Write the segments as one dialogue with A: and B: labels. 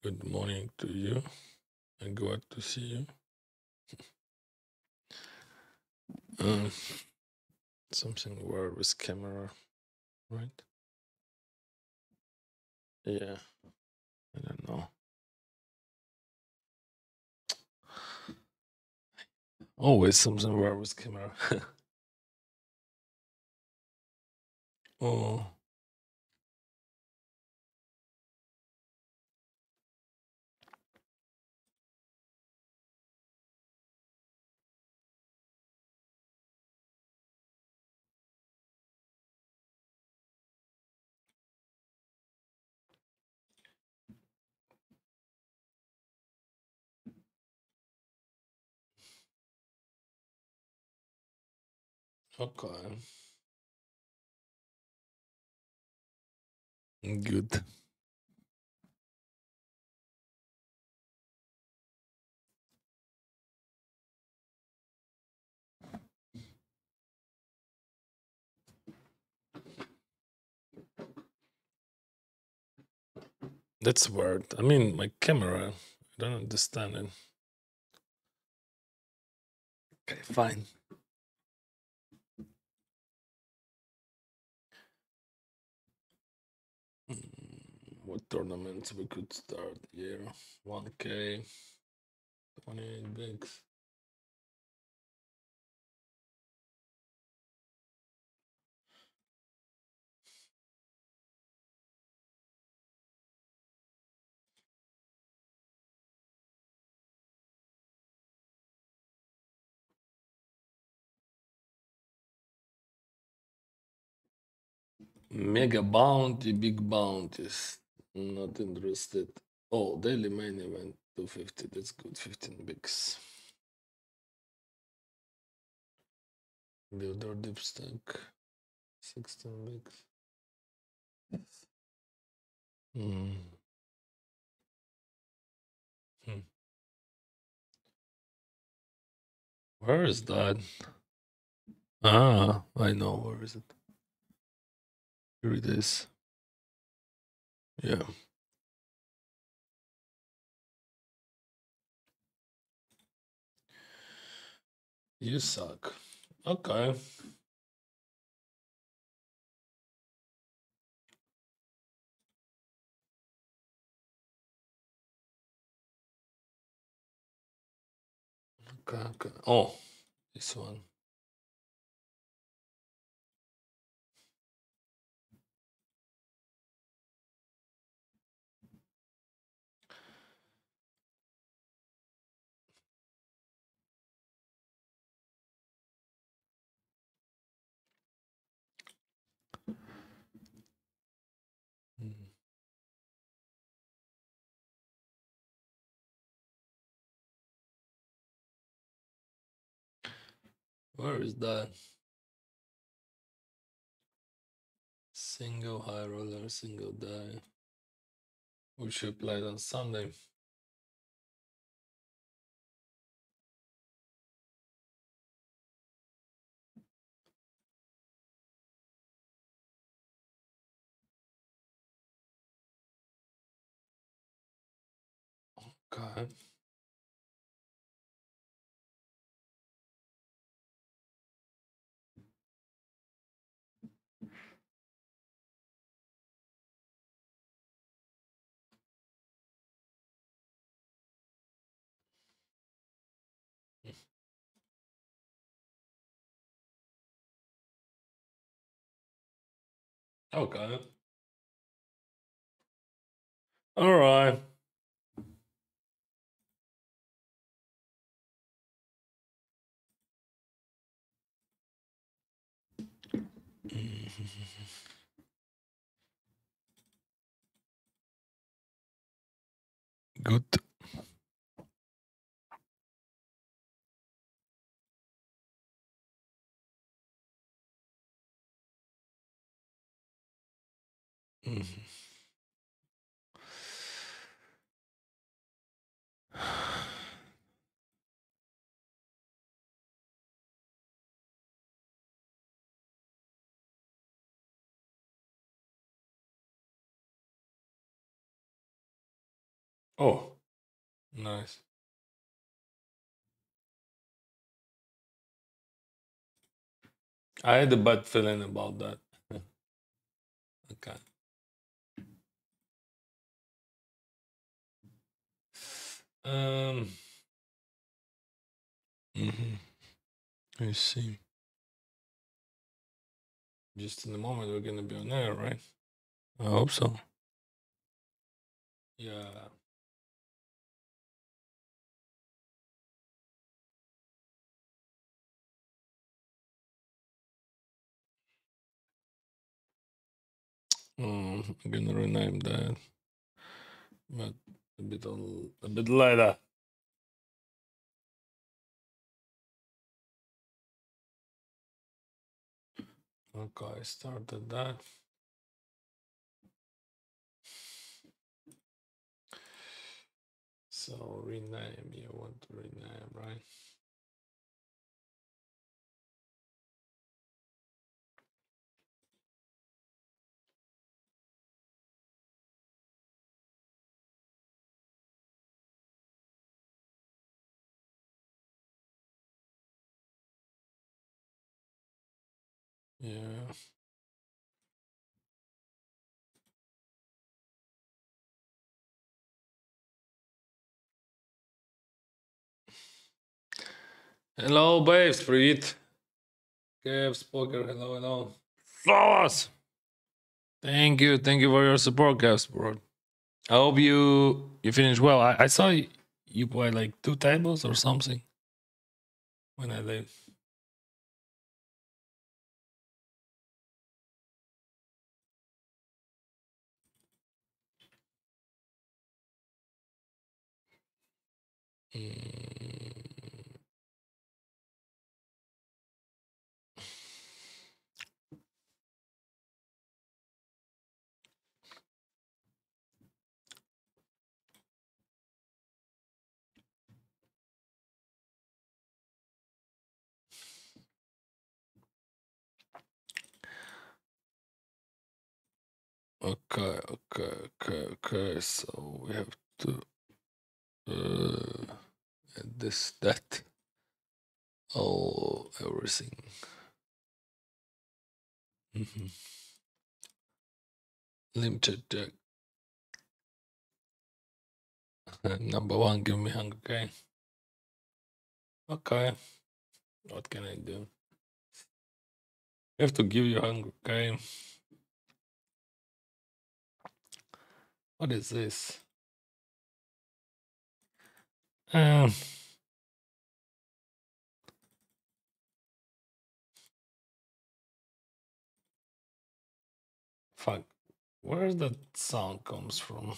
A: Good morning to you. I'm glad to see you. Um, something weird with camera, right? Yeah, I don't know. Always something weird with camera. Oh, okay. Good. That's weird. I mean, my camera. I don't understand it. Okay, fine. What tournaments we could start here? 1K, 28 bigs. Mega bounty, big bounties. Not interested. Oh, daily main event 250. That's good. 15 bigs. Builder dipstick 16 bigs. Hmm. Hmm. Where is that? Ah, I know. Where is it? Here it is. Yeah. You suck. Okay. Okay. Okay. Oh, this one. Hmm. Where is that? Single high roller, single die. We should play it on Sunday. Okay. Okay. All right. Good. Mhm. Oh, nice. I had a bad feeling about that. Okay. Um. Mhm. I see. Just in a moment, we're gonna be on air, right? I hope so. Yeah. I'm gonna rename that, but a bit later. Okay, I started that. So rename. You want to rename, right? Yeah. Hello, babes. Привет. Cavs Poker. Hello, hello. Flowers. Thank you for your support, Cavs, bro. I hope you finished well. I saw you play like 2 tables or something when I leave. Mm, okay. So we have to add this, that, all, everything. Mhm. Limited deck. Number one, give me hunger game. Okay. What can I do? I have to give you hunger game. What is this? Um, fuck. Where that sound comes from?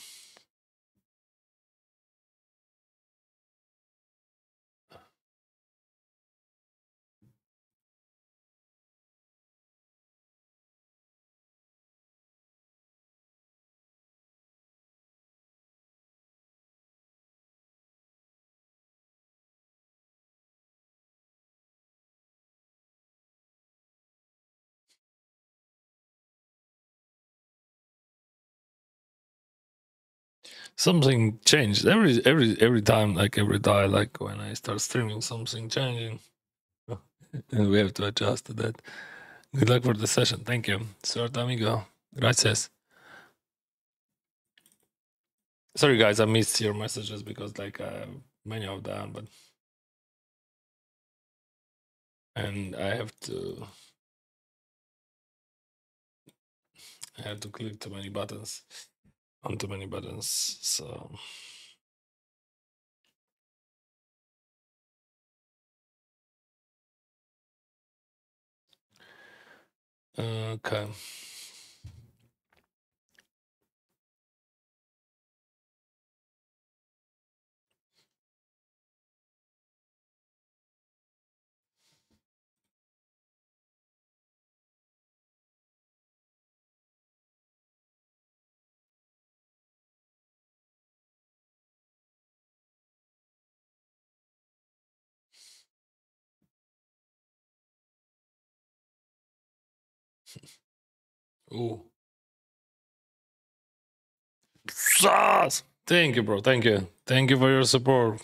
A: Something changed every time, like every day, like when I start streaming, something changing, and we have to adjust to that. Good luck for the session. Thank you, Sir amigo. Gracias. Sorry, guys, I missed your messages because like many of them, but and I have to click too many buttons on too many buttons. So okay. Ooh. Sauce. Thank you, bro. Thank you. Thank you for your support.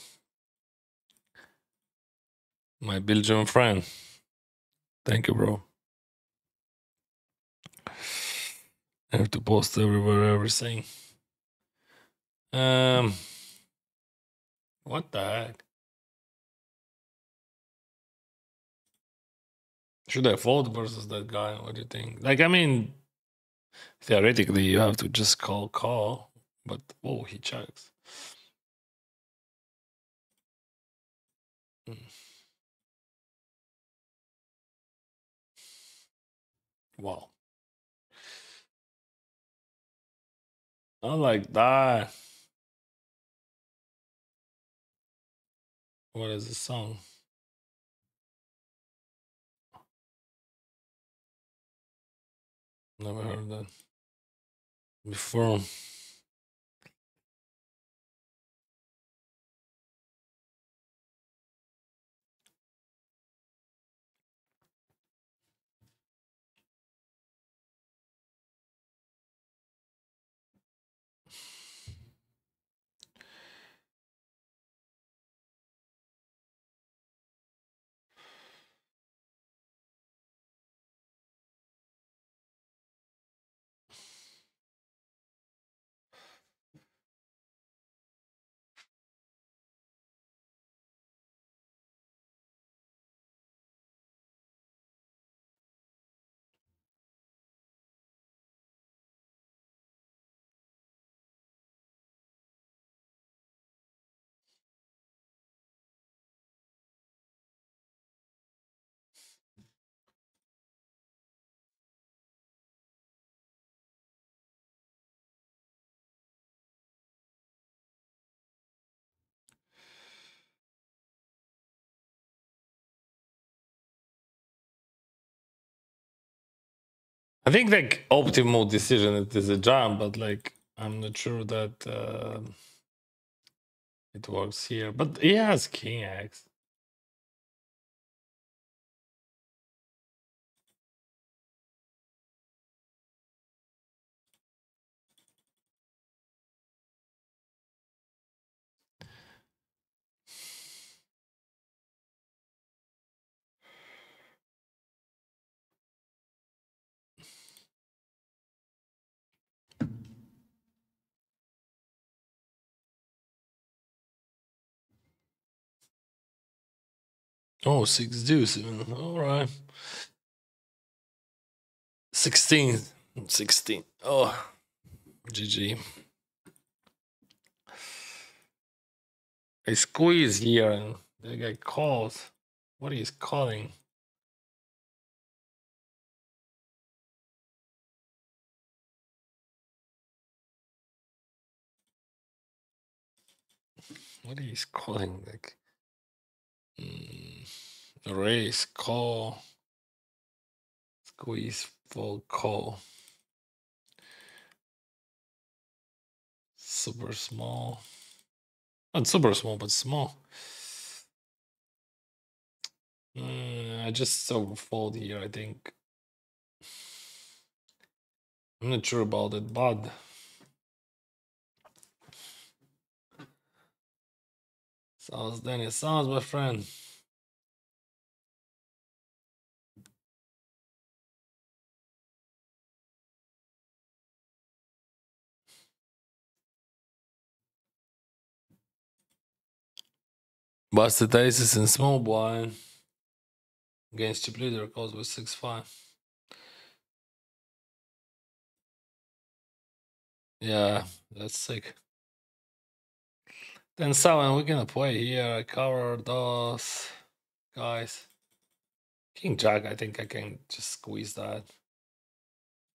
A: My Belgian friend. Thank you, bro. I have to post everywhere everything. What the heck? Should I vote versus that guy? What do you think? Like, I mean, theoretically, you have to just call, but oh, he checks. Mm. Wow. Not like that. What is the song? Never heard that before. I think like optimal decision it is a jump, but like I'm not sure that it works here. But he has king X. Oh, six deuce. All right. 16. 16. Oh, GG. I squeeze here and the guy calls. What is calling? What is calling? Like raise, call, squeeze, fold, call. Super small. Not super small, but small. I just fold here, I think. I'm not sure about it, but sounds Danny, sounds my friend. Busted aces in small blind against chip leader calls with 6-5. Yeah, that's sick. 10-7, we're gonna play here. I cover those guys. King Jack, I think I can just squeeze that.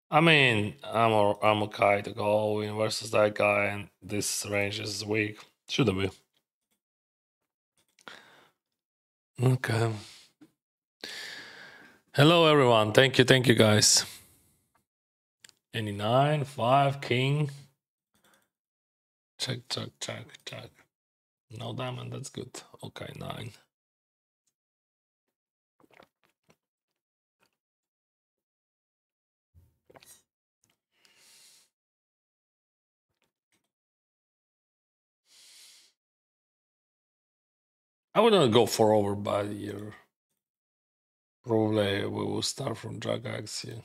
A: I mean, I'm okay to go in versus that guy, and this range is weak. Shouldn't be. Okay. Hello, everyone. Thank you, guys. Any 9, 5, king. Check. No diamond, that's good. Okay, 9. I wouldn't go for over by the year. Probably we will start from drag axia.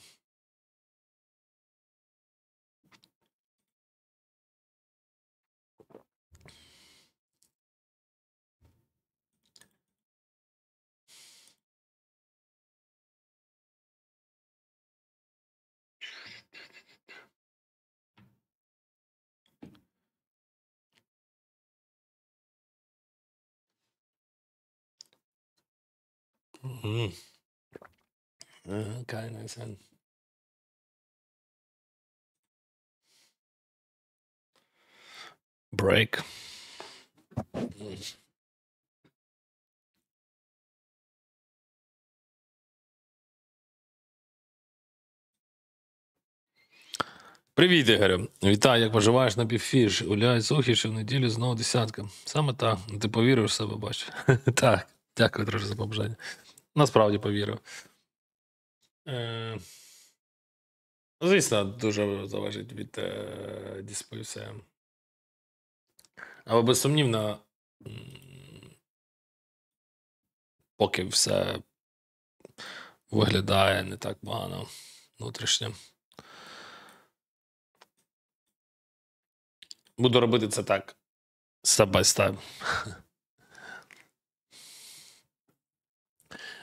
A: Mm-hmm. Okay, nice hand. Break. Привіт, Ігорю. Вітаю, як поживаєш на півфіш. Гуляй сухі, що в неділю знову десятка. Саме так. Ти повірив в себе, бачиш. Так, дякую, друже, за побажання. Насправді повірив. Звісно, дуже залежить від дисплею. Але безсумнівно, поки все виглядає не так погано внутрішньо. Буду робити це так. Step by step.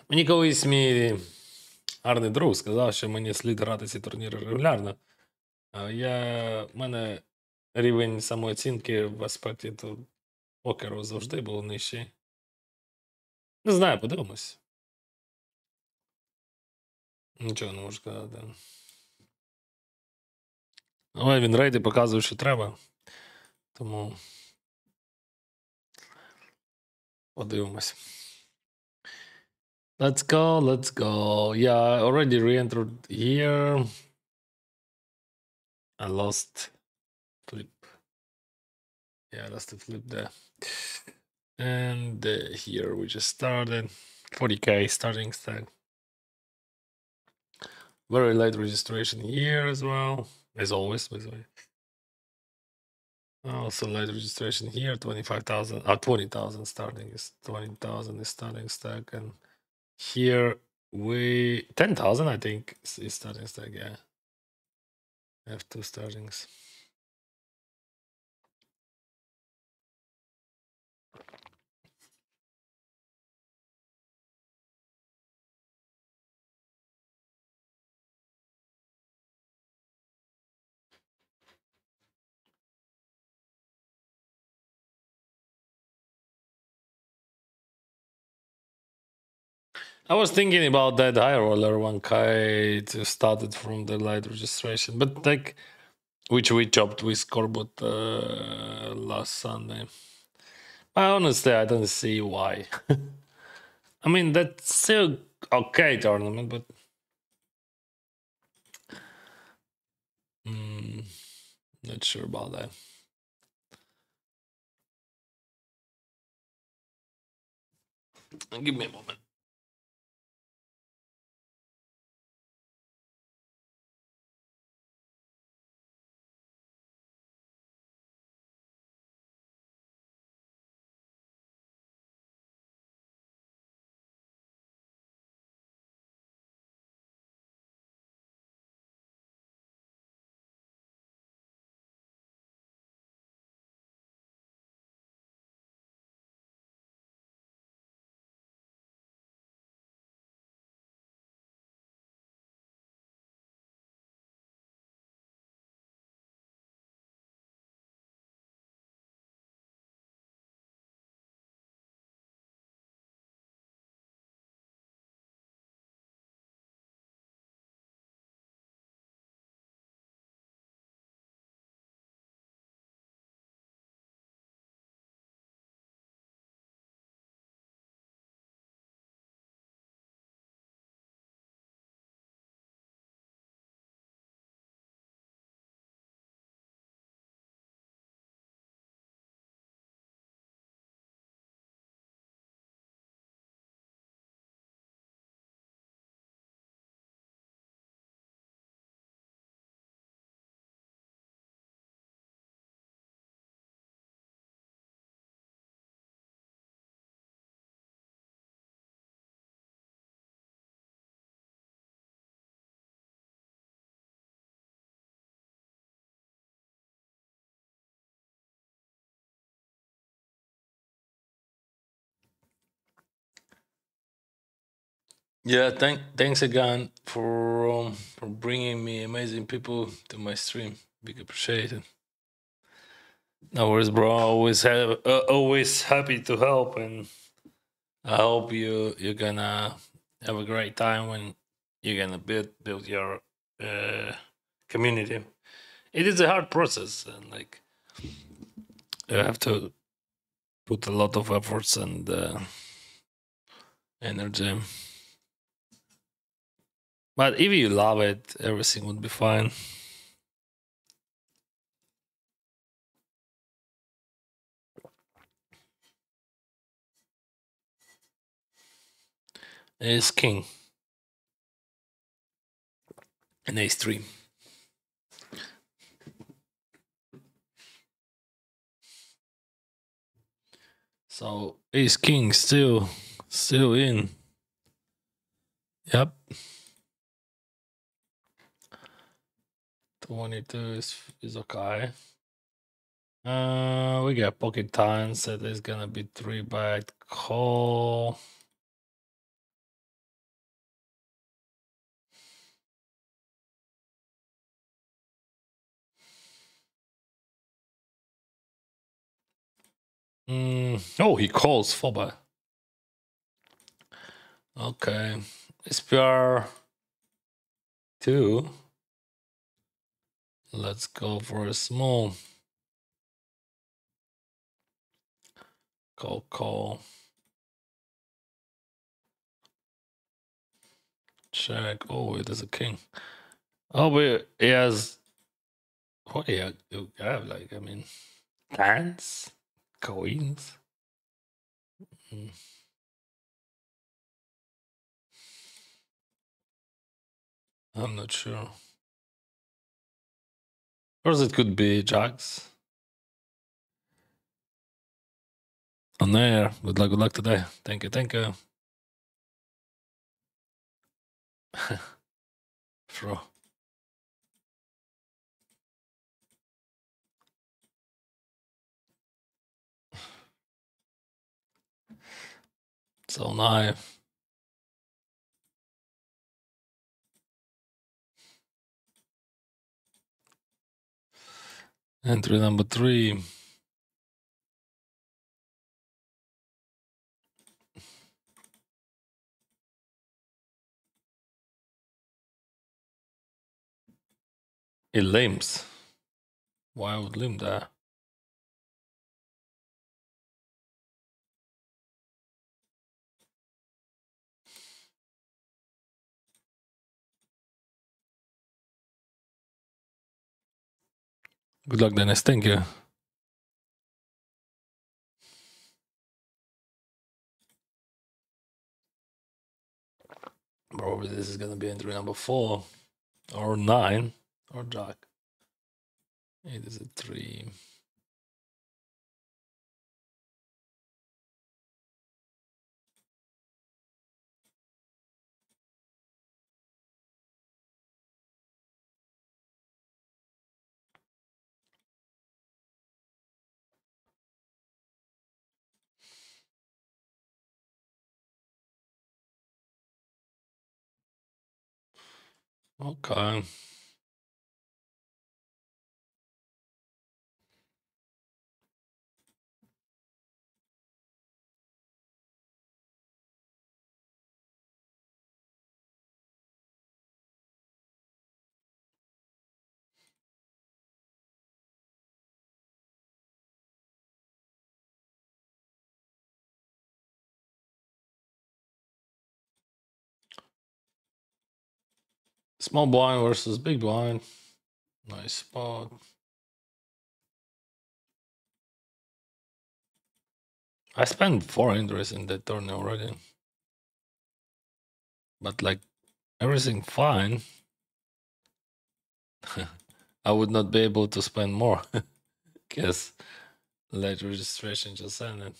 A: Мені колись мій гарний друг сказав, що мені слід грати ці турніри регулярно. У мене рівень самооцінки в аспекті покеру завжди був нижчий. Не знаю, подивимось. Нічого не можу сказати. Але він рейди показує, що треба. Тому подивимось. Let's go, let's go. Yeah, I already re-entered here. I lost flip. Yeah, I lost the flip there. And here we just started. 40k starting stack. Very late registration here as well. As always, by the way. Also late registration here, 25,000. 20,000 starting is 20,000 is starting stack. And here 10,000 I think is starting stack, yeah. I have two startings. I was thinking about that high roller 1K to start it from the light registration, but like which we chopped with Corbett last Sunday. Honestly, I don't see why. I mean, that's still okay tournament, but not sure about that. Give me a moment. Yeah, thanks again for bringing me amazing people to my stream. Big appreciated. No worries, bro. Always happy to help, and I hope you're gonna have a great time when you're gonna build your uh, community. It is a hard process, and like you have to put a lot of efforts and energy. But if you love it, everything would be fine. Ace King and Ace 3. So Ace King still in. Yep. 22 is okay. We got pocket tines, so there's gonna be 3-byte call. Oh, he calls 4-byte. Okay. SPR 2. Let's go for a small call. Check. Oh, it is a king. Oh, but he has. What do you have? Like, I mean, tens, coins. Mm, I'm not sure. Or it could be jacks. On there. Good luck today. Thank you. Sure. So nice. Entry number 3. It limps. Why would limp that? Good luck, Dennis. Thank you. Probably this is gonna be entry number 4 or 9 or jack. It is a 3. Okay. Small blind versus big blind. Nice spot. I spent 4 entries in that turn already. But like everything fine. I would not be able to spend more. Because late registration just ended.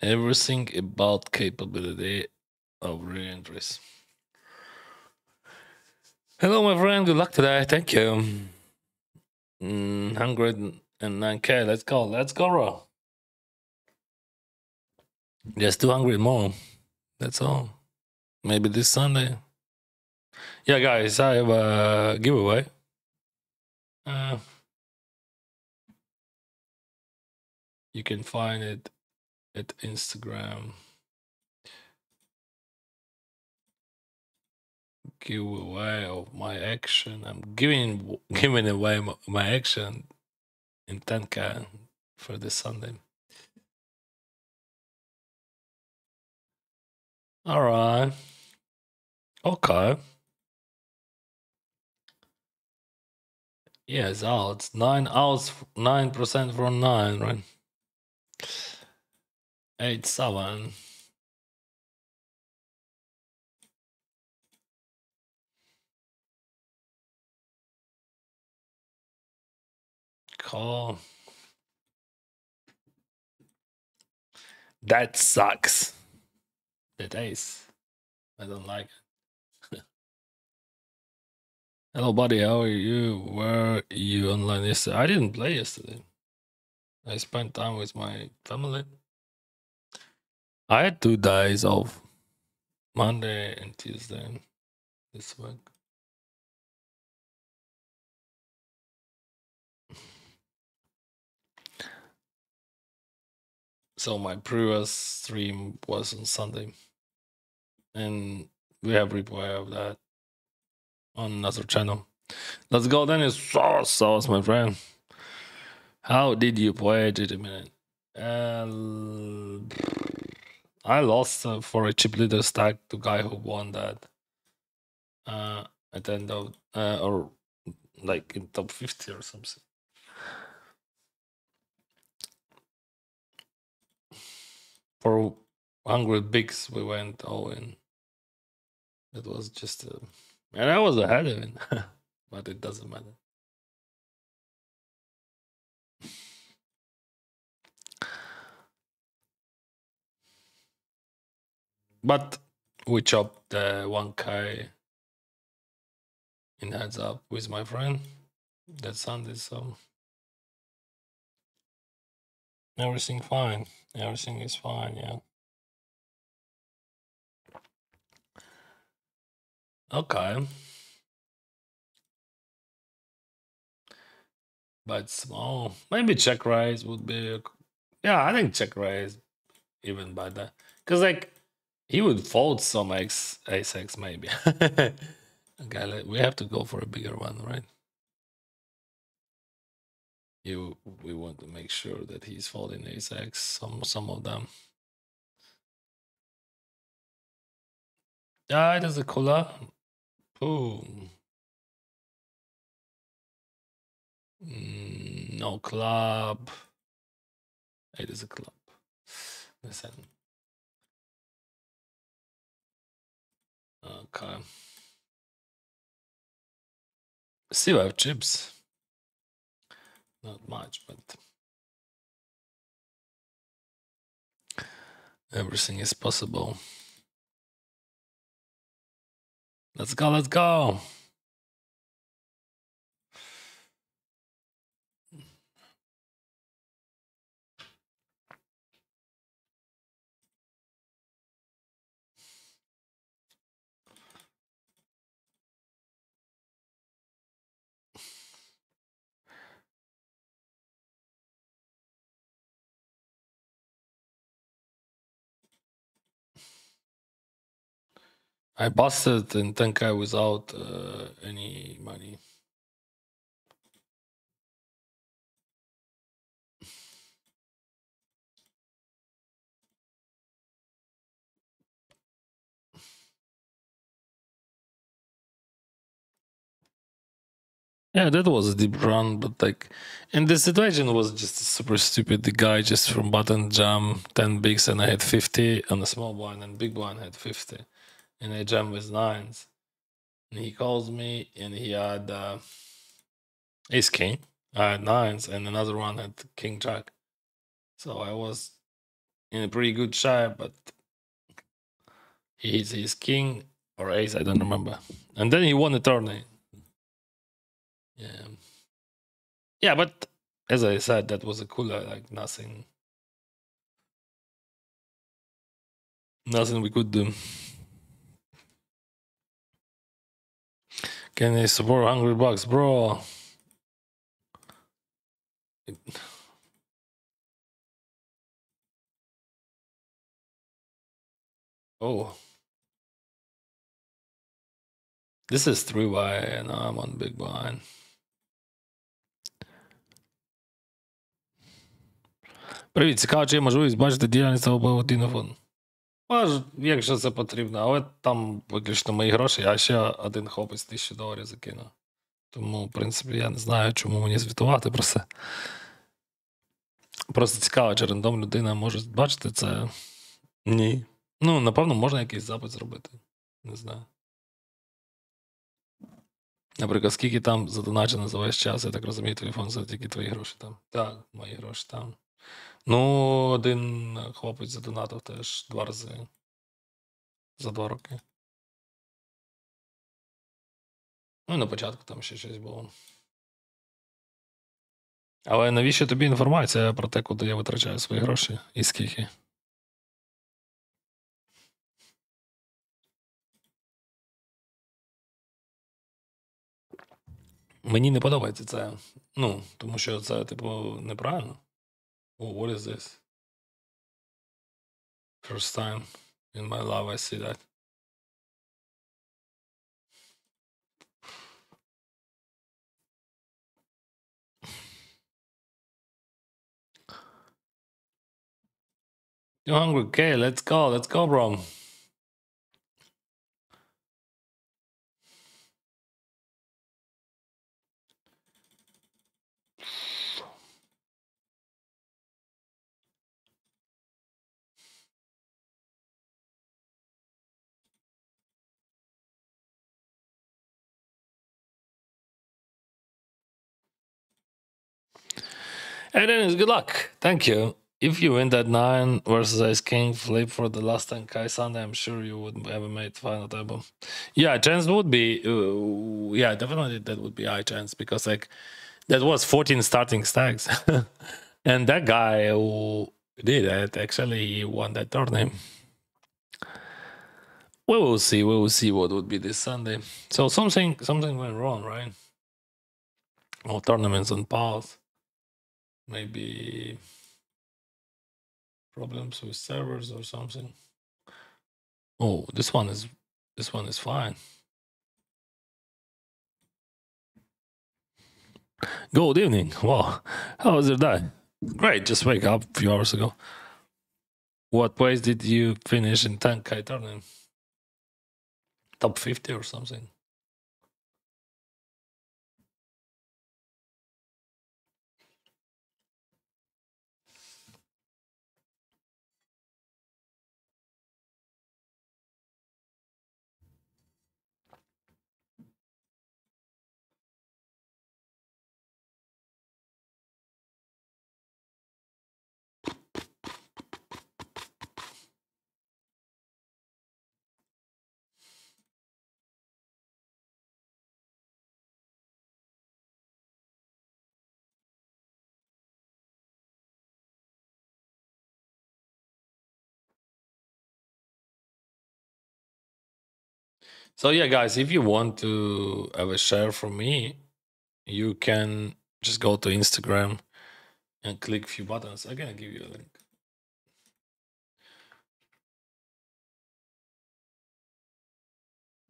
A: Everything about capability of re-entries. Hello, my friend. Good luck today. Thank you. 100 and 9K. Let's go, bro. Just 200 more. That's all. Maybe this Sunday. Yeah, guys, I have a giveaway. You can find it at Instagram. Giveaway of my action. I'm giving away my action in 10K for this Sunday. All right. Okay. Yeah, it's out. It's 9 outs, 9% from 9, right? 8-7. Call. That sucks. That ace. I don't like it. Hello, buddy. How are you? Were you online yesterday? I didn't play yesterday. I spent time with my family. I had 2 days off, Monday and Tuesday this week. So my previous stream was on Sunday, and we have replay of that on another channel. Let's go, Dennis. Sauce, my friend. How did you play it? A minute. I lost for a chip leader stack to guy who won that at the end of or like in top 50 or something. For 100 bigs, we went all in. It was just, and I was ahead of it, but it doesn't matter. But we chopped the 1K in heads up with my friend that Sunday, so everything fine. Everything is fine, yeah. Okay. But small. Maybe check raise would be. Yeah, I think check raise even better. Because, like, he would fold some ace X maybe. Okay, we have to go for a bigger one, right? We want to make sure that he's folding ace X, some of them. Yeah, it is a cooler. Boom. No club. It is a club. Listen. Okay. Still have chips. Not much, but everything is possible. Let's go, let's go. I busted in 10K without any money. Yeah, that was a deep run, but like, and the situation was just super stupid. The guy just from button jam 10 bigs and I had 50 on the small one, and big one had 50, and I jam with nines. And he calls me, and he had ace king. I had nines, and another one had king jack. So I was in a pretty good shape, but he hits his king or ace, I don't remember. And then he won the tournament. Yeah. Yeah, but as I said, that was a cooler, like nothing we could do. Can they support $100, bro? Oh, this is 3Y, and I'm on big blind. Привіт, цікаво, чи є можливість бачити діяльність або благодійний фонд. Може, якщо це потрібно, але там виключно мої гроші, а ще один хлопець $1000 закинув. Тому, в принципі, я не знаю, чому мені звітувати про це. Просто цікаво, чи рандом людина може бачити це. Ні. Ну, напевно, можна якийсь запит зробити. Не знаю. Наприклад, скільки там задоначено за весь час, я так розумію, телефон завдяки твої гроші там. Так, мої гроші там. Ну, один хлопець задонатив теж 2 рази за 2 роки. Ну, на початку там ще щось було. Але навіщо тобі інформація про те, куди я витрачаю свої гроші і скільки? Мені не подобається це. Ну, тому що це, типу, неправильно. Oh, what is this? First time in my life I see that. You're hungry? Okay, let's go, bro. Hey, Dennis, good luck. Thank you. If you win that 9 versus Ace King flip for the last 10K Sunday, I'm sure you would have made final table. Yeah, chance would be, yeah, definitely that would be high chance because like that was 14 starting stacks. And that guy who did it actually won that tournament. We will see what would be this Sunday. So something went wrong, right? Or tournaments on pause. Maybe problems with servers or something. Oh, this one is fine. Good evening. Wow, how was your day? Great, just wake up a few hours ago. What place did you finish in 10K tournament? Top 50 or something? So yeah, guys, if you want to have a share from me, you can just go to Instagram and click a few buttons. I'm gonna give you a link.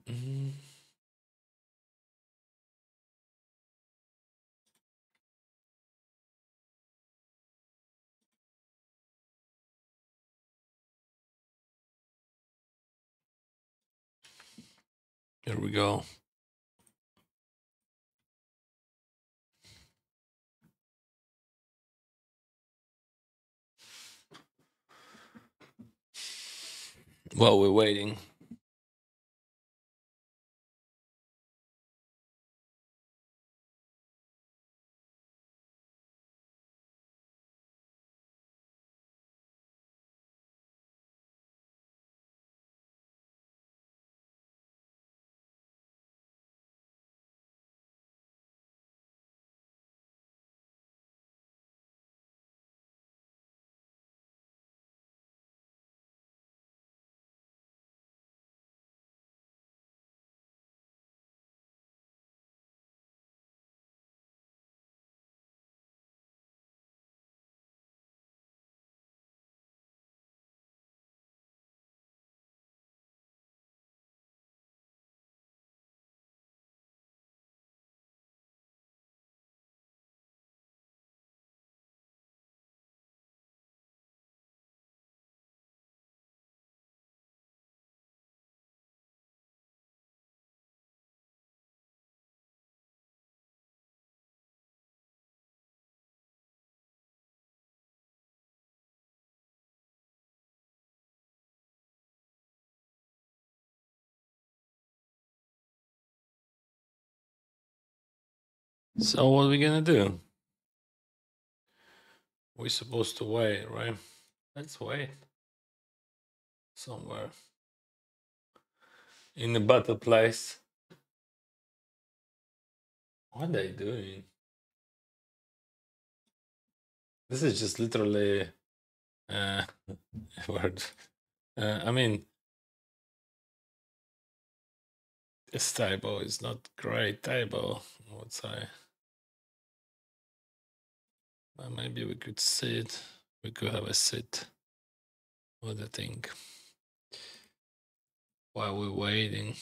A: Mm. Here we go. While we're waiting. So what are we gonna do? We're supposed to wait, right? Let's wait somewhere in a better place. What are they doing? This is just literally word. I mean, this table is not great table, I would say. But maybe we could sit. We could have a sit. What do you think? While we're waiting.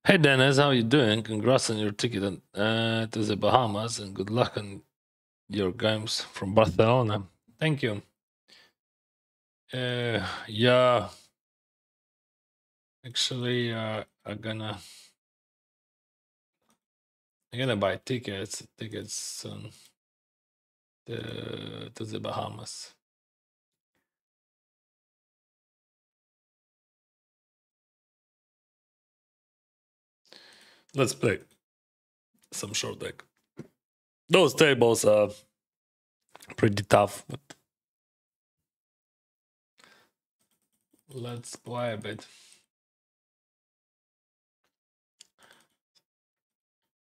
A: Hey Dennis, how you doing? Congrats on your ticket to the Bahamas and good luck on your games from Barcelona. Thank you. Yeah, actually, I'm gonna buy tickets soon to the Bahamas. Let's play some Shortdeck. Those tables are pretty tough, but let's play a bit.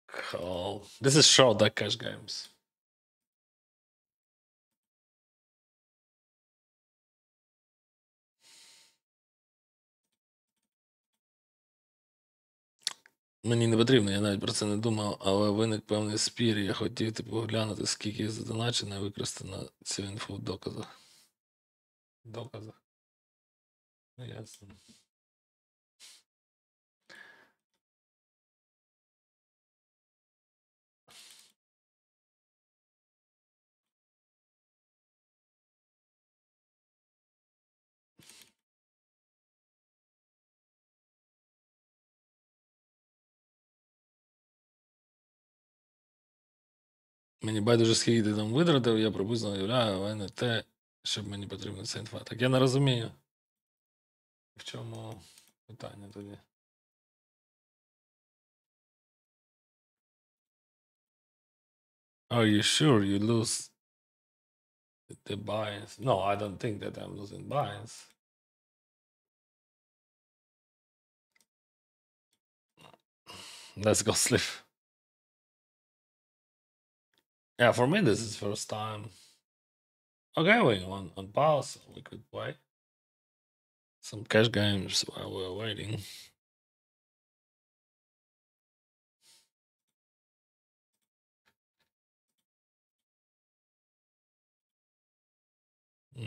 A: Cool. This is Shortdeck cash games. Мені не потрібно, я навіть про це не думав, але виник певний спір, і я хотів поглянути, скільки задоначено і використано цю інфу в доказах. Доказах. Ну, ясно. Мені байдуже, скільки ти там витратив, я приблизно уявляю, але не те, щоб мені потрібна ця інфа. Так я не розумію. В чому питання тоді? Are you sure you lose the buy-ins? No, I don't think that I'm losing buy-ins. Let's go sleep. Yeah, for me this is first time. Okay, we on pause. We could play some cash games while we're waiting.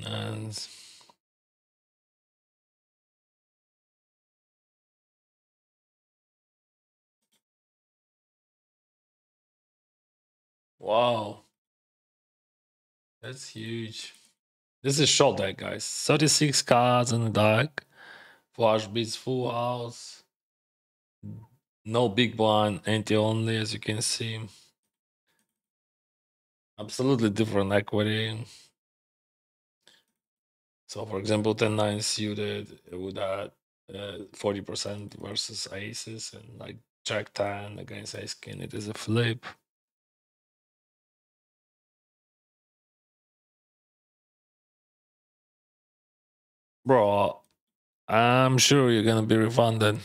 A: And wow, that's huge. This is Shortdeck, guys. 36 cards in the deck. Flush beats full house. No big blind, anti only, as you can see. Absolutely different equity. So, for example, 10-9 suited, it would add 40% versus aces, and like Jack 10 against ace king, it is a flip. Bro, I'm sure you're gonna be refunded.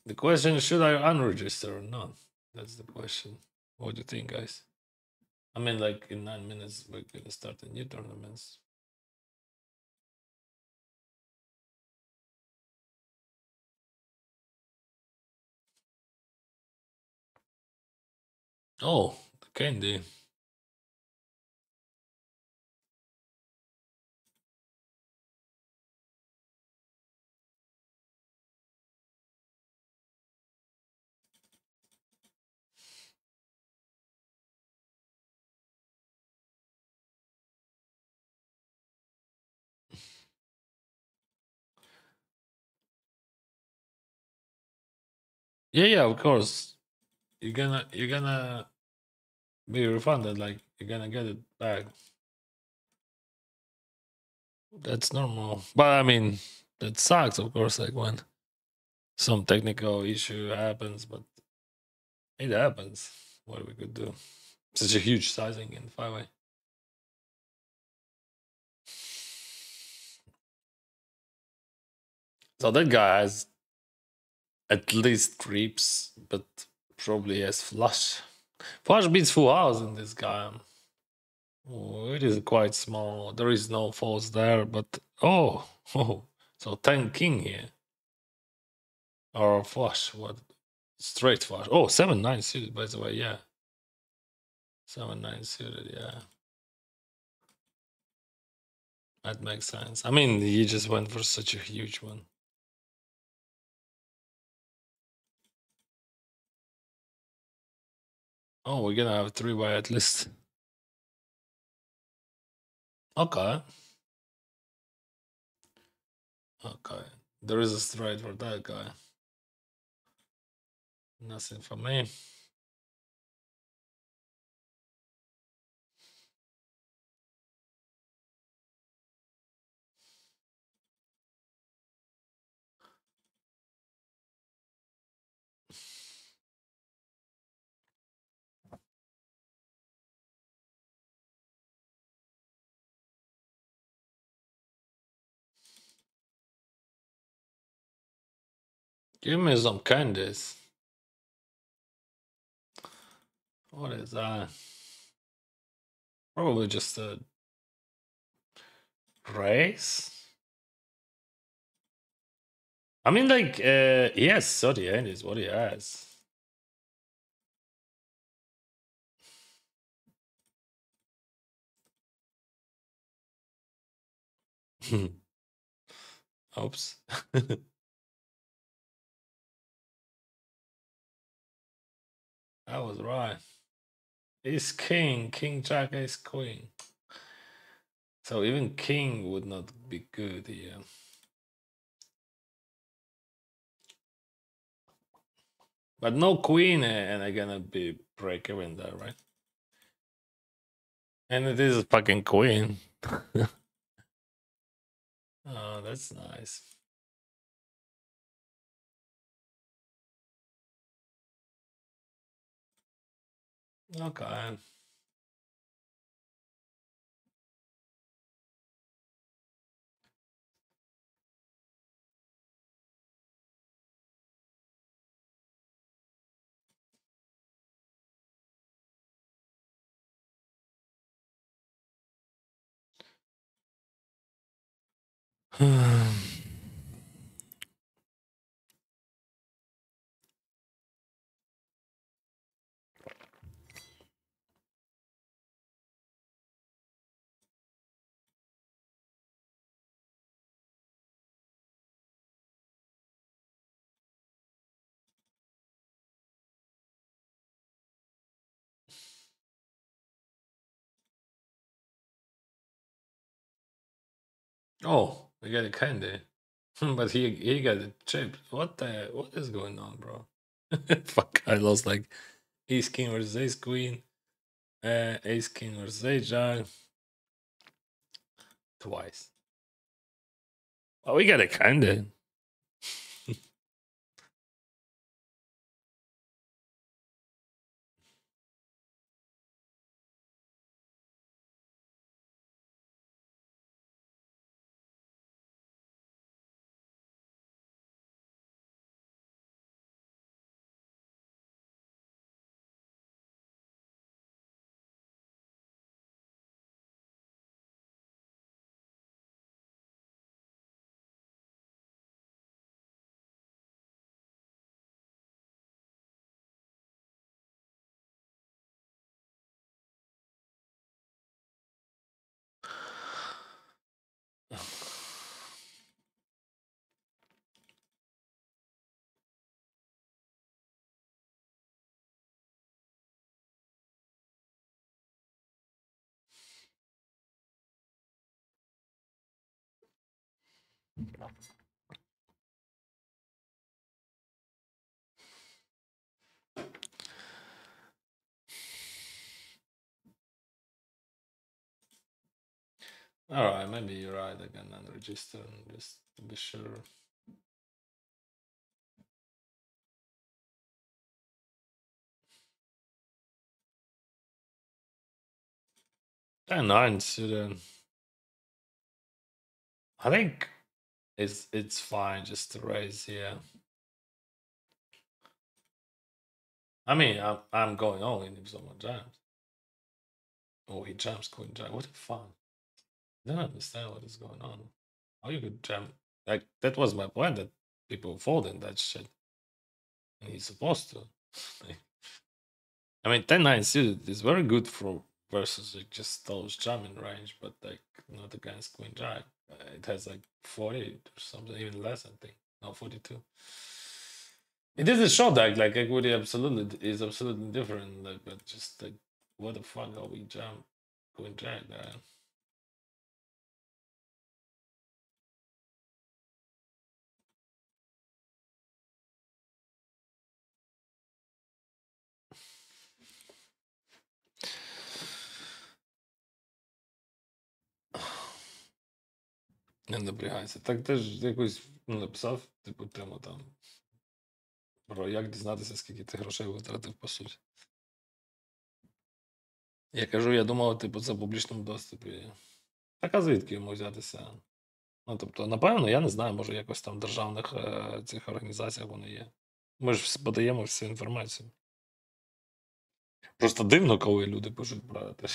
A: The question is, should I unregister or not? That's the question. What do you think, guys? I mean, like in 9 minutes, we're gonna start a new tournaments. Oh, the candy. Yeah, of course. You're gonna be refunded. Like you're gonna get it back. That's normal. But I mean, that sucks, of course, like when some technical issue happens, but it happens. What we could do? Such a huge sizing in 5-way. So that guy has at least creeps, but probably has flush. Flush beats full house in this guy. Oh, it is quite small. There is no falls there, but oh, so 10 king here. Or flush, what? Straight flush. Oh, 7-9 suited, by the way, yeah. 7-9 suited, yeah. That makes sense. I mean, he just went for such a huge one. Oh, we're gonna have 3-way at least. Okay. Okay. There is a straight for that guy. Nothing for me. Give me some candies. What is that? Probably just a race. I mean, like, he has 38 is what he has. Oops. That was right. Ace king, king jack, ace queen. So even king would not be good here. But no queen, and I'm gonna be breaker in there, right? And it is a fucking queen. Oh, that's nice. Okay. Oh, we got a candy. But he got a chip. What is going on, bro? Fuck, I lost like ace king versus ace queen. Ace king versus ace jack. Twice. Oh, we got a candy. All right, maybe you're right. I can unregister just to be sure. And 9 student. I think it's fine just to raise here. I mean, I'm going all in if someone jams. Oh, he jams Queen Jack. What the fuck? I don't understand what is going on. How you could jam? Like that was my point, that people fold in that shit, and he's supposed to. Like, I mean, 10-9 suited is very good for versus like just those jamming range, but like not against Queen Jack. It has like 40 or something, even less, I think. No, 42. It is a short deck, like equity absolutely is absolutely different, like, but just like what the fuck are we jam Queen Jack there? Не напрягайся. Так ти ж якось написав, типу, тему там про як дізнатися, скільки ти грошей витратив, по суті. Я кажу, я думав, типу, це в публічному доступі. Так, а звідки йому взятися? Ну, тобто, напевно, я не знаю, може, якось там в державних цих організаціях воно є. Ми ж подаємо всю інформацію. Просто дивно, коли люди пишуть про те,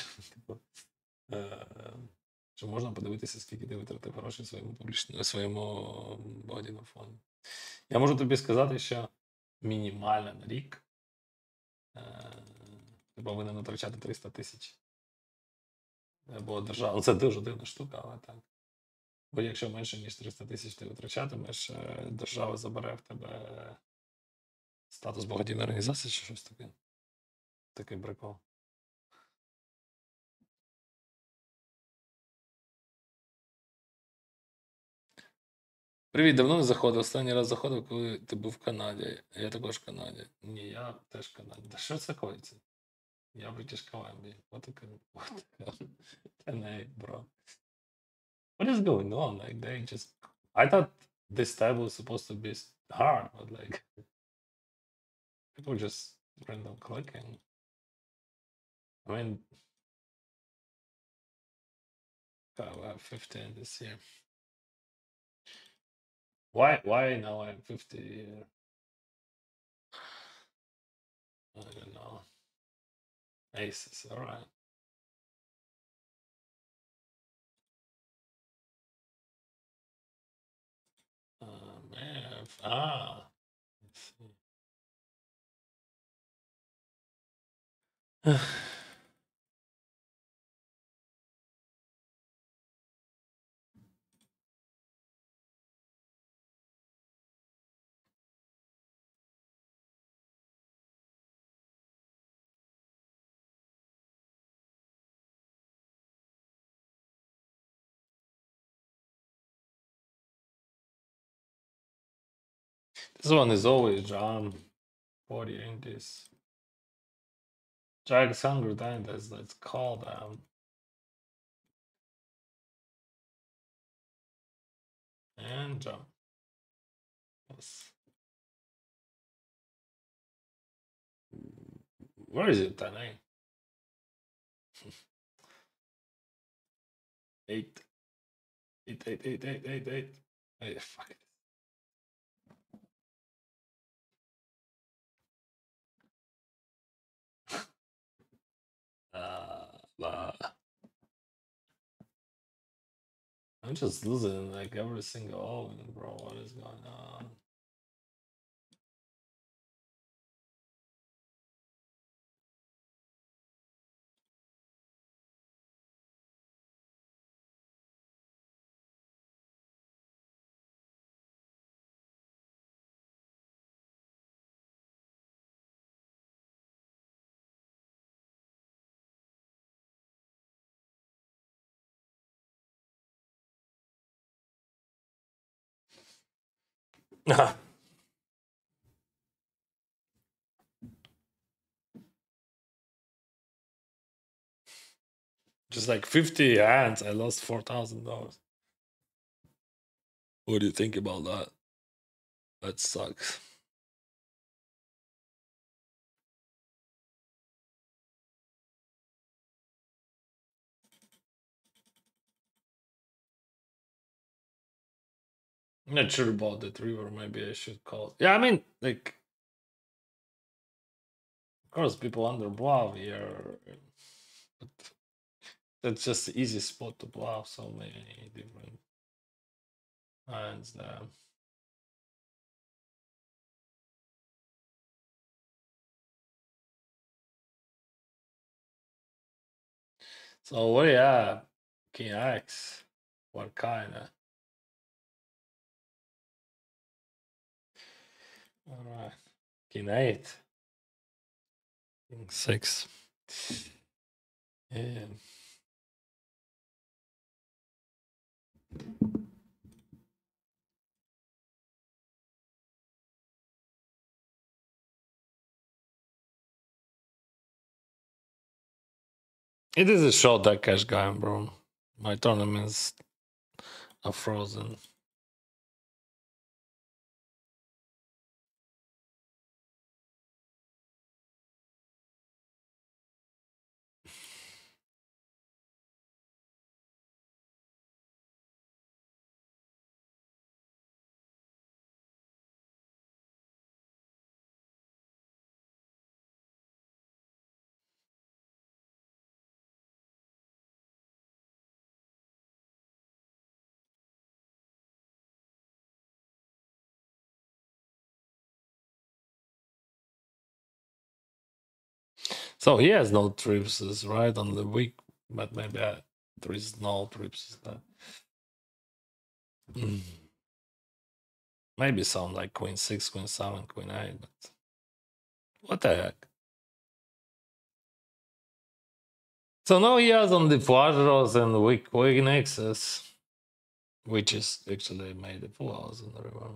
A: е, що можна подивитися, скільки ти витратив грошей своєму благодійному фонду. Я можу тобі сказати, що мінімально на рік ти повинен витрачати 300 тисяч. Бо держава, це дуже дивна штука, але так. Бо якщо менше, ніж 300 тисяч ти витрачатимеш, держава забере в тебе статус благодійної організації чи щось таке. Такий прикол. Привіт, давно не заходив. Останній раз заходив, коли ти був в Канаді. Я також в Канаді. Ні, я теж в Канаді. Та що це коїться? Я в British Columbia. What an eight, bro. What is going on? Like they just I thought this table was supposed to be hard, but like people just random clicking. I mean, I have 15 this year. Why now I'm 50 here? I don't know. Aces, all right. Man, let's see. This one is always John 40 in this. Jack's Hunger Dyndas, let's call them. And jump. Yes. Where is it, 10 8. 8, 8, 8, 8, 8, 8. Hey, fuck it. I'm just losing like every single oven, bro. What is going on? Just like 50 hands, I lost $4,000. What do you think about that? That sucks. I'm not sure about that river. Maybe I should call. Yeah, I mean, like, of course, people under bluff here, but that's just the easy spot to bluff. So many different hands there. So what do you have? King X. What kind of? All right. King 8. King 6. Yeah. It is a short deck cash game, bro. My tournaments are frozen. So he has no trips, right, on the week, but maybe there is no trips. Mm. Maybe some like Queen 6, Queen 7, Queen 8, but what the heck? So now he has on the flush draws and weak Queen X's, which is actually made the full house in the river.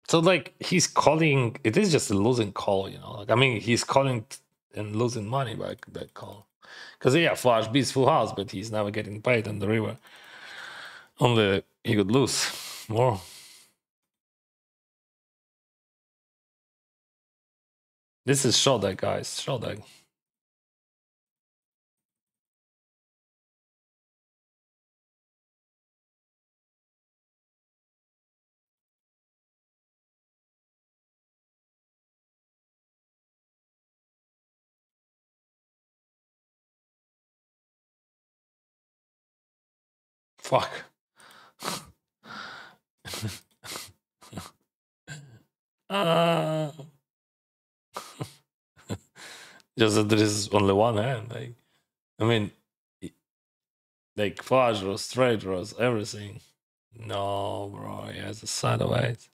A: So like he's calling, it is just a losing call, you know. Like I mean, he's calling and losing money by that call, because yeah, flush beats full house, but he's never getting paid on the river. Only he could lose more. This is Shortdeck, guys. Shortdeck. Fuck. uh, just that there is only one hand. Like, I mean, like flush draws, straight draws, everything. No, bro, he has a side of eight.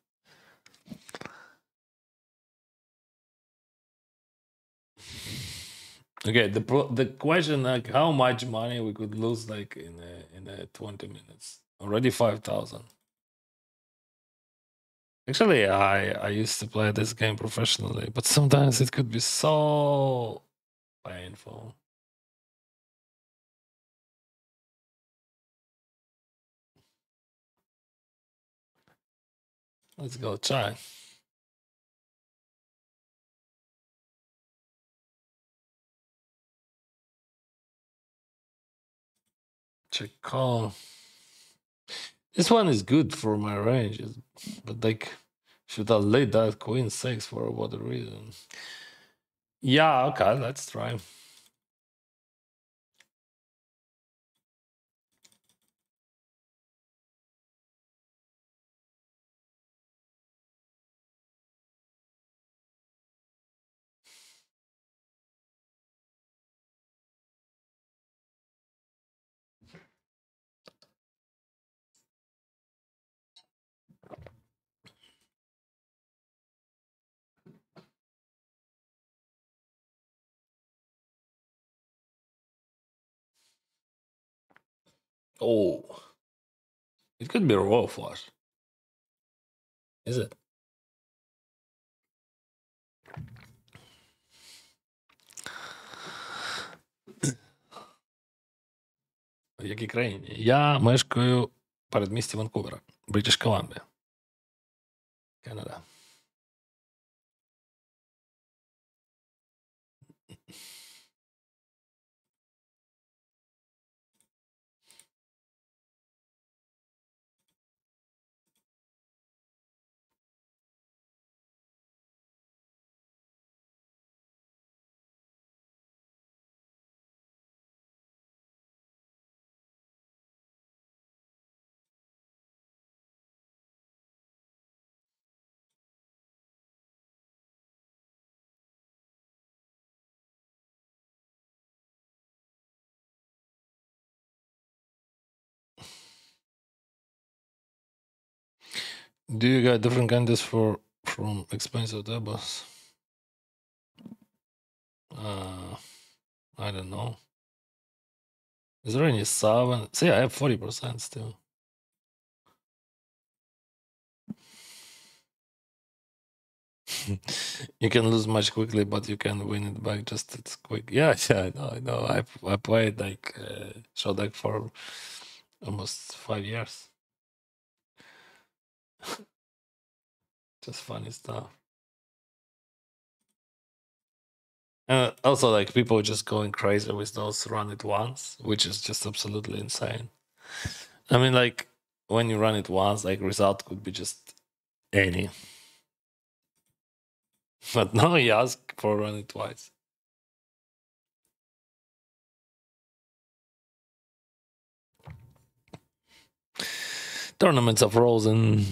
A: Okay, the question, like how much money we could lose like in a 20 minutes. Already 5,000. Actually, I used to play this game professionally, but sometimes it could be so painful. Let's go try. Check call. This one is good for my range, but like, should I lead that Queen 6 for what reason? Yeah, okay, let's try. Oh, it could be a raw flush. Is it? В якій країні? Я мешкаю в передмісті Ванкувера, Бритиш Колумбія, Канада. Do you get different candies from expensive tables? I don't know. Is there any 7? See, I have 40% still. You can lose much quickly, but you can win it back just it's quick. Yeah, I know. I played like Shortdeck for almost 5 years. Just funny stuff. Also, like people just going crazy with those run it once, which is just absolutely insane. I mean, like when you run it once, like result could be just any. But now you ask for run it twice. Tournaments are frozen.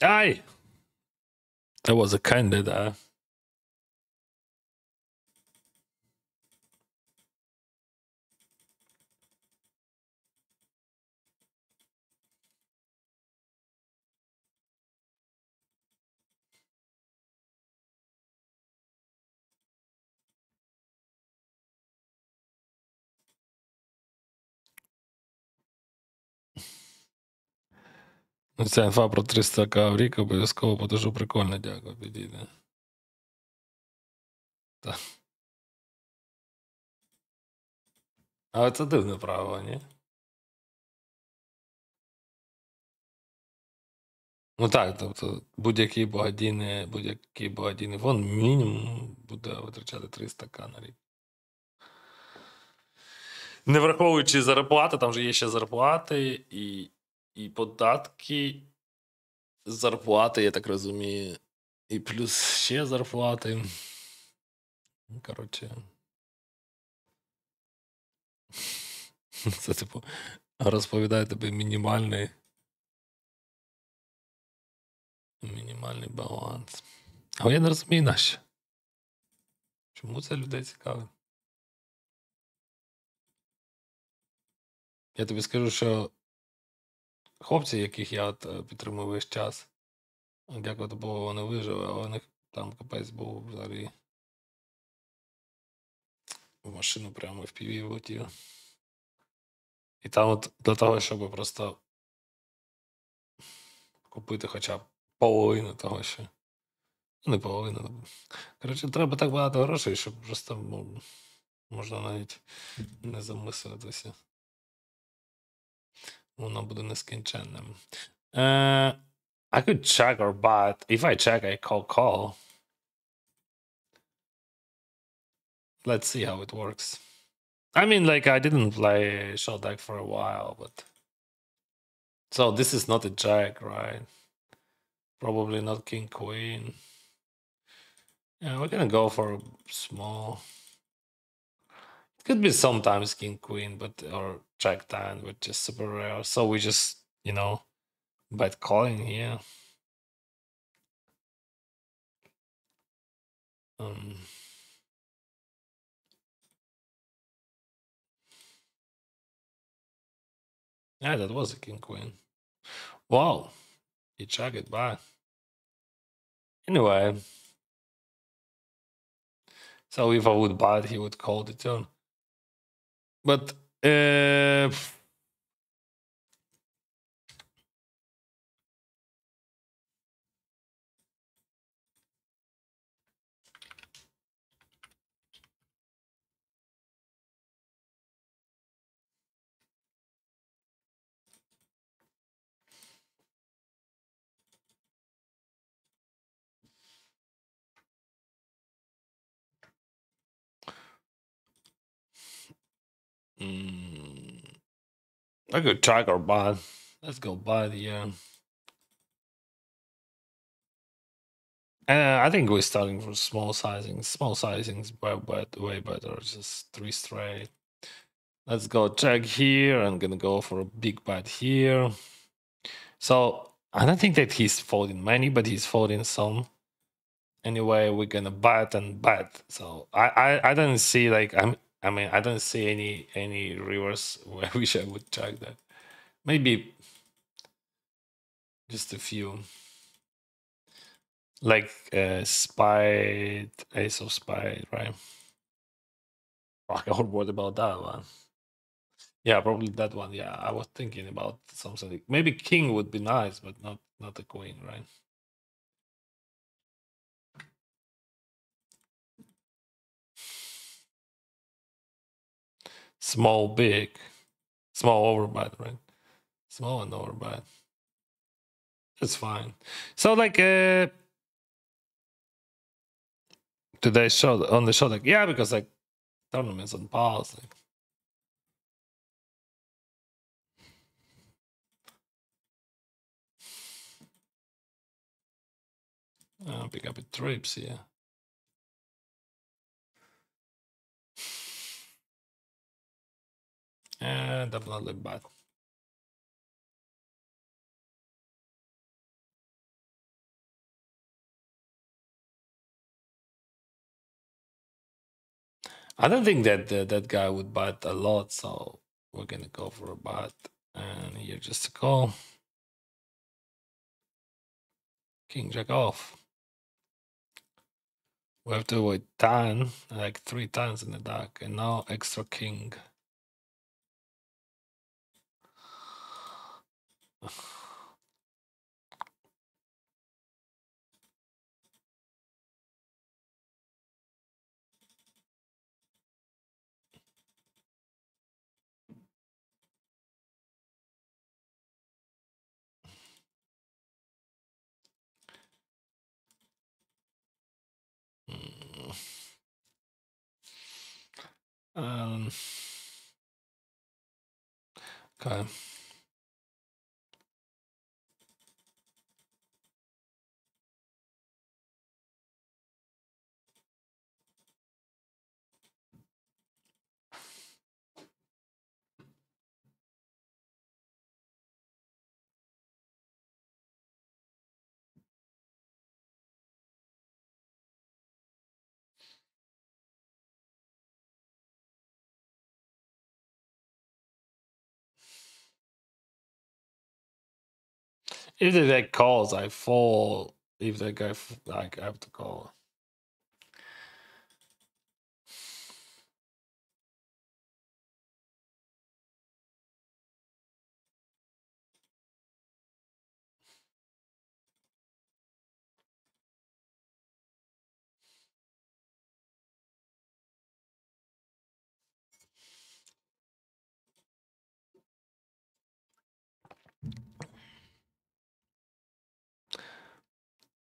A: Aye! That was a candid. Ця інфа про 300к в рік обов'язково подожу. Прикольно, дякую, підійде. Так. Але це дивне правило, ні? Ну так, тобто будь-який благодійний фонд мінімум буде витрачати 300к на рік. Не враховуючи зарплати, там же є ще зарплати і податки з зарплати, я так розумію. І плюс ще зарплати. Коротше. Це, типу, розповідає тобі мінімальний баланс. Але я не розумію, нащо. Чому це людей цікавить? Я тобі скажу, що хлопці, яких я підтримую весь час, дякувати Богу, вони вижили, але у них там капець був взагалі. В машину прямо в піві влетів. І там от для того, щоб просто купити хоча б половину того, що. Не половину. Коротше, треба так багато грошей, щоб просто можна навіть не замислитися. Воно буде нескінченним. I could check or but if I check, I call. Let's see how it works. I mean, like, I didn't play Shortdeck for a while, but... So this is not a jack, right? Probably not king, queen. Yeah, we're gonna go for small. It could be sometimes king, queen, but or jack 10, which is super rare. So we just, But calling here. Um, yeah, that was a king queen. Wow, he checked it back. Anyway, so if I would bite, he would call the turn. But I could check or bite. Let's go bite, yeah. I think we're starting from small sizings. Small sizings, but way better. Just 3 straight. Let's go check here. I'm gonna go for a big bet here. So I don't think that he's folding many, but he's folding some. Anyway, we're gonna bet and bet. So I don't see like I mean I don't see any reverse where wish I would check that. Maybe just a few. Like spade, ace of spade, right? Or what about that one? Yeah, probably that one. Yeah, I was thinking about something. Maybe king would be nice, but not a queen, right? Small, big, small overbet, right? Small and overbet. That's fine. So like today's show on the show, like yeah, because like tournaments on pause, like pick up a trips, yeah. And definitely bad. I don't think that that guy would bet a lot, so we're gonna go for a bet. And here just a call. King jack off. We have to avoid 10, like 3 times in the deck, and now extra king. Mm. Um, okay. If the deck calls, I fall. If the guy, like, I have to call.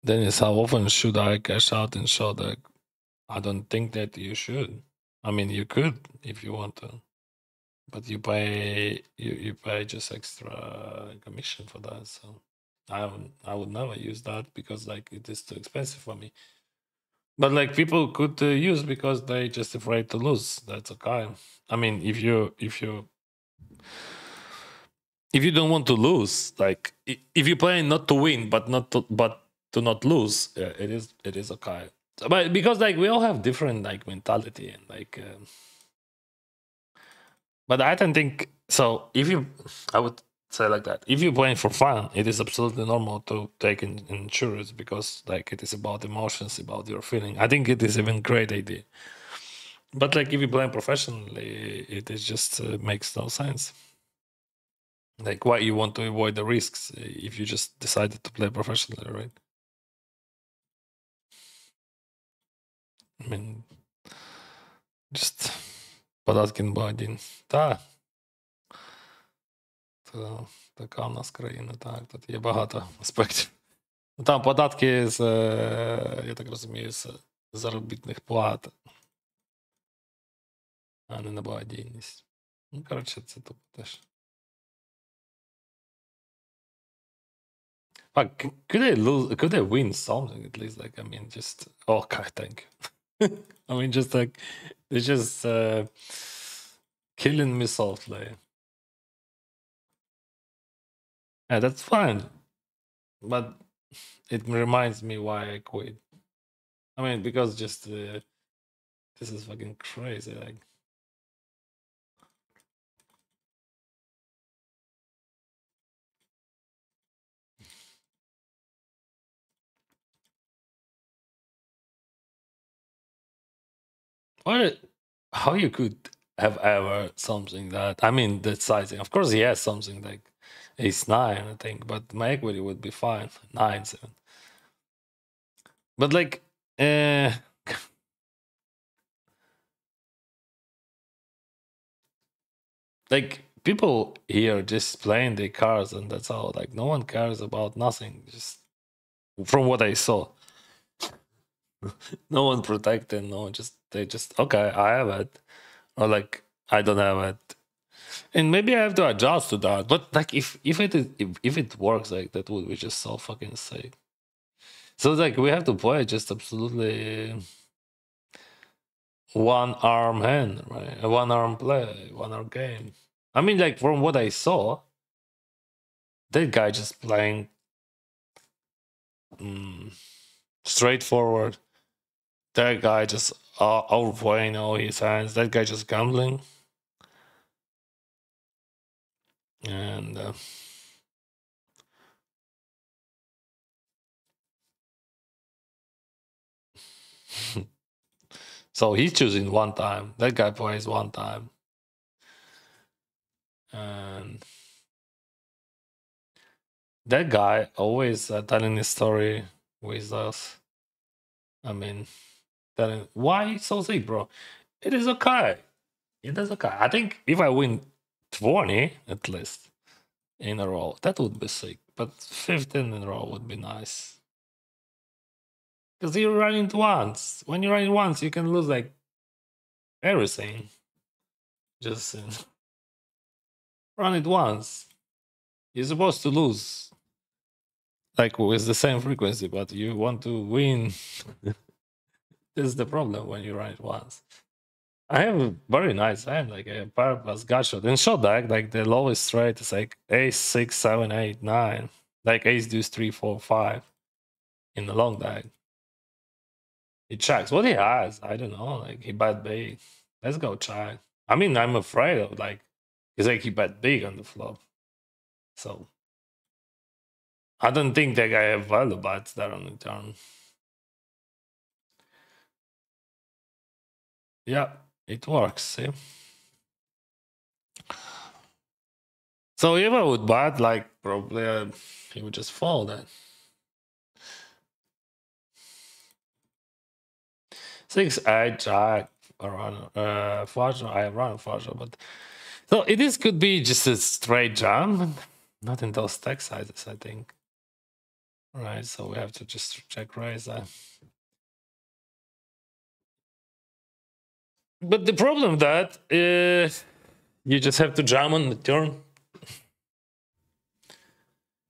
A: Then it's how often should I cash out and show that I don't think that you should. I mean, you could if you want to, but you pay just extra commission for that. So I would never use that because like it is too expensive for me. But like people could use because they just afraid to lose. That's okay. I mean, if you don't want to lose, like if you're playing not to win, but to not lose, it is okay. But because like we all have different like mentality and like, but I don't think so. If you, I would say like that. If you're playing for fun, it is absolutely normal to take insurance because like it is about emotions, about your feeling. I think it is even great idea. But like if you're playing professionally, it is just makes no sense. Like why you want to avoid the risks if you just decided to play professionally, right? I mean, just податки ба один. Та, то така в нас країна, так, тут є багато аспектів. Ну, там податки з, я так розумію, з заробітних плат, а не на благодійність. Ну, коротше, це тупо теж. But could they lose? Could they win something at least? Like, I mean, just okay, thank you. I mean, just like they're just killing me softly. Yeah, that's fine, but it reminds me why I quit. I mean, because just this is fucking crazy. Like, what? How you could have ever something that? I mean, that sizing. Of course, he has something like ace nine, I think, but my equity would be fine. 9-7. But like, like people here just playing their cards and that's all. Like no one cares about nothing. Just from what I saw, no one protected. No one just they just okay. I have it, or like I don't have it, and maybe I have to adjust to that. But like if it is if it works like that would be just so fucking sick. So like we have to play just absolutely one arm hand, right? A one arm play, one arm game. I mean, like from what I saw, that guy just playing straightforward. That guy just overplaying all his hands. That guy just gambling. And so he's choosing one time. That guy plays one time. And that guy always telling his story with us. I mean, telling why so sick, bro. It is okay. It is okay. I think if I win 20 at least in a row, that would be sick. But 15 in a row would be nice. Because you run it once. When you run it once, you can lose like everything. Just run it once. You're supposed to lose like with the same frequency, but you want to win. This is the problem when you run it once. I have a very nice hand, like a power plus gut shot. In Shortdeck, like the lowest rate is like ace 6, 7, 8, 9. Like ace deuce 3, 4, 5 in the long deck. He checks. What he has, I don't know. Like he bet big. Let's go check. I mean, I'm afraid of like, because like he bet big on the flop. So I don't think that guy have value bets there on the turn. Yeah, it works. See? So if I would bet, like probably he would just fall then. 6-8 jack around flush. I run flush, but so it is could be just a straight jam, not in those stack sizes, I think. Right, so we have to just check raise that. But the problem that you just have to jam on the turn.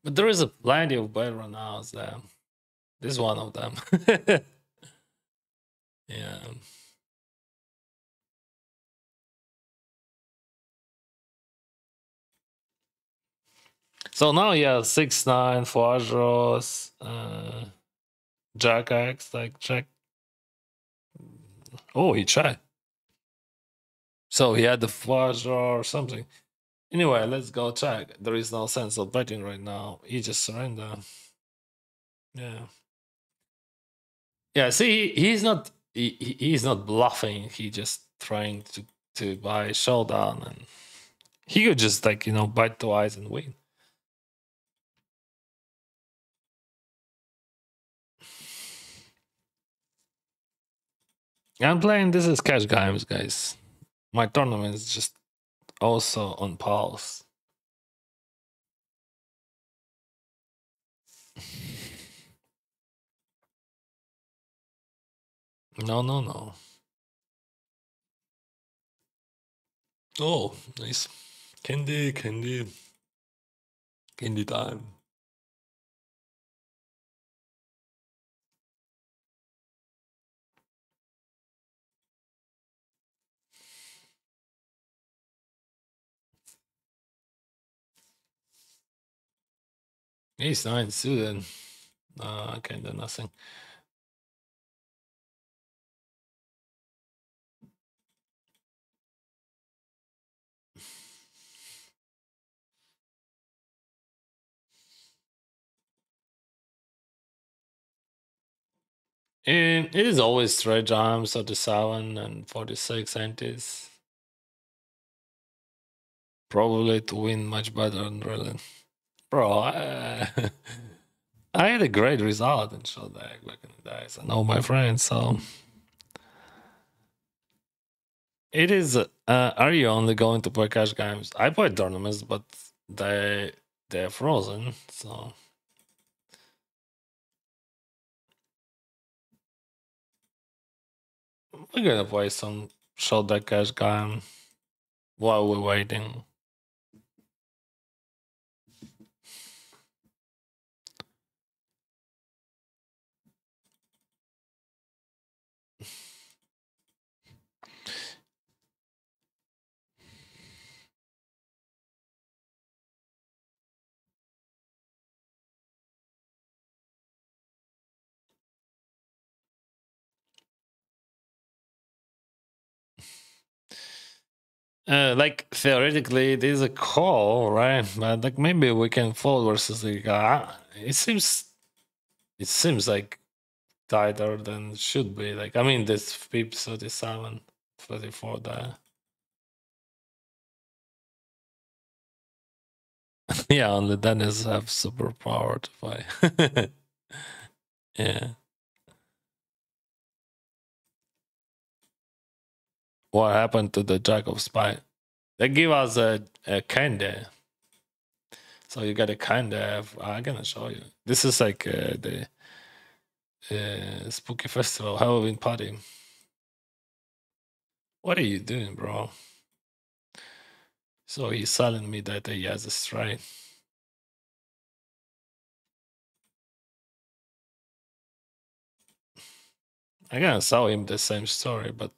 A: But there is a plenty of better rounds there. This is one of them. Yeah. So now he has 6-9, four draws, Jack X, like check. Oh, he checked. So he had the flush draw or something. Anyway, let's go check. There is no sense of betting right now. He just surrender. Yeah. Yeah, see, he's not bluffing. He just trying to buy showdown, and he could just like bite twice and win. I'm playing this is cash games, guys. My tournament is just also on pause. No. Oh, nice. Candy time. Ace 9 suited. I can do nothing. It is always straight jams 37 and 46 antis. Probably to win much better than really. Bro, I had a great result in Shortdeck back in the days. I know my friends, so it is. Are you only going to play cash games? I play tournaments, but they're frozen, so we're gonna play some Shortdeck cash game while we're waiting. Like theoretically, it is a call, right? But like maybe we can fold versus the guy. It seems like tighter than it should be. Like I mean, this pips 37, 34 there. Yeah, only Dennis have superpower to fight. Yeah. What happened to the Jack of Spades? They give us a candy. So you got a candy. I'm gonna show you. This is like the spooky festival Halloween party. What are you doing, bro? So he's telling me that he has a strike. I gotta tell him the same story, but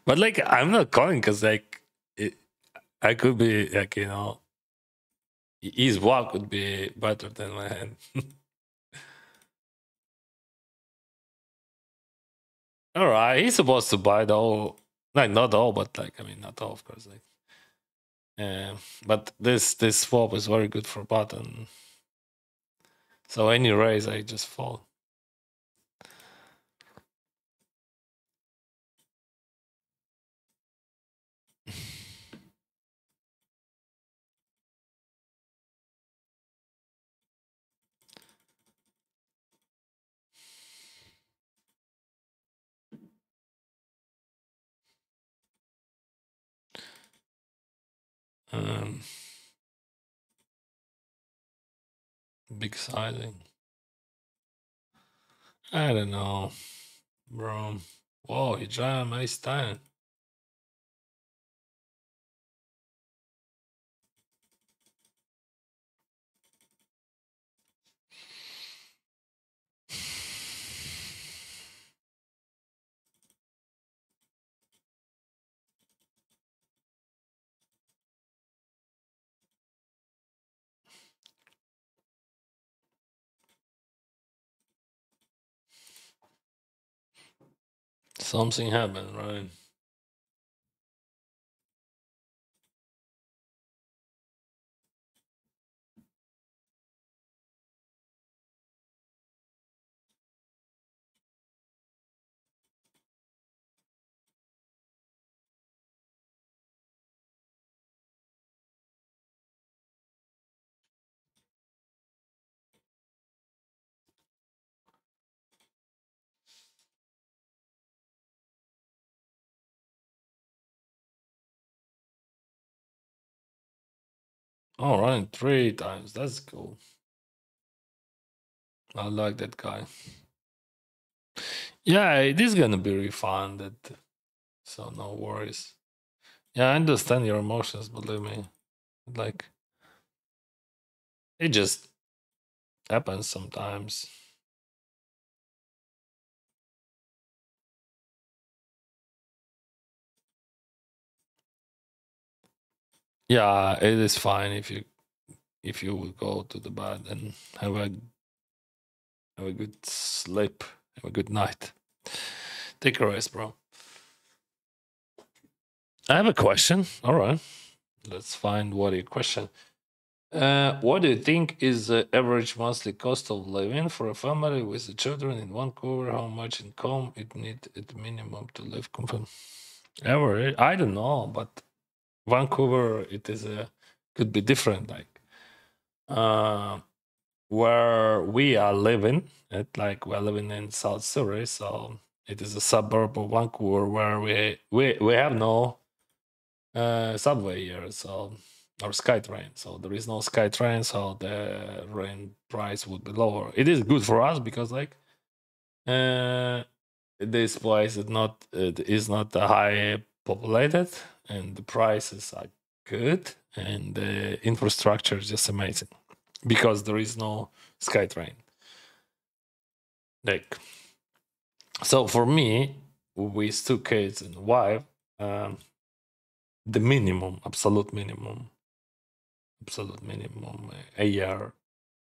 A: but like I'm not calling because like I could be like his walk would be better than my hand. All right, he's supposed to buy the whole, like not all, but like I mean not all, of course. Like, but this swap is very good for button. So any raise, I just fall. Big sizing. I don't know, bro. Whoa, he jam ace 10. Something happened, right? Oh, running 3 times. That's cool. I like that guy. Yeah, it is gonna be refunded, so no worries. Yeah, I understand your emotions, believe me. Like, it just happens sometimes. Yeah, it is fine if you will go to the bed and have a good sleep, have a good night. Take a rest, bro. I have a question. All right, let's find what your question. What do you think is the average monthly cost of living for a family with the children in Vancouver? How much income it need at minimum to live comfortably? Average? I don't know, but Vancouver it is a could be different. Like uh, where we are living, like we're living in South Surrey, so it is a suburb of Vancouver where we have no subway here, so or SkyTrain. So there is no SkyTrain, so the rent price would be lower. It is good for us because like uh, this place is not it is not high populated, and the prices are good, and the infrastructure is just amazing because there is no SkyTrain. Like so, for me, with 2 kids and a wife, um, the minimum, absolute minimum a year,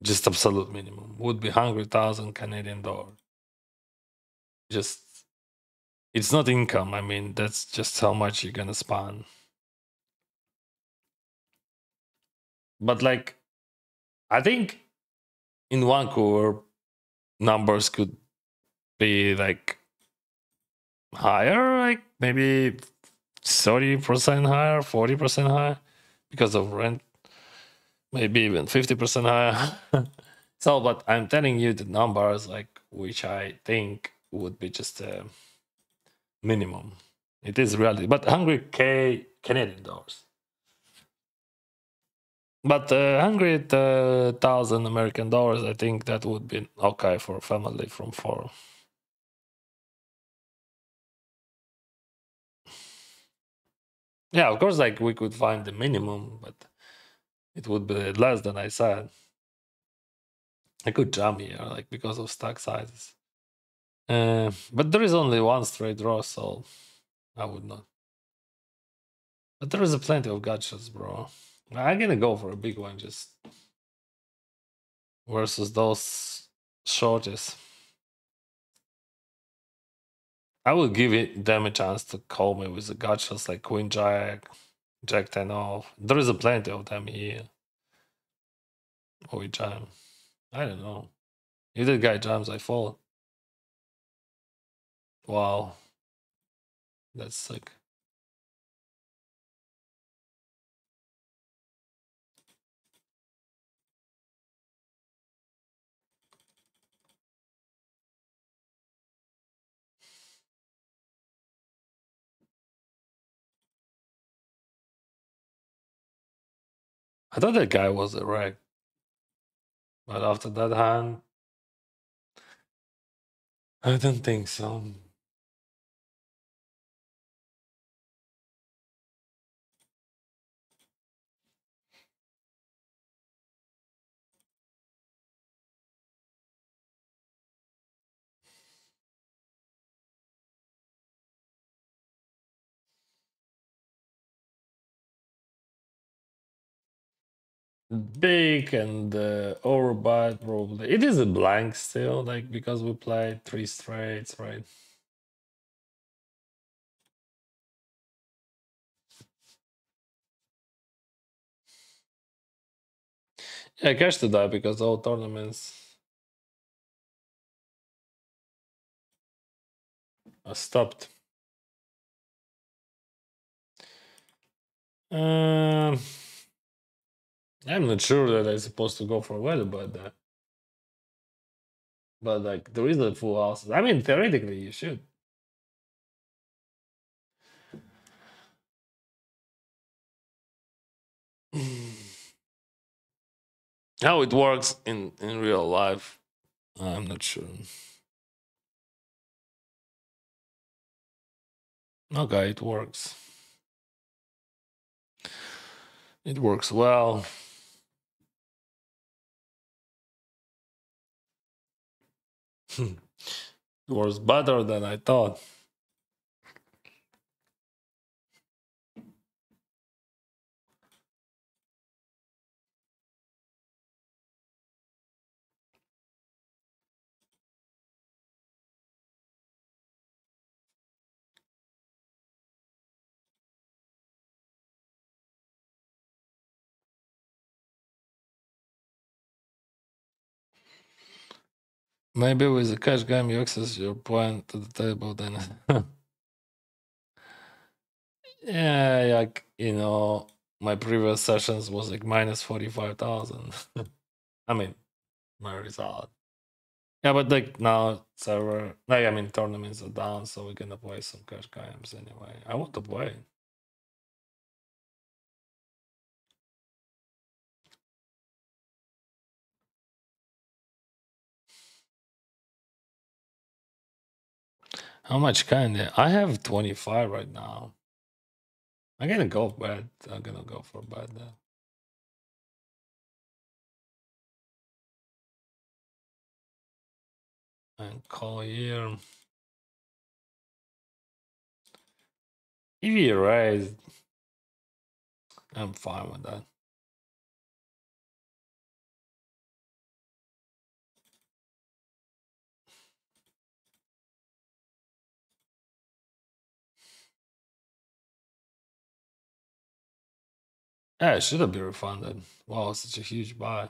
A: just absolute minimum would be 100,000 Canadian dollars. Just it's not income. I mean, that's just how much you're gonna spend. But like, I think in Vancouver, numbers could be like higher, like maybe 30% higher, 40% higher because of rent, maybe even 50% higher. So, but I'm telling you the numbers, like, which I think would be just a minimum. It is reality, but 100K Canadian dollars. But 100,000 American dollars, I think that would be okay for a family from four. Yeah, of course, like we could find the minimum, but it would be less than I said. I could jump here, like because of stack sizes. But there is only one straight draw, so I would not. But there is a plenty of gotchas, bro. I'm gonna go for a big one, just versus those shorties. I will give them a chance to call me with the gotchas like Queen Jack, Jack 10 off. There is a plenty of them here. Or we jam. I don't know. If that guy jams, I fall. Wow, that's sick. I thought that guy was a wreck, but after that hand, I don't think so. Big and overbought probably. It is a blank still, like because we played three straights, right? Yeah, cash to die because all tournaments are stopped. Um, I'm not sure that I'm supposed to go for value, but like there is a full house. I mean, theoretically, you should. How it works in real life, I'm not sure. Okay, it works. It works well. It was better than I thought. Maybe with a cash game, you access your point to the table. Then, yeah, like my previous sessions was like minus 45,000. I mean, my result. Yeah, but like now server, like I mean, tournaments are down, so we're gonna play some cash games anyway. I want to play. How much I have 25 right now. I'm gonna go bad. I'm gonna go for bad then. And call here. If you raise, I'm fine with that. Yeah, it should have been refunded. Wow, such a huge buy.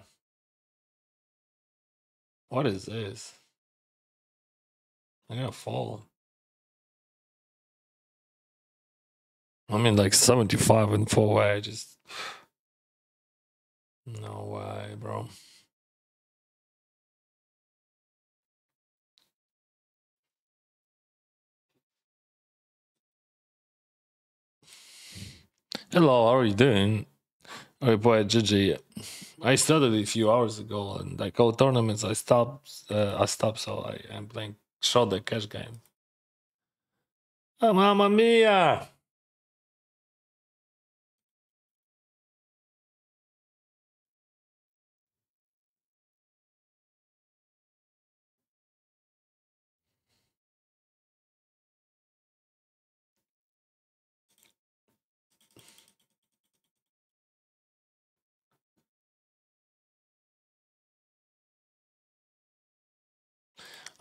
A: What is this? I'm gonna fall. I mean, like 75 and 4-way. Just no way, bro. Hello, how are you doing? Oh boy, GG. I started a few hours ago, and like all tournaments, I stopped. So I am playing Shortdeck cash game. Oh, mamma mia!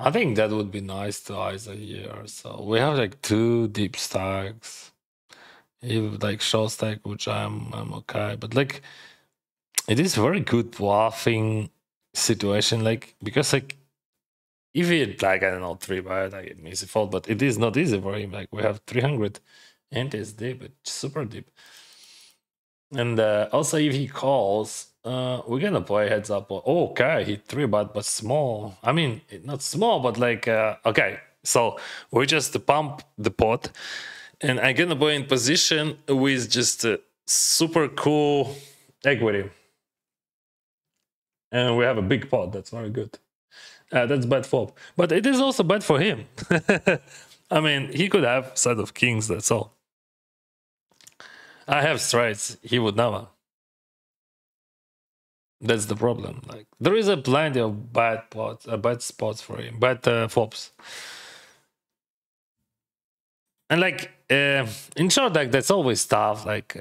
A: I think that would be nice to Isa here. So we have like 2 deep stacks. If like short stack, which I'm okay, but like it is very good bluffing situation, like because like if it like I don't know 3-bet, like it makes it fold, but it is not easy for him. Like we have 300 and it's deep, it's super deep. And also if he calls, we're gonna play heads up. Okay, he 3-bet, but small. I mean, not small, but like okay. So we just pump the pot, and I'm gonna play in position with just super cool equity, and we have a big pot. That's very good. That's bad for, but it is also bad for him. I mean, he could have side of kings. That's all. I have straights. He would never. That's the problem. Like there is a plenty of bad pots, bad spots for him, bad flops, and like in short, like that's always tough. Like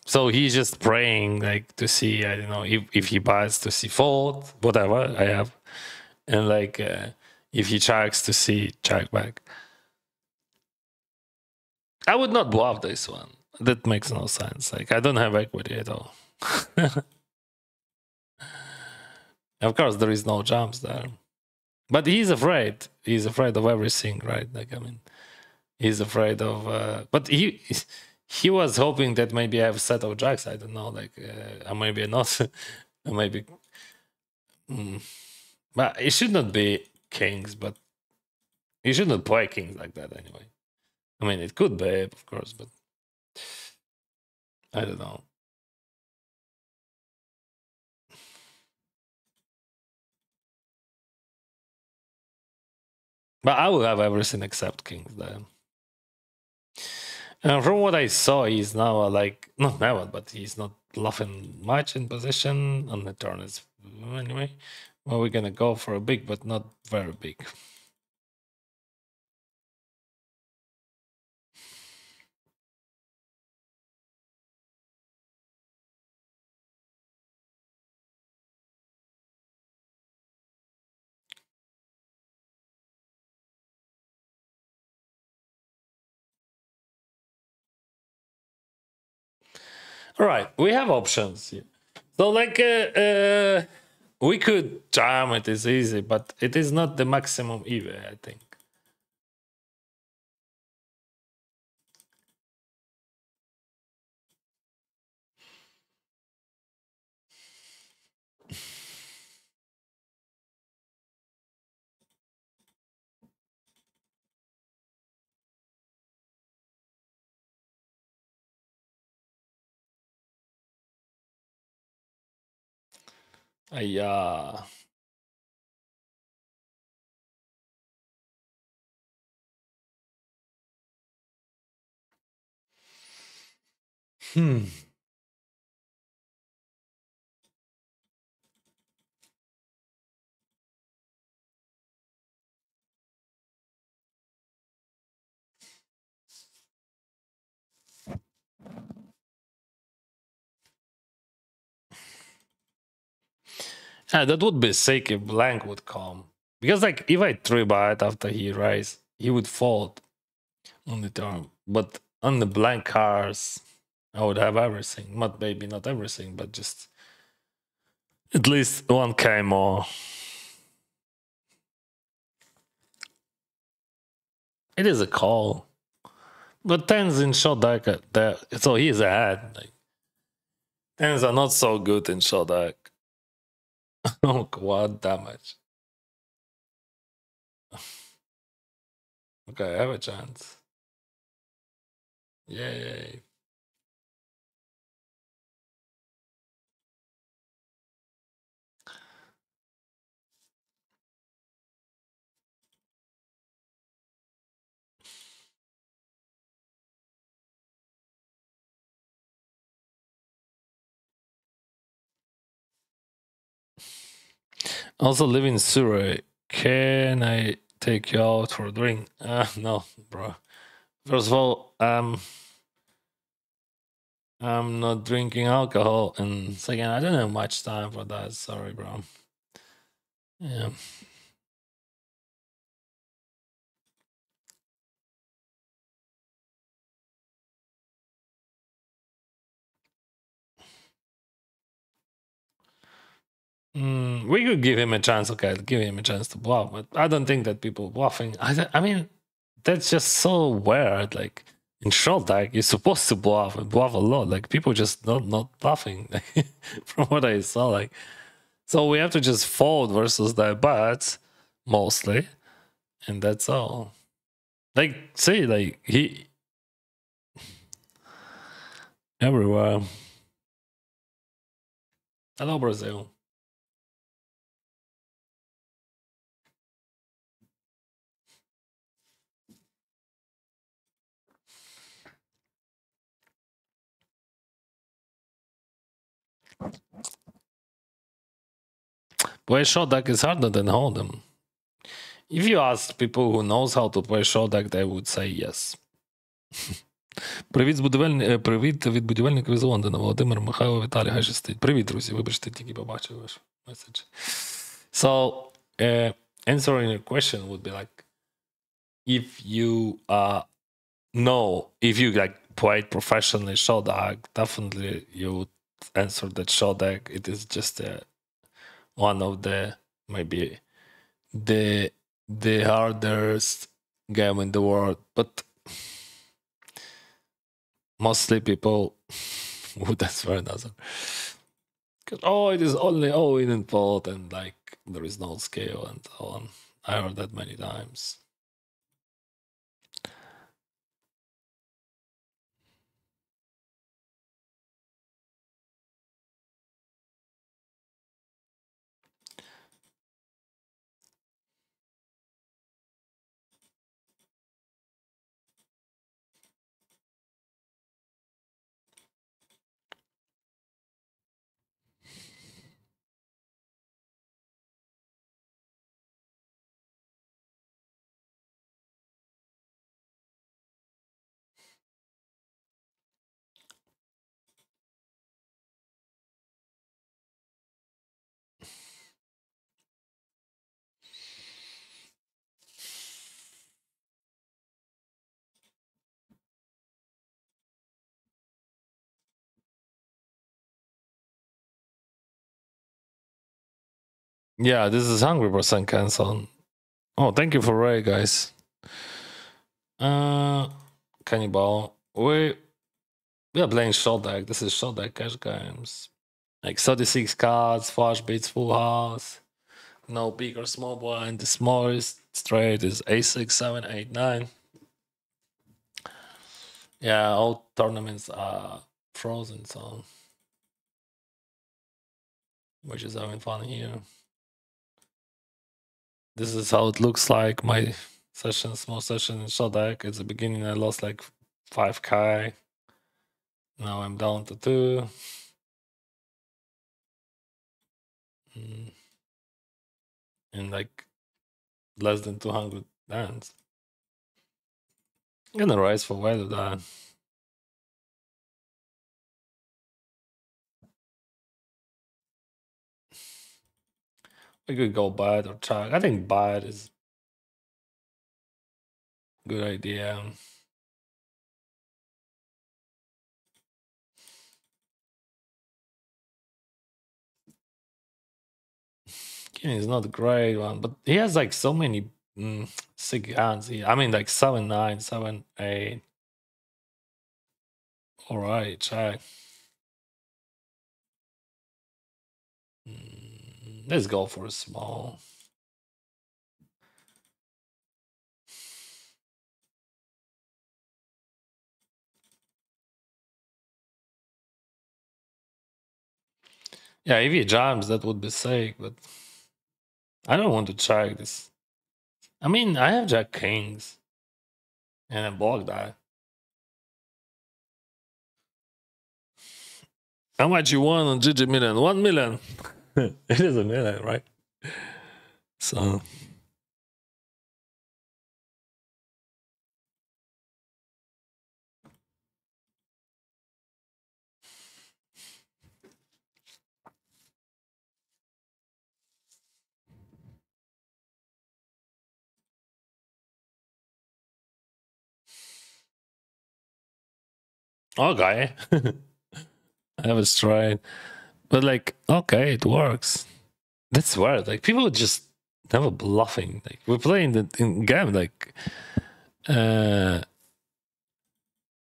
A: so he's just praying like to see I don't know if he buys to see fold whatever I have, and like if he checks to see check back. I would not bluff this one. That makes no sense. Like I don't have equity at all. Of course, there is no jumps there, but he's afraid. He's afraid of everything, right? Like, I mean, he's afraid of. But he was hoping that maybe I have a set of jacks. I don't know, like, maybe not, maybe. But it should not be kings, but he should not play kings like that anyway. I mean, it could be, of course, but I don't know. But I will have everything except kings then. And from what I saw, he's now like not never, but he's not bluffing much in position on the turn. Is anyway. Well, we're gonna go for a big, but not very big. All right, we have options here. So like we could jam it is easy, but it is not the maximum EV, I think. Yeah. Yeah, that would be sick if blank would come. Because like if I 3-bet after he rise, he would fold on the turn. But on the blank cards, I would have everything. Not maybe not everything, but just at least 1k more. It is a call. But tens in Shortdeck, there, so he is ahead. Like, tens are not so good in Shortdeck. Oh, what damage. Okay, I have a chance. Yay. Also live in Surrey. Can I take you out for a drink? No, bro. First of all, I'm not drinking alcohol, and second, I don't have much time for that. Sorry, bro. Yeah. We could give him a chance. Okay, give him a chance to bluff, but I don't think that people bluffing. I mean, that's just so weird. Like in Shortdeck, you're supposed to bluff and bluff a lot. Like people just not bluffing. From what I saw, like so we have to just fold versus their bets mostly, and that's all. Like see, like he everywhere. Hello, Brazil. Play Shortdeck is harder than Holdem. If you ask people who knows how to play Shortdeck, they would say yes. Привіт від будівельників з Лондона. Володимир, Михайло, Віталій, хай щастить. Привіт, друзі. Вибачте, тільки побачив ваш меседж. So, answering your question would be like, if you know, if you like played professionally Shortdeck, definitely you would answer that Shortdeck. It is just a one of the maybe the hardest game in the world, but mostly people would answer another. Oh, it is only in input and like there is no scale and so on. I heard that many times. Yeah, this is Hungry Person cancel. Oh, thank you for Ray, guys. Cannibal. We are playing Shortdeck. This is Shortdeck cash games. Like 36 cards, flash beats, full house. No big or small blind. The smallest straight is A6, 7, 8, 9. Yeah, all tournaments are frozen, so we're just having fun here. This is how it looks like. My session, small session in Shortdeck. At the beginning, I lost like 5k. Now I'm down to 2. And like less than 200 lands. I'm gonna rise for value that. We could go bad or check. I think bad is a good idea. King is not a great one, but he has like so many sick hands. I mean, like 7, 9, 7, 8. All right, check. Let's go for a small. Yeah, if he jams, that would be sick, but I don't want to check this. I mean, I have Jack Kings and I block that. How much you want on GG Million? 1 million. It is a million, right? So. Okay. I have a stride. But like, okay, it works. That's weird. Like people just never bluffing. Like we're playing the in game, like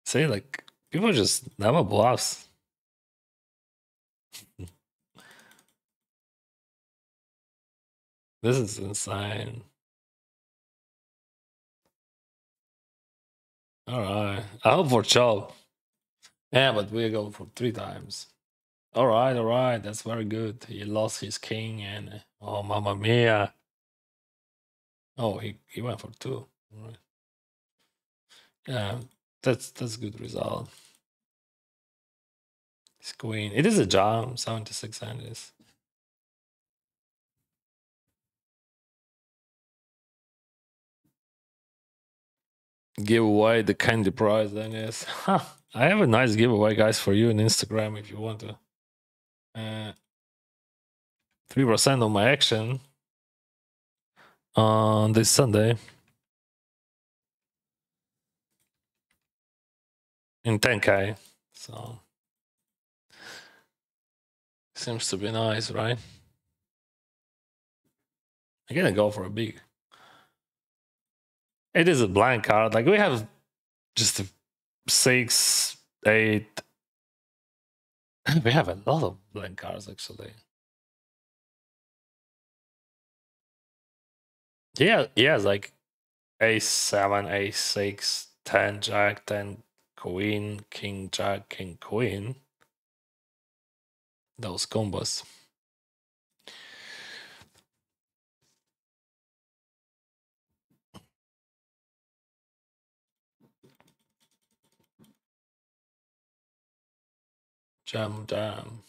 A: say like people just never bluffs. This is insane. Alright. I hope for Chop. Yeah, but we go for 3 times. Alright, that's very good. He lost his king and oh mamma mia. Oh, he went for 2. Right. Yeah, that's good result. His queen. It is a jam, 76 handles. Give away the candy prize, then yes. I have a nice giveaway, guys, for you on Instagram if you want to. 3% on my action on this Sunday in 10k. So seems to be nice, right? I'm gonna go for a big. It is a blank card. Like we have just a 6, 8. We have a lot of blank cards actually. Yeah, he has like ace 7, ace 6, 10 jack, 10 queen, king jack, king queen. Those combos. Jam, jam.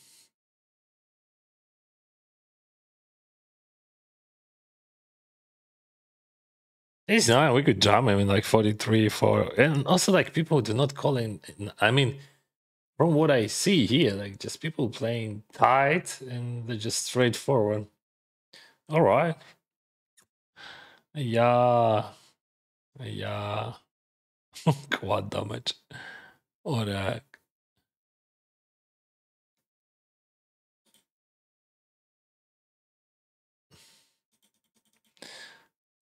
A: He's not. We could jam him in like 43, 4. And also, like, people do not call in. I mean, from what I see here, like, just people playing tight and they're just straightforward. All right. Yeah. Yeah. Quad damage. What the heck?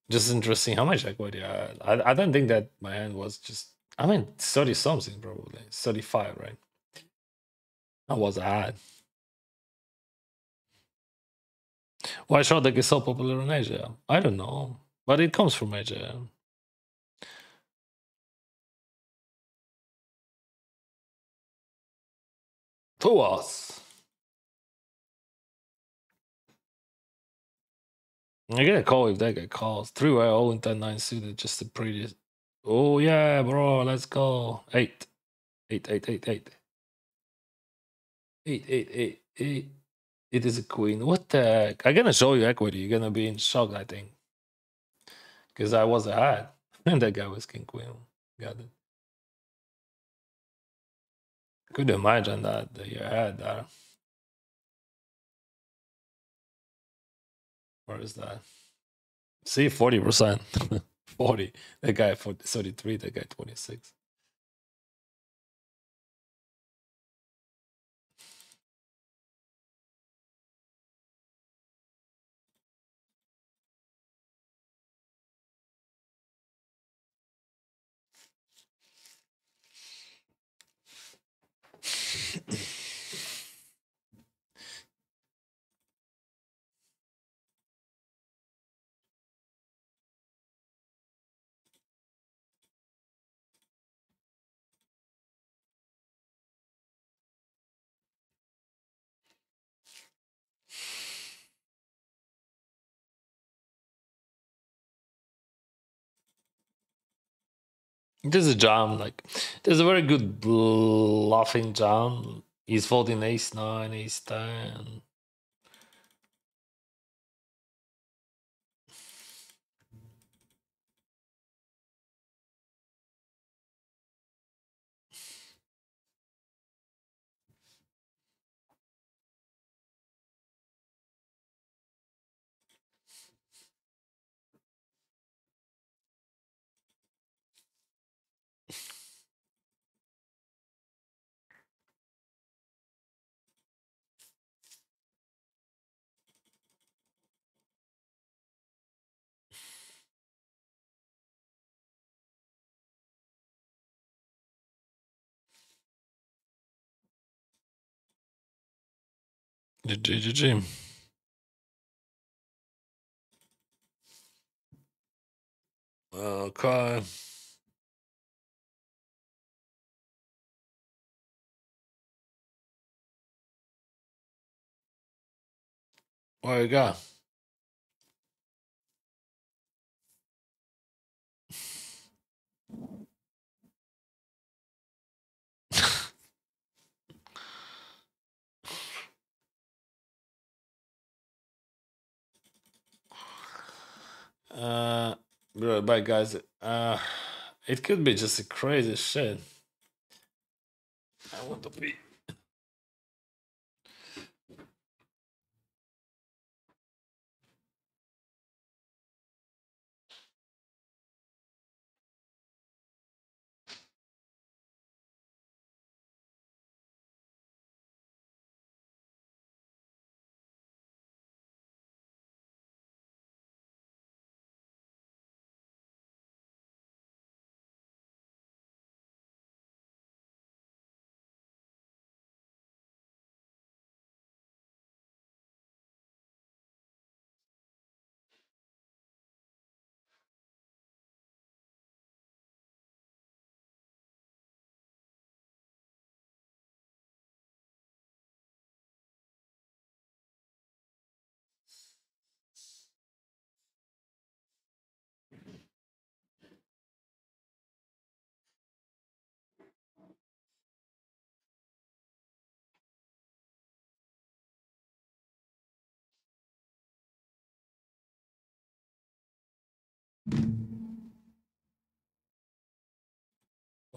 A: Just interesting how much equity I had. I don't think that my hand was just. I mean, 30 something probably. 35, right? That was ad. Why Shortdeck is so popular in Asia? I don't know. But it comes from Asia. To us. I get a call if that guy calls. 3-way all in 10-9 suited, just the prettiest. Oh yeah, bro, let's go. 8. 8, 8, 8, 8. 8, 8, 8, 8. It is a queen. What the heck? I'm gonna show you equity. You're gonna be in shock, I think. Because I was ahead. And that guy was king queen. Got it. Could you imagine that you had that? Where is that? See, 40%. 40. That guy 33, that guy 26. This is a jam. Like, there's a very good bluffing jam. He's folding ace 9, ace 10. GG. Okay. What you got? Bye guys. It could be just a crazy shit. I want to be.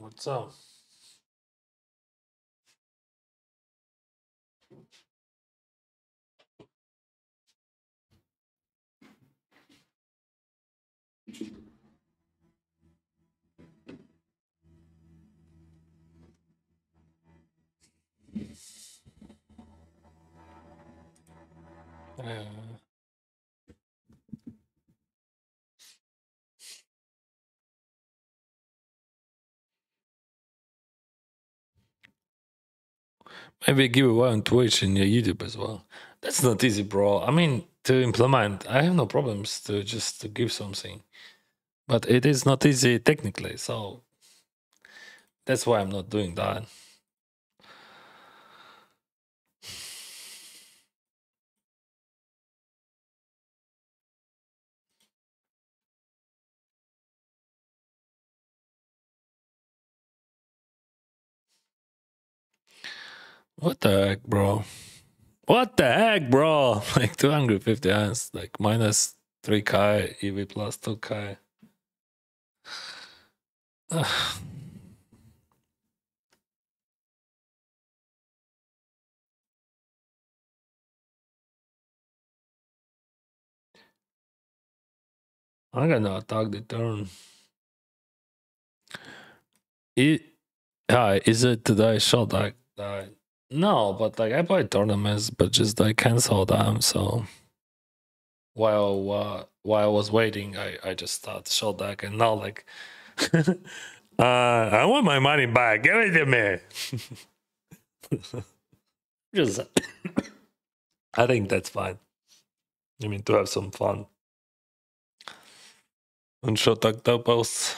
A: What's up? Maybe give away on Twitch and your YouTube as well. That's not easy, bro. I mean, to implement, I have no problems to just to give something, but it is not easy technically. So that's why I'm not doing that. What the heck, bro? What the heck, bro? Like 250 hands, like minus 3k, EV plus 2k. I'm gonna attack the turn. Is it today Shortdeck? No, but like I play tournaments, but just I cancel them. So while I was waiting, I just started Shortdeck, and now like I want my money back. Give it to me. Just I think that's fine. I mean, to have some fun on Shortdeck doubles.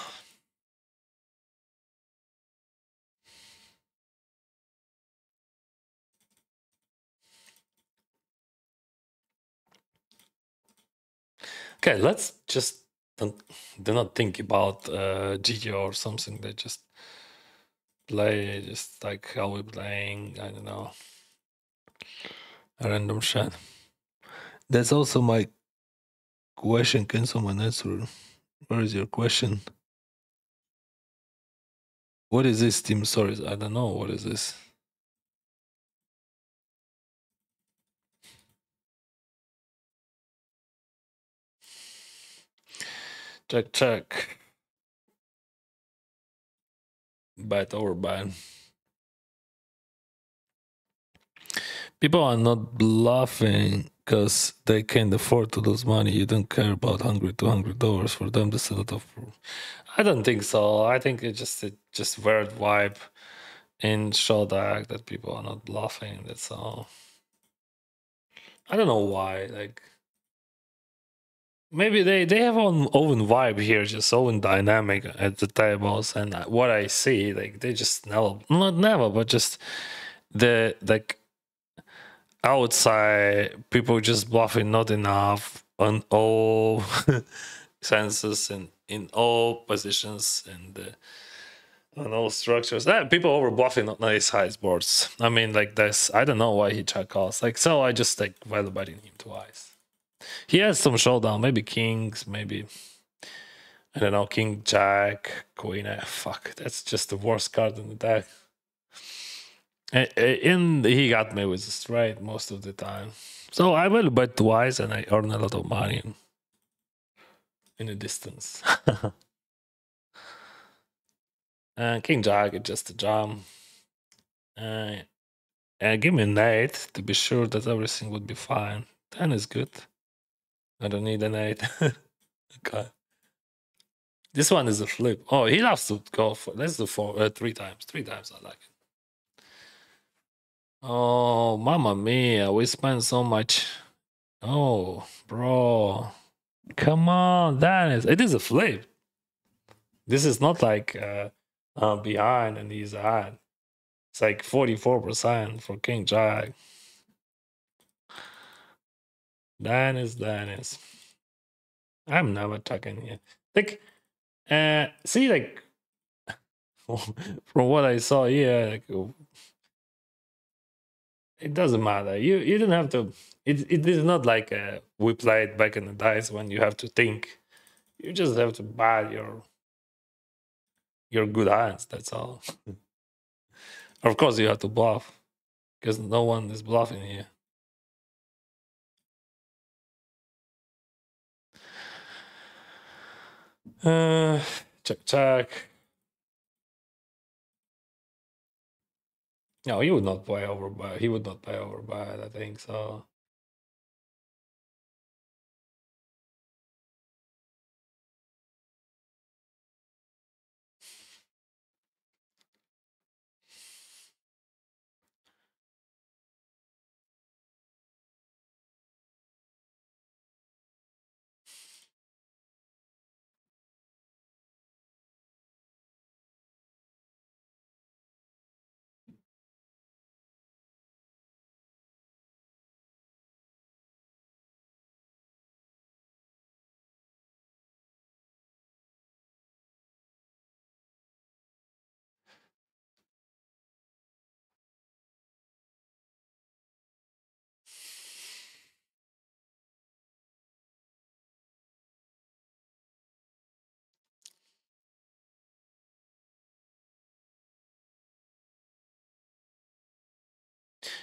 A: Okay, let's just do not think about GTO or something. They just play just like how we're playing. I don't know, a random shit. That's also my question. Can someone answer? Where is your question? What is this team? Sorry, I don't know. What is this? Check. Bet over bad. People are not bluffing because they can't afford to lose money. You don't care about $100 for them to set it up. I don't think so. I think it's just weird vibe in Shortdeck that people are not bluffing. That's all. I don't know why. Like maybe they have own vibe here, just own dynamic at the tables. And what I see, like they just never, but just the like outside people just bluffing not enough on all senses and in all positions and on all structures. People over bluffing on nice high boards. I mean, like this. I don't know why he check calls. Like so, I just like value betting him twice. He has some showdown, maybe kings, maybe I don't know, king jack, queen. Fuck, that's just the worst card in the deck. And he got me with a straight most of the time. So I will bet twice and I earn a lot of money in the distance. King jack is just a jam. Give me an 8 to be sure that everything would be fine. 10 is good. I don't need an 8. Okay. This one is a flip. Oh, he loves to go for. Let's do 3 times. 3 times I like it. Oh, mamma mia! We spent so much. Oh, bro, come on, Dennis! It is a flip. This is not like behind and he's ahead. It's like 44% for King Jack. Dennis. I'm never talking here. Like, see, like, from what I saw here, like, it doesn't matter. You don't have to. It is not like we played back in the days when you have to think. You just have to buy your your good hands. That's all. Of course, you have to bluff because no one is bluffing here. Check, check. No, he would not play over by. He would not play over by. I think so.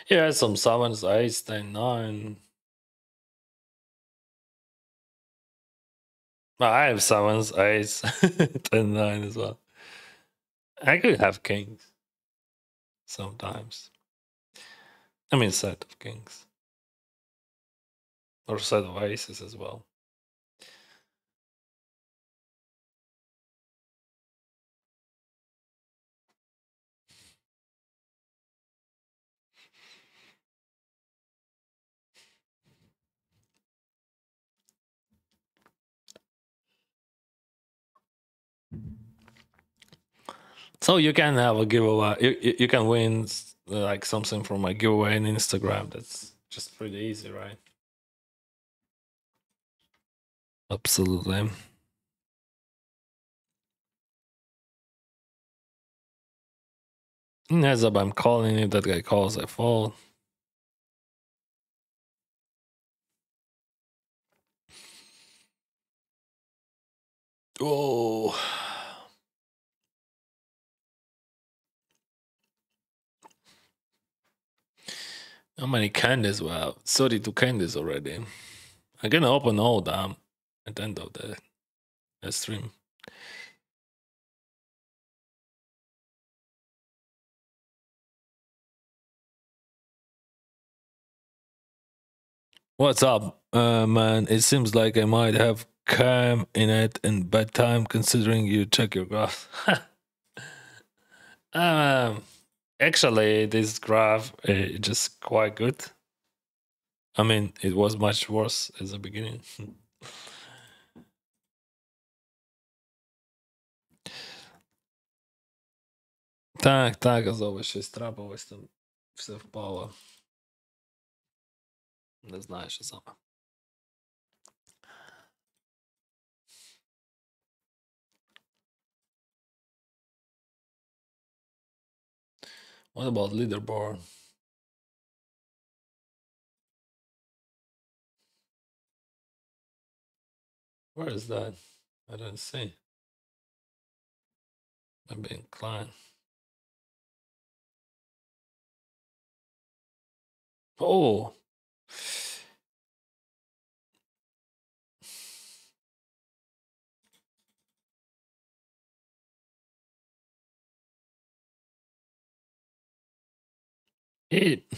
A: Yeah, some sevens, eights, 10, 9. I have sevens, eights, 10, 9 as well. I could have kings sometimes. I mean, set of kings or set of aces as well. So you can have a giveaway. You can win like something from a giveaway on Instagram. That's just pretty easy, right? Absolutely. Heads up, I'm calling. If that guy calls, I fold. Oh. How many candies? Wow, 32 candies already. I'm gonna open all them at the end of the stream. What's up, man? It seems like I might have cam in it in bad time considering you check your graph. um, actually, this graph is just quite good. I mean, it was much worse at the beginning. Так, as always, щось трапилось там, все впало. Не знаю, що саме. What about leaderboard? Where is that? I don't see. Maybe inclined. Oh,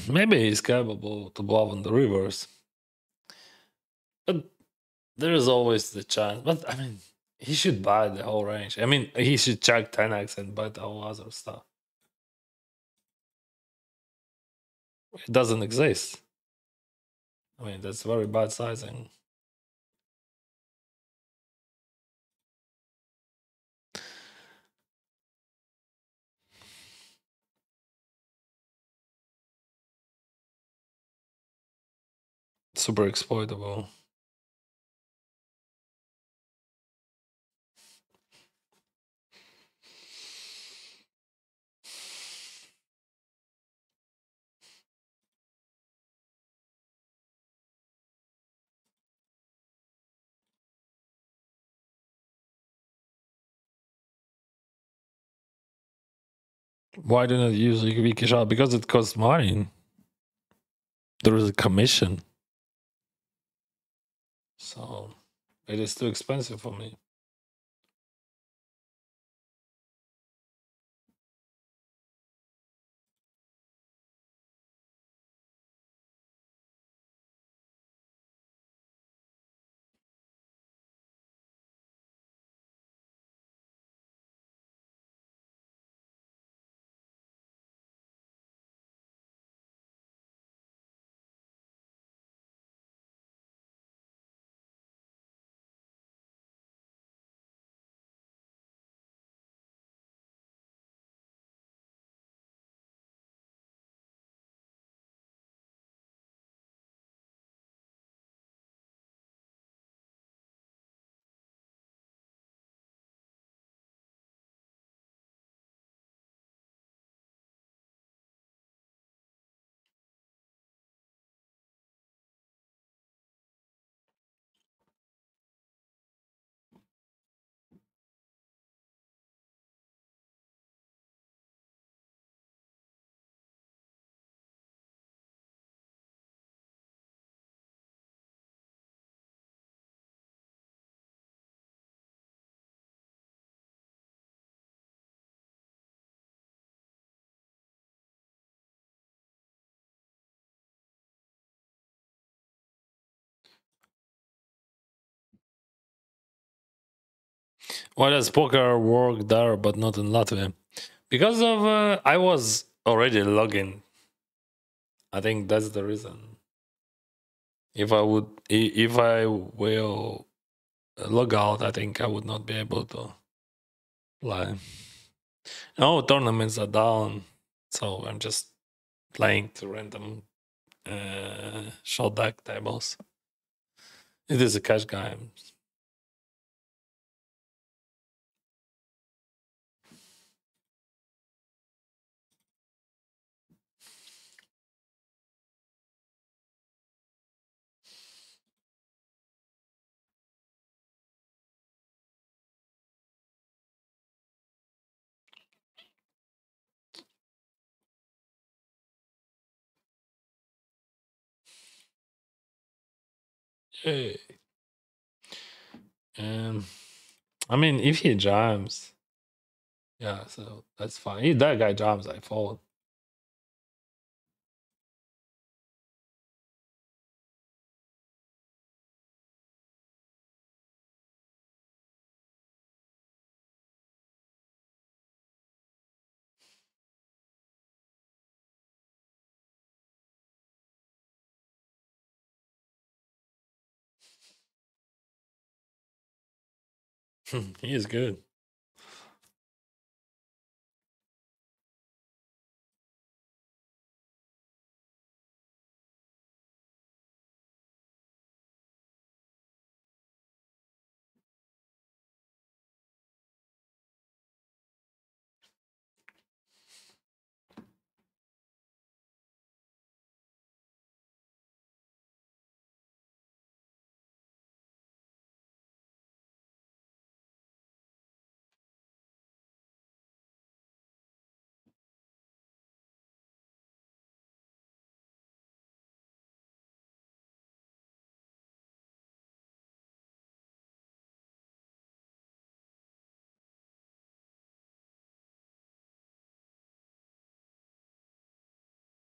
A: maybe he's capable to bluff on the reverse, but there is always the chance. But I mean, he should buy the whole range. I mean, he should check 10x and buy the whole other stuff. It doesn't exist. I mean, that's very bad sizing. Super exploitable. Why do not use a wiki shop? Because it costs money. There is a commission. So it is too expensive for me. Why does poker work there but not in Latvia? Because of I was already logging. I think that's the reason. If I would, if I will log out, I think I would not be able to play. No tournaments are down, so I'm just playing to random Shortdeck tables. It is a cash game. Hey. I mean, if he jams, yeah, so that's fine. If that guy jams, I fold. He is good.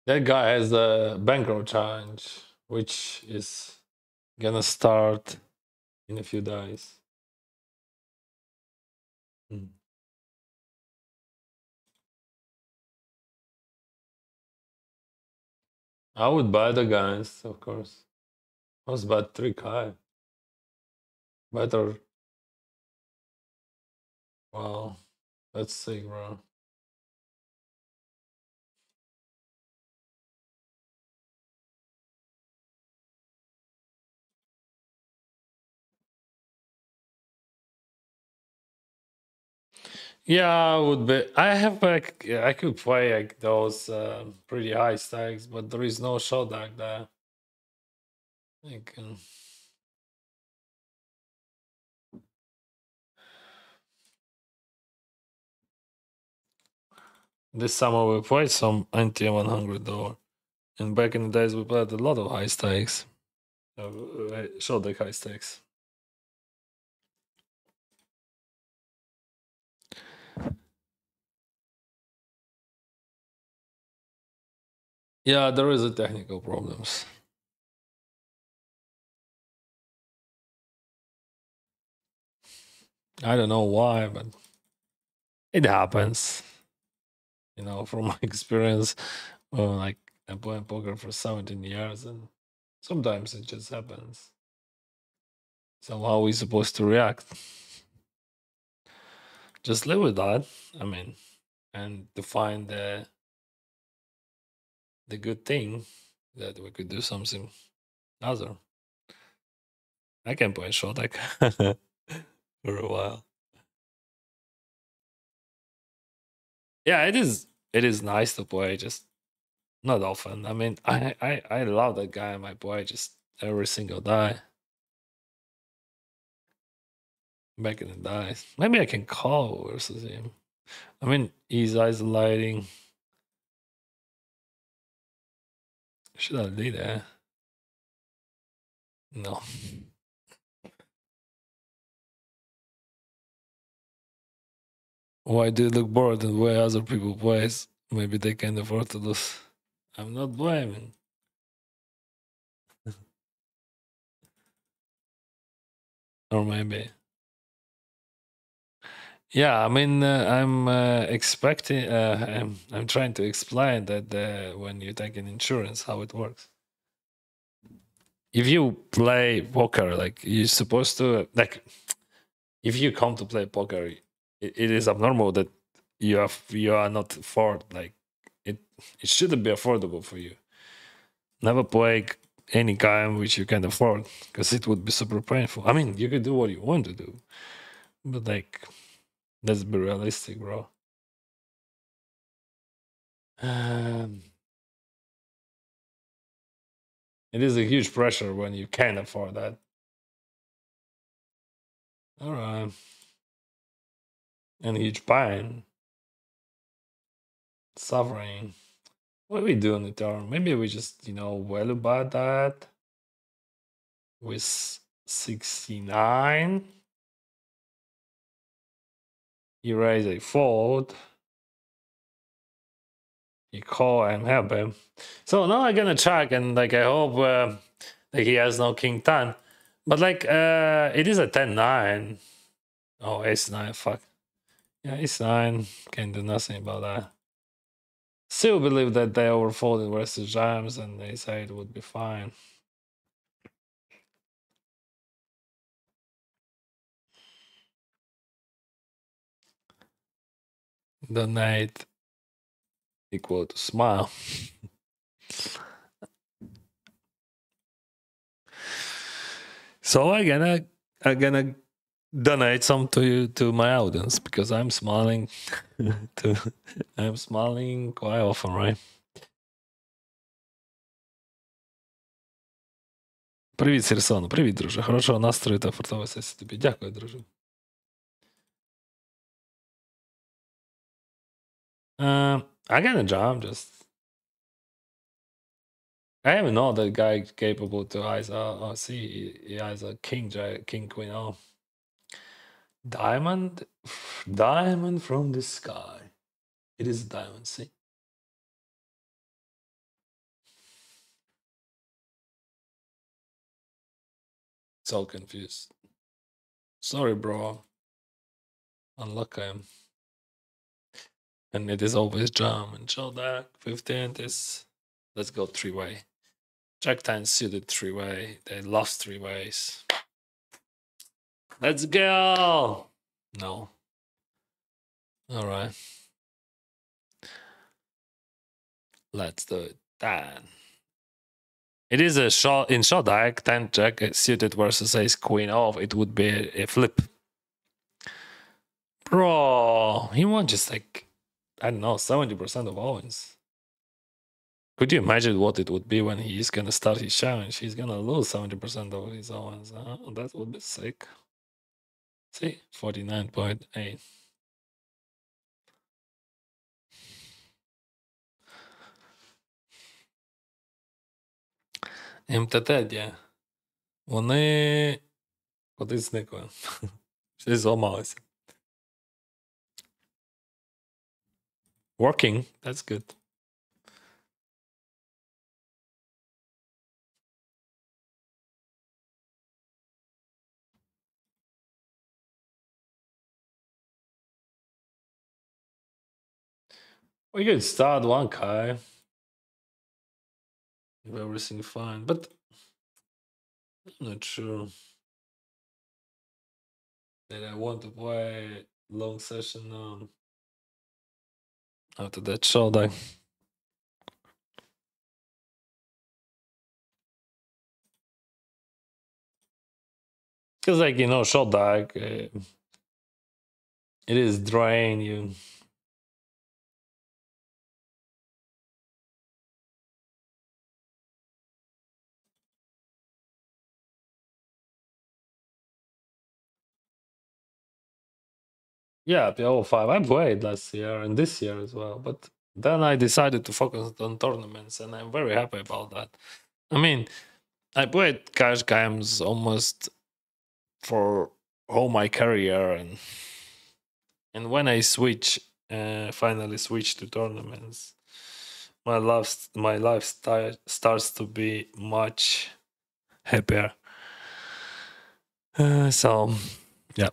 A: That guy has a bankroll challenge, which is gonna start in a few days. Mm. I would buy the guns, of course. I was about 3K. Better. Wow, that's sick, bro. Yeah, I would be. I have like I could play like those pretty high stakes, but there is no shot like that. Like, This summer we played some anti-$100, and back in the days we played a lot of high stakes. Shortdeck high stakes. Yeah, there is a technical problems. I don't know why, but it happens. You know, from my experience, like I'm playing poker for 17 years, and sometimes it just happens. So how are we supposed to react? Just live with that. I mean, and to find the good thing that we could do something other. I can play Shortdeck for a while. Yeah, it is. It is nice to play, just not often. I mean, I love that guy. I play just every single day. Back in the days, maybe I can call versus him. I mean, he's isolating. Should I do that? No. Why do you look bored and why other people plays? Maybe they can afford to lose. I'm not blaming. Or maybe. Yeah, I mean, I'm expecting. I'm trying to explain that when you take an insurance, how it works. If you play poker, like you're supposed to, like, if you come to play poker, it is abnormal that you are not afford like it. It shouldn't be affordable for you. Never play any game which you can afford because it would be super painful. I mean, you could do what you want to do, but like, let's be realistic, bro. Um, it is a huge pressure when you can't afford that. All right, and huge pain, suffering. What we do on the turn? Maybe we just well about that with 69. You raise a fold. You call and help him. So now I'm gonna check and like I hope that he has no king 10. But like it is a 10-9. Oh, ace 9, fuck. Yeah, ace 9. Can't do nothing about that. Still believe that they overfolded versus jams and they say it would be fine. Donate equal to smile. So I'm gonna donate some to you, to my audience, because I'm smiling. I'm smiling quite often, right? Привіт, Сірсон. Привіт, друже. Хорошого настрою та фартової сесії тобі. Дякую, друже. I got a job, just I even know that guy capable to eyes. See, he has a king queen. Oh, diamond, diamond from the sky. It is diamond. See, so confused. Sorry, bro. Unlucky. And it is always jam and Shortdeck. 15th is let's go 3-way. Jack 10 suited 3-way. They lost 3 ways. Let's go. No. All right. Let's do it then. It is a shot in Shortdeck. 10 Jack suited versus ace queen off. It would be a flip. Bro, he won just like, I don't know, 70% of all-ins. Could you imagine what it would be when he's gonna start his challenge? He's gonna lose 70% of his all-ins. That would be sick. See, 49.8. МТТ, де? Вони кудись зникли. Щось зламалося. Working, that's good. We could start 1K. If everything fine, but I'm not sure that I want to play long session after that Shortdeck. Because, like, you know, Shortdeck, it is drain you. Yeah, PO5. I played last year and this year as well, but then I decided to focus on tournaments, and I'm very happy about that. I mean, I played cash games almost for all my career, and when I finally switch to tournaments, my lifestyle starts to be much happier. So, yeah,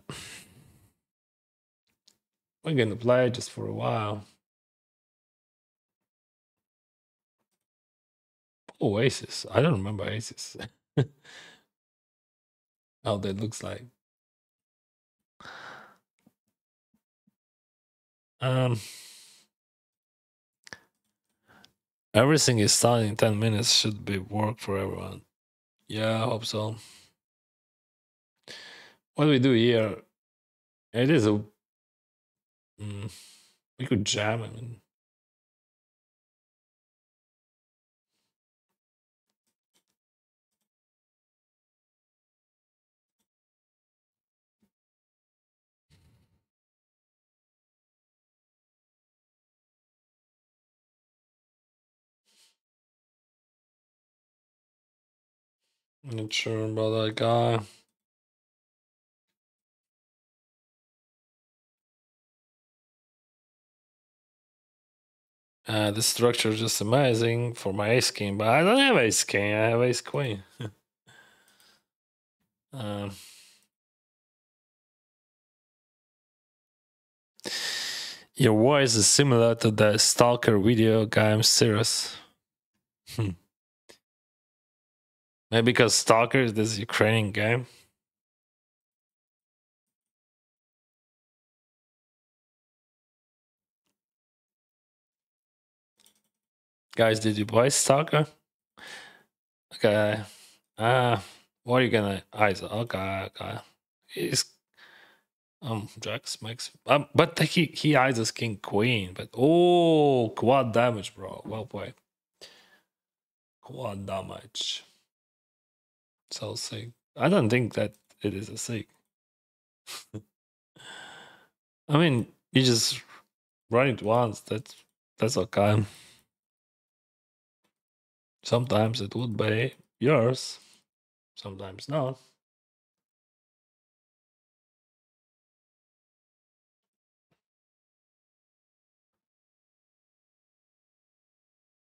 A: we're gonna play just for a while. Oh, Aces! I don't remember Aces. How that looks like. Everything is starting in 10 minutes. Should be work for everyone. Yeah, I hope so. What do we do here? It is a. We could jam. I mean, I'm not sure about that guy. The structure is just amazing for my ace king, but I don't have ace king. I have ace queen. Your voice is similar to the Stalker video game series. Maybe because Stalker is this Ukrainian game. Guys, did you play Stalker? Okay. What are you gonna eyes? Okay. He's Jax makes but he eyes as king queen, but oh, quad damage, bro. Well played. Quad damage. So sick. I don't think that it is a sick. I mean, you just run it once. That's okay. Sometimes it would be yours. Sometimes not.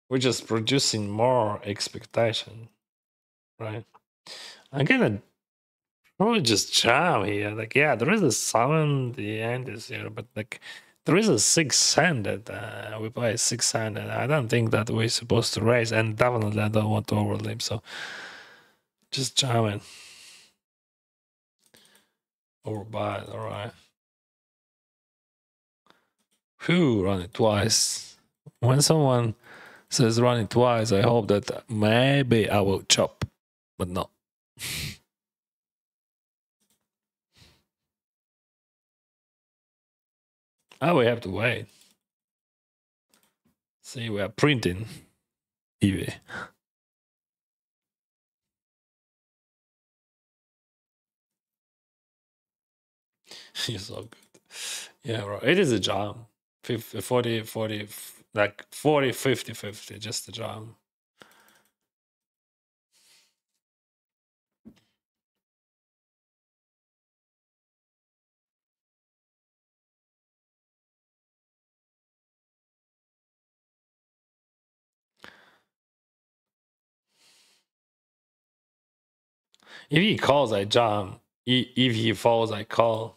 A: We're just producing more expectation, right? I'm gonna probably just jam here. Like, yeah, there is a summon, the end is here, but like, there is a six-handed. We play six-handed. I don't think that we're supposed to raise, and definitely I don't want to overlimp, so just jam it. Overbite, alright. Whew, run it twice. When someone says run it twice, I hope that maybe I will chop, but no. We have to wait. See, we are printing. EV. You're so good. Yeah, bro. It is a jam. 50, 40, 40, like 40, 50, 50, just a jam. If he calls, I jump. If he falls, I call.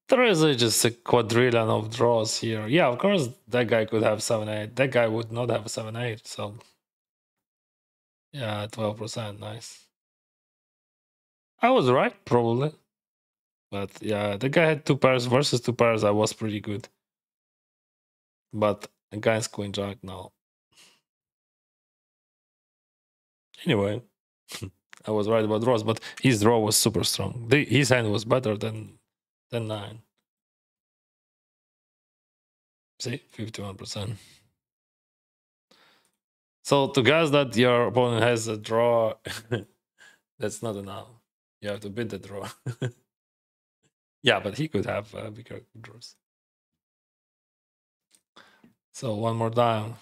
A: There is just a quadrillion of draws here. Yeah, of course, that guy could have 7-8. That guy would not have 7-8. So, yeah, 12%. Nice. I was right, probably. But yeah, the guy had 2 pairs versus 2 pairs. I was pretty good. But against Queen Jack, no. Anyway, I was right about draws, but his draw was super strong. His hand was better than 9. See, 51%. So to guess that your opponent has a draw, that's not enough. You have to beat the draw. Yeah, but he could have bigger draws. So one more time.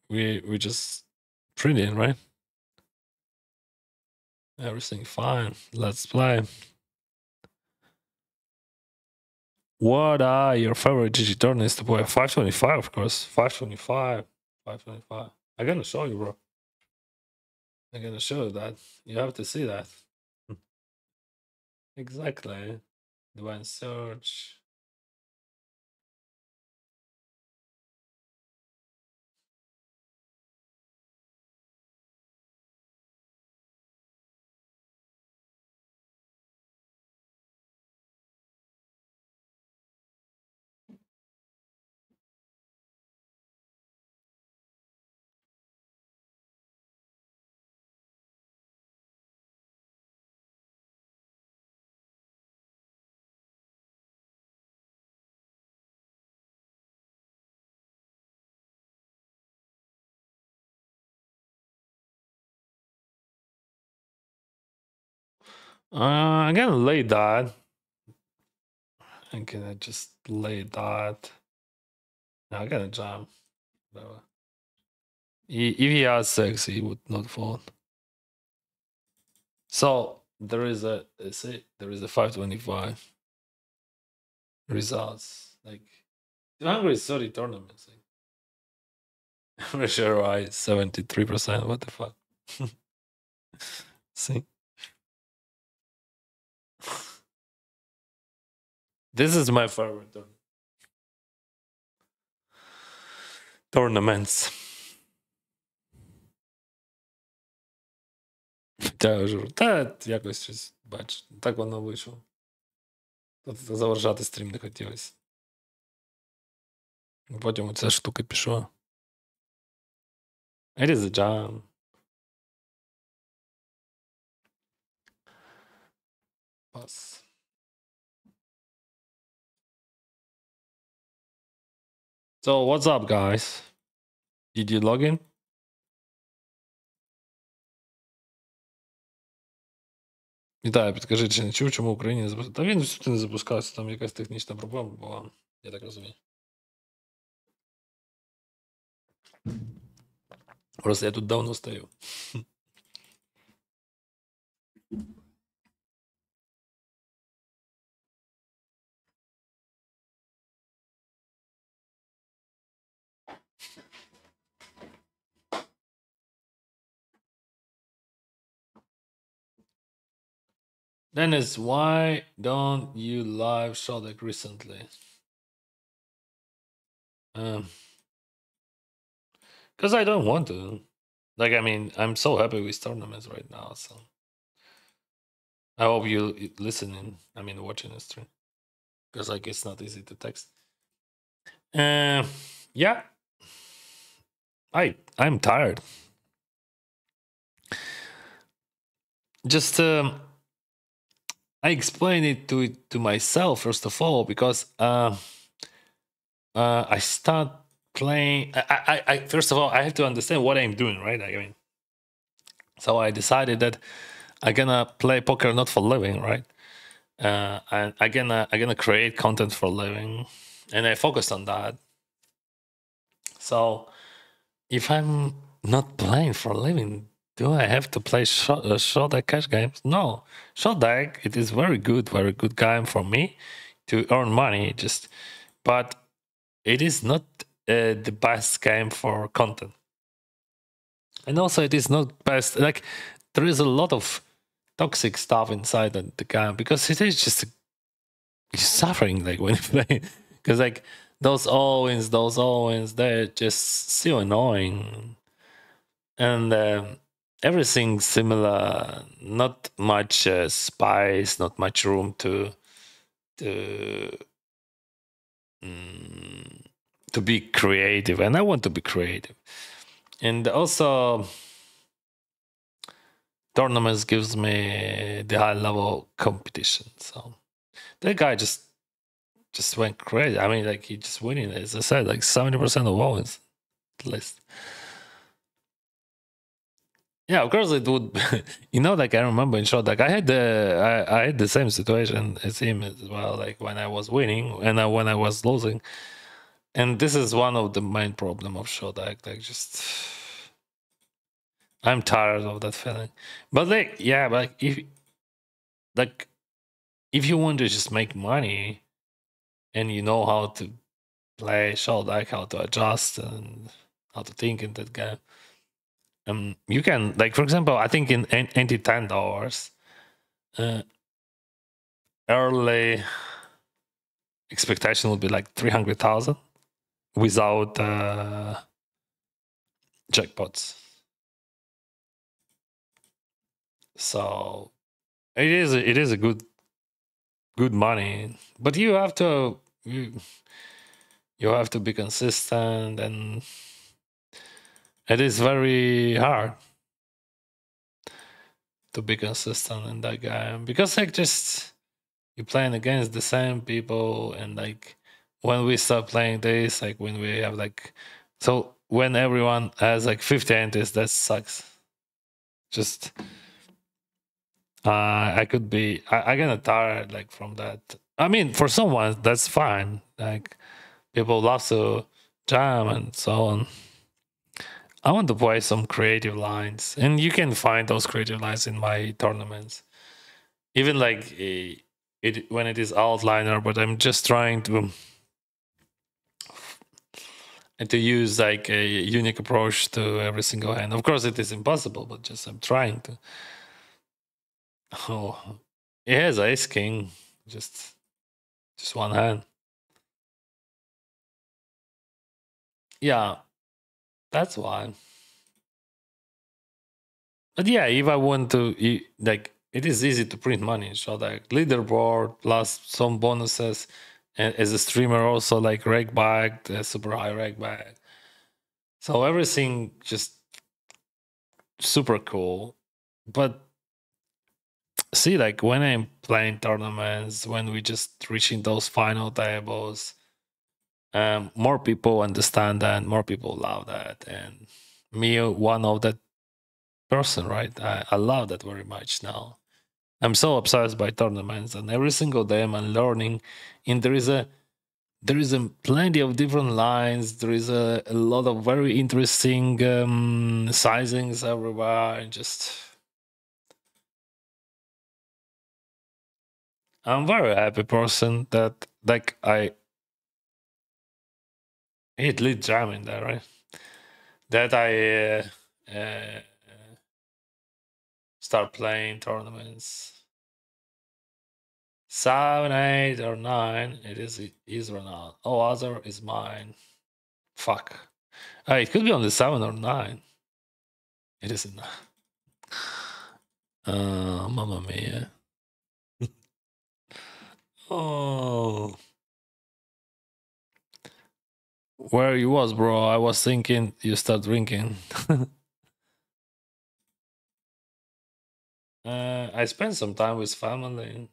A: We just print in, right? Everything fine. Let's play. What are your favorite GG tournaments to play? 525, of course. 525. 525. I'm gonna show you, bro. I'm gonna show you that. You have to see that. Exactly. Divine Search. I'm gonna lay that. I'm gonna just lay that. No, I'm gonna jump. Whatever. If he has 6, he would not fall. So there is a 525 results. Like Hungary is 30 tournaments. Pressure rise 73%. What the fuck? See? This is my favorite tournaments. Та якось щось бач. Так воно вийшло. Тут завершати стрім не хотілося. Потім оця штука пішла. It is a jam. Pass. So what's up, guys? Did you log in? Вітаю, підкажіть, чи не чув, чому в Україні не запускався? Та він всюди не запускався, там якась технічна проблема була, я так розумію. Просто я тут давно стою. Dennis, why don't you live Shortdeck recently? Because I don't want to. Like, I mean, I'm so happy with tournaments right now, so I hope you listening. I mean, watching the stream, because like it's not easy to text. Yeah, I'm tired. Just I explained it to myself first of all because I start playing. I first of all I have to understand what I'm doing, right? I mean, so I decided that I'm gonna play poker not for living, right? And I'm gonna create content for living, and I focused on that. So if I'm not playing for a living, do I have to play Shortdeck cash games? No, Shortdeck, it is very good game for me to earn money. But it is not the best game for content. And also, it is not best. Like, there is a lot of toxic stuff inside the game because it is just you're suffering like when you play. Because like those Owens, they're just so annoying, and everything similar. Not much spice, not much room to mm, to be creative, and I want to be creative. And also, tournaments gives me the high level competition. So that guy just went crazy. I mean, like he just winning. As I said, like 70% of wins at least. Yeah, of course it would. Like I remember in Shortdeck, I had the same situation as him as well. Like when I was winning and when I was losing, and this is one of the main problem of Shortdeck. Like just, I'm tired of that feeling. But like, yeah, but like if you want to just make money and you know how to play Shortdeck, how to adjust and how to think in that game. You can, like, for example, I think in anti-$10, early expectation would be like 300,000 without jackpots. So it is a good money, but you have to be consistent, and it is very hard to be consistent in that game because like just you're playing against the same people, and like when we start playing this, like when we have like, so when everyone has like 50 entries, that sucks. Just I could be I get tired like from that. I mean, for someone that's fine. Like people love to jam and so on. I want to play some creative lines, and you can find those creative lines in my tournaments. Even like it when it is outliner, but I'm just trying to use like a unique approach to every single hand. Of course, it is impossible, but just I'm trying to. Oh, it has Ace King, just one hand. Yeah, that's why. But yeah, if I want to, like, it is easy to print money. So like leaderboard plus some bonuses, and as a streamer also like rake bag, super high rake bag. So everything just super cool. But see, like when I'm playing tournaments, when we just reaching those final tables, more people understand that, more people love that, and me, one of that person, right? I love that very much now. I'm so obsessed by tournaments, and every single day I'm learning. And there is a plenty of different lines. There is a lot of very interesting sizings everywhere, and just I'm very happy person that like I hit lead jam in there, right? That I start playing tournaments. 7, 8, or 9. It is Ronaldo. Oh, other is mine. Fuck. It could be on the 7 or 9. It isn't. Mamma mia. Oh. Where you was, bro? I was thinking you start drinking. I spent some time with family.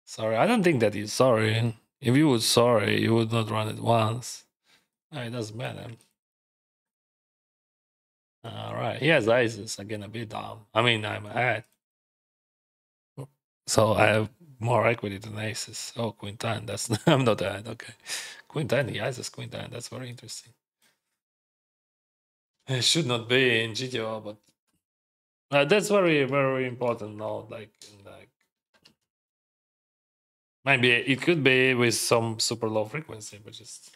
A: Sorry, I don't think that you're sorry. If you would sorry, you would not run it once. It doesn't matter. All right. He has aces. I'm gonna be down. I mean, I'm ahead. So I have more equity than aces. Oh, queen 10. That's I'm not ahead. Okay. Queen 10. He has queen 10. That's very interesting. It should not be in GTO, but that's very, very important note. Like maybe it could be with some super low frequency, but just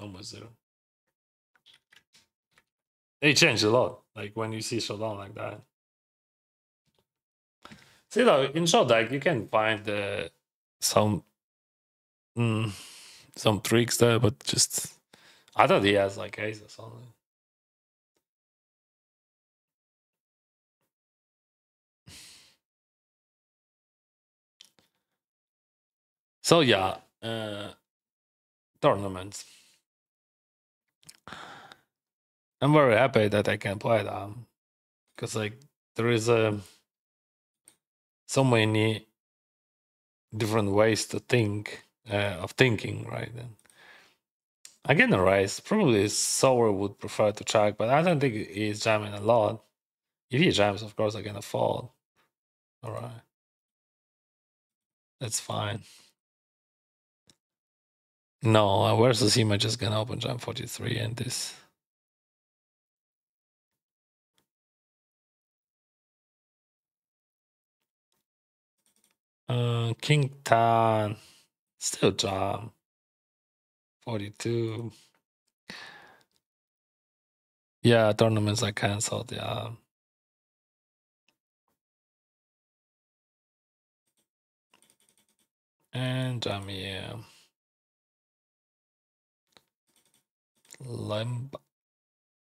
A: almost zero. They changed a lot. Like when you see showdown like that. See, though, in Shortdeck you can find some mm, some tricks there, but just I thought he has like aces only. So yeah, tournaments. I'm very happy that I can play them because like there is so many different ways to think of thinking, right? And again, the raise probably Sour would prefer to check, but I don't think he's jamming a lot. If he jams, of course, I'm gonna fold. All right, that's fine. No, versus him, I'm just gonna open jam 43 and this. King 10, still jam 42. Yeah, tournaments are cancelled. Yeah. And jam, yeah. Limb.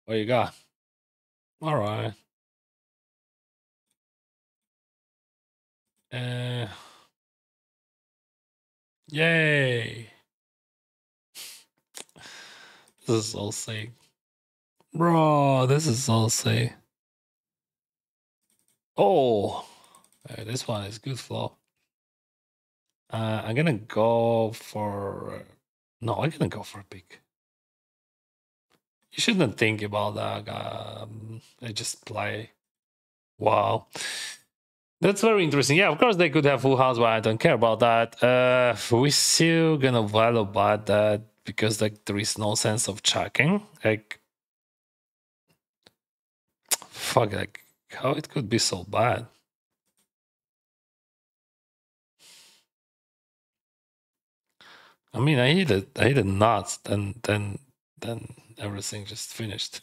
A: What you got? All right. Yay. This is so sick. Bro, this is so sick. Oh, this one is good flow. I'm gonna go for. No, I'm gonna go for a pick. You shouldn't think about that. I just play. Wow. That's very interesting. Yeah, of course they could have full house, but I don't care about that. We still gonna value about that because like there is no sense of checking. Like, fuck, like how it could be so bad. I mean, I hit it nuts, then everything just finished.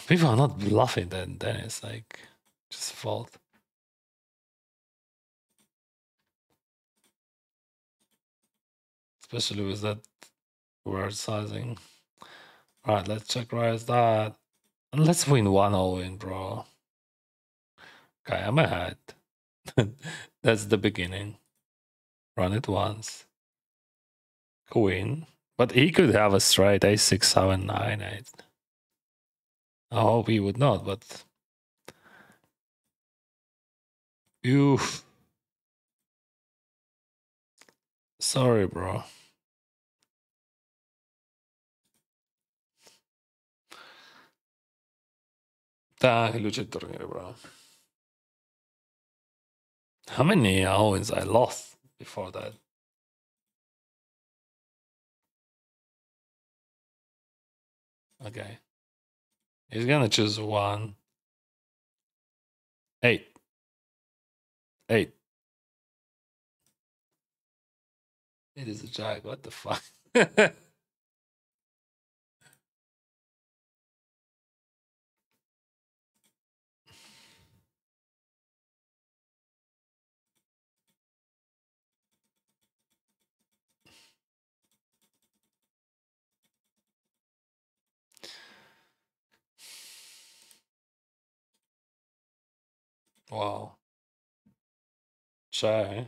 A: People are not bluffing. Then it's like just fault. Especially with that word sizing. All right, let's check raise that, and let's win one all in, bro. Okay, I'm ahead. That's the beginning. Run it once. Queen. But he could have a straight a6, 7, 9, 8. I hope he would not, but. Oof. Sorry, bro. Tak, ludzie turnieju, bro. How many owens I lost before that? Okay. He's gonna choose 1. 8. 8. It is a jack. What the fuck? Wow. Chai.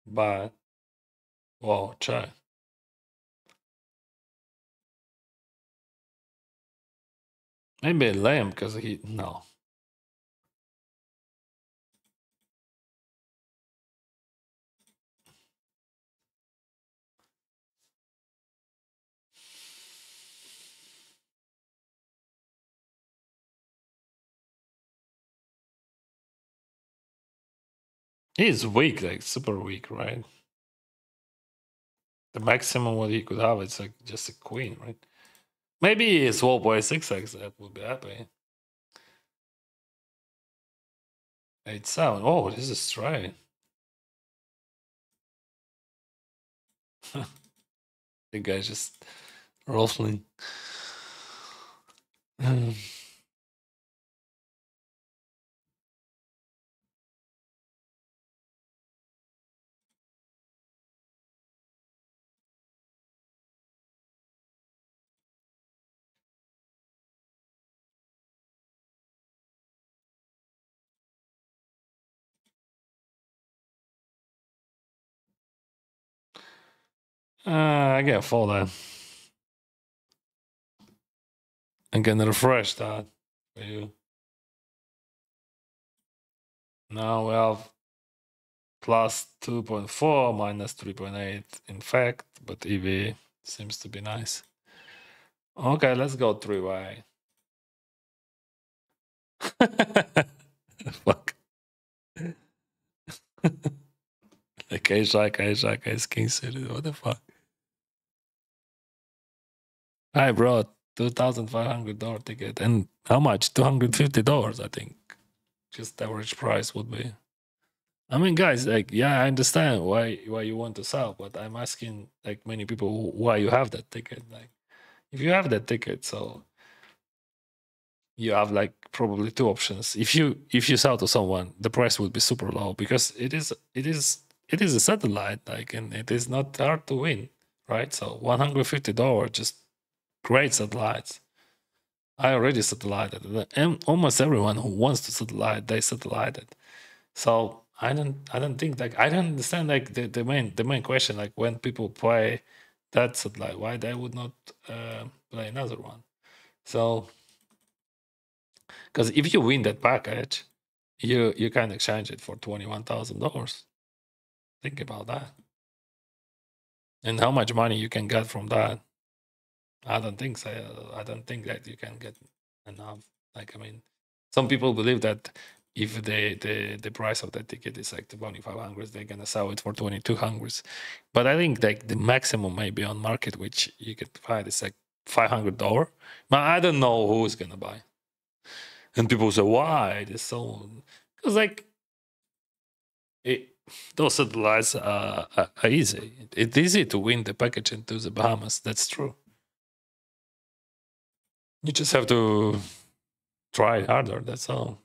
A: But. Wow, chai. Maybe lame because he. No. He's weak, like super weak, right? The maximum what he could have is like just a queen, right? Maybe a swap by 6x that would be happy. 8-7. Oh, this is straight. The guy's just ruffling. I get full then. I can refresh that for you. Now we have plus 2.4 minus 3.8 in fact, but EV seems to be nice. Okay, let's go 3-way. Fuck. Like Ace King City. What the fuck? I brought $2,500 ticket. And how much? $250, I think. Just average price would be. I mean, guys, like, yeah, I understand why you want to sell, but I'm asking like many people why you have that ticket. Like, if you have that ticket, so you have like probably two options. If you sell to someone, the price would be super low because it is a satellite, like, and it is not hard to win, right? So $150, just great satellites. I already satellited, and almost everyone who wants to satellite, they satellited. So I don't think, like, I don't understand, like, the main question, like, when people play that satellite, why they would not play another one. So because if you win that package, you can exchange it for $21,000. Think about that, and how much money you can get from that. I don't think so. I don't think that you can get enough. Like, I mean, some people believe that if the price of that ticket is like 2,500, they're gonna sell it for 2,200. But I think like the maximum maybe on market which you could find is like $500. But I don't know who's gonna buy. And people say, why? It is so, because like it, those satellites are easy. It's easy to win the package into the Bahamas. That's true. You just have to try harder. That's all.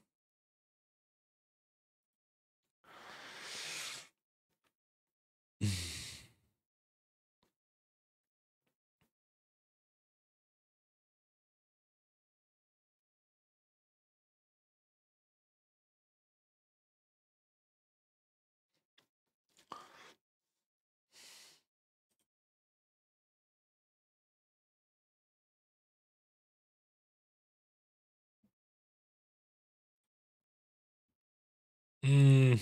A: Mm,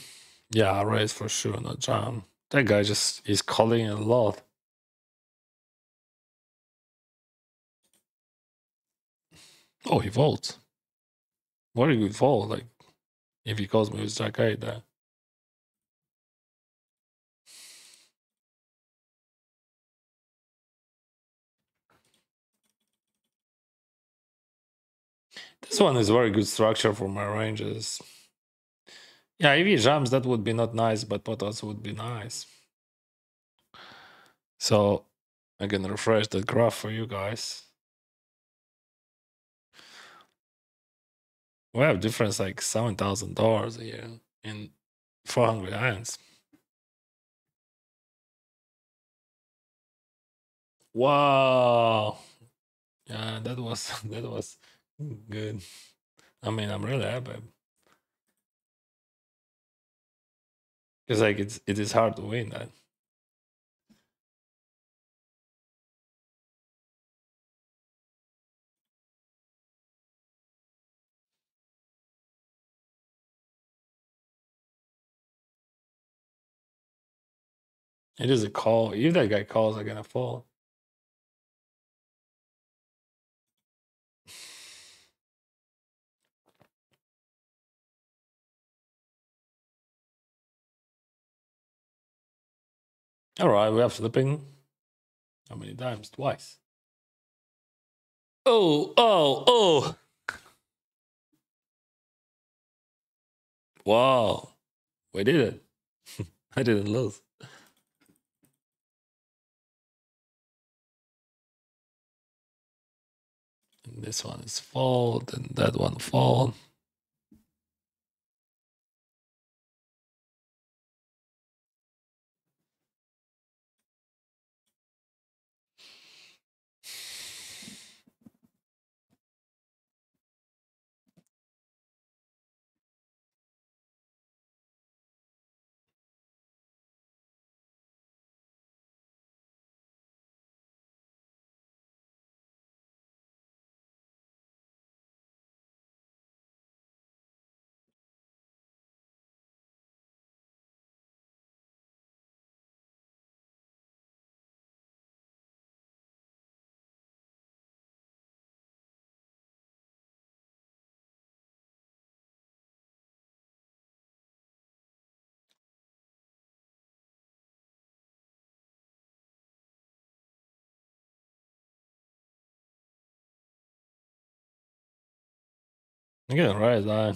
A: yeah, raise for sure, not John. That guy just is calling a lot. Oh, he votes. Very good vote. Like, if he calls me with Jack there. This one is very good structure for my ranges. Yeah, if he jumps, that would be not nice, but potas would be nice. So I can refresh the graph for you guys. We have difference like $7,000 here in 400 hands. Wow. Yeah, that was that was good. I mean, I'm really happy because like it is hard to win that. It is a call. If that guy calls, I'm gonna fall. All right, we have flipping. How many times? Twice. Oh, oh, oh! Wow, we did it. I didn't lose. This one is fold, and that one fold. Yeah, right.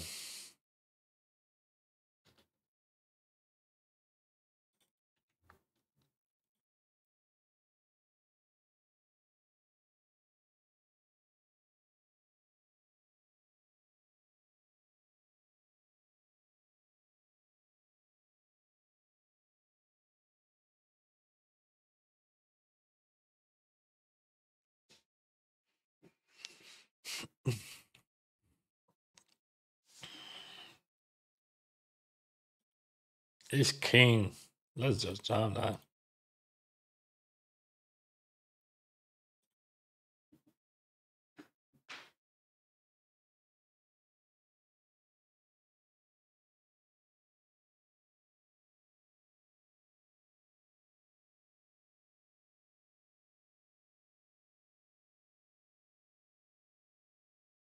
A: It's king. Let's just jam that.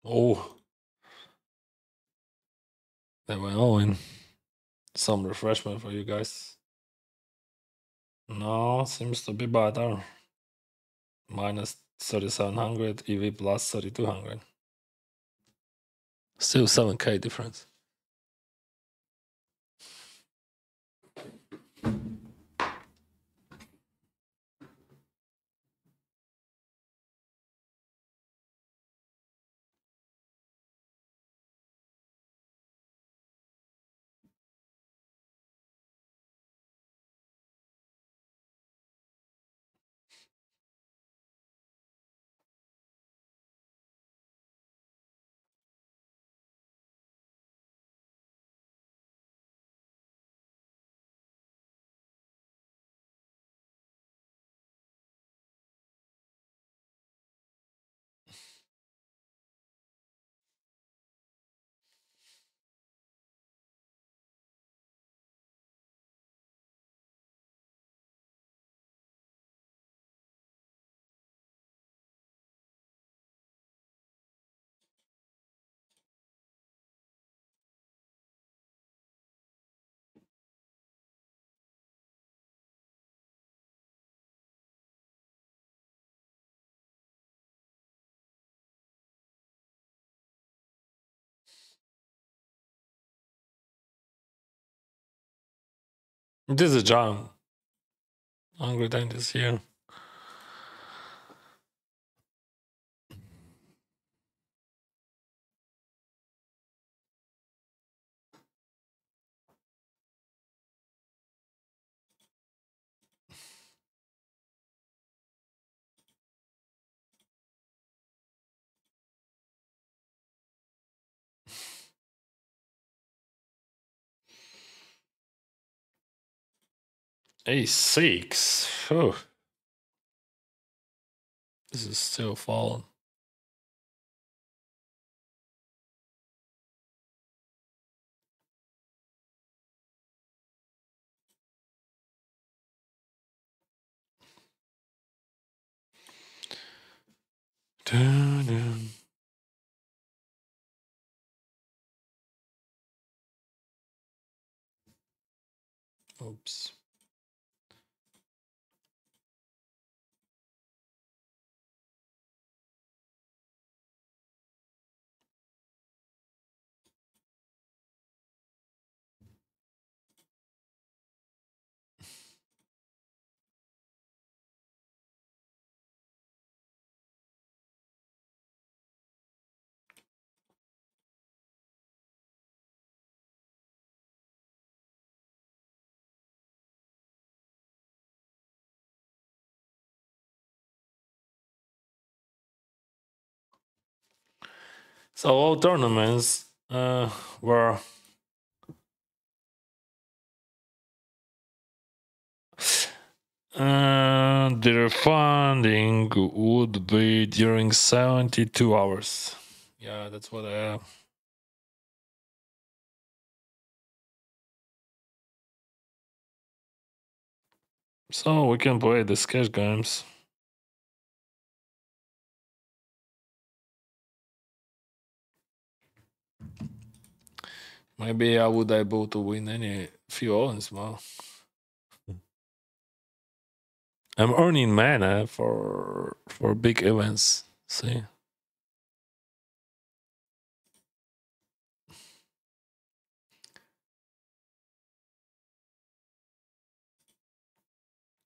A: Oh, they went all in. Some refreshment for you guys. No, seems to be better. Minus 3,700, EV plus 3,200. Still 7K difference. This is John. Hungry Dent is here. A6. Oh, this is still falling. Dun, dun. Oops. So all tournaments were the refunding would be during 72 hours. Yeah, that's what I have. So we can play the sketch games. Maybe I would able to win any few owns, well. I'm earning mana for big events. See?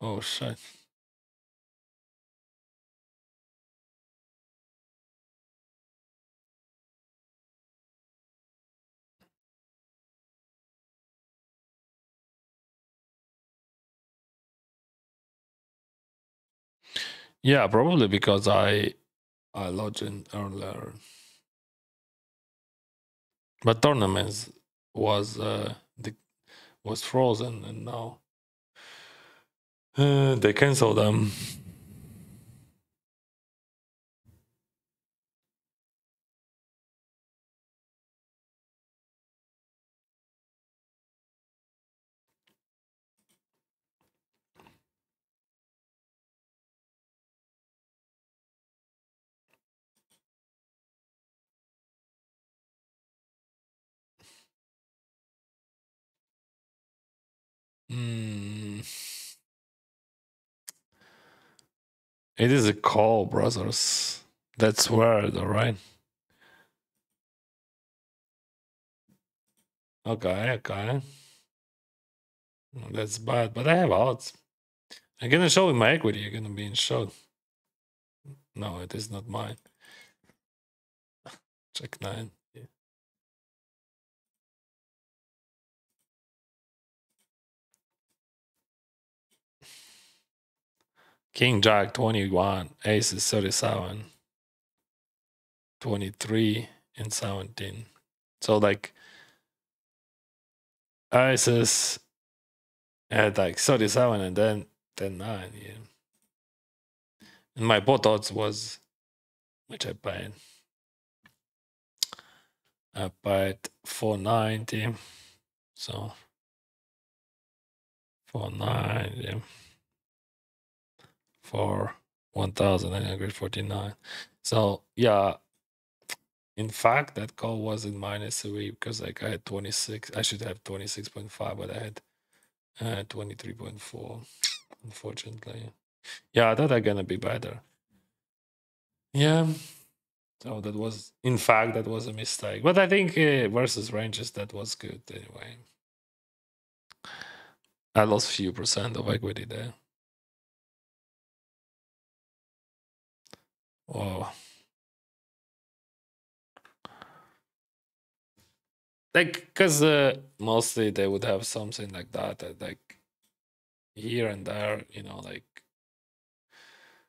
A: Oh shit. Yeah, probably because I logged in earlier. But tournaments was was frozen and now they canceled them. Mm. It is a call, brothers. That's weird, all right? Okay. That's bad, but I have odds. I'm gonna show you my equity. You're gonna be in show. No, it is not mine. Check 9. Yeah. King Jack 21, Aces 37, 23, and 17. So like Aces had like 37 and then 9, yeah. And my bot odds was, which I paid 490. So 490, yeah, for 1,949. So yeah, in fact, that call wasn't -3 because like I had 26. I should have 26.5, but I had 23.4. Unfortunately, yeah, I thought I'm gonna be better. Yeah. So that was, in fact, that was a mistake. But I think versus ranges that was good anyway. I lost few percent of equity there. Oh, like because mostly they would have something like that, like here and there, like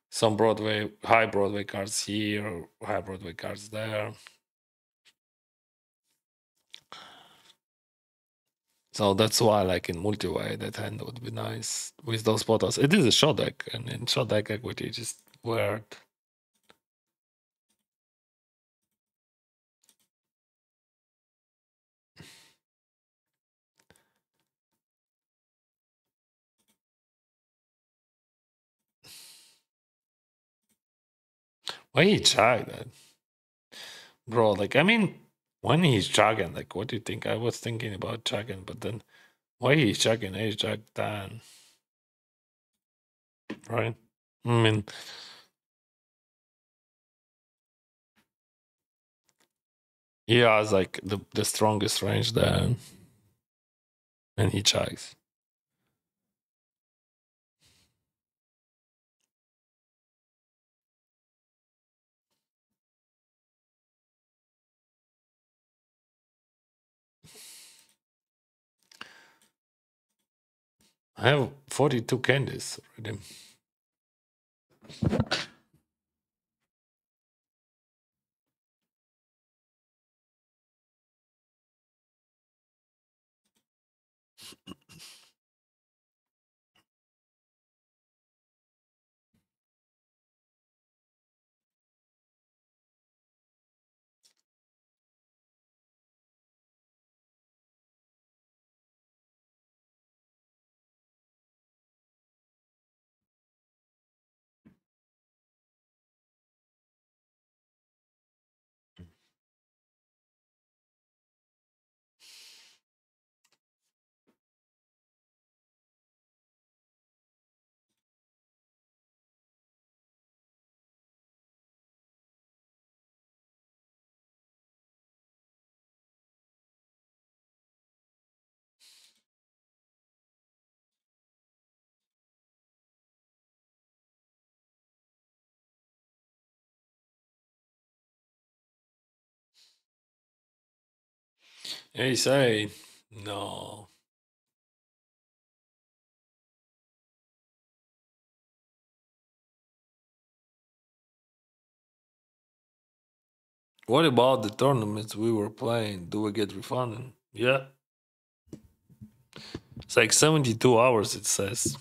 A: some Broadway, high Broadway cards here, or high Broadway cards there. So that's why, like in multi-way, that hand would be nice with those photos. It is a Shortdeck, and in Shortdeck equity just weird. Why he tried that, bro? Like, I mean, when he's chugging, like, what do you think? I was thinking about chugging, but then why he's chugging Ace Jack 10, right? I mean, he has like the strongest range there, and he chugs. I have 42 candies already. Hey, say no. What about the tournaments we were playing? Do we get refunded? Yeah. It's like 72 hours, it says.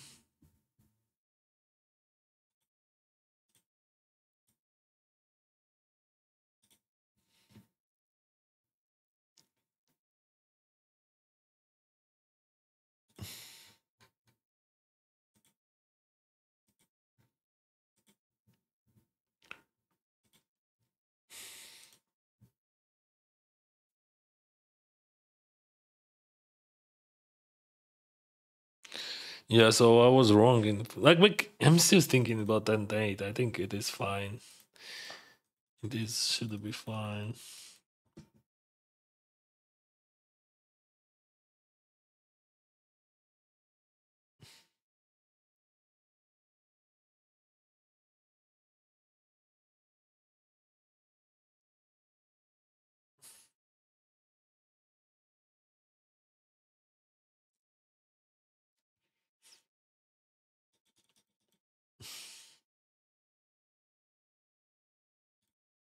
A: Yeah, so I was wrong in I'm still thinking about 10-8. I think it is fine. It is should be fine.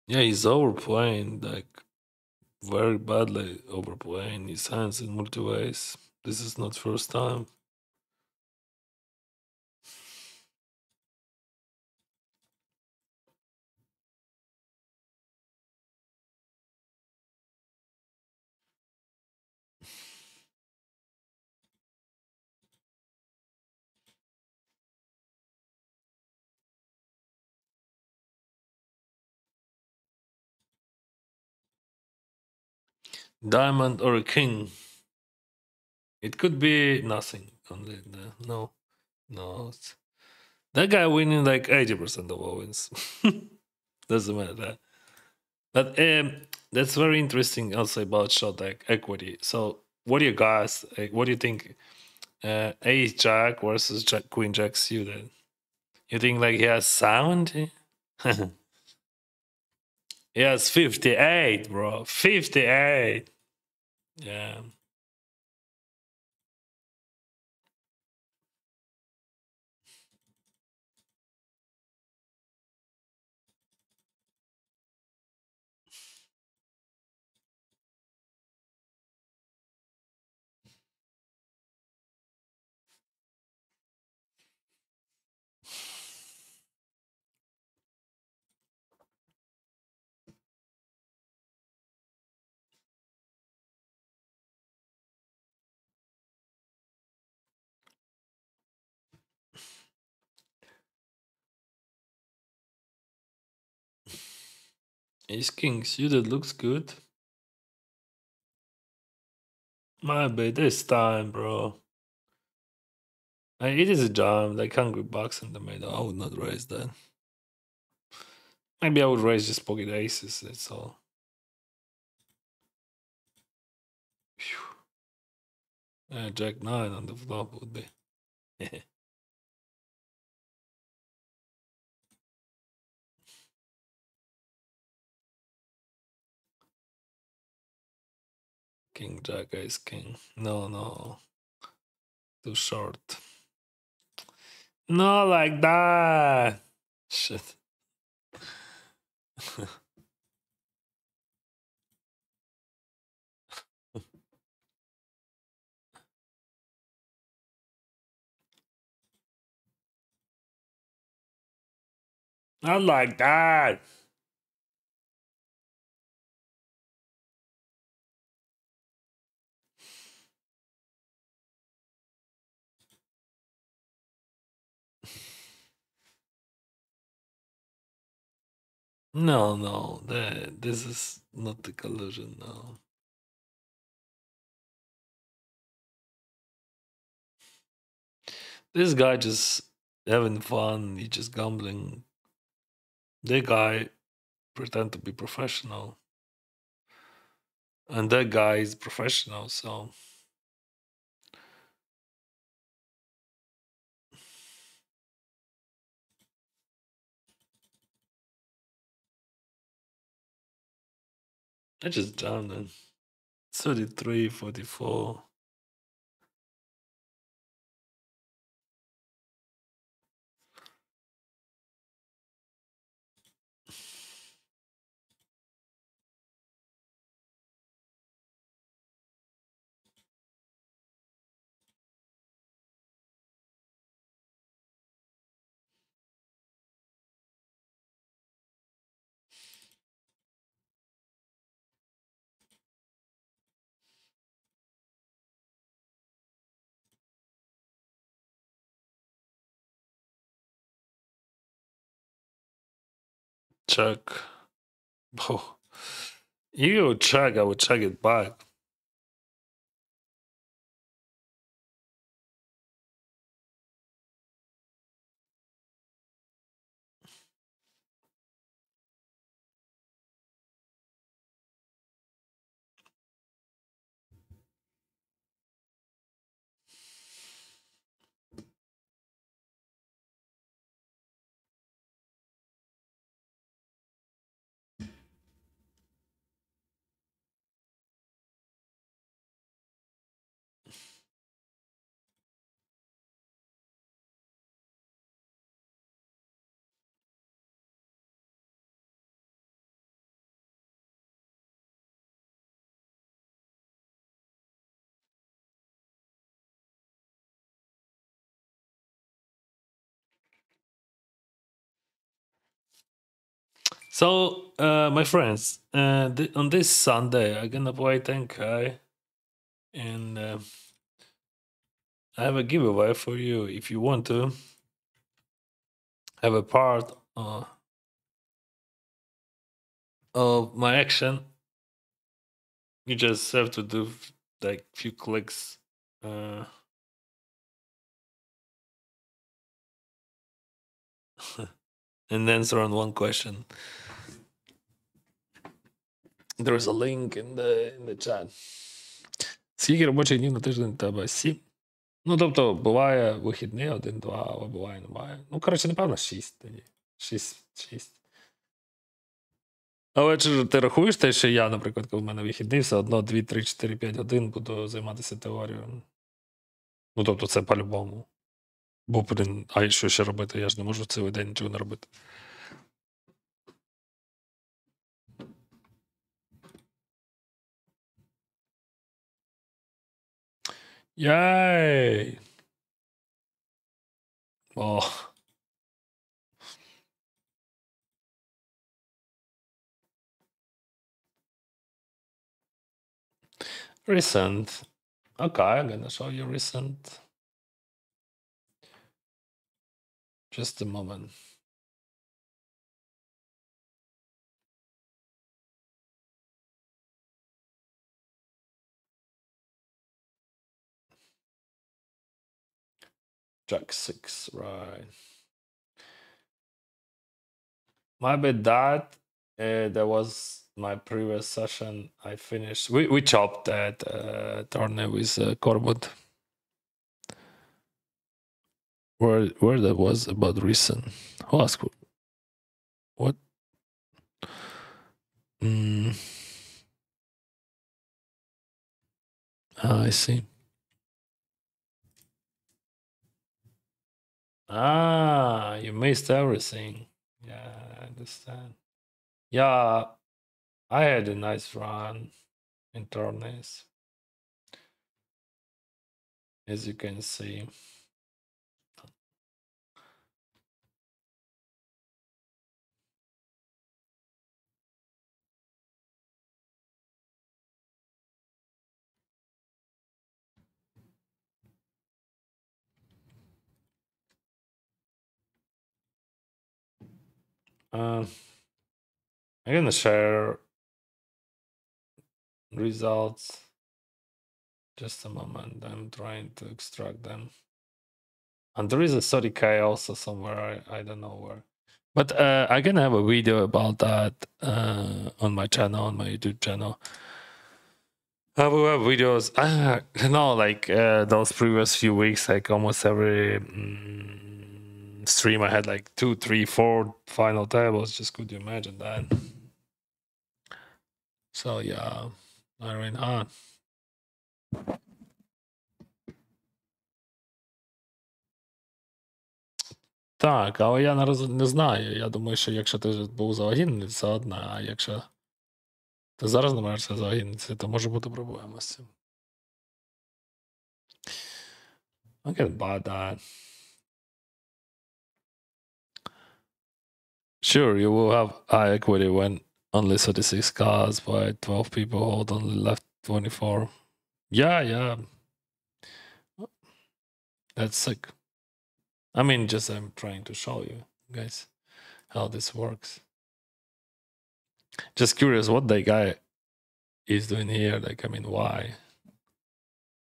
A: Yeah, he's overplaying, like very badly overplaying his hands in multi ways. This is not first time. Diamond or a king. It could be nothing. Only no, no. That guy winning like 80% of all wins. Doesn't matter. But that's very interesting also about Shortdeck equity. So what do you guys like, what do you think Ace Jack versus Queen Jack suited? You think like he has 70? He has 58, bro. 58. Yeah. Ace King suited looks good. Maybe this time, bro. It is a jam, like Hungry Bucks in the middle. I would not raise that. Maybe I would raise just pocket aces, that's all. Jack 9 on the flop would be. King Jack Ace King. No, no. Too short. Not like that. Shit. Not like that. No, no, this is not the collusion. No, this guy just having fun. He just gambling. The guy pretend to be professional, and that guy is professional. So I just jammed him. 33, 44. Check. Oh, you check. I would check it back. So, my friends, on this Sunday, I'm gonna play 10K, and I have a giveaway for you. If you want to have a part of my action, you just have to do like few clicks. Uh, and answer on one question. There's a link in the chat. Скільки робочих днів на тиждень у тебе? 7. Ну, тобто, буває вихідний, 1-2, але буває, немає. Ну, коротше, напевно, 6 тоді. 6. Але чи ж ти рахуєш те, що я, наприклад, коли в мене вихідний, все одно 2, 3, 4, 5 годин буду займатися теорією. Ну, тобто, це по-любому. Бо, блін, а що ще робити? Я ж не можу цілий день нічого не робити. Yay! Oh. Recent. Okay, I'm gonna show you recent. Just a moment. Jack 6, right. My bad that that was my previous session. I finished. We chopped that tournament with Corbett. Where that was about recent. Who asked what? Mm. I see. Ah, you missed everything. Yeah, I understand. Yeah, I had a nice run in tournaments, as you can see. I'm gonna share results. Just a moment. I'm trying to extract them. And there is a 30K also somewhere. I don't know where. But I can have a video about that on my channel, on my YouTube channel. I will have videos. Like those previous few weeks, like almost every stream, I had like 2, 3, 4 final tables. Just could you imagine that? So yeah, I mean, Так, але я не знаю. Я думаю, що якщо ти був завагітний, це одне, а якщо ти зараз намагаєшся завагітнитися, то може бути проблема з цим. I get about that. Sure, you will have high equity when only 36 cards, but 12 people hold only left 24. Yeah. That's sick. I mean, just I'm trying to show you guys how this works. Just curious what the guy is doing here. Like, I mean, why?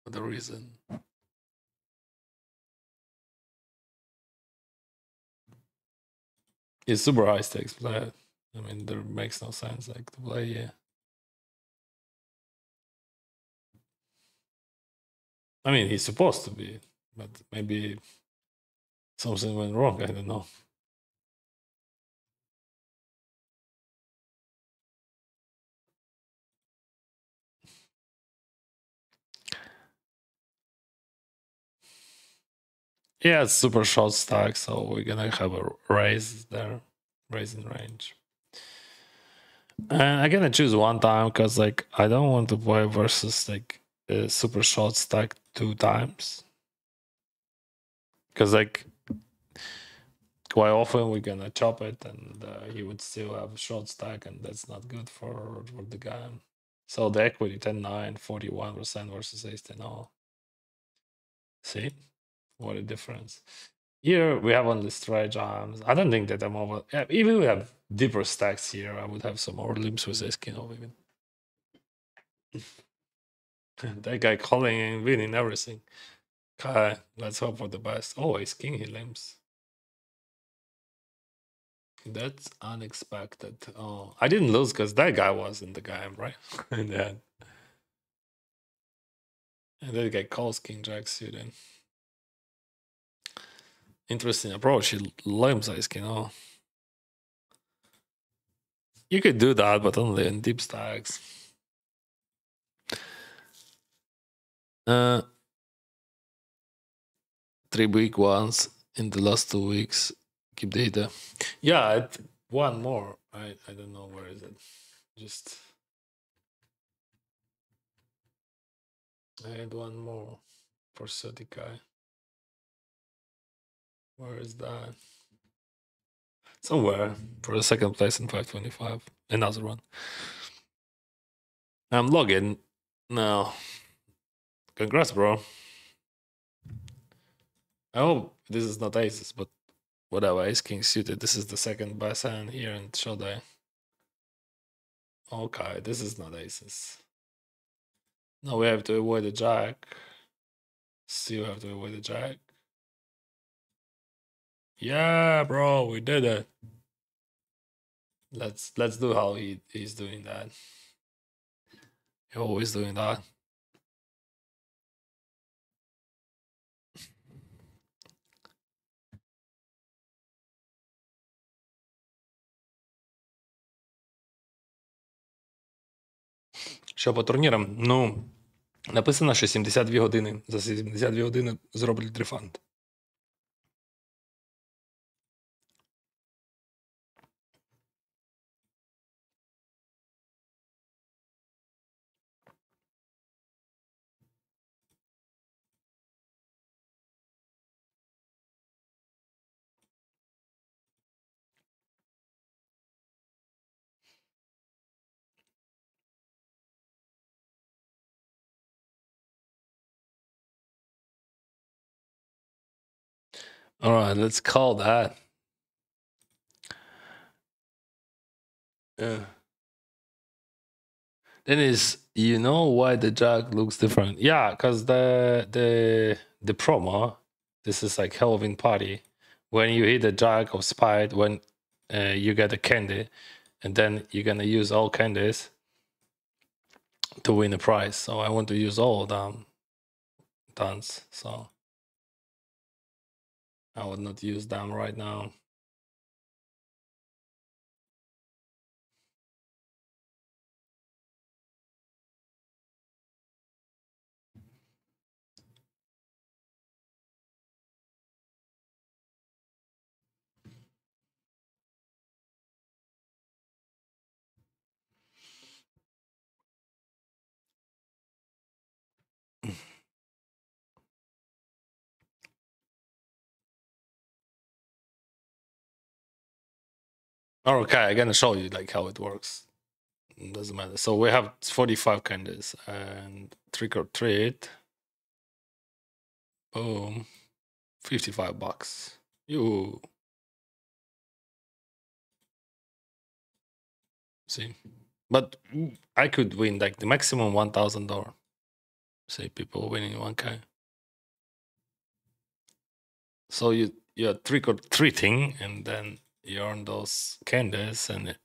A: For the reason. It's super high stakes play. I mean, there makes no sense like to play here. I mean, he's supposed to be, but maybe something went wrong. I don't know. Yeah, it's super short stack, so we're gonna have a raise there, raise in range. And I'm gonna choose one time because like I don't want to play versus like a super short stack 2 times. Because like quite often we're gonna chop it and he would still have a short stack and that's not good for the guy. So the equity 10-9, 41% versus ace 10 all. See? What a difference. Here we have only stretch arms. I don't think that I'm over. Yeah, even we have deeper stacks here. I would have some more limps with ace king off even. That guy calling and winning everything. Okay, let's hope for the best. Oh, ace king he limps. That's unexpected. Oh, I didn't lose because that guy was in the game, right? And then and that guy calls king jack suited. Interesting approach. He limps ace king. Oh. You could do that, but only in deep stacks. 3 big ones in the last 2 weeks. Keep the data. Yeah, one more. I don't know where is it. Just I had one more for 30K. Where is that? Somewhere for the second place in 525. Another one. I'm logging now. Congrats, bro. I hope this is not aces, but whatever. Ace king suited. This is the second best hand here in Shortdeck. Okay, this is not aces. Now we have to avoid the jack. Still have to avoid the jack. Yeah, bro, we did it. Let's do how he's doing that. He's always doing that. Що по турнірам? Ну, написано, що 72 години. За 72 години зроблять рефанд. All right, let's call that. Yeah. Then is you know why the jack looks different? Yeah, because the promo. This is like Halloween party. When you hit the jack of spade, when you get a candy, and then you're gonna use all candies to win a prize. So I want to use all of them dance. So I would not use them right now. Okay, I'm gonna show you like how it works. It doesn't matter. So we have 45 candies and trick or treat. Boom. $55. You see. But I could win like the maximum $1,000. Say people winning 1K. So you're trick or treating and then you earn those candies and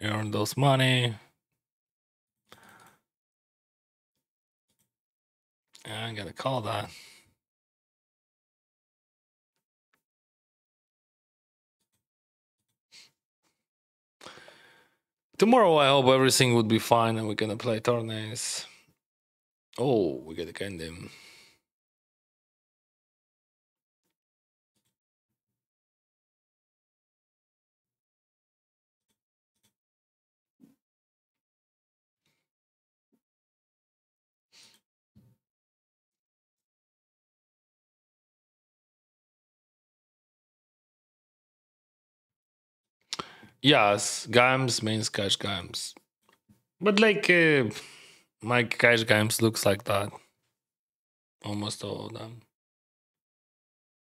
A: you earn those money. I gotta call that. Tomorrow I hope everything would be fine and we're gonna play tourneys. Oh, we get a candy. Yes, games means cash games. But like my cash games looks like that. Almost all of them.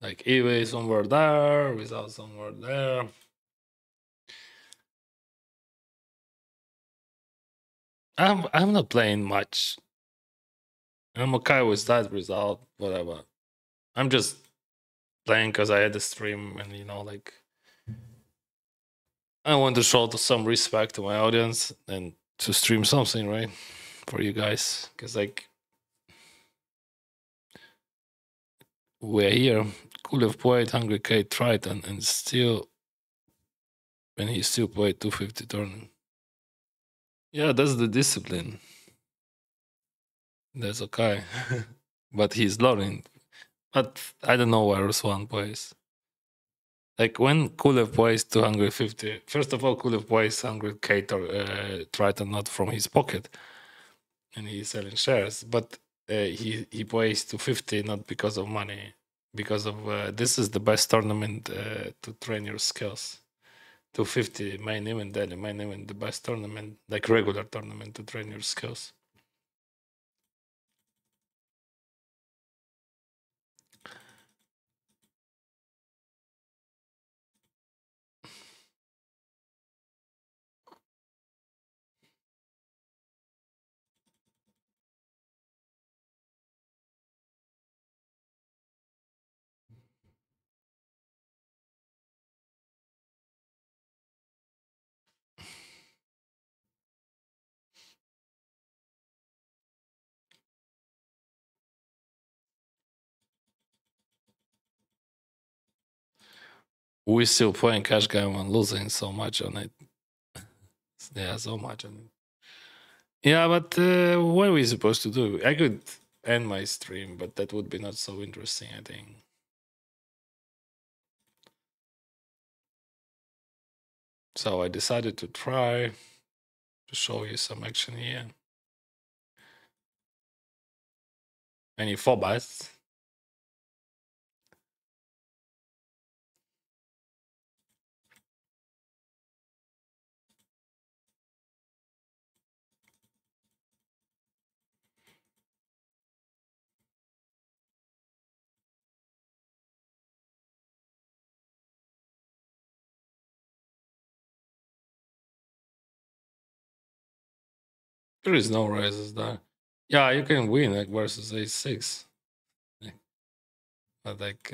A: Like eBay somewhere there, without somewhere there. I'm not playing much. I'm okay with that result, whatever. I'm just playing because I had a stream and like I want to show some respect to my audience and to stream something, right? For you guys. Because like we're here. Could have played Hungry Kate Triton and he still played 250 tournament. Yeah, that's the discipline. That's okay. But he's learning. But I don't know where Swan plays. Like when Kulev plays 250, first of all, Kulev plays 100k Triton not from his pocket, and he's selling shares. But he plays 250 not because of money, because of this is the best tournament to train your skills. 250 main event, daily main event, the best tournament, like regular tournament to train your skills. We still playing cash game and losing so much on it. Yeah, so much on it. Yeah, but what are we supposed to do? I could end my stream, but that would be not so interesting, I think. So I decided to try to show you some action here. Any phobas? There is no raises there. Yeah, you can win like versus a6. But like,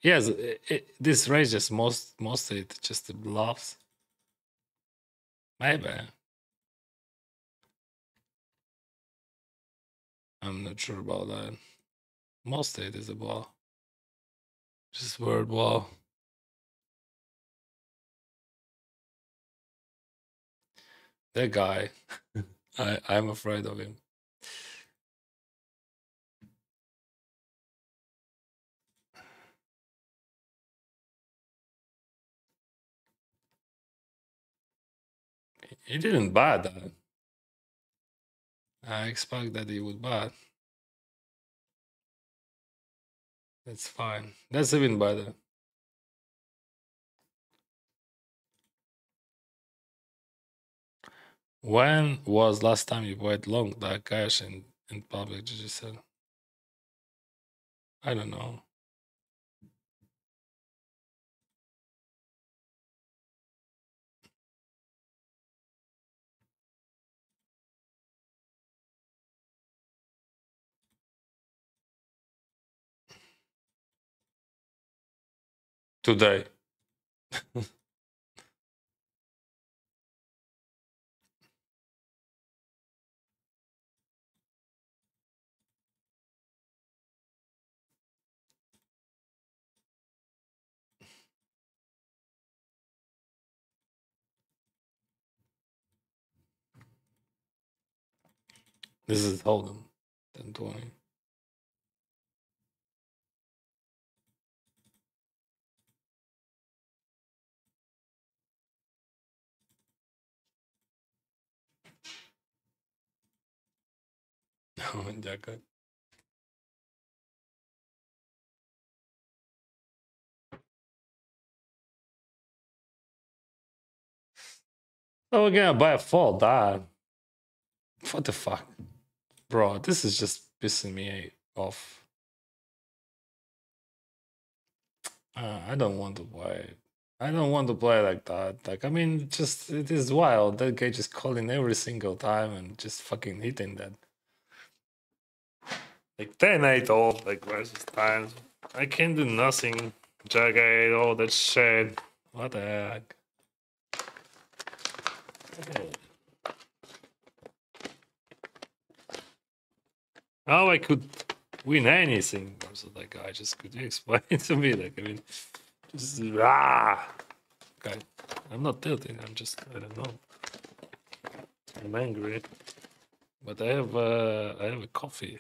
A: yes, this raise just mostly it's just the bluffs. Maybe I'm not sure about that. Mostly it is a bluff. Just word bluff. That guy, I'm afraid of him. He didn't bad that. I expect that he would bad. That's fine. That's even better. When was last time you played long that cash in public? Did you say? I don't know. Today. This is Holdem. 10-20. Oh, Jacket. Oh, we're gonna buy a fall die. What the fuck? Bro, this is just pissing me off. I don't want to play. I don't want to play like that. Like, I mean, just it is wild. That guy just calling every single time and just fucking hitting that. Like 10-8 off, like versus times. I can do nothing. Jack 8, all that shit. What the heck? Okay. How I could win anything versus that guy? Just could you explain it to me? Like, I mean, just Okay, I'm not tilting. I'm just I don't know. I'm angry, but I have a coffee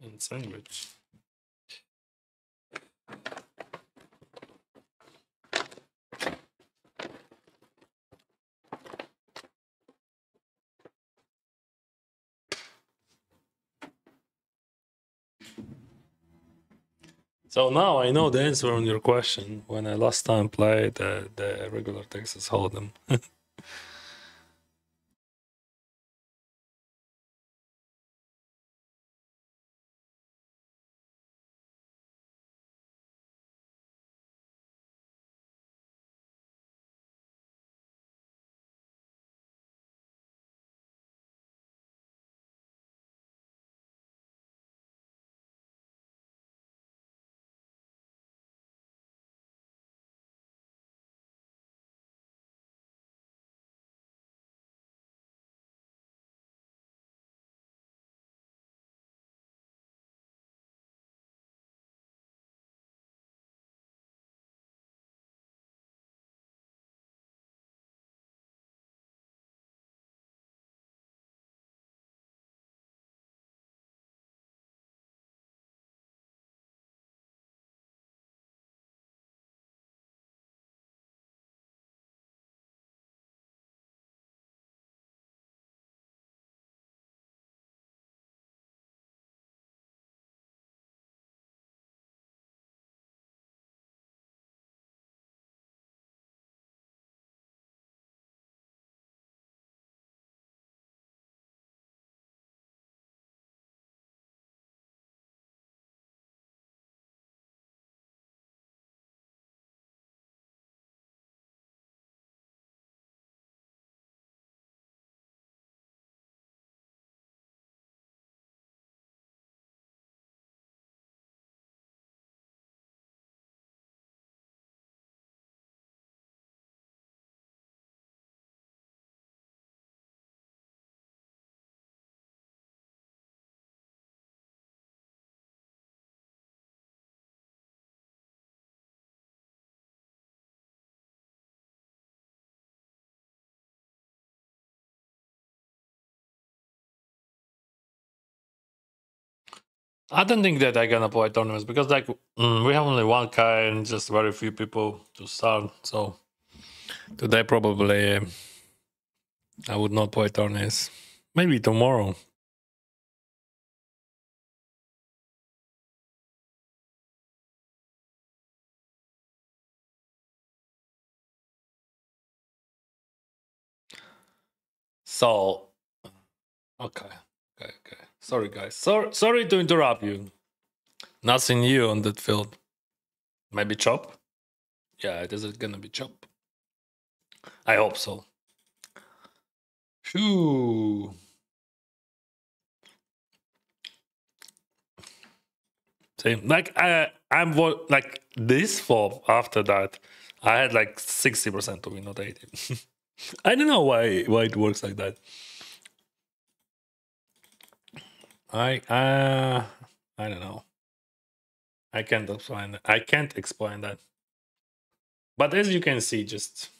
A: and sandwich. So now I know the answer on your question. When I last time played the regular Texas Hold'em. I don't think that I'm gonna play tournaments because like we have only one guy and just very few people to start. So today probably I would not play tournaments. Maybe tomorrow. So okay, okay. Sorry guys. Sorry to interrupt you. Nothing new on that field. Maybe chop. Yeah, it is gonna be chop. I hope so. Phew. Same. Like like this fall after that, I had like 60% to win, not 80. I don't know why it works like that. I uh I don't know. I can't explain that. But as you can see, just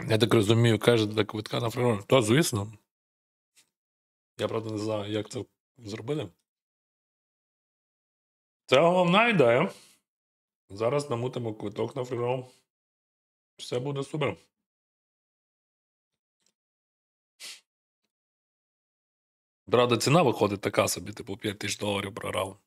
A: я так розумію, каже до квитка на фрирон. То звісно. Я правда не знаю, як це зробили. Це головна ідея. Зараз намутимо квиток на фрирон. Все буде супер. Правда, ціна виходить така собі, типу $5000 програв.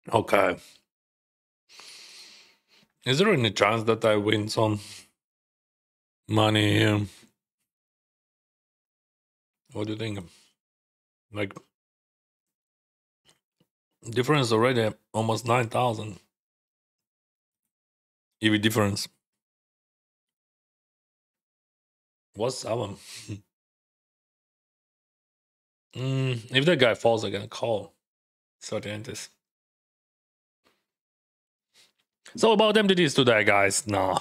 A: Okay. Is there any chance that I win some money here? What do you think? Like, difference already almost 9,000. EV difference. What's 7? If that guy falls, I'm gonna call. So the end is. So about MDDs today, guys. Nah.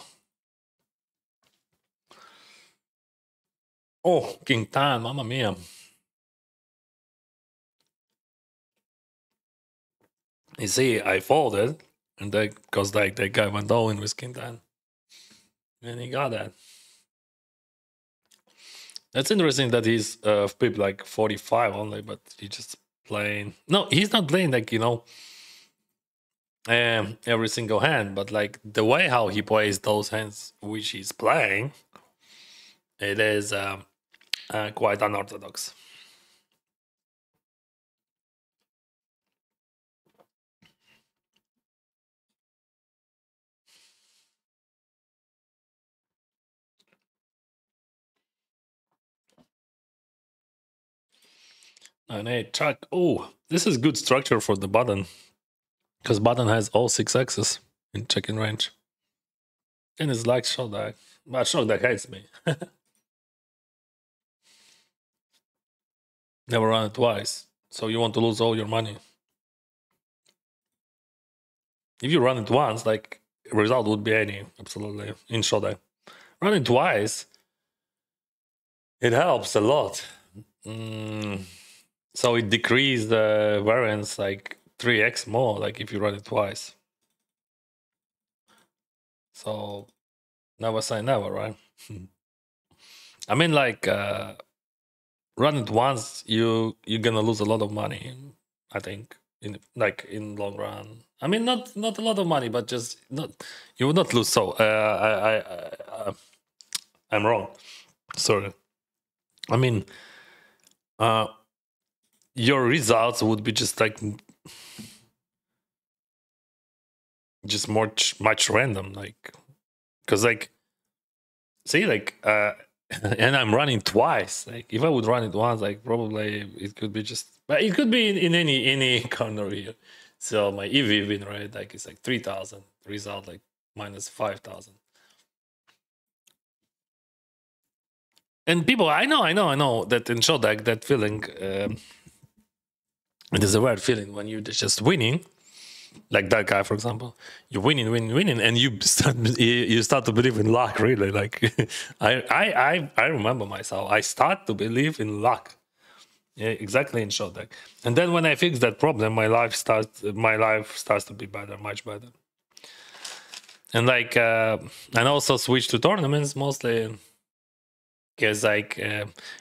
A: Oh, King Tan, mamma mia. You see, I folded, and because like that guy went all in with King Tan, and he got that. That's interesting that he's pip like 45 only, but he just playing. No, he's not playing like every single hand, but like the way how he plays those hands which he's playing, it is quite unorthodox. And hey, Chuck. Oh, this is good structure for the button, because button has all 6 axes in checking range, and it's like Shortdeck, but Shortdeck hates me. Never run it twice, so you want to lose all your money. If you run it once, like result would be any absolutely in Shortdeck. Run it twice, it helps a lot. So it decreases the variance like 3x more, like if you run it twice. So never say never, right? I mean, like run it once, you're gonna lose a lot of money. I think in long run. I mean, not a lot of money, but just not you will not lose. So I'm wrong. Sorry. I mean, your results would be just like just much random, like because like see like and I'm running twice. Like if I would run it once, like probably it could be just, but it could be in any corner here. So my EV win rate like it's like 3,000. Result like minus 5,000. And people, I know that in Shortdeck that feeling, it is a weird feeling when you're just winning. Like that guy, for example, you're winning, and you start to believe in luck. Really, like I remember myself. I start to believe in luck. Yeah, exactly in Shortdeck. And then when I fix that problem, my life starts to be better, much better. And like and also switch to tournaments mostly because like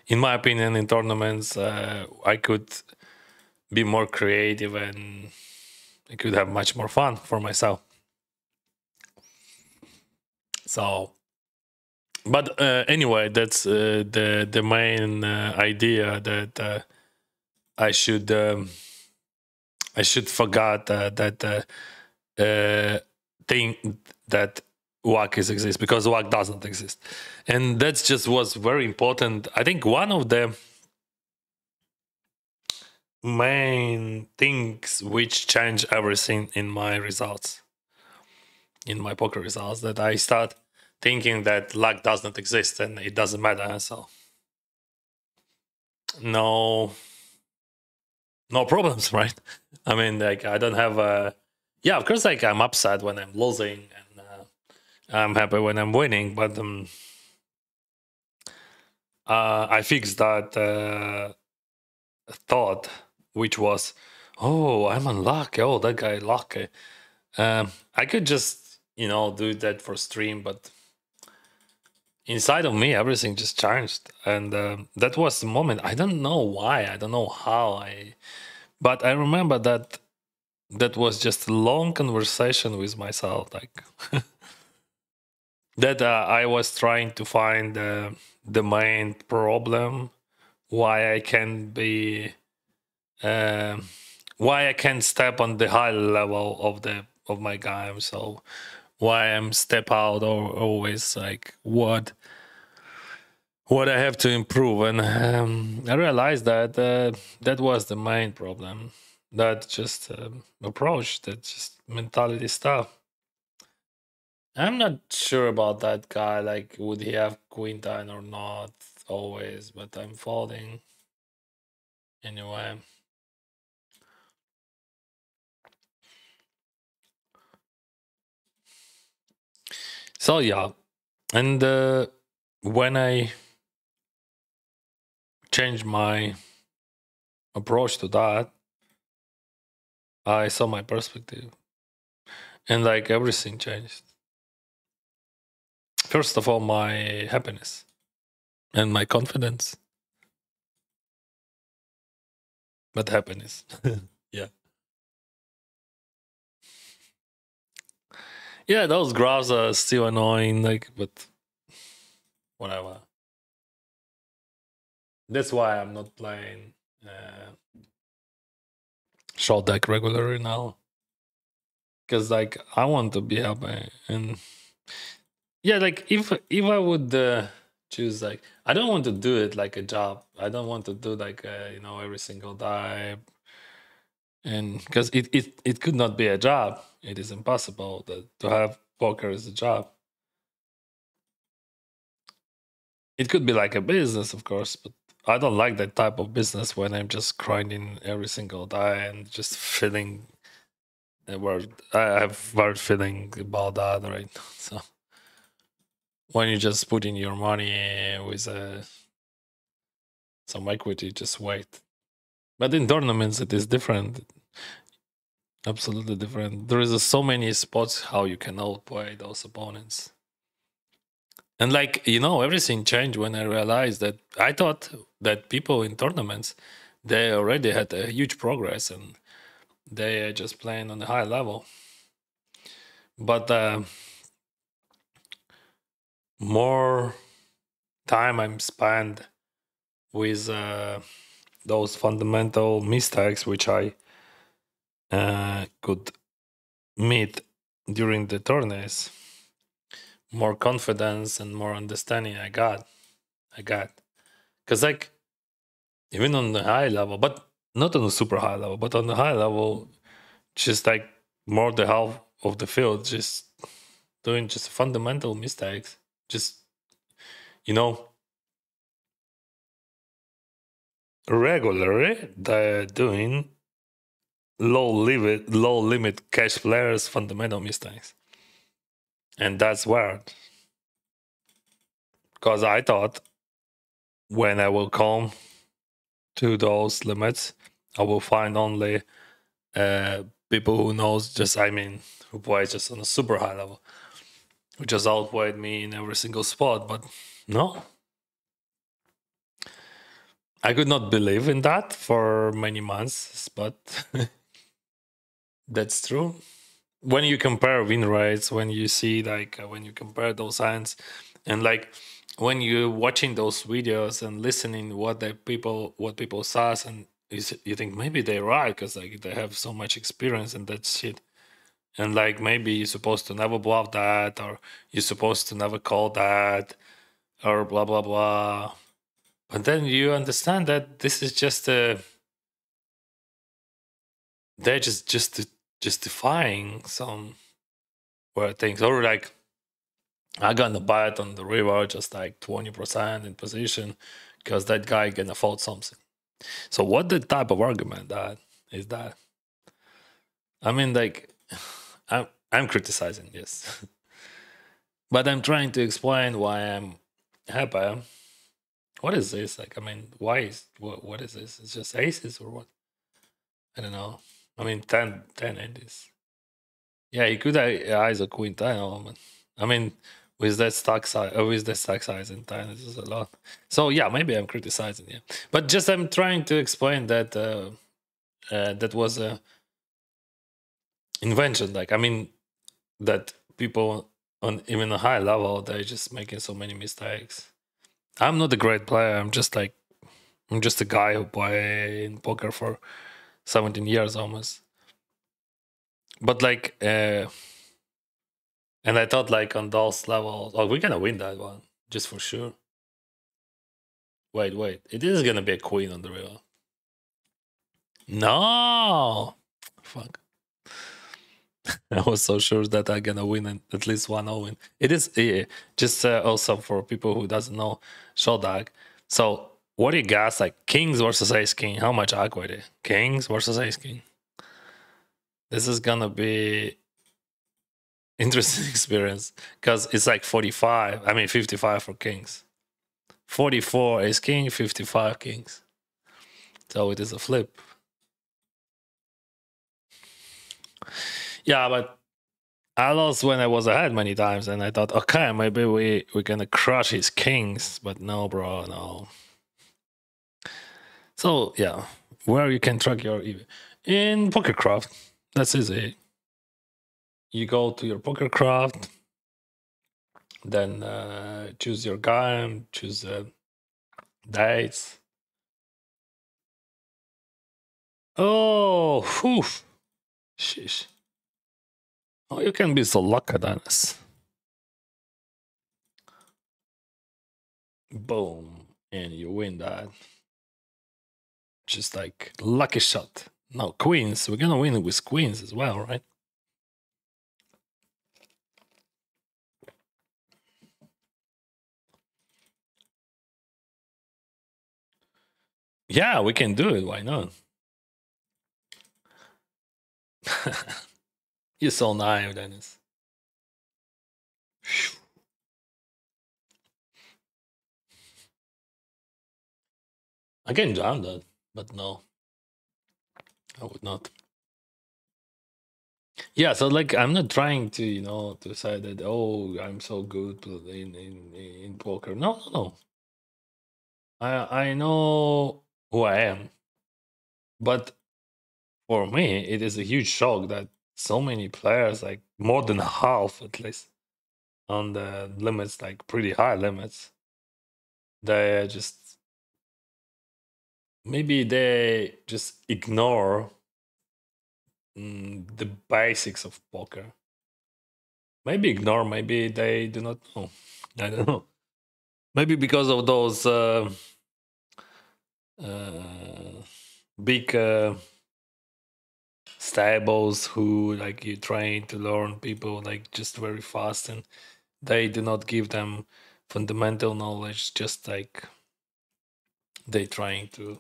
A: in my opinion in tournaments I could be more creative and I could have much more fun for myself. So, but anyway, that's the main idea that I should forget that thing that WAC exists, because WAC doesn't exist, and that's just was very important. I think one of the main things which change everything in my results, in my poker results, that I start thinking that luck doesn't exist and it doesn't matter. So no problems, right? I mean, like I don't have a yeah. Of course, like I'm upset when I'm losing, and I'm happy when I'm winning. But I fixed that thought, which was, oh, I'm unlucky. Oh, that guy lucky. I could just do that for stream, but inside of me everything just changed, and that was the moment. I don't know why, I don't know how, but I remember that was just a long conversation with myself, like that I was trying to find the main problem why I can be why I can't step on the high level of my game. So why I'm step out or always like what I have to improve. And I realized that that was the main problem. That just approach, that just mentality stuff. I'm not sure about that guy. Like, would he have queen nine or not? Always, but I'm folding anyway. So yeah, and when I changed my approach to that, I saw my perspective, and like everything changed. First of all, my happiness and my confidence, but happiness. Yeah. Yeah, those graphs are still annoying, like, but whatever. That's why I'm not playing Shortdeck regularly now. Because like I want to be happy, and yeah, like if I would choose, like I don't want to do it like a job. I don't want to do like every single day, and because it could not be a job. It is impossible to have poker as a job. It could be like a business, of course, but I don't like that type of business when I'm just grinding every single day and just feeling where I have weird feeling about that, right? So when you just put in your money with some equity, just wait. But in tournaments, it is different. Absolutely different. There is so many spots how you can outplay those opponents. And like, everything changed when I realized that I thought that people in tournaments, they already had a huge progress and they are just playing on a high level. But more time I'm spent with those fundamental mistakes which I could meet during the tourneys, more confidence and more understanding I got. Because like even on the high level, but not on the super high level, but on the high level, just like more the half of the field, just doing just fundamental mistakes, just regularly they're doing low limit cash players fundamental mistakes, and that's weird. Because I thought when I will come to those limits, I will find only people who knows who play just on a super high level, who just outplayed me in every single spot. But no, I could not believe in that for many months, but that's true. When you compare win rates, when you see when you compare those hands, and like when you're watching those videos and listening what people says, and you think maybe they're right because like they have so much experience and that shit, and like maybe you're supposed to never bluff that, or you're supposed to never call that, or blah blah blah. But then you understand that this is just they're just justifying some weird things, or like I gonna buy it on the river just like 20% in position because that guy gonna fold something. So what the type of argument that is that? I mean, like, I'm criticizing, yes, but I'm trying to explain why I'm happy. What is this? Like, I mean, why is what is this? It's just aces or what? I don't know. I mean, 10 aces. Yeah, he could eyes a queen 10. I mean, with that stack size in 10, this is a lot. So yeah, maybe I'm criticizing, yeah. But just I'm trying to explain that that was a invention. Like, I mean, that people on even a high level, they're just making so many mistakes. I'm not a great player. I'm just a guy who play in poker for 17 years almost. But like, and I thought like on those levels, oh, we're gonna win that one just for sure. Wait, it is gonna be a queen on the river. No, fuck. I was so sure that I'm gonna win at least one win. It is just also for people who doesn't know Shortdeck. So what do you guys like? Kings versus Ace King. How much equity? Kings versus Ace King. This is gonna be interesting experience because it's like 45. I mean 55 for Kings, 44 Ace King, 55 Kings. So it is a flip. Yeah, but I lost when I was ahead many times, and I thought, okay, maybe we're gonna crush his kings, but no, bro, no. So yeah, where you can track your in PokerCraft, that's easy. You go to your PokerCraft, then choose your game, choose dates. Oh, whew. Sheesh. Oh, you can be so lucky, Dennis. Boom, and you win that. Just like lucky shot. No, queens. We're gonna win with queens as well, right? Yeah, we can do it. Why not? You're so naive, Dennis. I can jam that, but no, I would not. Yeah, so like I'm not trying to, to say that I'm so good in poker. No, no, no. I know who I am, but for me, it is a huge shock that so many players, like more than half at least, on the limits, like pretty high limits, they just maybe they just ignore the basics of poker. Maybe ignore, maybe they do not know. I don't know. Maybe because of those big stables who like you train to learn people like just very fast, and they do not give them fundamental knowledge, just like they trying to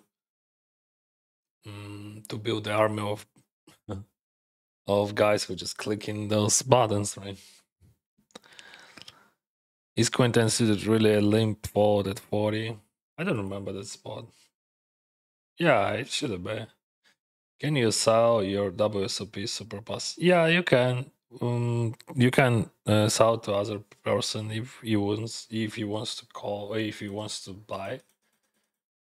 A: build the army of guys who just clicking those buttons, right? Is Quentin suited really a limp fold at 40? I don't remember that spot. Yeah, it should have been. Can you sell your WSOP super pass? Yeah, you can. You can sell to other person if he wants to call, or if he wants to buy.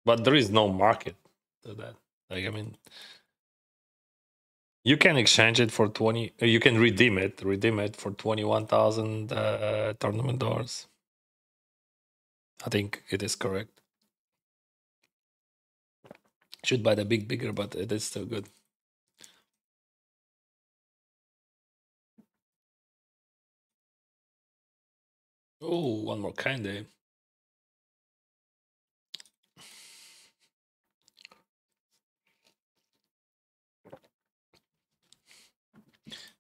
A: But there is no market to that. Like, I mean, you can exchange it for 20. You can redeem it for 21,000 tournament dollars. I think it is correct. Should buy the bigger, but it is still good. Oh, one more candy.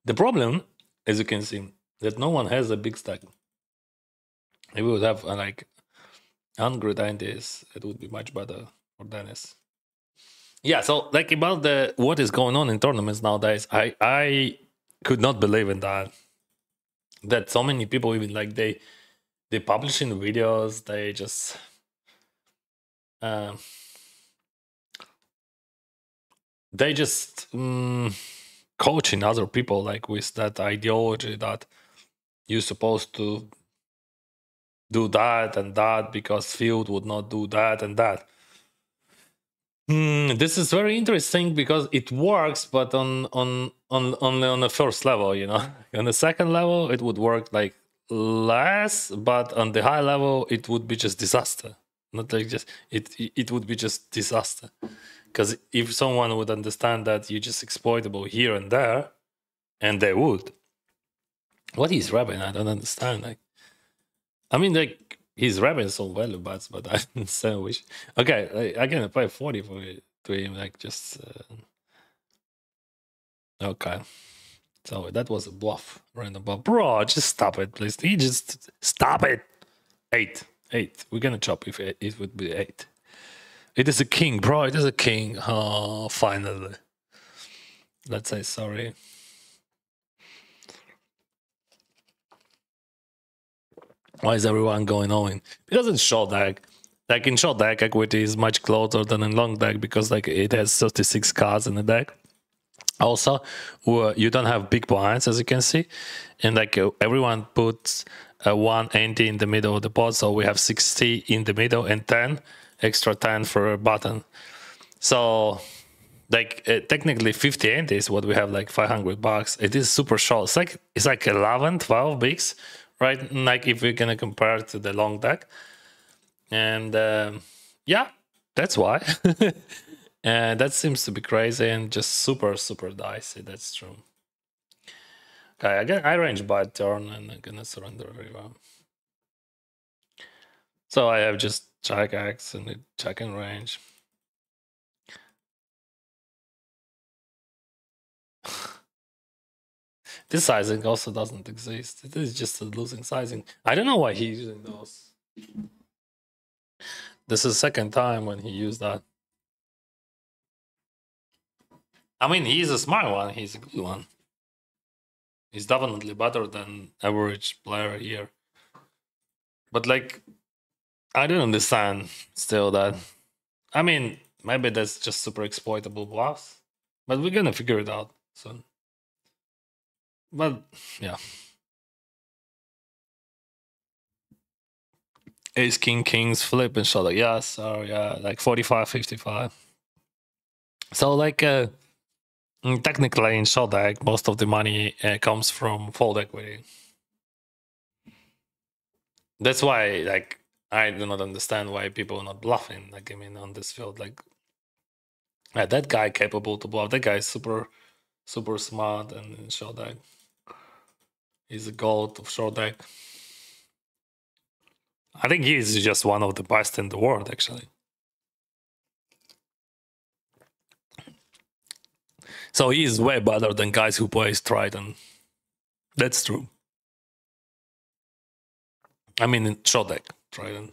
A: The problem, as you can see, that no one has a big stack. If we would have like 100 ideas, it would be much better for Dennis. Yeah, so like about the what is going on in tournaments nowadays, I could not believe in that so many people, even like they publishing videos, they just coaching other people like with that ideology that you're supposed to do that and that because field would not do that and that. This is very interesting because it works, but only on the first level, On the second level, it would work like less, but on the high level, it would be just disaster. Not like just it would be just disaster. Because if someone would understand that you're just exploitable here and there, and they would. What is rapping? I don't understand. Like, I mean, like he's rapping some value bats, but I don't understand which. Okay, I can apply 40 for it to him. Like just okay. So that was a bluff, random bluff. Bro, just stop it, please. He just stop it. 8, 8. We're gonna chop if it would be 8. It is a king, bro. It is a king. Oh, finally. Let's say sorry. Why is everyone going all in? Because in Shortdeck, like in Shortdeck, equity is much closer than in long deck because like it has 36 cards in the deck. Also, you don't have big blinds as you can see, and like everyone puts one ante in the middle of the pot, so we have 60 in the middle and 10 extra 10 for a button. So like technically 50 ante is what we have, like $500. It is super short. It's like 11, 12 bigs, right? Like if we're gonna compare it to the long deck, and yeah, that's why. And that seems to be crazy and just super dicey. That's true. Okay, I range by turn and I'm gonna surrender river. So I have just check X and the check and range. This sizing also doesn't exist. It is just a losing sizing. I don't know why he's using those. This is the second time when he used that. I mean, he's a smart one. He's a good one. He's definitely better than average player here. But like, I don't understand still that. I mean, maybe that's just super exploitable bluffs. But we're gonna figure it out soon. But yeah. Ace, king, kings, flip, and shot. Yeah, so yeah, like 45, 55. So like technically in Shortdeck, most of the money comes from fold equity. That's why like I do not understand why people are not bluffing. Like I mean on this field, like that guy capable to bluff. That guy is super smart and in Shortdeck. He's a gold of Shortdeck. I think he is just one of the best in the world, actually. So he is way better than guys who play Triton. That's true. I mean, in Shortdeck, Triton.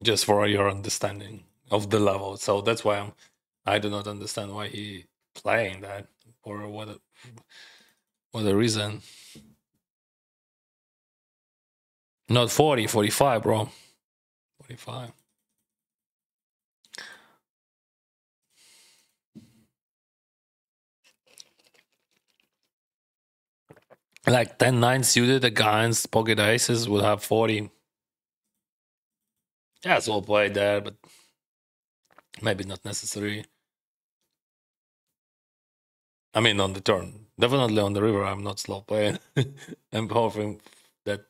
A: Just for your understanding of the level. So that's why I do not understand why he playing that or what a reason. Not 40, 45, bro. 45. Like 10-9 suited against pocket aces would have 40. Yeah, it's well played there, but maybe not necessary. I mean, on the turn. Definitely on the river, I'm not slow playing. I'm hoping that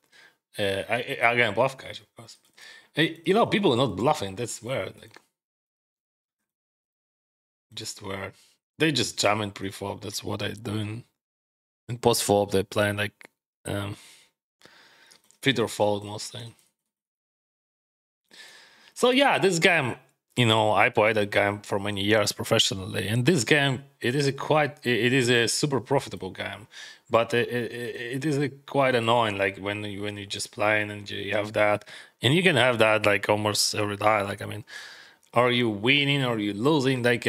A: I can bluff cash, of course. Hey, you know, people are not bluffing. That's weird. Like, just weird. They just jam in pre-flop. That's what they're doing. In post-flop, they're playing like fit or fold mostly. So yeah, this game, you know, I played that game for many years professionally, and this game it is a super profitable game, but it is quite annoying. Like when you just playing and you have that, and you can have that like almost every day. Like I mean, are you winning or are you losing? Like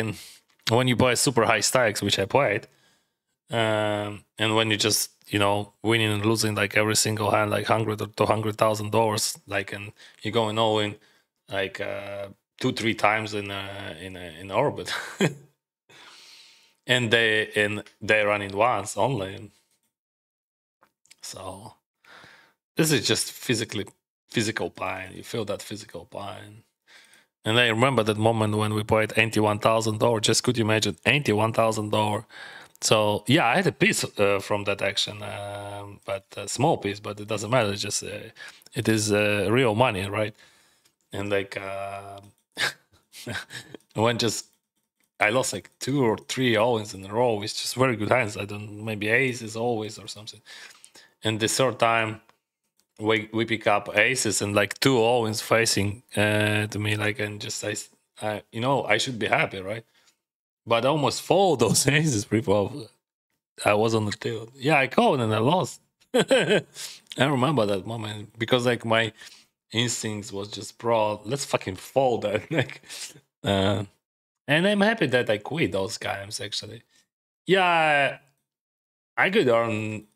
A: when you play super high stakes, which I played, and when you just winning and losing like every single hand, like $100 or $200,000, like and you're going all in like 2-3 times in orbit, and they run in once only. So this is just physical pain. You feel that physical pain. And I remember that moment when we played $81,000. Just could you imagine $81,000 So yeah, I had a piece from that action, but a small piece, but it doesn't matter. It's just it is real money, right? And like when just I lost like 2 or 3 all-ins in a row with just very good hands. I don't, maybe aces always or something. And the third time we pick up aces and like 2 all-ins facing to me, like, and just I you know, I should be happy, right? But I almost fold those aces pre-flop. I was on the tilt. Yeah, I called and I lost. I remember that moment because like my instincts was just, bro, let's fucking fold that. Like, and I'm happy that I quit those games actually. Yeah, I could earn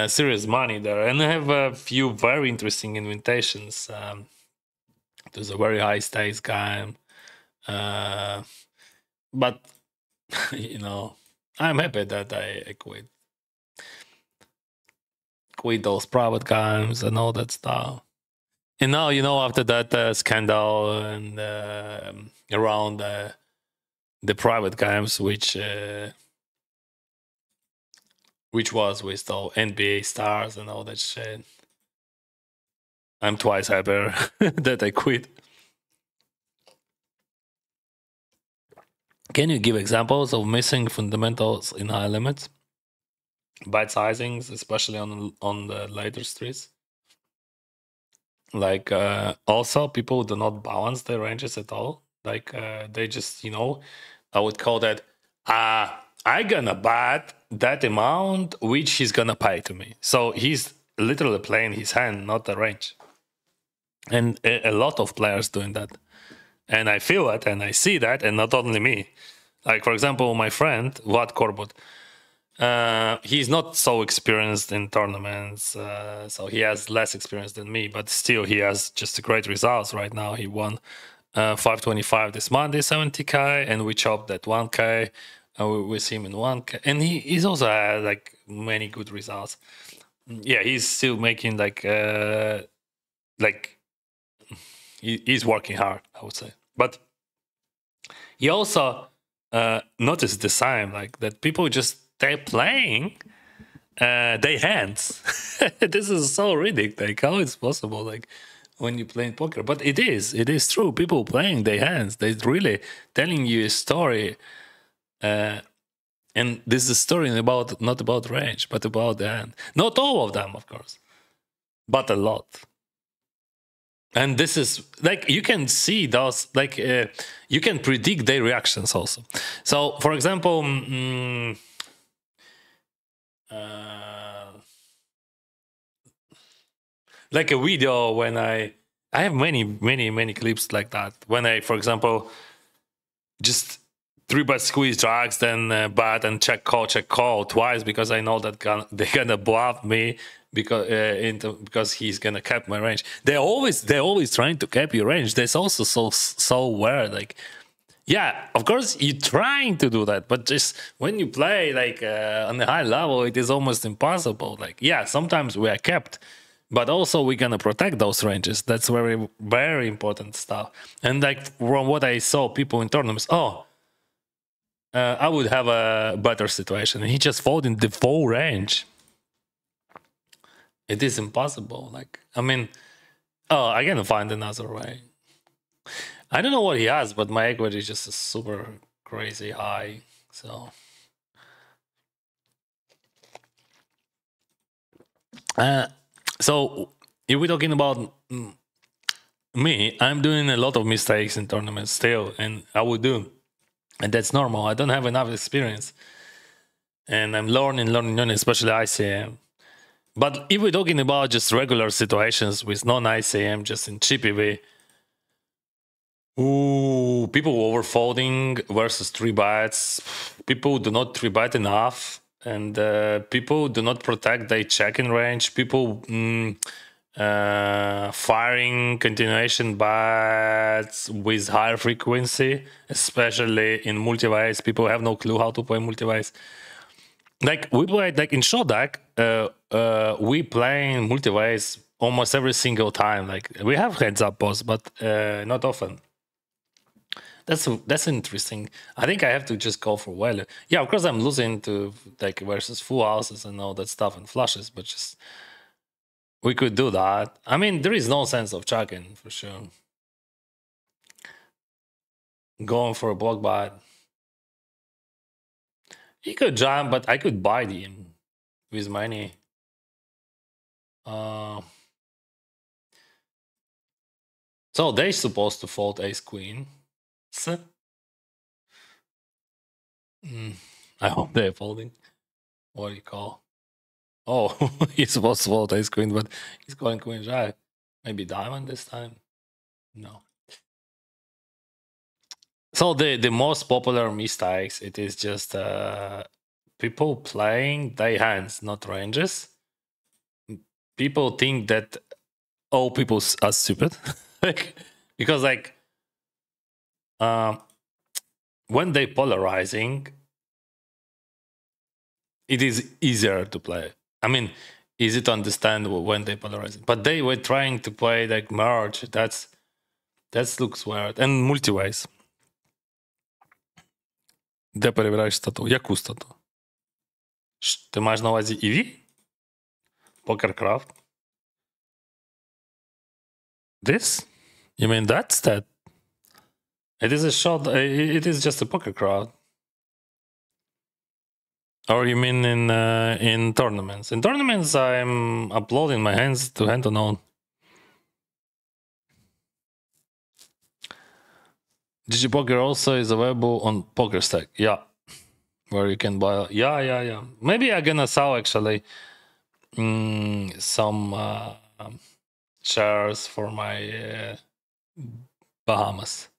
A: serious money there, and I have a few very interesting invitations. There's a very high stakes game, but you know, I'm happy that I quit those private games and all that stuff. And now, you know, after that scandal and around the private games, which was with all NBA stars and all that shit, I'm twice happier that I quit. Can you give examples of missing fundamentals in high limits? Bad sizings, especially on the later streets. Like also people do not balance their ranges at all. Like they just, you know, I would call that I gonna bet that amount which he's gonna pay to me. So he's literally playing his hand, not the range. And a lot of players doing that. And I feel it and I see that, and not only me. Like for example, my friend Vlad Korbut, he's not so experienced in tournaments, so he has less experience than me, but still he has just great results right now. He won 525 this Monday, 70k, and we chopped that 1k with him in 1k, and he's also had like many good results. Yeah, he's still making like he's working hard, I would say. But he also noticed the sign like that people just stay playing they hands. This is so ridiculous. Like how it's possible? Like when you play poker, but it is true. People playing their hands. They're really telling you a story, and this is a story about not about range, but about the hand. Not all of them, of course, but a lot. And this is like you can see those like you can predict their reactions also. So, for example. Like a video when I have many clips like that when I, for example, just 3-bet squeeze drags, then bat and check call twice because I know that they're gonna bluff me because he's gonna cap my range. They're always trying to cap your range. That's also so weird. Like, yeah, of course you're trying to do that, but just when you play like on a high level, it is almost impossible. Like, yeah, sometimes we are kept, but also we're gonna protect those ranges. That's very important stuff. And like from what I saw, people in tournaments, I would have a better situation. He just folded the full range. It is impossible. Like, I mean, I can find another way. I don't know what he has, but my equity is just super crazy high. So, so if we're talking about me, I'm doing a lot of mistakes in tournaments still, and I would do, and that's normal. I don't have enough experience, and I'm learning, especially ICM. But if we're talking about just regular situations with non-ICM, just in chippy way, people overfolding versus 3-bets. People do not 3-bet enough, and people do not protect their check-in range. People firing continuation bets with higher frequency, especially in multi-vise. People have no clue how to play multi-vise. Like we play, like in Shortdeck, we play multi-vise almost every single time. Like we have heads-up posts, but not often. That's interesting. I think I have to just go for value. Yeah, of course I'm losing to like versus full houses and all that stuff and flushes, but just we could do that. I mean, there is no sense of chucking for sure. Going for a block buy. He could jump, but I could buy him with money. So they're supposed to fold ace queen. I hope they're folding. What do you call? Oh, he's supposed to fold ace queen, but he's calling queen jack. Maybe diamond this time. No. So the most popular mistakes, it is just people playing their hands, not ranges. People think that all people are stupid, because like when they polarizing, it is easier to play. I mean, easy to understand when they polarizing, but they were trying to play like merge. That looks weird. And multi-ways. Де перевіряєш стату? Яку стату? Ти маєш на увазі EV? Pokercraft? This? You mean that stat? It is a shot. It is just a Pokercraft. Or you mean in tournaments? In tournaments, I'm uploading my hands to hand to node. DigiPoker also is available on PokerStack. Yeah, where you can buy. Yeah. Maybe I'm gonna sell actually some shares for my Bahamas.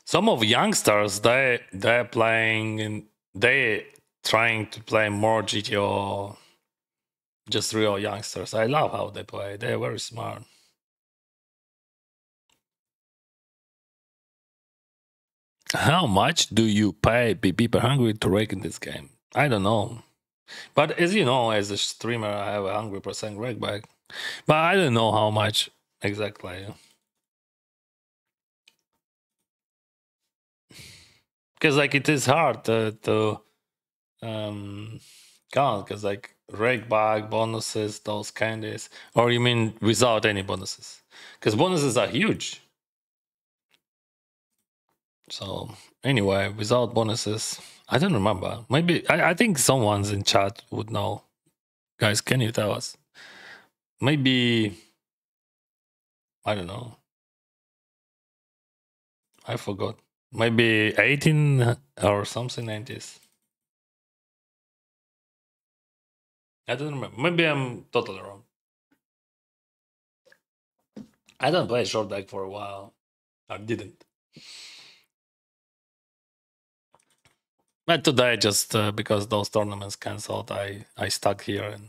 A: Some of youngsters they're playing and they trying to play more GTO. Just real youngsters. I love how they play. They're very smart. How much do you pay BP per hungry to rake in this game? I don't know. But as you know, as a streamer, I have a hungry percent rake back. But I don't know how much exactly. Because like it is hard to count, because like rake back, bonuses, those candies. Or you mean without any bonuses? Because bonuses are huge. So anyway, without bonuses, I don't remember. Maybe I think someone's in chat would know. Guys, can you tell us? Maybe I don't know. I forgot. Maybe 18 or something like this. I don't remember. Maybe I'm totally wrong. I don't play Shortdeck for a while. I didn't. But today, just because those tournaments cancelled, I stuck here and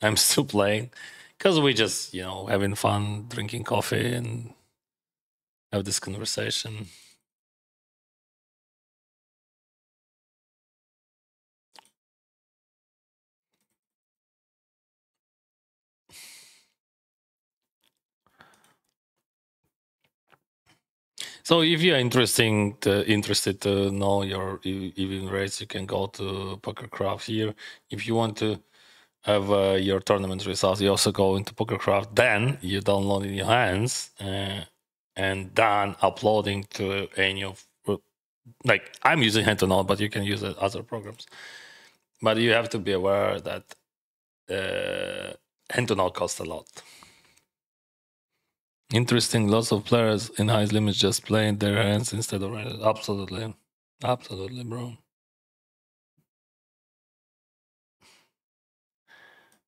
A: I'm still playing because we just having fun, drinking coffee and have this conversation. So if you're interested to know your EV rates, you can go to Pokercraft here. If you want to have your tournament results, you also go into Pokercraft. Then you download in your hands and then uploading to any of, like I'm using Hand to Node, but you can use other programs. But you have to be aware that Hand to Node costs a lot. Interesting. Lots of players in high limits just playing their hands instead of ranges. Absolutely, bro.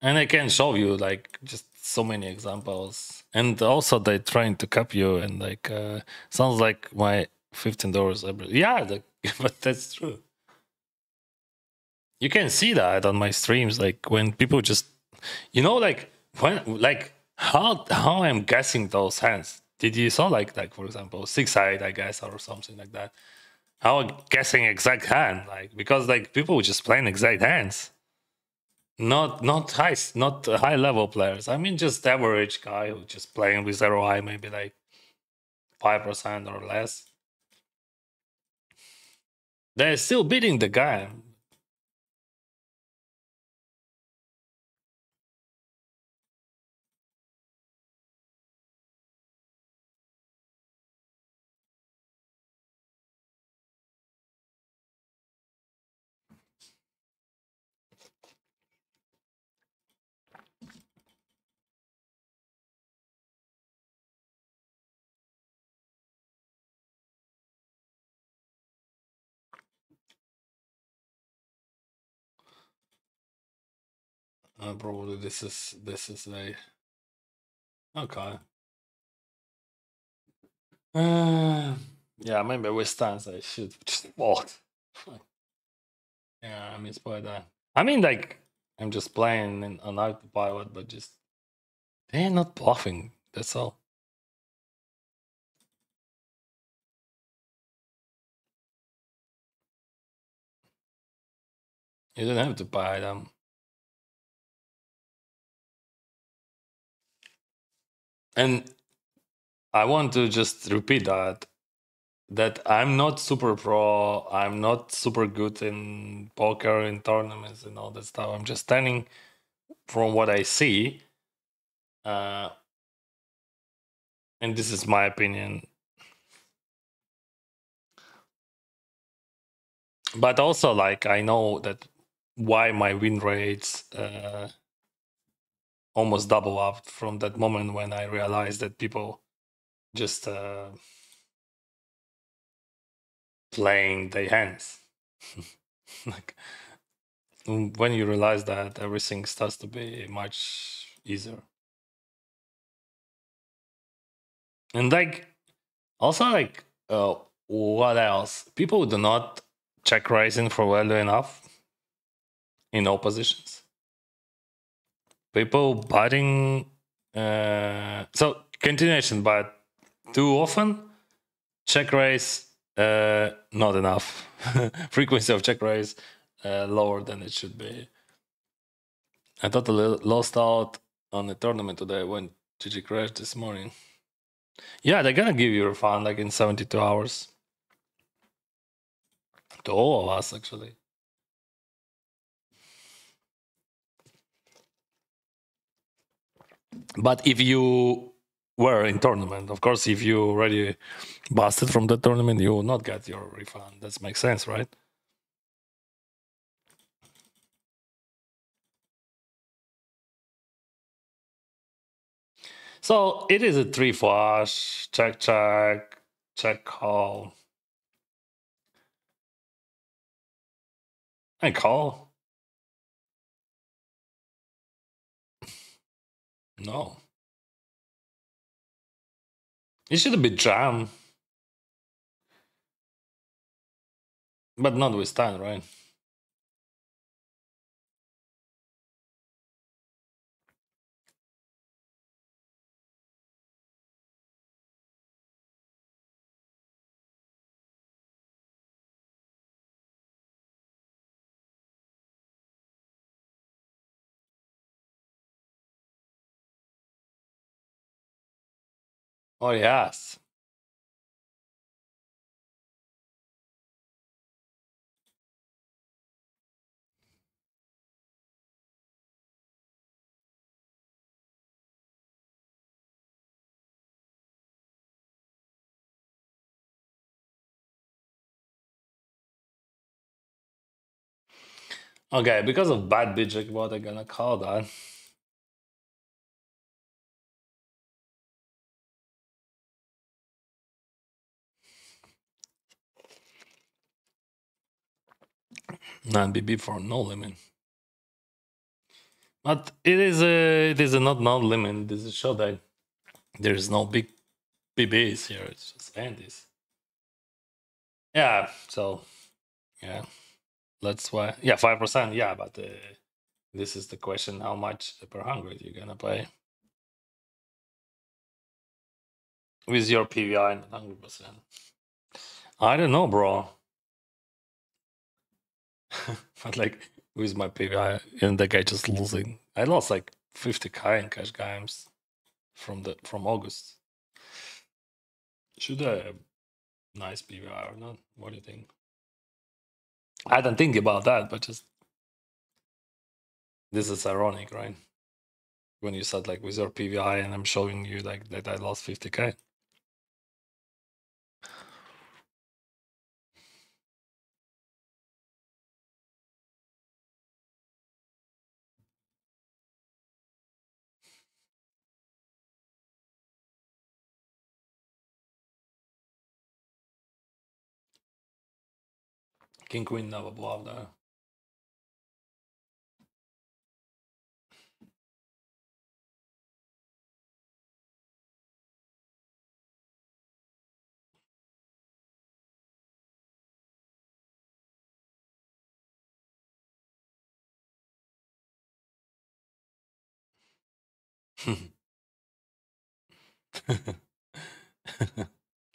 A: And I can show you like just so many examples. And also they're trying to copy you and like sounds like my $15 every but that's true. You can see that on my streams, like when people just like when like how I'm guessing those hands. Did you saw like for example 6-eyed, I guess, or something like that? How I'm guessing exact hand, like because like people just playing exact hands. Not high level players. I mean just average guy who just playing with 0 eye, maybe like 5% or less. They're still beating the guy. Probably this is a okay. Uh, yeah, maybe with stance I should just walk. Yeah, I mean, spoil that. I mean, like, I'm just playing on autopilot, but just they're not bluffing. That's all. You don't have to buy them. And I want to just repeat that I'm not super pro. I'm not super good in poker, in tournaments, and all that stuff. I'm just standing from what I see, uh, and this is my opinion. But also, like, I know that why my win rates almost double up from that moment when I realized that people just playing their hands. Like when you realize that, everything starts to be much easier. And like also like what else? People do not check raising for value enough in all positions. People butting so continuation, but too often check raise not enough. Frequency of check raise lower than it should be. I totally lost out on the tournament today when GG crashed this morning. Yeah, they're gonna give you a refund like in 72 hours. To all of us, actually. But if you were in tournament, of course, if you already busted from the tournament, you will not get your refund. That makes sense, right? So it is a 3 flush, check, check, check call. I call. No. It should be jam. But not with time, right? Oh, yes. Okay, because of bad bitch, what I'm gonna call that. Non BB for no limit. But it is a not limit. This is show that there is no big PBs here. It's just antis. Yeah. So yeah, that's why. Yeah, 5%. Yeah, but this is the question: how much per 100 you're gonna pay with your PVI? Not 100%. I don't know, bro. But like with my PVI, and the guy just losing. I lost like 50k in cash games from August. Should I have nice PVI or not? What do you think? I don't think about that, but just this is ironic, right? When you said like with your PVI, and I'm showing you like that I lost 50k. King Queen never bluffed there.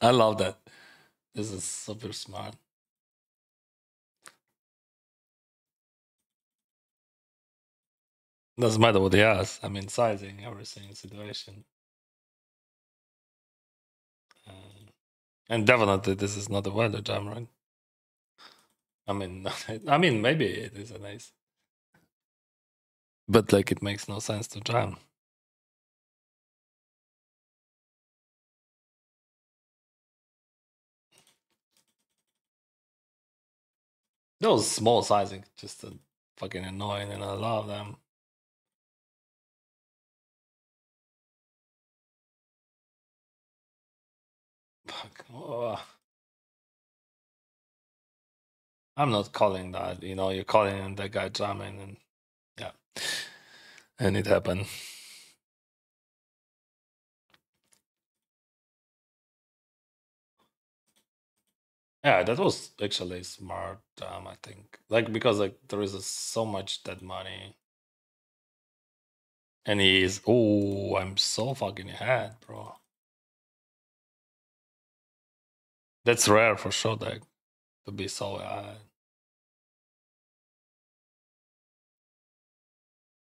A: I love that. This is super smart. Doesn't matter what he has. I mean, sizing, everything, situation. And definitely, this is not a weather jam, right? I mean, maybe it is a nice, but like it makes no sense to jam. Those small sizing just fucking annoying, and I love them. Fuck. Oh, I'm not calling that. You're calling that guy jamming, and yeah, and it happened. Yeah, that was actually smart. I think, like because like there is so much dead money, and he is. Oh, I'm so fucking ahead, bro. That's rare for Shortdeck to be so ahead.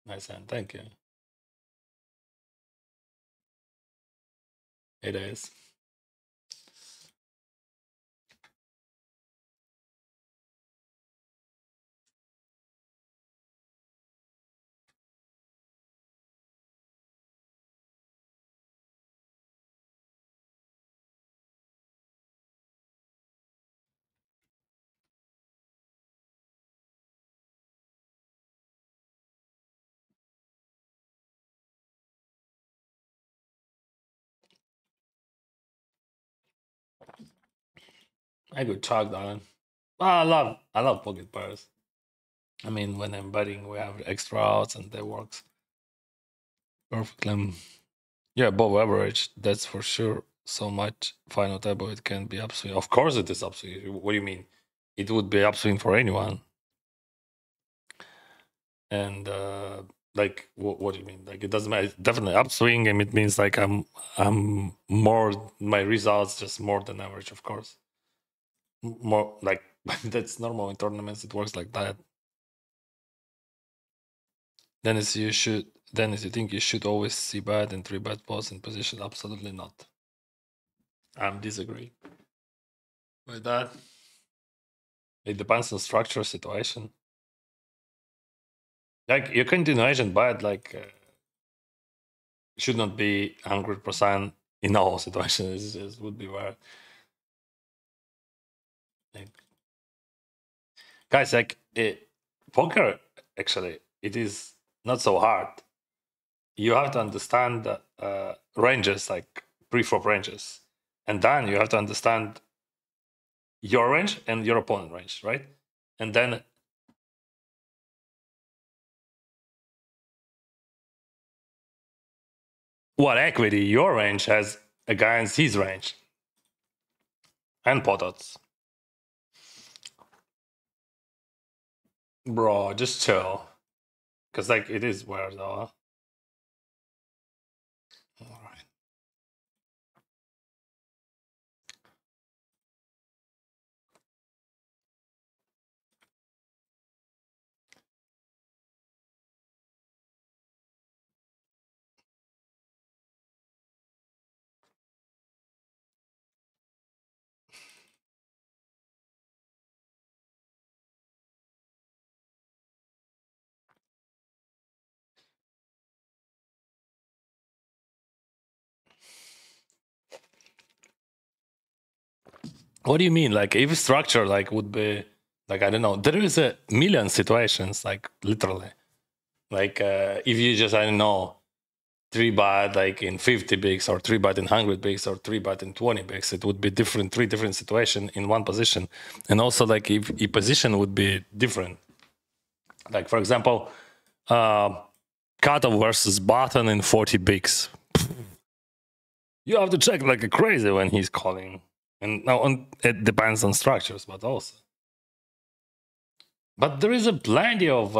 A: Nice hand, thank you. It is. I could chalk that. I love pocket pairs. I mean, when I'm betting, we have extra outs, and that works perfectly. Yeah, above average, that's for sure. So much final table, it can be upswing. Of course, it is upswing. What do you mean? It would be upswing for anyone. And like, what do you mean? Like, it doesn't matter. It's definitely upswing, and it means like I'm more. My results just more than average, of course. More like that's normal in tournaments. It works like that. Dennis, you think you should always see bad and three bad balls in position? Absolutely not. I'm disagree with that. It depends on structure, situation. Like your continuation bad, like should not be 100% in all situations. It would be where, like, guys, like poker. Actually, it is not so hard. You have to understand ranges, like pre-flop ranges, and then you have to understand your range and your opponent range, right? And then what equity your range has against his range and potats. Bro, just chill. Because, like, it is weird, though. Huh? All right. What do you mean? Like, if structure, like, would be, like, I don't know, there is a million situations, like, literally. Like, if you just, I don't know, 3-bet like in 50 bigs or 3-bet in 100 bigs or 3-bet in 20 bigs, it would be different, three different situations in one position. And also, like, if a position would be different. Like, for example, cutoff versus button in 40 bigs. You have to check like a crazy when he's calling. And now it depends on structures, but also. But there is a plenty of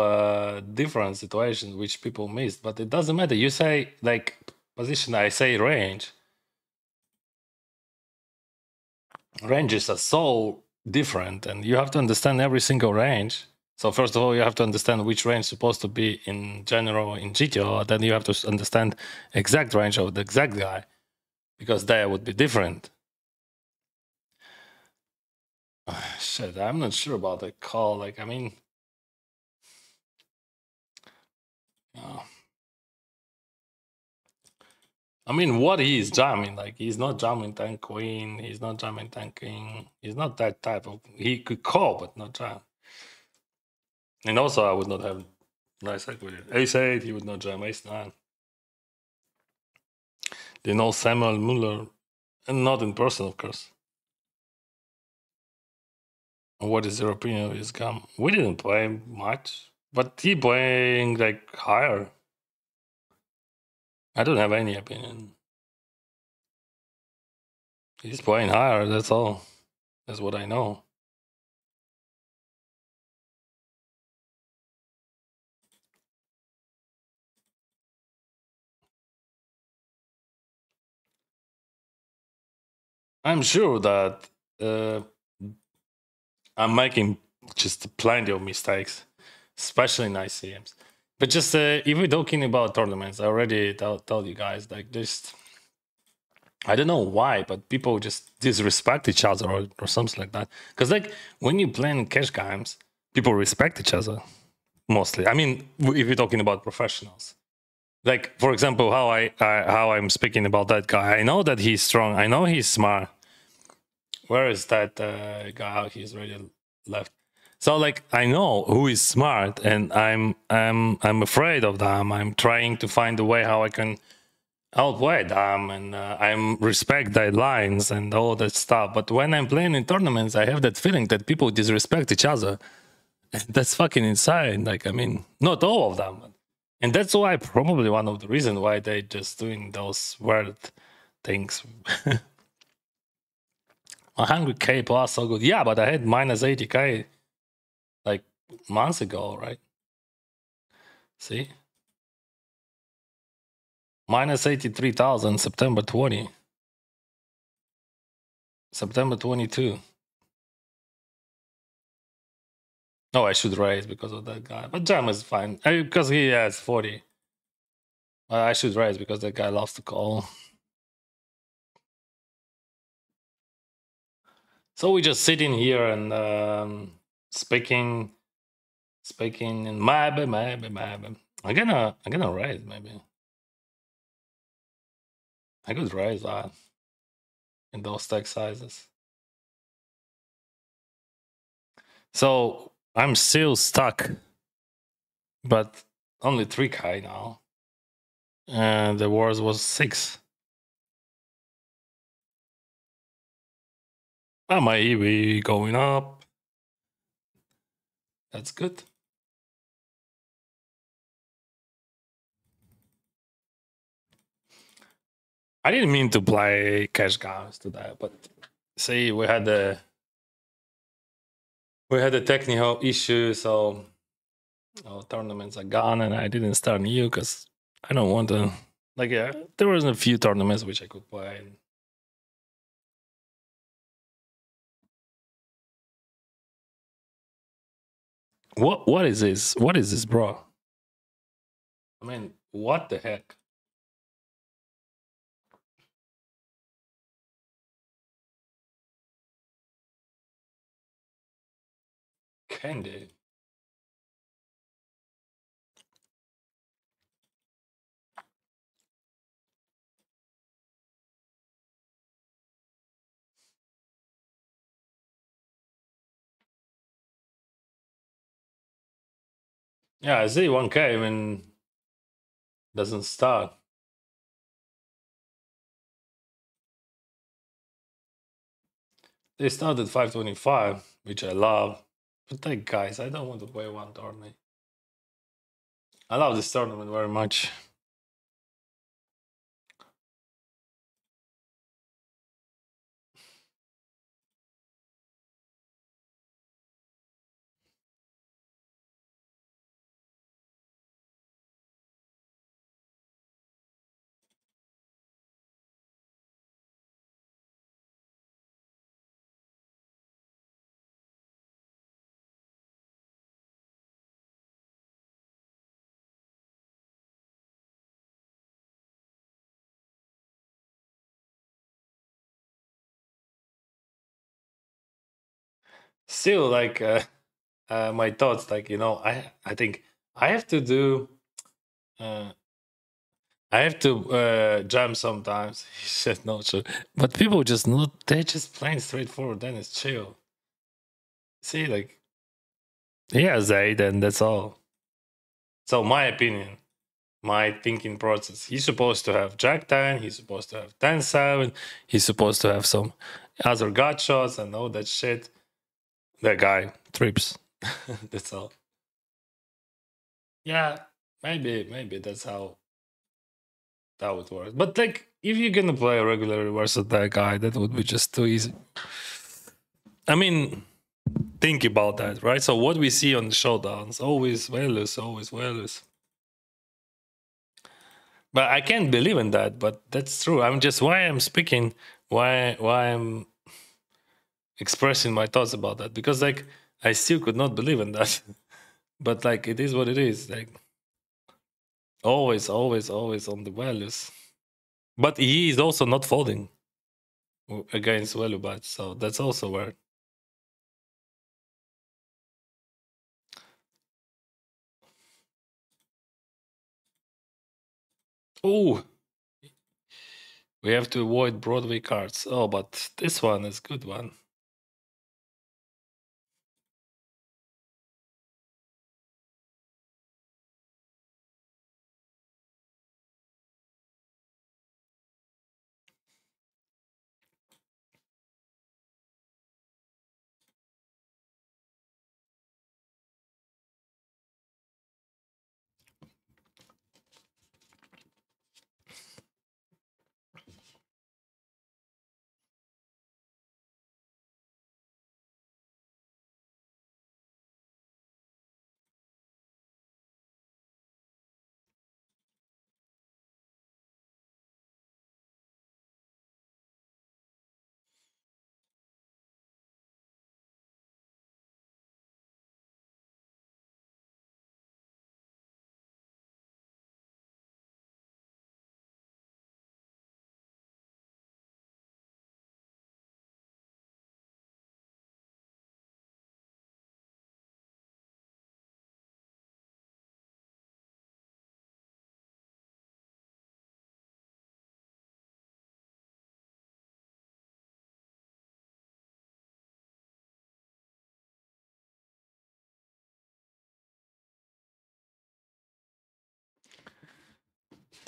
A: different situations which people missed, but it doesn't matter. You say like position, I say range. Ranges are so different, and you have to understand every single range. So first of all, you have to understand which range is supposed to be in general in GTO. Then you have to understand exact range of the exact guy, because they would be different. Shit, I'm not sure about the call. Like, I mean, I mean, what he is jamming? Like, he's not jamming tank queen. He's not jamming tank king. He's not that type of. He could call, but not jam. And also, I would not have nice equity. Ace 8, he would not jam. Ace 9. They know Samuel Muller, and not in person, of course. What is your opinion of his gum? We didn't play much, but he playing like higher. I don't have any opinion. He's playing higher, that's all. That's what I know. I'm sure that I'm making just plenty of mistakes, especially in ICMs. But just if we're talking about tournaments, I already told you guys, like, just I don't know why, but people just disrespect each other or something like that. Because like when you play in cash games, people respect each other mostly. I mean, if you're talking about professionals, like for example, how I'm speaking about that guy, I know that he's strong. I know he's smart. Where is that guy? He's already left. So like I know who is smart, and I'm afraid of them. I'm trying to find a way how I can outweigh them, and I'm respect their lines and all that stuff. But when I'm playing in tournaments, I have that feeling that people disrespect each other. And that's fucking insane. Like, I mean, not all of them. And that's why probably one of the reasons why they just doing those weird things. 100k plus, so good. Yeah, but I had minus 80k like months ago, right? See? Minus 83,000 September 20. September 22. Oh, I should raise because of that guy. But Jam is fine. Because he has 40. I should raise because that guy loves to call. So we just sitting here and speaking and maybe. I'm gonna raise maybe. I could raise that in those stack sizes. So I'm still stuck, but only 3k now. And the wars was 6. My EV going up. That's good. I didn't mean to play cash games today, but see, we had a technical issue, so our tournaments are gone, and I didn't start new because I don't want to. Like, yeah, there was a few tournaments which I could play. What is this? What is this, bro? I mean, what the heck? Candy. Yeah, I see 1K. I mean, doesn't start. They started 525, which I love. But like, guys, I don't want to play one tournament. I love this tournament very much. Still, like, my thoughts, like, I think I have to do. Uh, I have to jam sometimes. He said no, sure. But people just not. They're just playing straightforward. Then it's chill. See, like, he has 8, and that's all. So my opinion, my thinking process. He's supposed to have Jack 10. He's supposed to have 10-7. He's supposed to have some other gut shots and all that shit. That guy trips. That's all. Yeah, maybe that's how that would work. But like, if you're gonna play a regular reverse attack guy, that would be just too easy. I mean, think about that, right? So what we see on the showdowns, always values, always values. But I can't believe in that. But that's true. I'm just why I'm speaking, why I'm expressing my thoughts about that, because like I still could not believe in that. But like it is what it is. Like always on the values. But he is also not folding against value bats, so that's also where. Oh, we have to avoid Broadway cards. Oh, but this one is good one.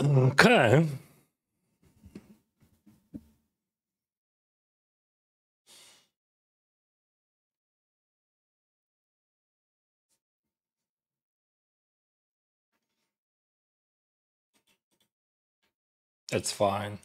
A: Okay. That's fine.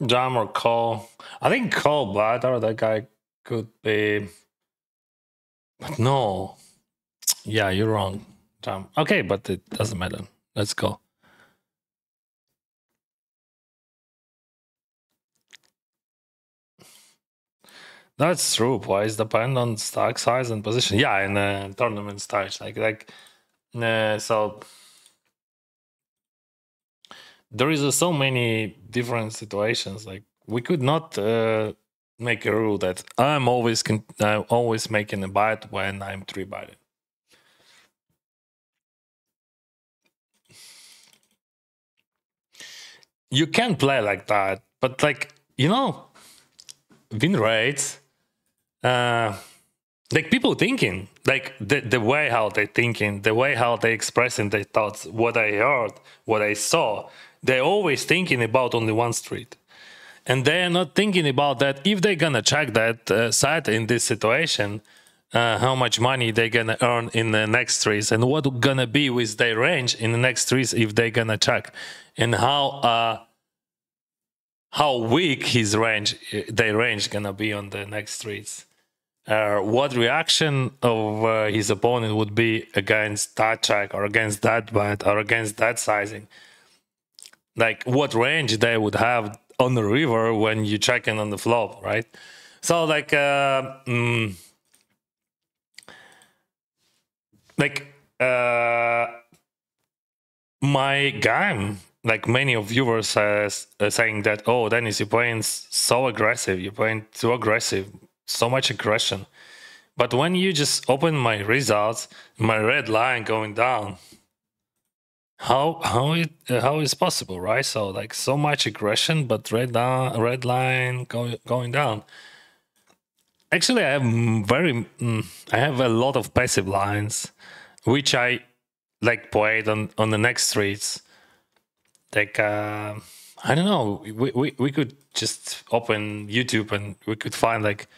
A: Jam or call. I think call Bladder, that guy could be. But no. Yeah, you're wrong. Jam. Okay, but it doesn't matter. Let's go. That's true. Poise depend on stack size and position. Yeah, in tournament stage, so there is so many different situations. Like we could not make a rule that I'm always making a bite when I'm three bited. You can play like that, but win rates. Uh, like people thinking, like the way how they thinking, the way how they expressing their thoughts, what I heard, what I saw, they're always thinking about only one street, and they're not thinking about that if they're gonna check that site in this situation, how much money they're gonna earn in the next streets, and what gonna be with their range in the next streets if they're gonna check, and how weak his range, their range gonna be on the next streets. What reaction of his opponent would be against that check or against that bet or against that sizing? Like what range they would have on the river when you check in on the flop, right? So like my game, like many of viewers saying that, oh, Dennis, you're playing so aggressive, you're playing too aggressive, so much aggression. But when you just open my results, my red line going down, how is possible, right? So like so much aggression, but red line going down. Actually, I have a lot of passive lines, which I like played on the next streets. Like I don't know, we could just open YouTube and we could find like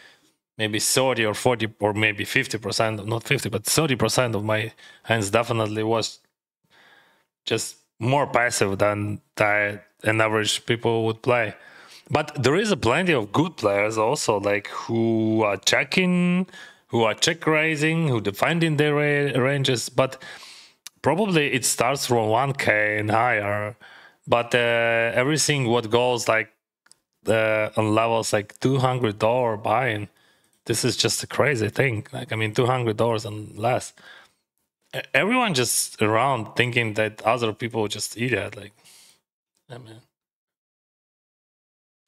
A: maybe 30 or 40 or maybe 50%, not 50, but 30% of my hands definitely was just more passive than that an average people would play. But there is a plenty of good players also, like who are checking, who are check raising, who defending their ranges. But probably it starts from 1K and higher. But everything what goes like on levels like $200 buying, this is just a crazy thing. Like I mean, $200 and less. Everyone just around thinking that other people just eat it. Like, I mean,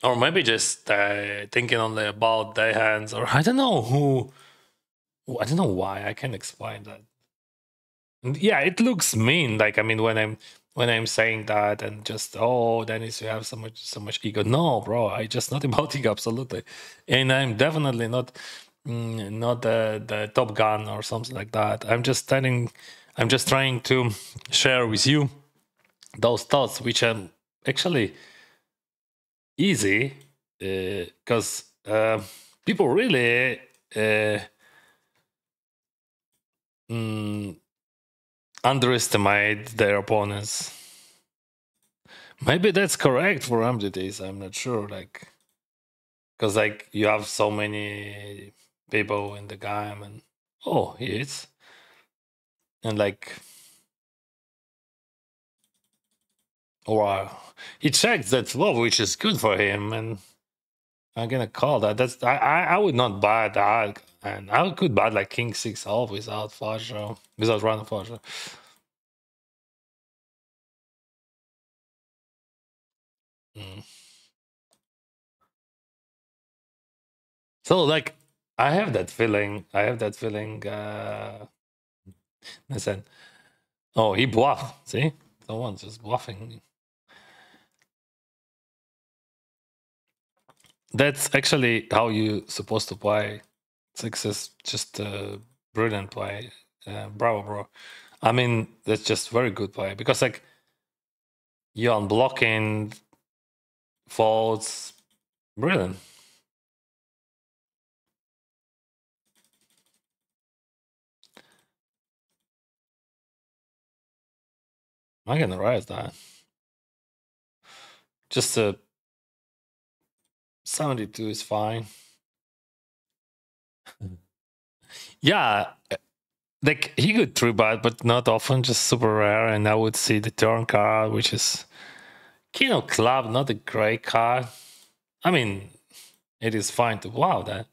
A: or maybe just thinking only about their hands, or I don't know who. I don't know why. I can't explain that. Yeah, it looks mean. Like I mean, when I'm saying that and just Dennis, you have so much ego. No, bro, I just not about ego absolutely, and I'm definitely not the top gun or something like that. I'm just trying to share with you those thoughts, which are actually easy because people really mm, underestimate their opponents. Maybe that's correct for MGTs. I'm not sure. Like, because like you have so many people in the game, and he is, and like, wow, he checks that flop, which is good for him, and I'm gonna call that. I would not buy that, and I could buy like King 6 off without flush draw, without running flush draw. Mm. So like I have that feeling. I have that feeling. Listen. Oh, he bluffed. See, someone's just bluffing. That's actually how you supposed to play. Six is just a brilliant play. Bravo, bro. I mean, that's just very good play because like you're unblocking folds. Brilliant. I can raise that. Just 72 is fine. Yeah, like he could 3-bet, but not often, just super rare. And I would see the turn card, which is King of Club, not a great card. I mean, it is fine to wow that.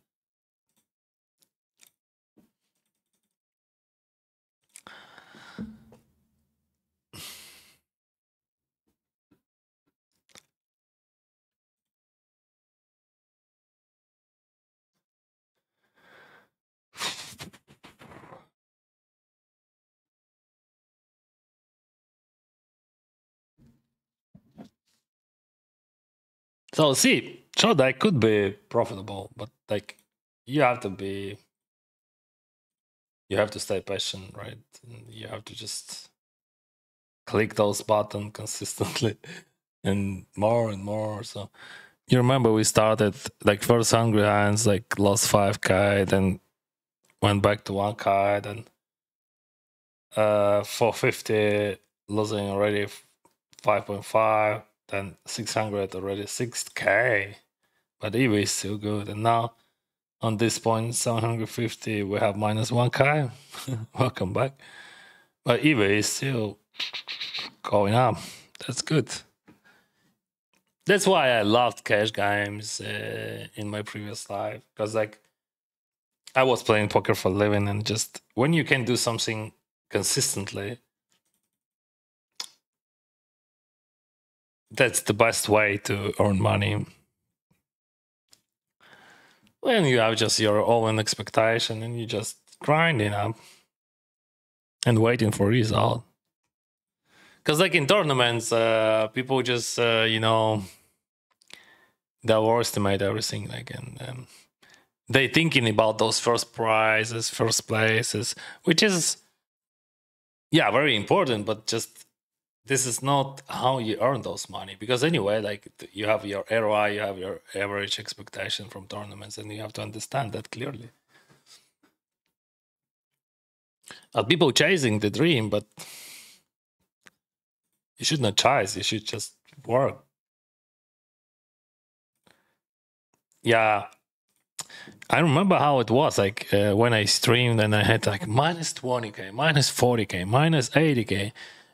A: So see, Shortdeck could be profitable, but like you have to be, you have to stay patient, right? And you have to just click those buttons consistently and more. So you remember we started like first Hungry Hands, like lost 5k, then went back to 1k, then 450 losing already 5.5, then 600 already 6k, but EV is still good. And now on this point 750 we have minus 1k. Welcome back, but eBay is still going up. That's good. That's why I loved cash games in my previous life, because like I was playing poker for a living, and just when you can do something consistently, that's the best way to earn money. When you have just your own expectation and you just grinding up and waiting for result. Because like in tournaments, people just you know, they overestimate everything. Like and they thinking about those first prizes, first places, which is yeah very important, but just this is not how you earn those money, because anyway, like you have your ROI, you have your average expectation from tournaments, and you have to understand that clearly. People chasing the dream, but you should not chase, you should just work. Yeah, I remember how it was like when I streamed and I had like minus 20k, minus 40k, minus 80k,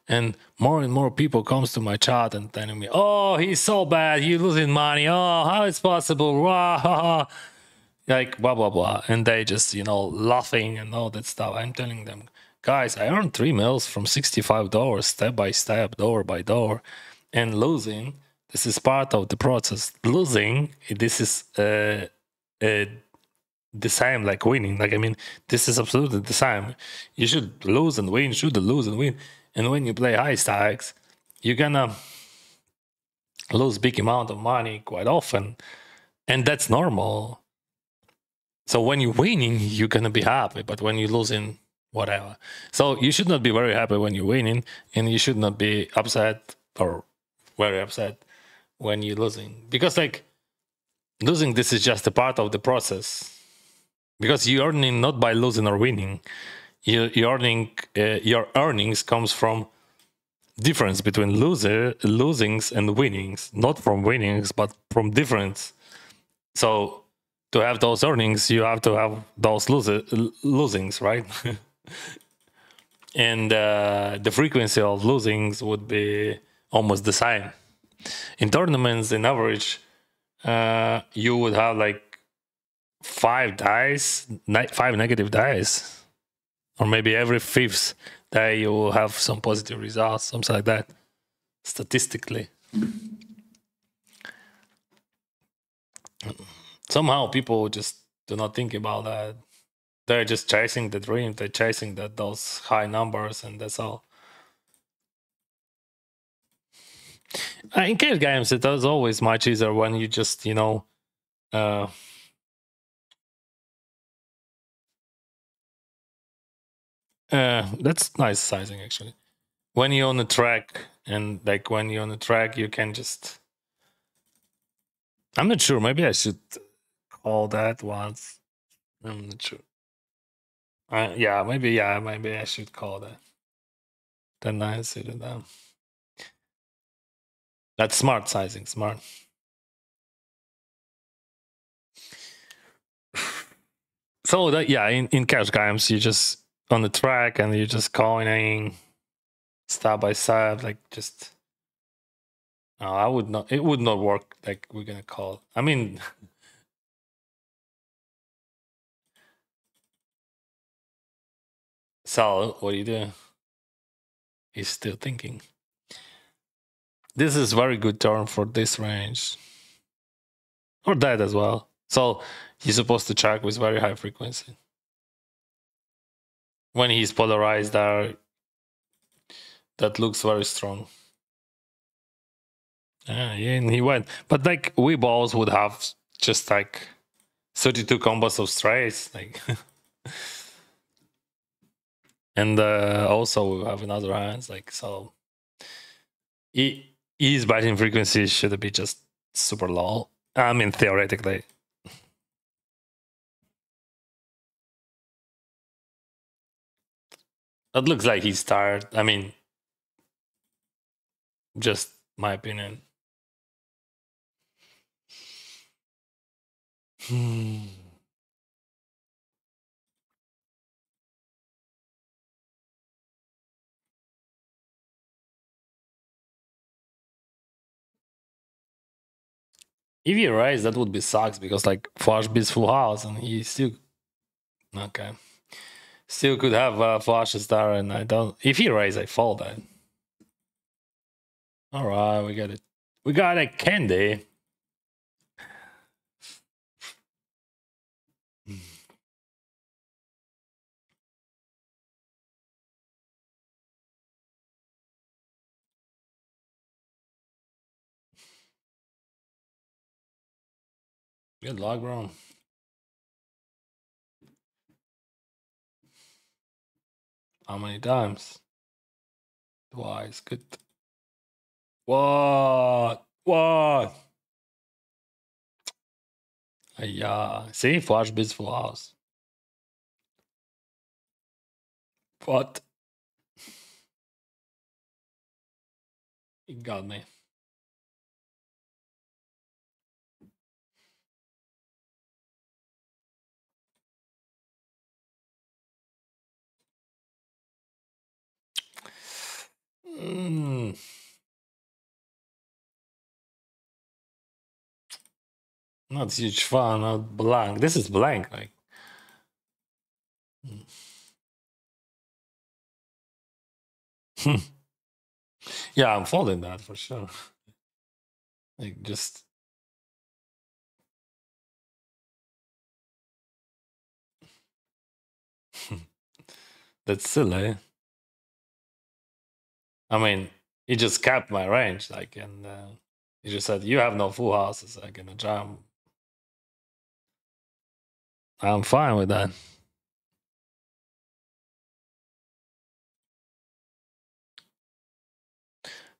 A: and more people comes to my chat and telling me, "Oh, he's so bad, he's losing money. Oh, how it's possible?" Like blah blah blah, and they just laughing and all that stuff. I'm telling them, guys, I earned 3 mils from $65 step by step, door by door, and losing. This is part of the process. Losing, this is the same like winning. Like I mean, this is absolutely the same. You should lose and win, should lose and win. And when you play high stakes, you're gonna lose big amount of money quite often, and that's normal. So when you're winning, you're gonna be happy, but when you're losing, whatever. So you should not be very happy when you're winning, and you should not be upset or very upset when you're losing, because like losing, this is just a part of the process. Because you're earning not by losing or winning. You're earning your earnings comes from difference between losings and winnings, not from winnings, but from difference. So to have those earnings, you have to have those losings, right? And the frequency of losings would be almost the same. In tournaments, in average, you would have like 5 dice, 5 negative dice, or maybe every 5th day you will have some positive results, something like that, statistically. Somehow people just do not think about that. They're just chasing the dream, they're chasing those high numbers, and that's all. In cash games, it is always much easier when you just, that's nice sizing actually. When you're on the track, and like when you're on the track, you can just. I'm not sure. Maybe I should call that once. I'm not sure. Yeah, maybe I should call that. Then I sit it down. That's smart sizing. Smart. So that, yeah, in cash games, you just on the track and you're just coining step by step, like just. No, I would not. It would not work. Like we're gonna call. I mean, Sal, what do you do? He's still thinking. This is very good turn for this range, or that as well. So he's supposed to check with very high frequency. When he's polarized there, that looks very strong. Yeah, and he went. But like we balls would have just like 32 combos of straights, like and also we have another hands, like so his biting frequency should be just super low. I mean theoretically. It looks like he's tired. I mean, just my opinion. If he raised, that would be sucks because like Flash beats full house and he still okay. Still could have flashes there, and I don't. If he raised, I fold that. All right, we got it. We got a candy. Good luck, bro. How many times? Twice. Good. What? What? Yeah. See, Flash beats full house. What? He got me. Not huge fun, not blank. This is blank, like. Yeah, I'm folding that for sure. Like just that's silly. I mean, he just capped my range, like, and he just said, "You have no full houses." Like in a jam. I'm fine with that.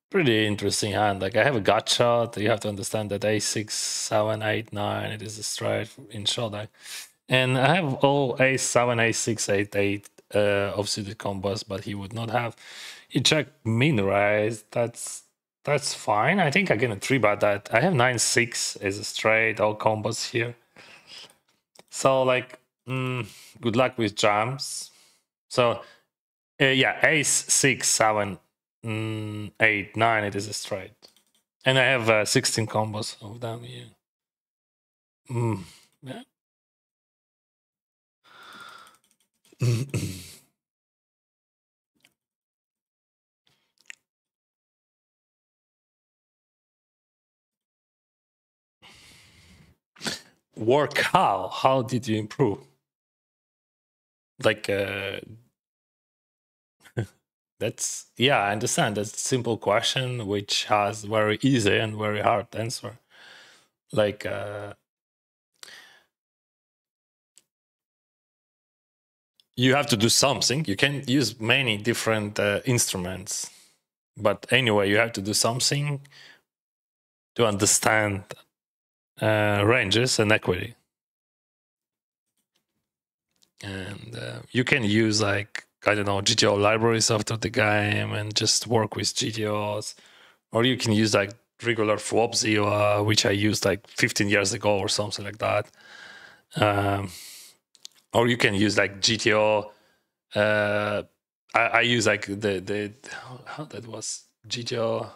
A: Pretty interesting hand. Like I have a gut shot. You have to understand that A6, 7, 8, 9. It is a straight in Shortdeck. And I have all A7, A6, 8, 8 of suited combos, but he would not have. He checked min raise. That's fine. I think I'm gonna 3-bet that. I have 9-6 as a straight, all combos here. So like, good luck with jams. So yeah, ace 6, 7, 8, 9. It is a straight, and I have 16 combos of them here. Yeah. Work how? How did you improve? Like that's, yeah, I understand. That's a simple question which has very easy and very hard answer. Like you have to do something. You can use many different instruments, but anyway, you have to do something to understand ranges and equity. And you can use like, I don't know, GTO libraries after the game and just work with GTOs, or you can use like regular Flopsy, which I used like 15 years ago or something like that. or you can use like GTO. I use like the how that was GTO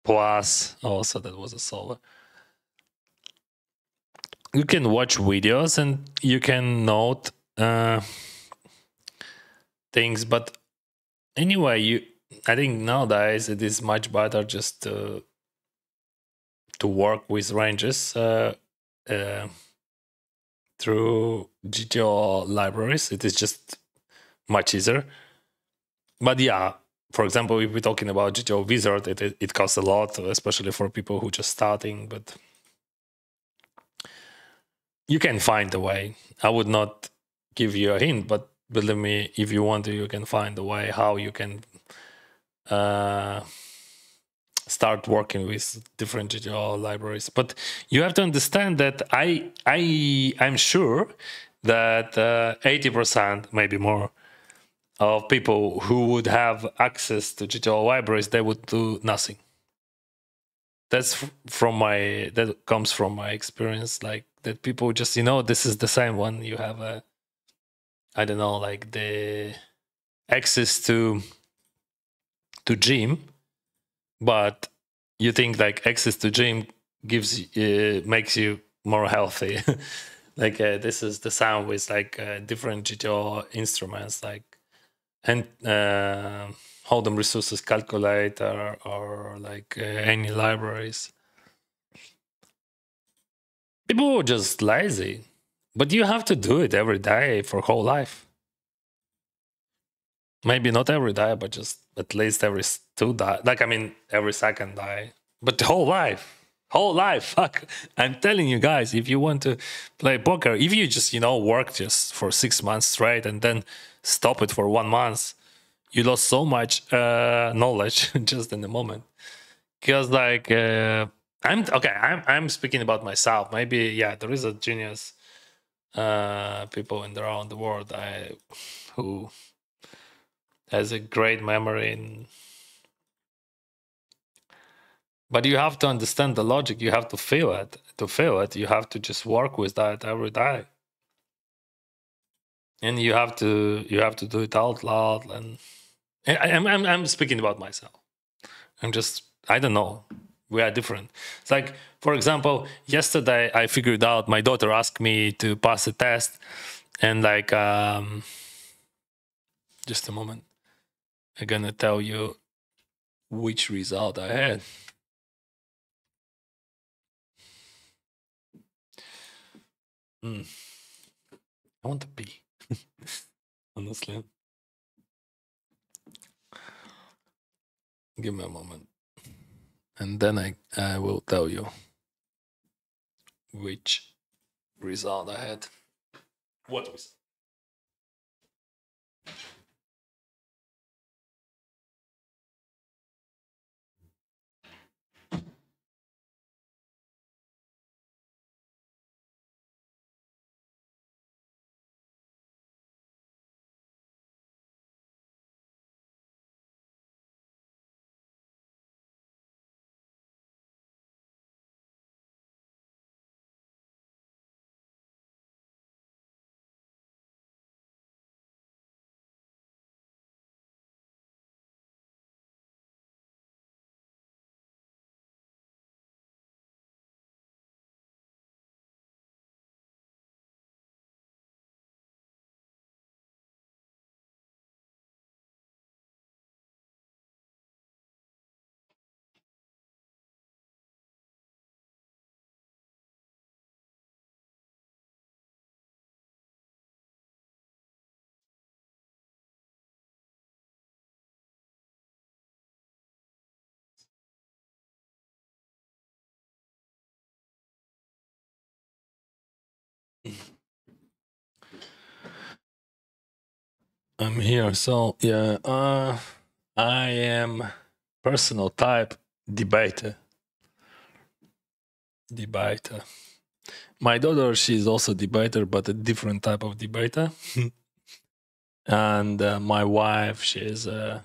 A: Plus. Also, that was a solver. You can watch videos and you can note things, but anyway, I think nowadays it is much better just to work with ranges through GTO libraries. It is just much easier. But yeah, for example, if we're talking about GTO Wizard, it costs a lot, especially for people who just starting. But you can find a way. I would not give you a hint, but believe me, if you want to, you can find a way how you can start working with different GTO libraries. But you have to understand that I'm sure that 80%, maybe more, of people who would have access to GTO libraries, they would do nothing. That comes from my experience, like that people just, this is the same one. You have I don't know, like the access to gym, but you think like access to gym makes you more healthy. Like this is the sound with like different GTO instruments, like and Holdem resources calculator or like any libraries. People are just lazy, but you have to do it every day for whole life. Maybe not every day, but just at least every 2 days. Like, I mean, every second day. But the whole life. Whole life. Fuck. I'm telling you guys, if you want to play poker, if you just, work just for 6 months straight and then stop it for 1 month, you lost so much knowledge just in the moment. Because like I'm speaking about myself. Maybe, yeah, there is a genius people in around the world who has a great memory. But you have to understand the logic. You have to feel it. To feel it, you have to just work with that every day. And you have to do it out loud. And I'm speaking about myself. I don't know. We are different. It's like, for example, yesterday I figured out my daughter asked me to pass a test, and like just a moment. I'm gonna tell you which result I had. I want to pee. Honestly. Give me a moment. And then I will tell you which result I had. What was I'm here. So yeah, I am personal type debater. Debater. My daughter, she's also debater, but a different type of debater. And my wife, she's a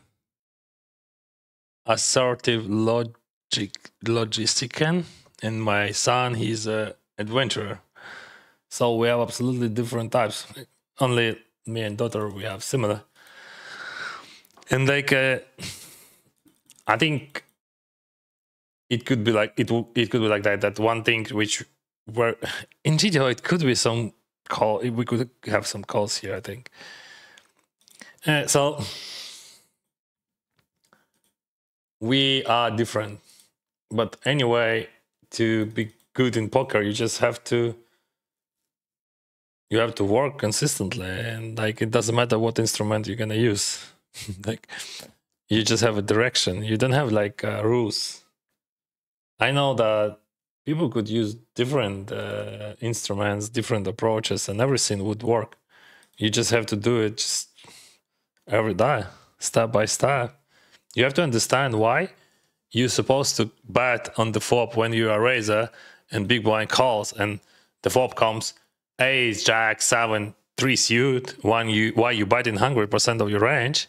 A: assertive logistician, and my son, he's a adventurer. So we have absolutely different types. Only me and daughter, we have similar. And like, I think it could be like it could be like that. That one thing which were in GTO, it could be some call. We could have some calls here, I think. So we are different, but anyway, to be good in poker, you just have to work consistently, and like it doesn't matter what instrument you're gonna use. Like you just have a direction. You don't have like rules. I know that people could use different instruments, different approaches, and everything would work. You just have to do it just every day, step by step. You have to understand why you're supposed to bet on the flop when you are raiser and big blind calls, and the flop comes ace, jack, 7, 3 suit, why you bet in 100% of your range,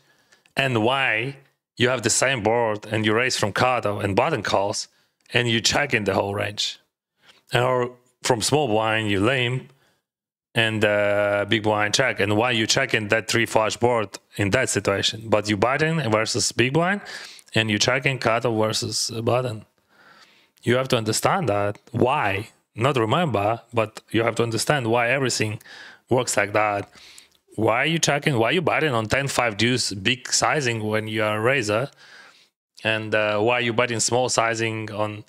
A: and why you have the same board and you raise from Kato and button calls and you check in the whole range. Or from small blind, you lame and big blind check. And why you check in that 3 flush board in that situation. But you button versus big blind and you check in Kato versus button. You have to understand that. Why? Not remember, but you have to understand why everything works like that. Why are you checking? Why are you betting on 10-5 deuce big sizing when you are a raiser? And why are you betting small sizing on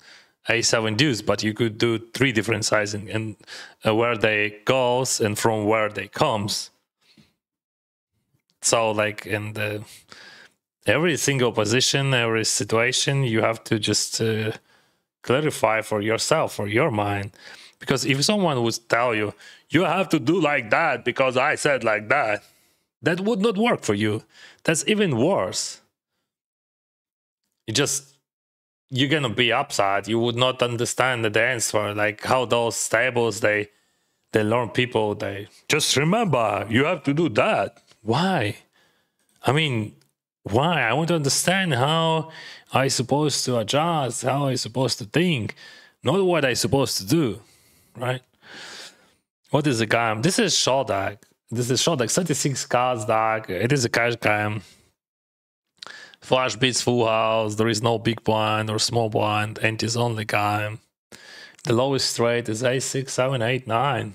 A: a7 deuce? But you could do 3 different sizing and where they goes and from where they comes. So like in every single position, every situation, you have to just clarify for yourself, for your mind. Because if someone would tell you, you have to do like that because I said like that, that would not work for you. That's even worse. You're gonna be upset. You would not understand the answer, like how those tables they learn people. They just remember you have to do that. Why? I mean, why? I want to understand how I supposed to adjust, how I supposed to think, not what I supposed to do, right? What is the game? This is Shortdeck. This is Shortdeck, 36 cards deck. It is a cash game. Flash beats full house. There is no big blind or small blind. Antis only game. The lowest rate is a6, 7, 8, 9.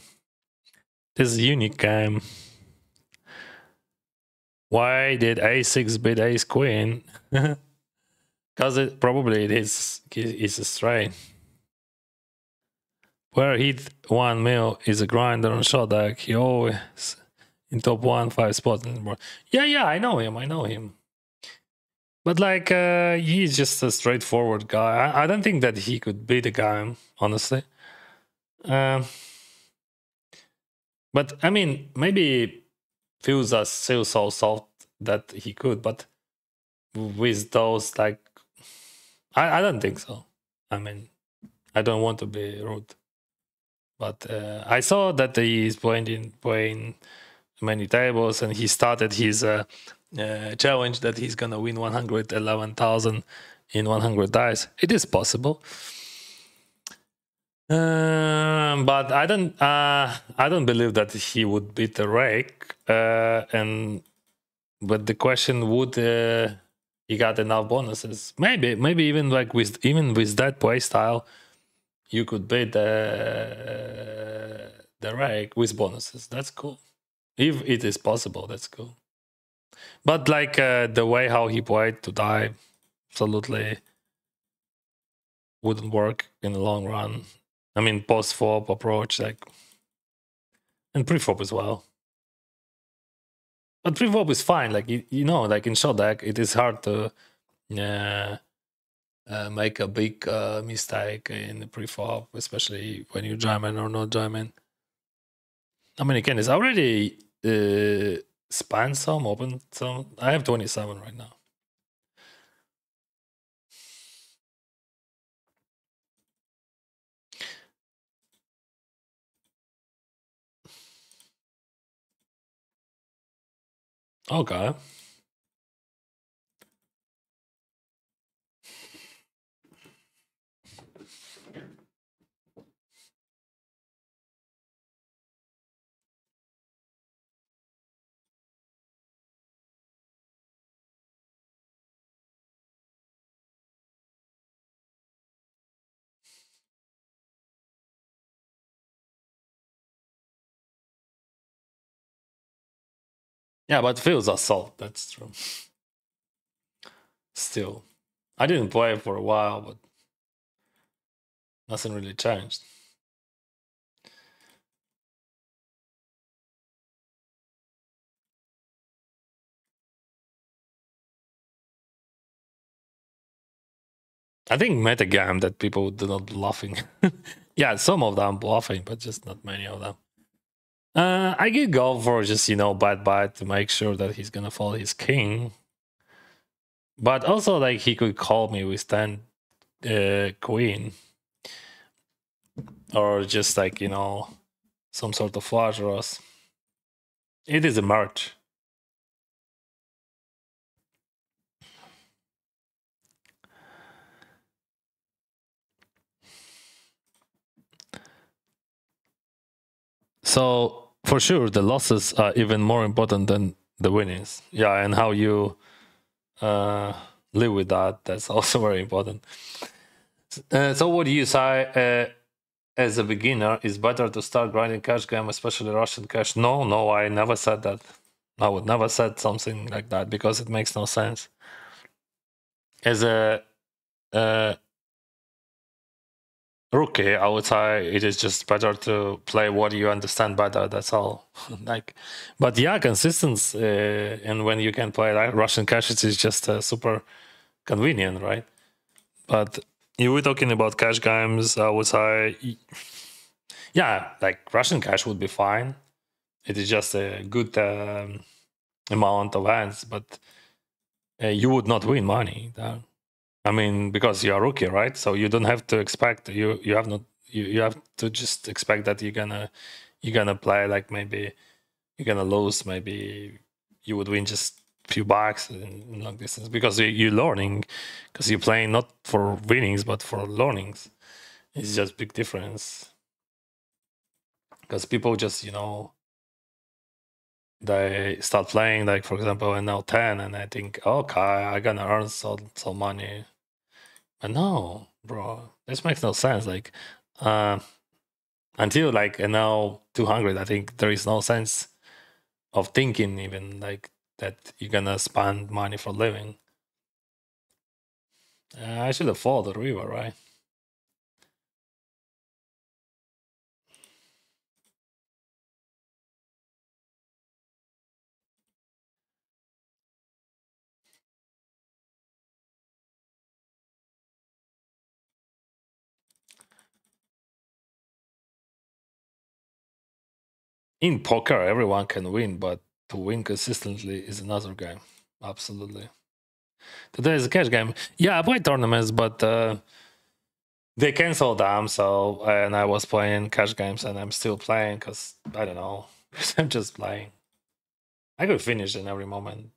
A: This is a unique game. Why did a6 beat ace queen? Because it is a straight. Where hit 1 mil is a grinder on Shortdeck. He always in top 1, 5 spots. Yeah, I know him. But like, he's just a straightforward guy. I don't think that he could beat the guy, honestly. But I mean, maybe feels us still so soft that he could, but with those, like, I don't think so. I mean, I don't want to be rude, but I saw that he's playing many tables, and he started his challenge that he's gonna win 111,000 in 100 dice. It is possible. But I don't believe that he would beat the rake. But the question, would he got enough bonuses? Maybe even like with that play style, you could beat the rake with bonuses. That's cool. If it is possible, that's cool. But like the way how he played to die, absolutely wouldn't work in the long run. I mean, post-flop approach, like, and pre-flop as well. But pre-flop is fine. Like, you know, like in Shortdeck, it is hard to make a big mistake in the pre-flop, especially when you jamming or not jamming. I mean, again, it's already spanned some, opened some. I have 27 right now. Okay. Yeah, but feels assault. That's true. Still, I didn't play for a while, but nothing really changed. I think metagame that people do not bluffing. Yeah, some of them bluffing, but just not many of them. I could go for just bad to make sure that he's gonna follow his king, but also like he could call me with 10 queen, or just like some sort of flush draws. It is a merge. So for sure, the losses are even more important than the winnings. Yeah, and how you uh, live with that. That's also very important. So what do you say? As a beginner, it's better to start grinding cash game, especially Russian cash. No, I never said that. I would never said something like that because it makes no sense. As a uh, rookie, I would say it is just better to play what you understand better. That's all. Like, but yeah, consistency, and when you can play like Russian cash, it is just super convenient, right? But you were talking about cash games. I would say, yeah, like Russian cash would be fine. It is just a good amount of hands, but you would not win money. I mean, because you're a rookie, right? So you don't have to expect you have not you have to just expect that you're gonna play like maybe you're gonna lose, maybe you would win just few bucks in long distance because you're learning, because you're playing not for winnings but for learnings. It's just big difference because people just they start playing like for example in now 10 and I think okay I'm gonna earn some money. But no, bro, this makes no sense. Like, uh, until like now 200, I think there is no sense of thinking even like that you're gonna spend money for living. I should have followed the river, right? In poker, everyone can win, but to win consistently is another game. Absolutely. Today is a cash game. Yeah, I play tournaments, but they canceled them. So, and I was playing cash games, and I'm still playing because I don't know. I'm just playing. I could finish in every moment.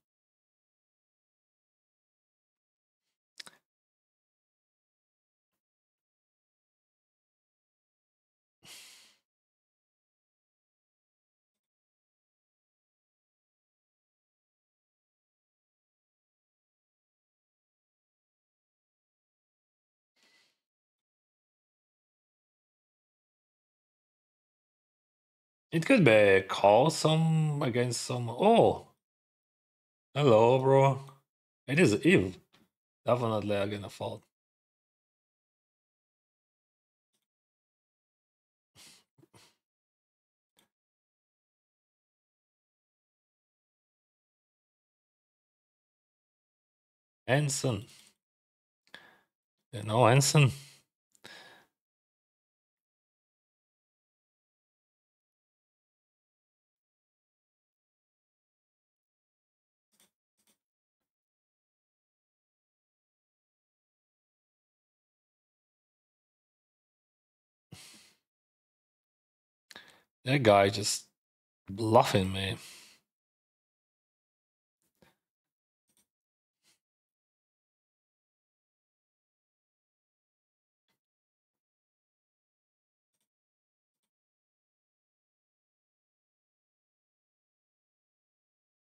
A: It could be a call some against some. Oh, hello, bro. It is Eve. Definitely again a fault. Anson. You know Anson? That guy just bluffing me.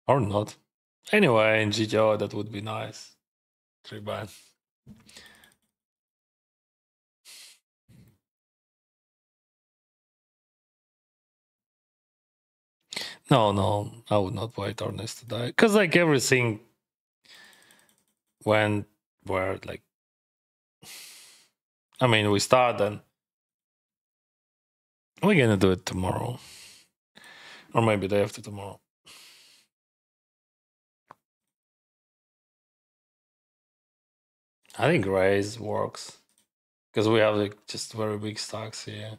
A: Or not. Anyway, in GTO, that would be nice. Three bad. No, I would not wait Ernest to die because like everything went where like I mean we start and we're gonna do it tomorrow or maybe day after tomorrow. I think raise works because we have like just very big stocks here.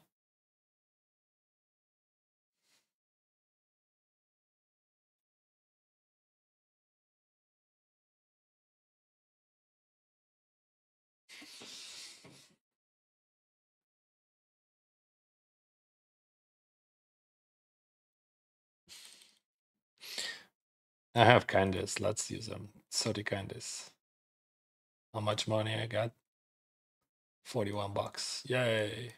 A: I have candies. Let's use them. 30 candies. How much money I got? $41. Yay.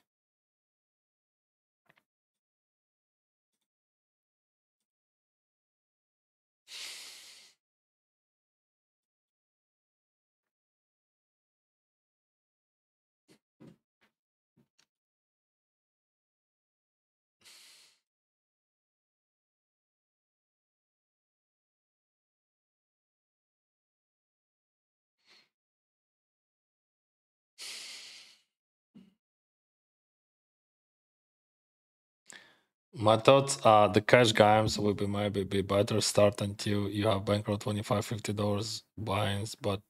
A: My thoughts are the cash games will be maybe be better start until you have bankroll $25-$50 binds. But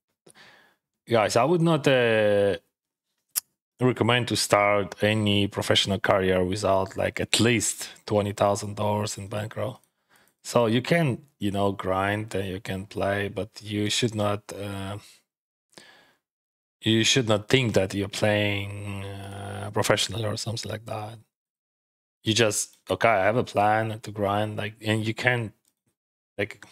A: guys, I would not recommend to start any professional career without like at least $20,000 in bankroll. So you can, grind and you can play, but you should not think that you're playing professional or something like that. You just okay. I have a plan to grind, like, and you can, like,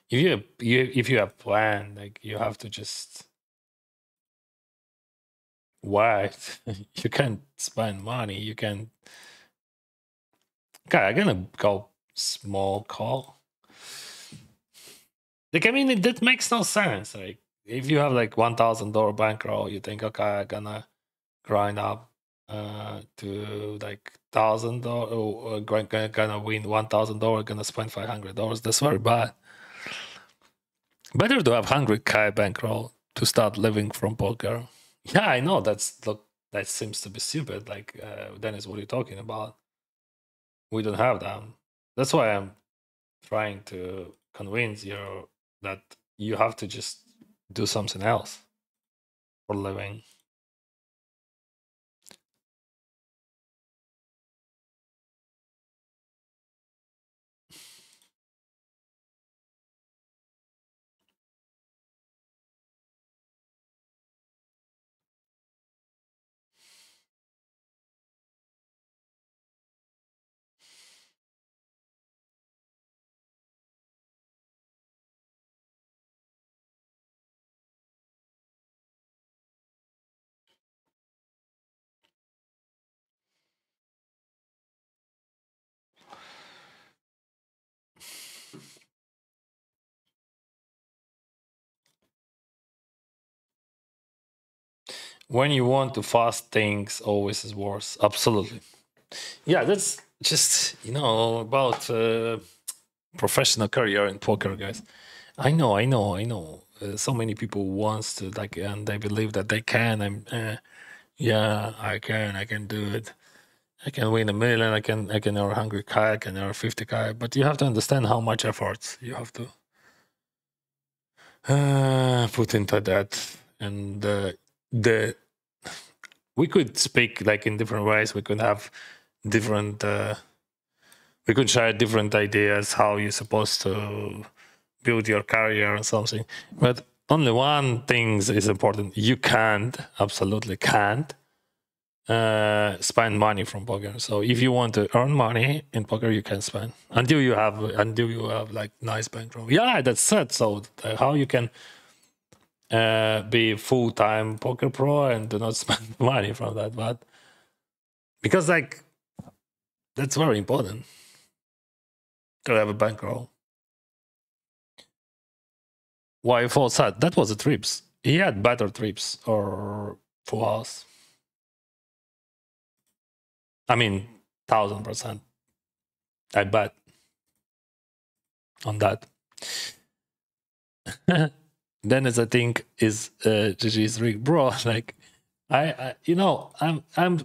A: if you have plan, like, you have to just wait. You can't spend money. You can. Okay, I'm gonna go small call. Like, I mean, that makes no sense. Like, if you have like $1,000 bankroll, you think, okay, I'm gonna grind up to like $1,000 or gonna win $1,000, gonna spend $500. That's very bad. Better to have 100K bankroll to start living from poker. Yeah, I know that seems to be stupid. Like, Dennis, what are you talking about? We don't have them. That's why I'm trying to convince you that you have to just do something else for living. When you want to fast things, always is worse. Absolutely. Yeah, that's just about professional career in poker, guys. I know. So many people wants to like, and they believe that they can. Yeah, I can do it. I can win 1 million. I can earn 100K. I can earn 50K. But you have to understand how much effort you have to put into that. And the we could speak like in different ways. We could have different. We could share different ideas how you're supposed to build your career or something. But only one thing is important. You absolutely can't spend money from poker. So if you want to earn money in poker, you can spend until you have like nice bankroll. Yeah, that's it. So how you can be full-time poker pro and do not spend money from that, but because like that's very important to have a bankroll. Why full set? That was a trips. He had better trips or full house. I mean, 1,000%. I bet. on that. Dennis, I think, is GG's Rick, bro. Like, I'm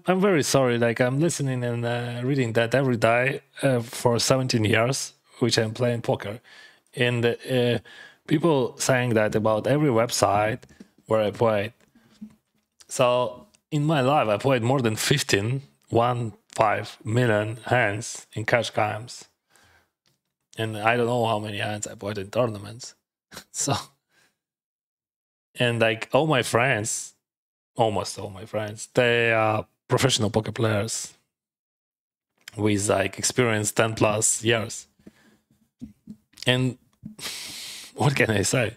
A: very sorry. Like, I'm listening and reading that every day for 17 years, which I'm playing poker, and people saying that about every website where I played. So in my life, I played more than 5 million hands in cash games, and I don't know how many hands I played in tournaments. So, and like all my friends, almost all my friends, they are professional poker players with like experience 10 plus years. And what can I say?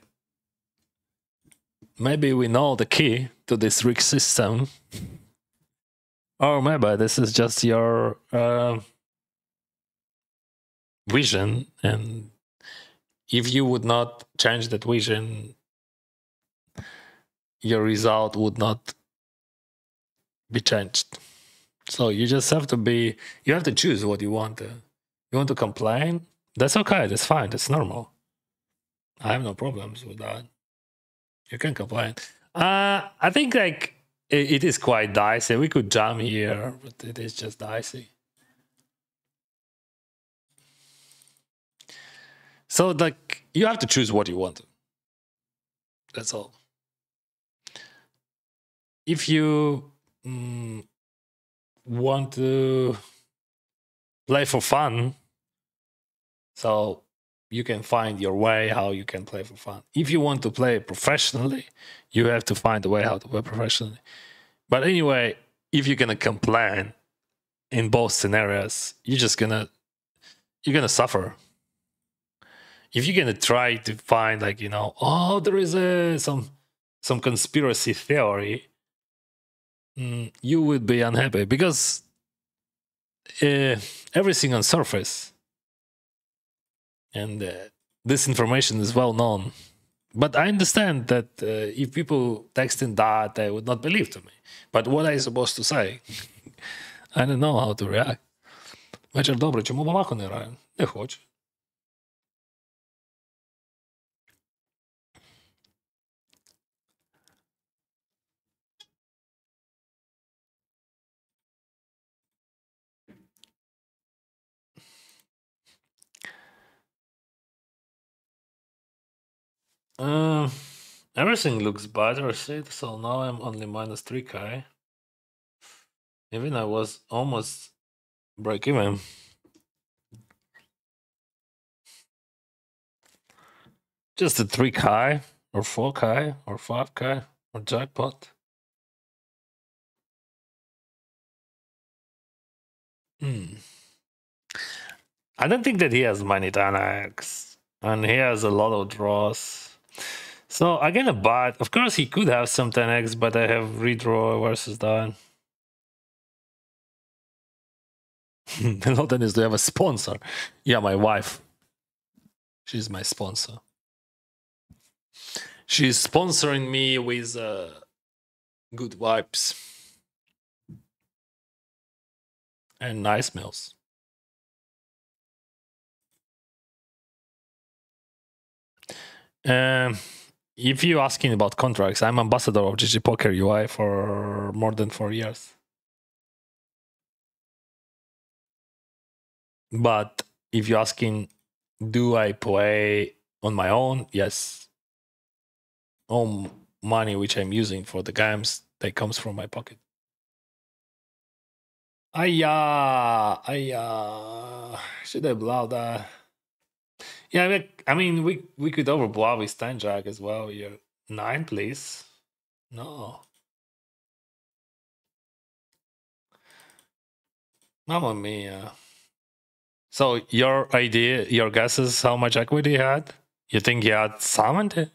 A: Maybe we know the key to this rig system, or maybe this is just your vision, and if you would not change that vision, your result would not be changed. So you just have to you have to choose what you want to. You want to complain? That's okay. That's fine. That's normal. I have no problems with that. You can complain. I think like it is quite dicey. We could jam here, but it is just dicey. So like you have to choose what you want. That's all. If you want to play for fun, so you can find your way how you can play for fun. If you want to play professionally, you have to find a way how to play professionally. But anyway, if you're gonna complain in both scenarios, you're gonna suffer. If you're gonna try to find like there is some conspiracy theory, you would be unhappy because everything on surface and this information is well known. But I understand that if people texting that, they would not believe to me. But what are you supposed to say? I don't know how to react. Вечір добрий, чому бабаху не граю? Не хочу. Everything looks better, so now I'm only minus 3k. Even I was almost break even. Just a 3k or 4k or 5k or jackpot. I don't think that he has many 10x, and he has a lot of draws. So I'm gonna buy. Of course, he could have some 10x, but I have redraw versus that. Hello, Dennis. Do you have a sponsor? Yeah, my wife. She's my sponsor. She's sponsoring me with good vibes and nice meals. If you're asking about contracts, I'm ambassador of GG Poker UI for more than 4 years. But if you're asking, do I play on my own? Yes. All money which I'm using for the games, that comes from my pocket. Should I blow that? Yeah, I mean, we could overblow with 10 jack as well here. 9, please. No. Mamma mia. So your idea, your guess is how much equity he had? You think he had 70?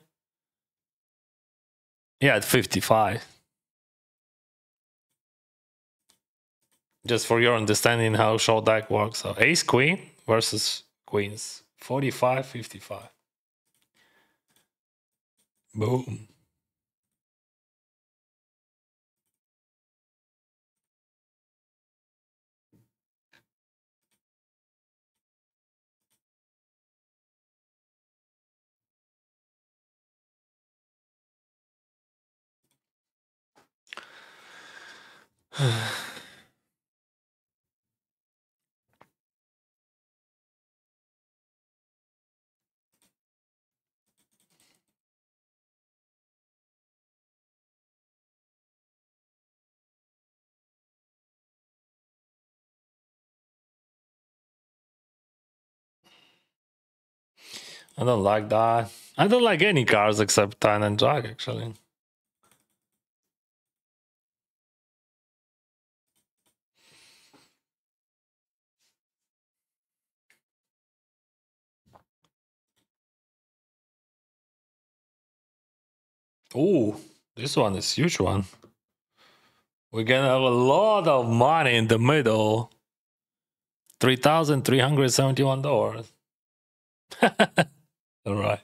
A: He had 55. Just for your understanding how Shortdeck works. So ace queen versus queens. 45, 55. Boom. I don't like that. I don't like any cars except Time and Jack, actually. Ooh, this one is huge one. We're gonna have a lot of money in the middle. $3,371. All right.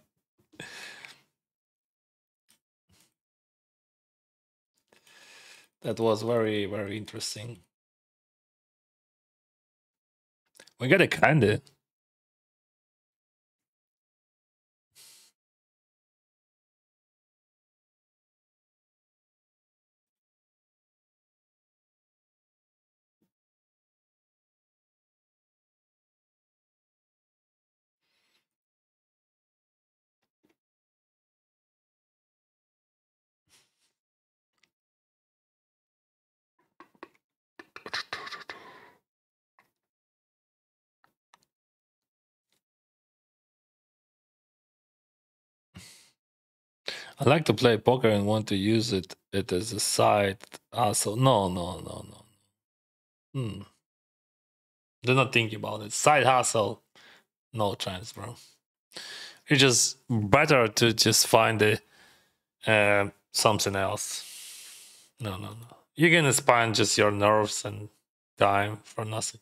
A: That was very, very interesting. We got a candy. I like to play poker and want to use it as a side hustle. No, no, no, no. Do not think about it. Side hustle, no chance, bro. It's just better to just find something else. No, no, no. You're gonna spend just your nerves and time for nothing.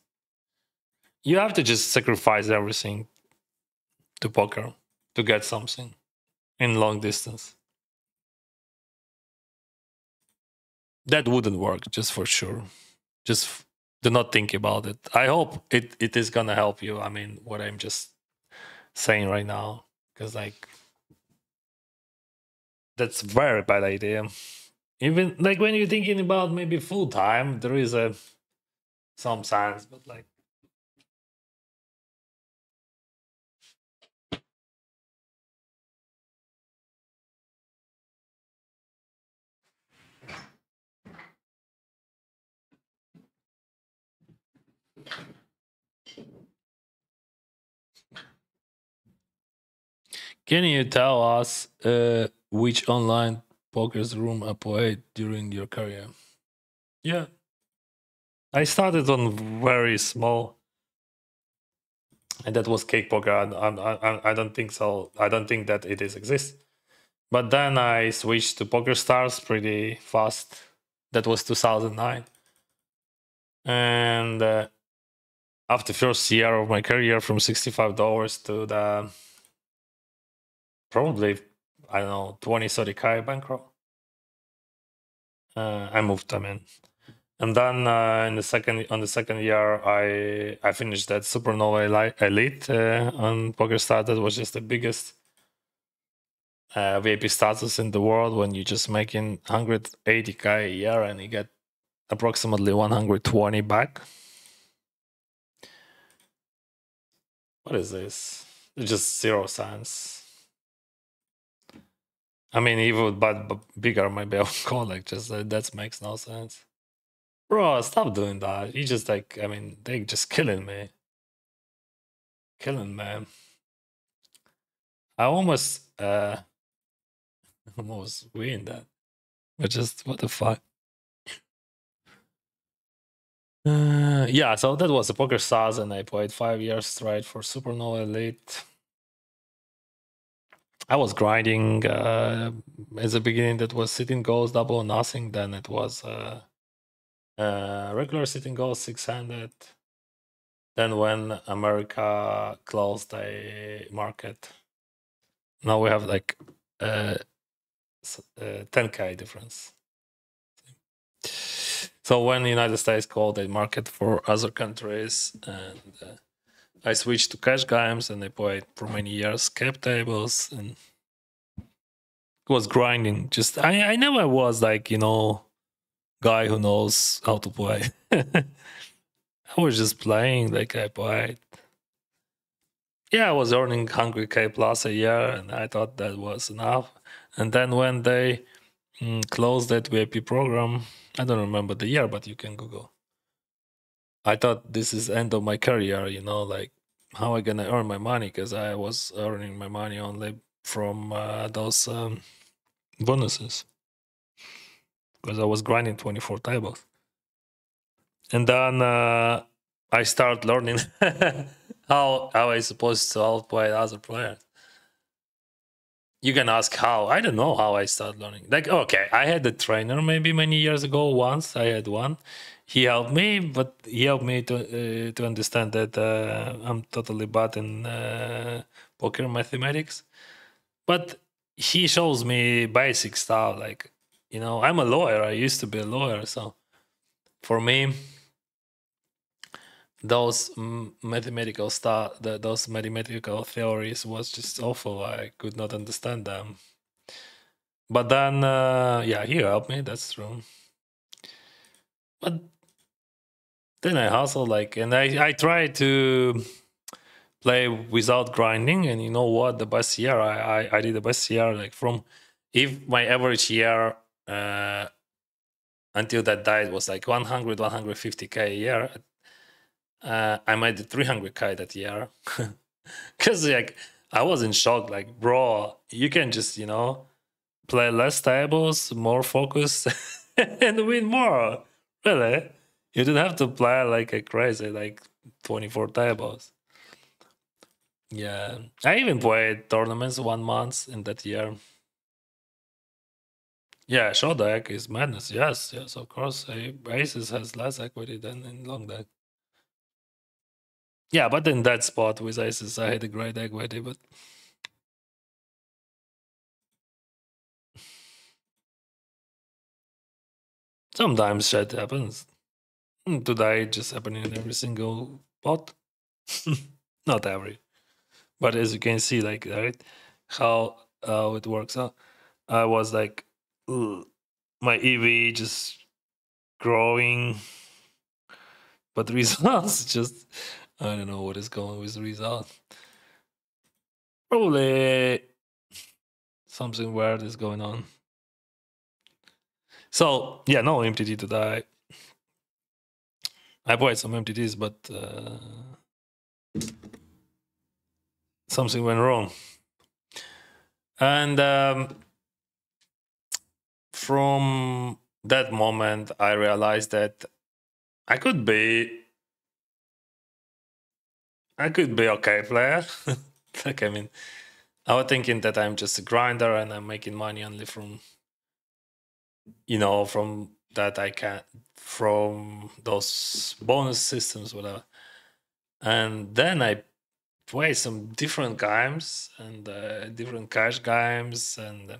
A: You have to just sacrifice everything to poker to get something in long distance. That wouldn't work, just for sure. Just do not think about it. I hope it is gonna help you. I mean, what I'm just saying right now, because like that's very bad idea. Even like when you're thinking about maybe full time, there is some sense, but like can you tell us which online poker's room I played during your career? Yeah, I started on very small, and that was cake poker. I don't think so. I don't think that it is exists. But then I switched to Poker Stars pretty fast. That was 2009, and after first year of my career, from $65 to the probably I don't know 20-30K bankroll. I moved them in, and then on the second year, I finished that Supernova Elite on PokerStars. That was just the biggest VIP status in the world when you're just making 180K a year and you get approximately 120 back. What is this? It's just 0 cents. I mean, even but bigger, maybe I would call like just that makes no sense. Bro, stop doing that. You just like, I mean, they just killing me. Killing me. I almost almost win that. But just what the fuck? Yeah, so that was a Poker Stars, and I played 5 years straight for Supernova Elite. I was grinding at the beginning. That was sitting goals, double or nothing. Then it was regular sitting goals, 600. Then when America closed the market, now we have like 10K difference. So when the United States called a market for other countries, and I switched to cash games, and I played for many years cap tables, and was grinding. Just I never was like, you know, guy who knows how to play. I was just playing like I played. Yeah, I was earning 100k plus a year, and I thought that was enough. And then when they closed that VIP program, I don't remember the year, but you can Google. I thought this is end of my career, like how I gonna earn my money, because I was earning my money only from those bonuses, because I was grinding 24 tables. And then I start learning how I supposed to outplay other players. You can ask how. I don't know how I started learning. Like, okay, I had a trainer maybe many years ago. Once I had one. He helped me, but he helped me to understand that I'm totally bad in poker mathematics. But he shows me basic stuff. Like, I'm a lawyer. I used to be a lawyer, so for me, those mathematical stuff, those mathematical theories was just awful. I could not understand them. But then, yeah, he helped me. That's true. But then I hustle and I try to play without grinding. And you know what? The best year I did the best year from if my average year until that died was like 100 150k a year. I made 300k that year because I was in shock. Like, bro, you can just play less tables, more focus, and win more. Really, you don't have to play like a crazy 24 tables. Yeah, I even played tournaments 1 month in that year. Yeah, short deck is madness. Yes, of course. Aces has less equity than in long deck. Yeah, but in that spot with aces, I had a great equity, but sometimes shit happens. Today it just happening in every single pot. Not every. But as you can see, right, how it works out. I was like, ugh, my EV just growing, but results just I don't know what is going with the result. Probably something weird is going on. So yeah, no MTT today. I played some MTTs, but something went wrong. And from that moment, I realized that I could be okay player. I mean, I was thinking that I'm just a grinder and I'm making money only from from that I can from those bonus systems, whatever. And then I play some different games and different cash games and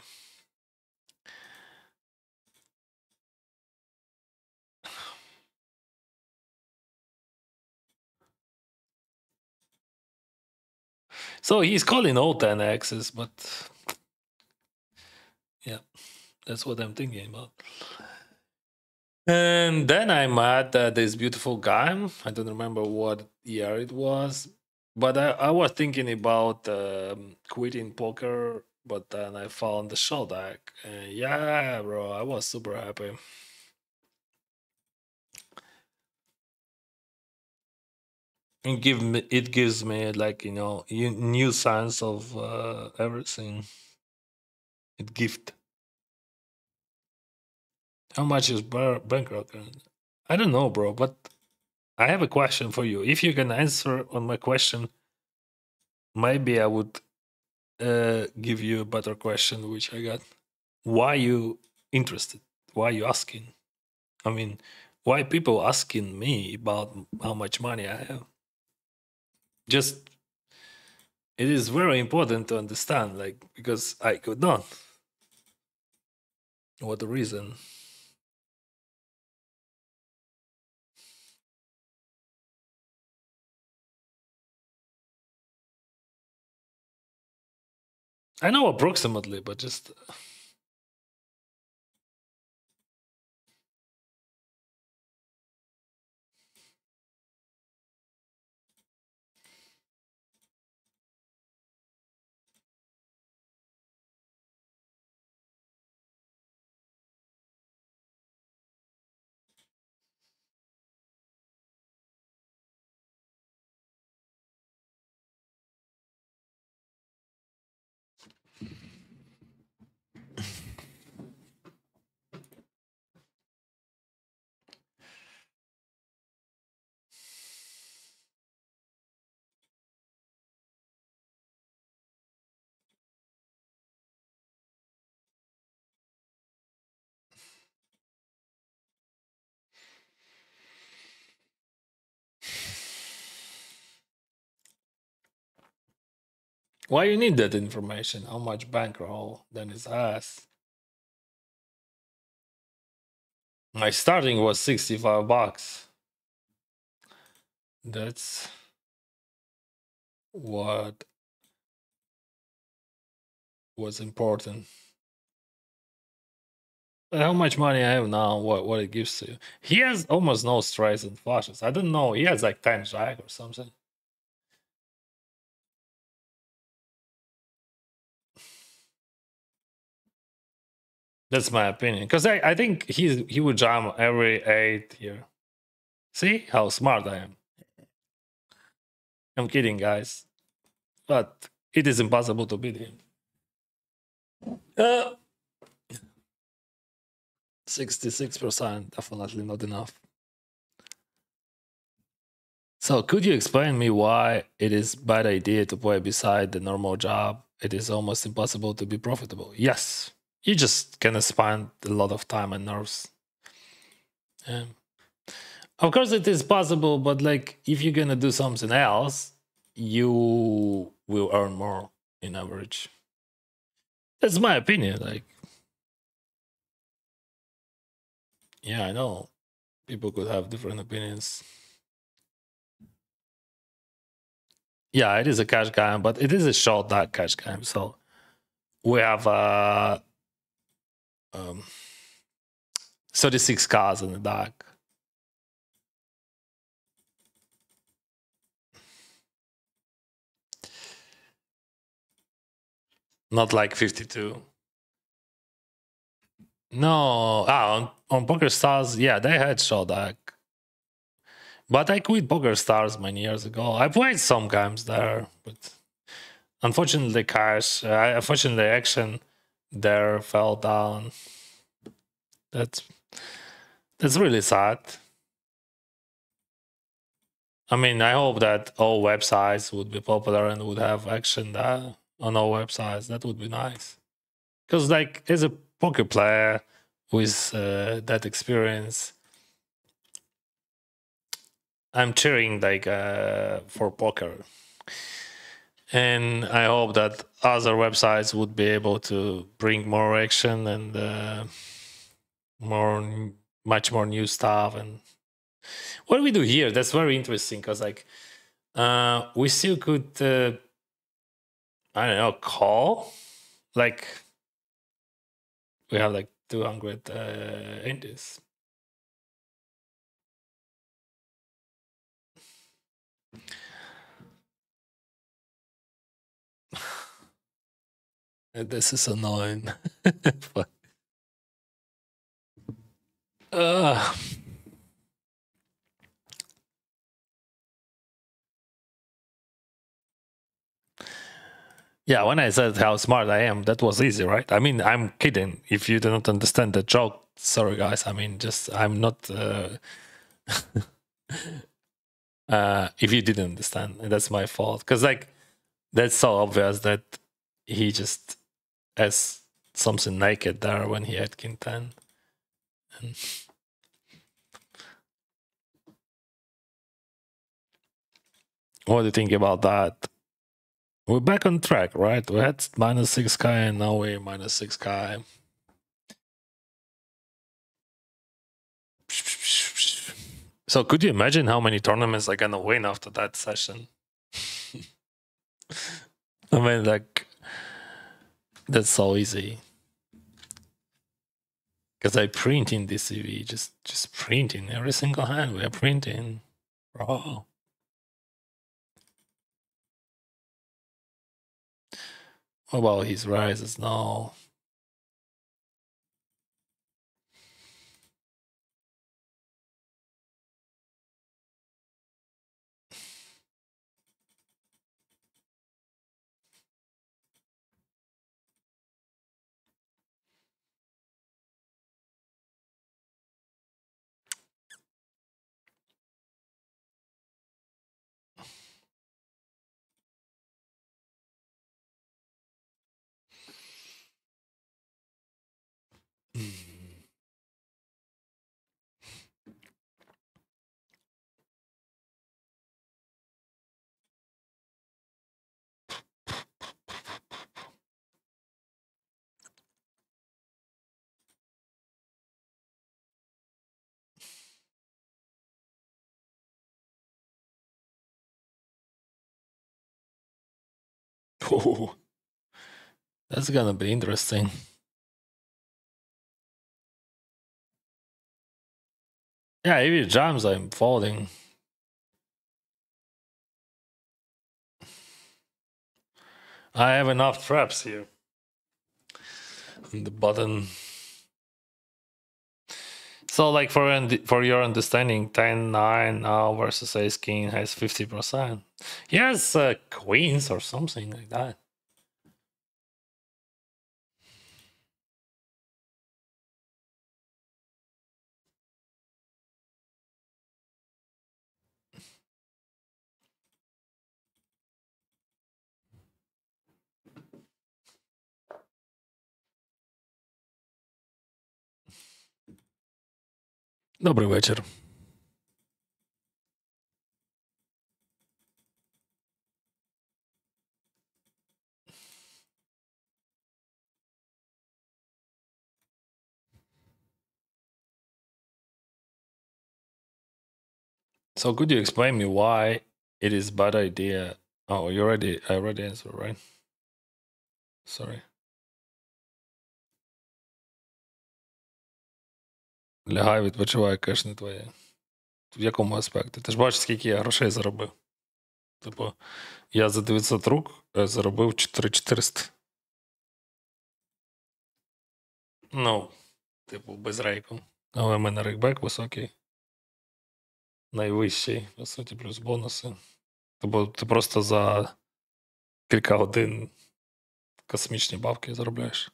A: so he's calling all 10x's, but yeah, that's what I'm thinking about. And then I met this beautiful guy. I don't remember what year it was, but I was thinking about quitting poker, but then I found the Shortdeck. And yeah, bro, I was super happy. It gives me new sense of everything. It gift. How much is bankroll? I don't know, bro, but I have a question for you. If you can answer on my question, maybe I would give you a better question, which I got. Why you interested? Why you asking? I mean, why people asking me about how much money I have? Just it is very important to understand, because I could not. What the reason? I know approximately, but just Why you need that information? How much bankroll Dennis has? My starting was $65. That's what was important. But how much money I have now? What it gives to you? He has almost no strikes and flushes. I don't know. He has like 10 jack or something. That's my opinion. Because I think he would jam every 8 here. See how smart I am. I'm kidding, guys. But it is impossible to beat him. 66%, definitely not enough. So could you explain me why it is bad idea to play beside the normal job? It is almost impossible to be profitable. Yes, you just gonna spend a lot of time and nerves. Of course it is possible, but like if you're gonna do something else, you will earn more in average. That's my opinion. Like, yeah, I know people could have different opinions. Yeah, it is a cash game, but it is a Shortdeck cash game. So we have 36 cars in the deck. Not like 52. No, on Poker Stars, yeah, they had Shortdeck. But I quit Poker Stars many years ago. I played some games there, but unfortunately, unfortunately, action there fell down. That's really sad. I mean, I hope that all websites would be popular and would have action there on all websites. That would be nice. Because, like, as a poker player with that experience, I'm cheering like for poker, and I hope that other websites would be able to bring more action and much more new stuff. And what do we do here? That's very interesting because like we still could I don't know, call, like we have like 200 indies. This is annoying. But, yeah, when I said how smart I am, that was easy, right? I mean, I'm kidding. If you do not understand the joke, sorry, guys. I mean, just I'm not. If you didn't understand, that's my fault. Because like that's so obvious that he just has something naked there when he had king 10. And what do you think about that? We're back on track, right? We had minus 6k and now we're minus 6k. So could you imagine how many tournaments I'm gonna win after that session? I mean, like, that's so easy. Because I print in this CV, just printing every single hand. We are printing, bro. What about his rises now? Ooh, that's gonna be interesting. Yeah, if it jams, I'm folding. I have enough traps here. On the button. So, like for your understanding, 10-9 now versus Ace King has 50%. He has queens or something like that. Добрий вечір. So could you explain me why it is bad idea? Oh, I already answered, right? Sorry. Лягай, відпочивай, кеш не твоє. В якому аспекті? Ти ж бачиш, скільки я грошей заробив. Типу, я за 900 рук заробив 4400. Ну, типу, без рейку. Але в мене рейкбек високий. Найвищий, по суті, плюс бонуси. Тобто ти просто за кілька годин космічні бабки заробляєш.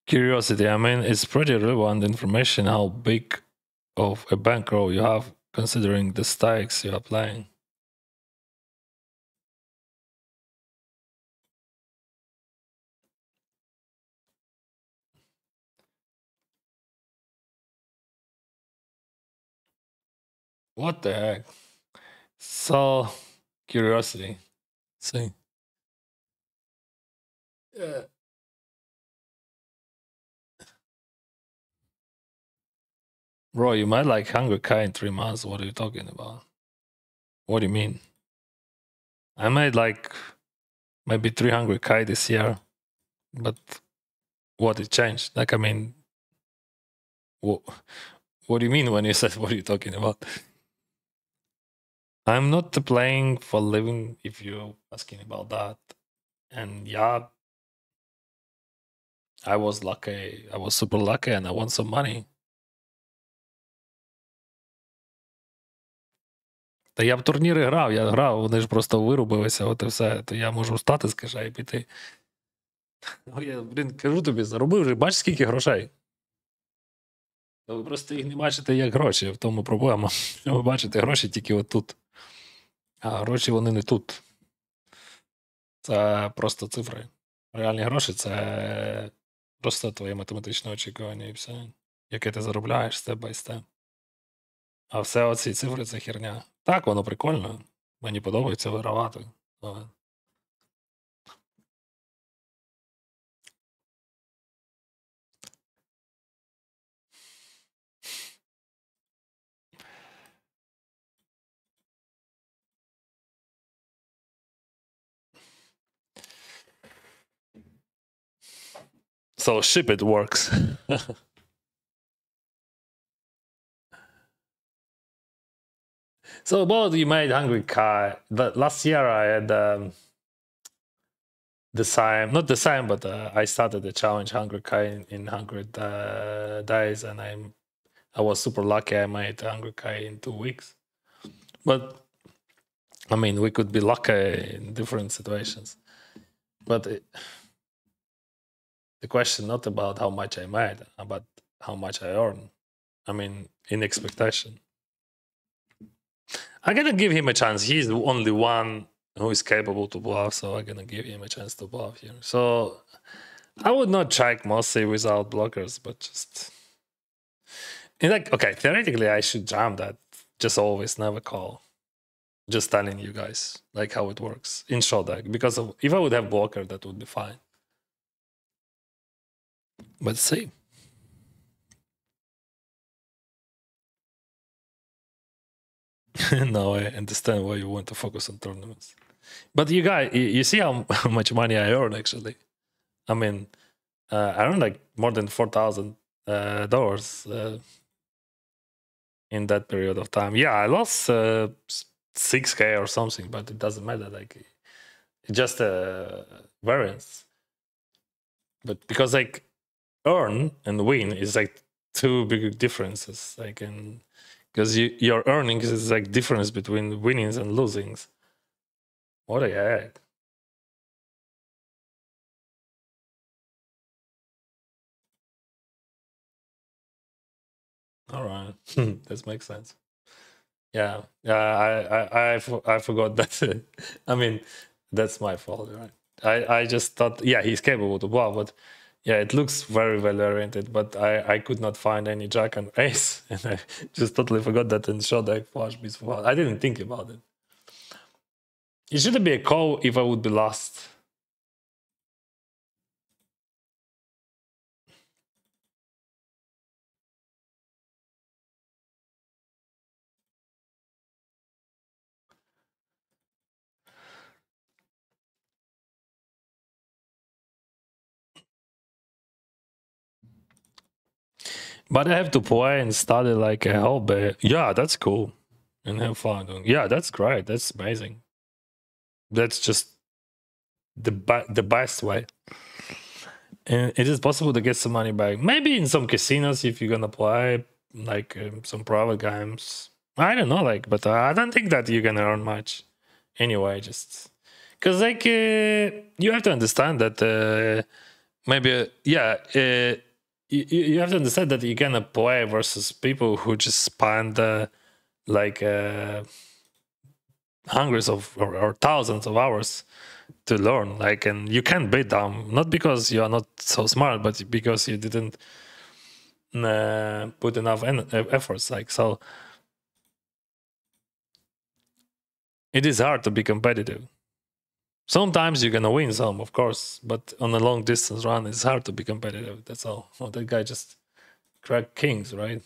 A: Curiosity, I mean, it's pretty relevant information how big of a bankroll you have considering the stakes you are playing. What the heck? So, curiosity. See. Yeah. Bro, you might like 100k in 3 months. What are you talking about? What do you mean? I made like maybe 300k this year, but what it changed? Like, I mean, what do you mean when you said what are you talking about? I'm not playing for living if you're asking about that. And yeah, I was lucky. I was super lucky and I won some money. Та я в турніри грав, я грав, вони ж просто вирубилися, от і все. То я можу встати з киша і піти. Я, кажу тобі, заробив вже, бачиш, скільки грошей. Ви просто їх не бачите як гроші, в тому проблема. Ви бачите гроші тільки отут. А гроші вони не тут. Це просто цифри. Реальні гроші це просто твоє математичне очікування і все. Яке ти заробляєш степ бай степ. А все оці цифри це херня. Так, воно прикольно. Мені подобається вигравати. Але... So ship it works. So about you made Hungry Kai. Last year I had the same, not the same, but I started the challenge Hungry Kai in 100 days, and I was super lucky. I made Hungry Kai in 2 weeks. But I mean, we could be lucky in different situations. But the question not about how much I made, but how much I earned. I mean, in expectation. I'm gonna give him a chance. He's the only one who is capable to bluff, so I'm gonna give him a chance to bluff here. So I would not check Mossy without blockers, but just like, okay, theoretically I should jam that. Just always never call. Just telling you guys like how it works in Shortdeck, because if I would have blocker, that would be fine. But see. No, I understand why you want to focus on tournaments. But you guys, you see how much money I earn actually. I mean, I earned like more than $4,000 in that period of time. Yeah, I lost 6K or something, but it doesn't matter. Like, it's just a variance. But because like earn and win is like two big differences. Like, and because your earnings is like difference between winnings and losings. What a heck. All right, that makes sense. Yeah, I forgot that. I mean, that's my fault, right? I just thought, yeah, he's capable to block, but yeah, it looks very well oriented. But I could not find any jack and ace, and I just totally forgot that in Shortdeck flush beats for. I didn't think about it. It shouldn't be a call if I would be lost. But I have to play and study like a hell, but yeah, that's cool. And have fun doing. Yeah, that's great. That's amazing. That's just the best way. And it is possible to get some money back. Maybe in some casinos if you're gonna play like some private games. I don't know, like, but I don't think that you're gonna earn much. Anyway, just because like you have to understand that maybe yeah. You have to understand that you're gonna play versus people who just spend like hundreds of or thousands of hours to learn. Like, and you can't beat them, not because you are not so smart, but because you didn't put enough efforts. Like, so it is hard to be competitive. Sometimes you're gonna win some, of course, but on a long distance run, it's hard to be competitive. That's all. Oh, that guy just cracked kings, right?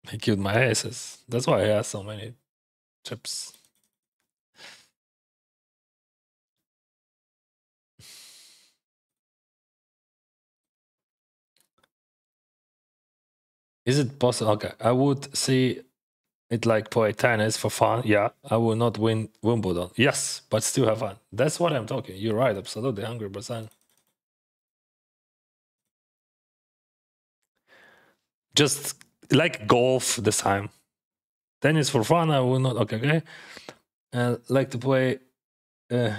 A: He killed my aces. That's why he has so many chips. Is it possible? Okay, I would see it like play tennis for fun. Yeah, I will not win Wimbledon. Yes, but still have fun. That's what I'm talking. You're right, absolutely, 100%. Just like golf this time. Tennis for fun, I will not. Okay, okay. Like to play. Uh,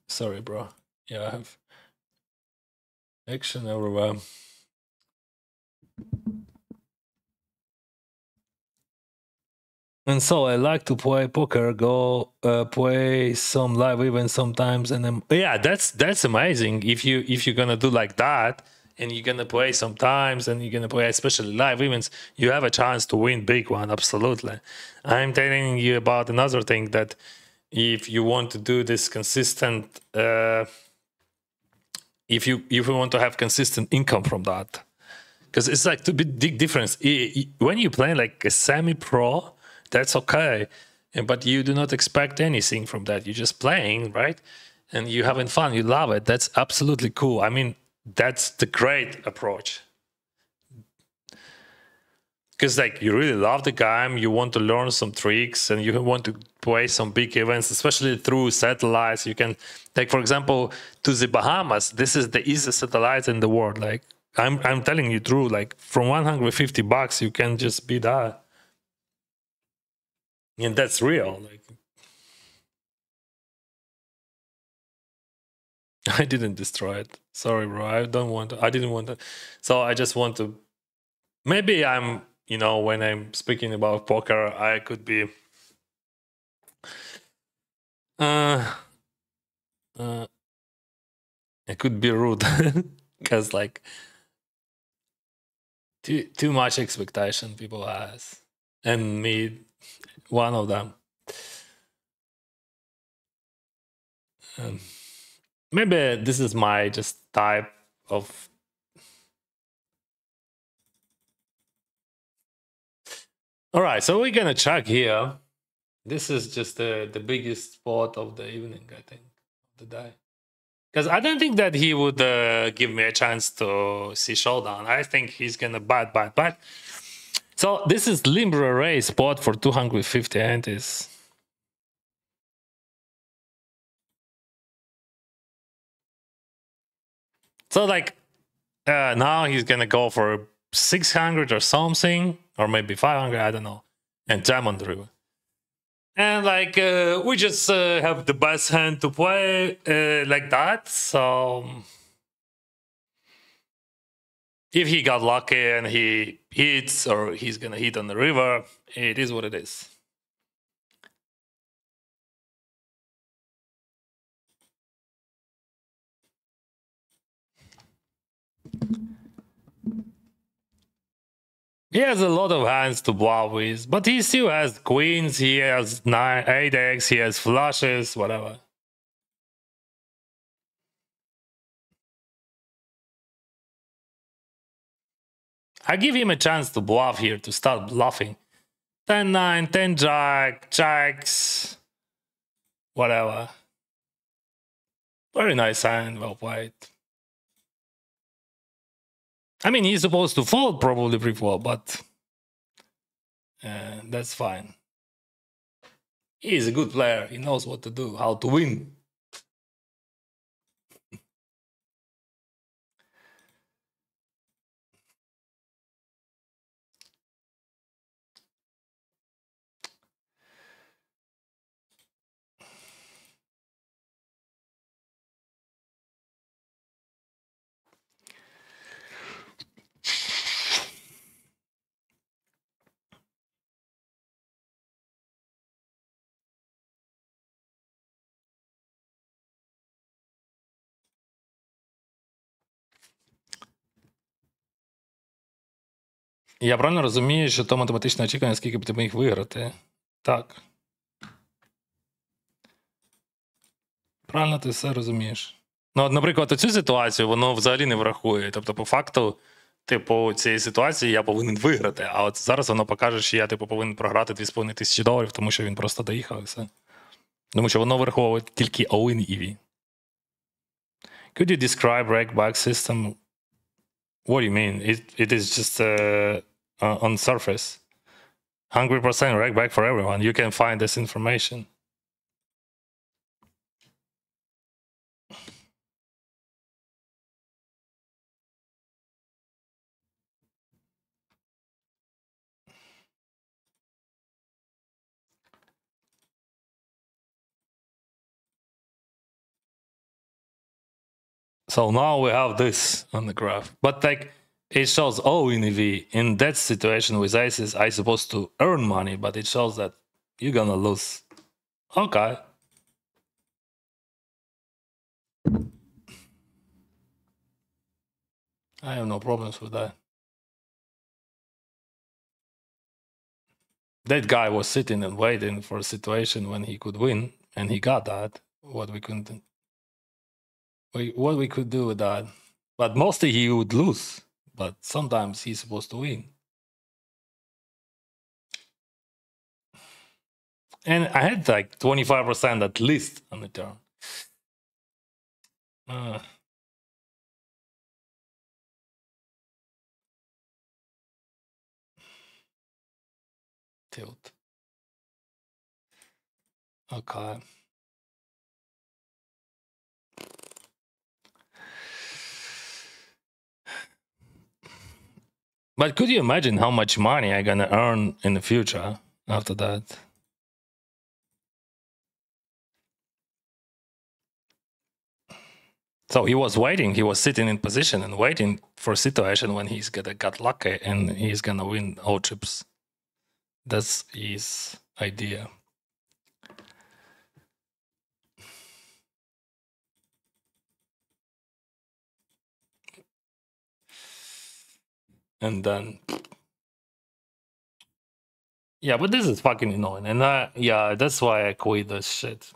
A: sorry, bro. Yeah, I have action everywhere. And so I like to play poker, go play some live events sometimes, and then yeah, that's amazing. If you're gonna do like that, and you're gonna play sometimes, and you're gonna play especially live events, you have a chance to win big one. Absolutely. I'm telling you about another thing that if you want to do this consistent, if you want to have consistent income from that, because it's like two big difference. When you play like a semi-pro, that's okay, but you do not expect anything from that. You're just playing, right? And you're having fun. You love it. That's absolutely cool. I mean, that's the great approach. Because like you really love the game, you want to learn some tricks, and you want to play some big events, especially through satellites. You can take, for example, to the Bahamas. This is the easiest satellite in the world. Like I'm telling you true. Like from $150, you can just be that, and that's real. Like I didn't destroy it. Sorry, bro. I don't want to. I didn't want to. So I just want to. Maybe I'm. You know, when I'm speaking about poker, I could be. Uh, uh, it could be rude because like too much expectation people has, and me one of them. Um, maybe this is my just type of All right, so we're gonna check here. This is just the biggest spot of the evening, I think, of the day. Because I don't think that he would give me a chance to see showdown. I think he's gonna bat. So this is Limber Array spot for 250 antis. So like now he's gonna go for 600 or something, or maybe 500, I don't know, and jam on the river. And like we just have the best hand to play like that. So if he got lucky and he hits, or he's gonna hit on the river, it is what it is. He has a lot of hands to bluff with, but he still has queens, he has 8x, he has flushes, whatever. I give him a chance to bluff here, to start bluffing. 10-9, 10 jack, jacks, whatever. Very nice hand, well played. I mean, he's supposed to fold probably pre-flop, but that's fine. He's a good player. He knows what to do, how to win. Я правильно розумію, що то математичне очікування, скільки б ти міг виграти? Так. Правильно ти все розумієш. Ну, от, наприклад, цю ситуацію воно взагалі не врахує. Тобто, по факту, типу, цієї ситуації я повинен виграти. А от зараз воно покаже, що я типу, повинен програти $2,500, тому що він просто доїхав і все. Тому що воно враховує тільки all-in EV. Could you describe reg-back system? What do you mean? It is just on surface. Hungry percent reg-back for everyone. You can find this information. So now we have this on the graph. But like it shows in EV. In that situation with aces, I'm supposed to earn money, but it shows that you're gonna lose. Okay. I have no problems with that. That guy was sitting and waiting for a situation when he could win, and he got that. What we could do with that. But mostly he would lose. But sometimes he's supposed to win. And I had like 25% at least on the turn. Tilt. Okay. But could you imagine how much money I'm gonna earn in the future after that? So he was waiting, he was sitting in position and waiting for a situation when he's gonna get lucky and he's gonna win all chips. That's his idea. And then, yeah, but this is fucking annoying. And yeah, that's why I quit this shit.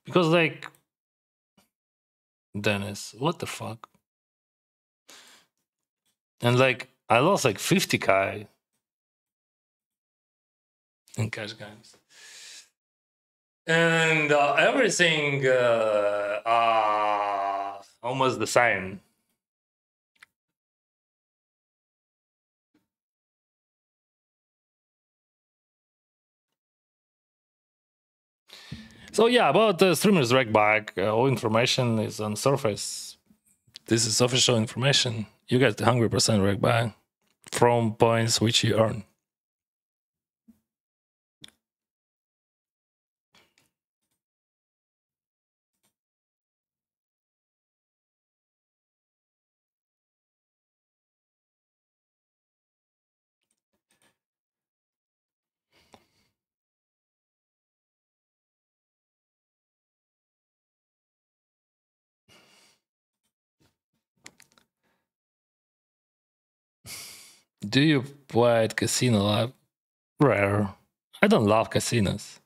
A: Because like, Dennis, what the fuck? And like, I lost like 50k. in cash games. And everything almost the same. So yeah, about the streamers rec back, all information is on surface. This is official information. You get the 100% rec back from points which you earn. Do you play at Casino Live? Rare. I don't love casinos.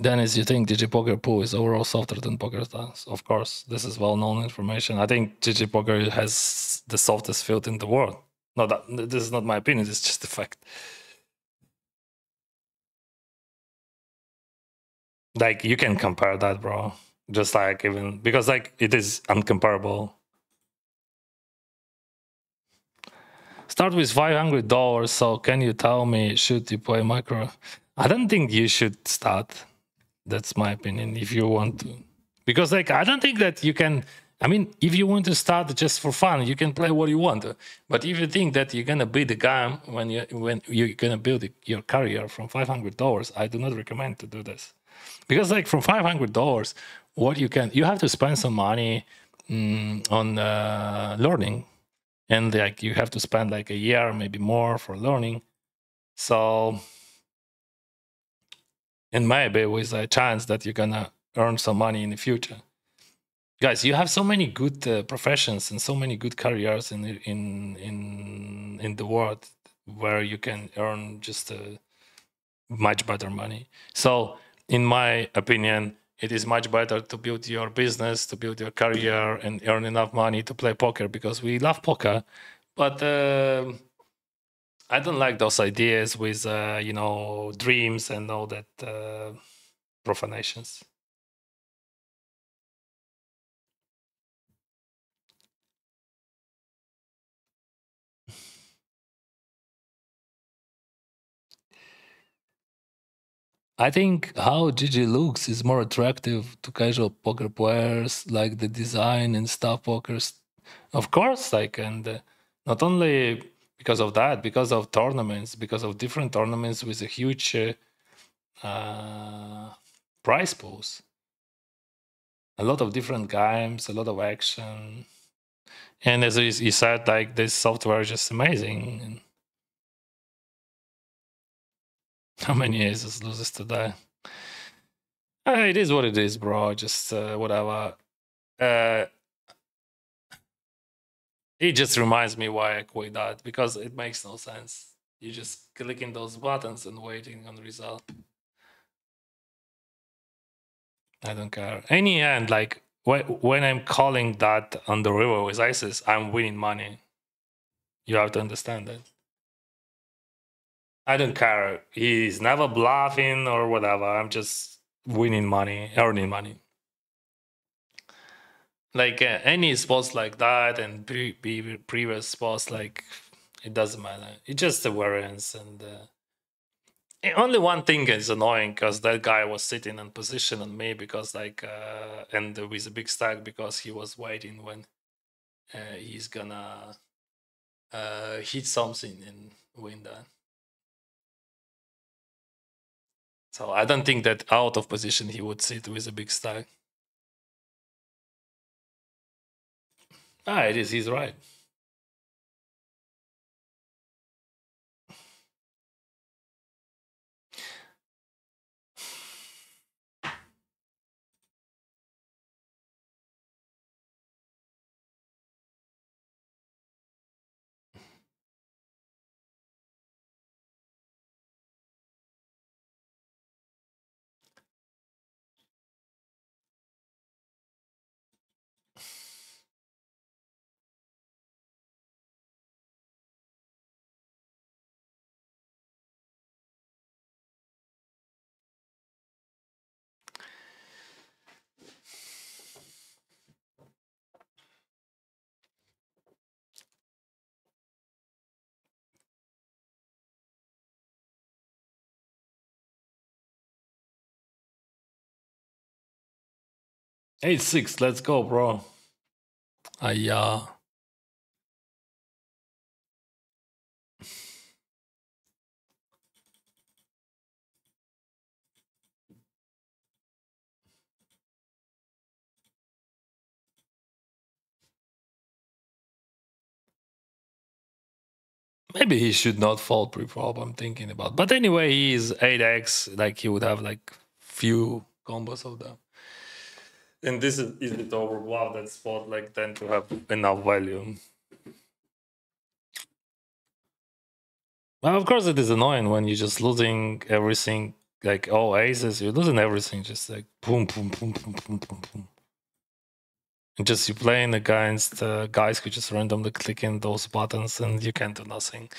A: Dennis, you think GG Poker Pool is overall softer than PokerStars? Of course, this is well-known information. I think GG Poker has the softest field in the world. No, this is not my opinion. It's just a fact. Like you can compare that, bro. Just like even because like it is uncomparable. Start with $500. So can you tell me should you play micro? I don't think you should start. That's my opinion. If you want to, because like I don't think that you can. I mean, if you want to start just for fun, you can play what you want. But if you think that you're gonna beat the game when you're gonna build your career from $500, I do not recommend to do this, because like from $500, what you have to spend some money on learning, and like you have to spend like a year, maybe more, for learning. So, and maybe with a chance that you're gonna earn some money in the future. Guys, you have so many good professions and so many good careers in the world where you can earn just much better money. So, in my opinion, it is much better to build your business, to build your career, and earn enough money to play poker, because we love poker. But I don't like those ideas with dreams and all that profanations. I think how GG looks is more attractive to casual poker players, like the design and stuff pokers. Of course, like, and not only because of that, because of tournaments, because of different tournaments with a huge prize pools, a lot of different games, a lot of action, and as you said, like this software is just amazing. And how many aces loses today? It is what it is, bro. Just whatever. It just reminds me why I quit that, because it makes no sense. You're just clicking those buttons and waiting on the result. I don't care. In the end, like when I'm calling that on the river with ISIS, I'm winning money. You have to understand that. I don't care. He's never bluffing or whatever. I'm just winning money, earning money. Like any sports like that, and previous sports, like it doesn't matter. It's just a variance, and only one thing is annoying, because that guy was sitting in position on me, because like and with a big stack, because he was waiting when he's gonna hit something and win that. So I don't think that out of position he would sit with a big stack. It is. He's right. 8-6, let's go, bro. Yeah. Maybe he should not fold pre-flop. I'm thinking about, but anyway, he is 8x. Like he would have like few combos of them. And this is easy to overbluff that spot, like tend to have enough value. Well, of course, it is annoying when you're just losing everything. Like all aces, you're losing everything. Just like boom, boom, boom, boom, boom, boom, boom. And just you playing against guys who just randomly clicking those buttons, and you can't do nothing.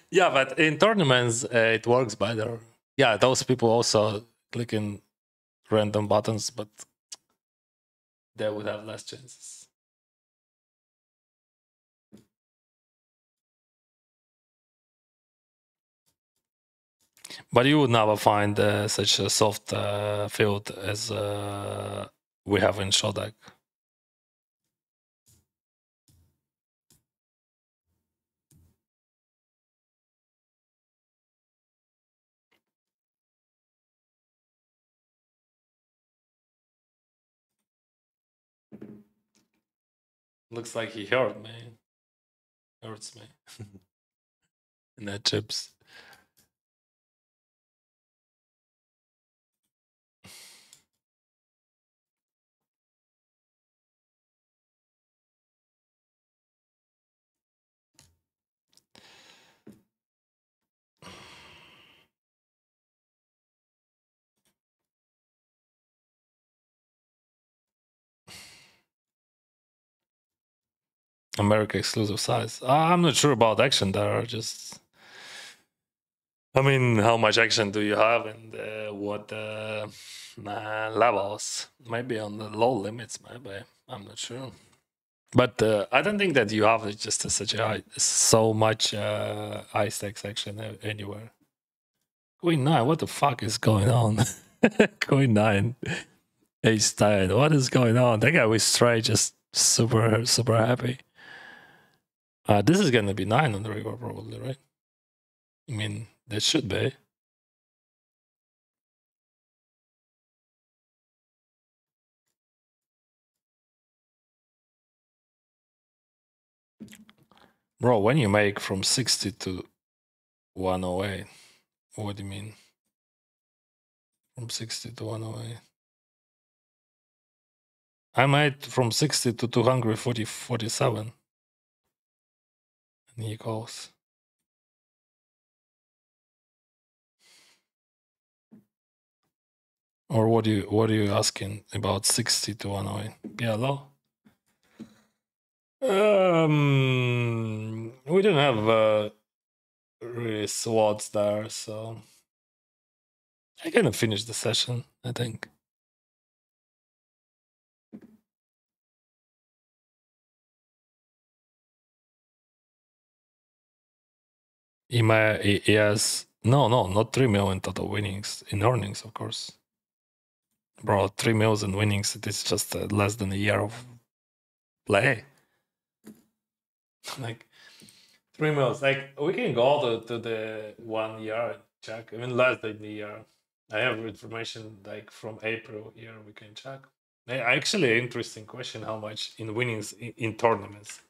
A: Yeah, but in tournaments, it works better. Yeah, those people also clicking random buttons, but they would have less chances. But you would never find such a soft field as we have in Shortdeck. Looks like he hurt me. Hurts me. And that chips. America exclusive size. I'm not sure about action there. Just, I mean, how much action do you have and what levels? Maybe on the low limits, maybe. I'm not sure. But I don't think that you have just such a high, so much high stakes action anywhere. Queen 9, what the fuck is going on? Queen 9, ace 10, what is going on? That guy was straight, just super, super happy. This is gonna be 9 on the river, probably, right? I mean, that should be. Bro, when you make from 60 to 108, what do you mean? From 60 to 108. I made from 60 to 247. And he goes. Or what are you asking about 60 to 108? Yeah, low. We didn't have really swords there, so I can finish the session, I think. He has no, not 3 million total winnings in earnings, of course. Bro, 3 million in winnings, it is just less than a year of play. Like 3 million, like we can go to the 1 year check, even less than a year. I have information like from April here we can check. Actually, interesting question: how much in winnings in tournaments?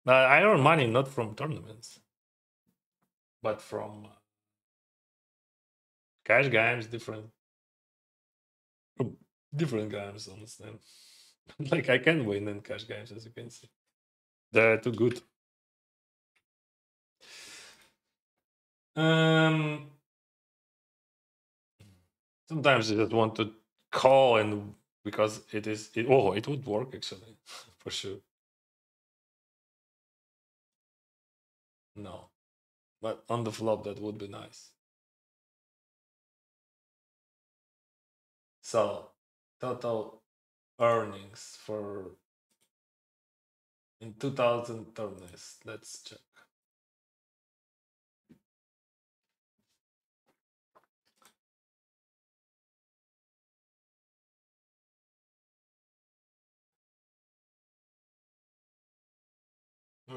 A: I earn money not from tournaments, but from cash games, different games. Honestly, like I can win in cash games, as you can see. They're too good. Um, Sometimes you just want to call and because it would work actually for sure. No, but on the flop that would be nice. So total earnings for in 2000 tournaments. Let's check.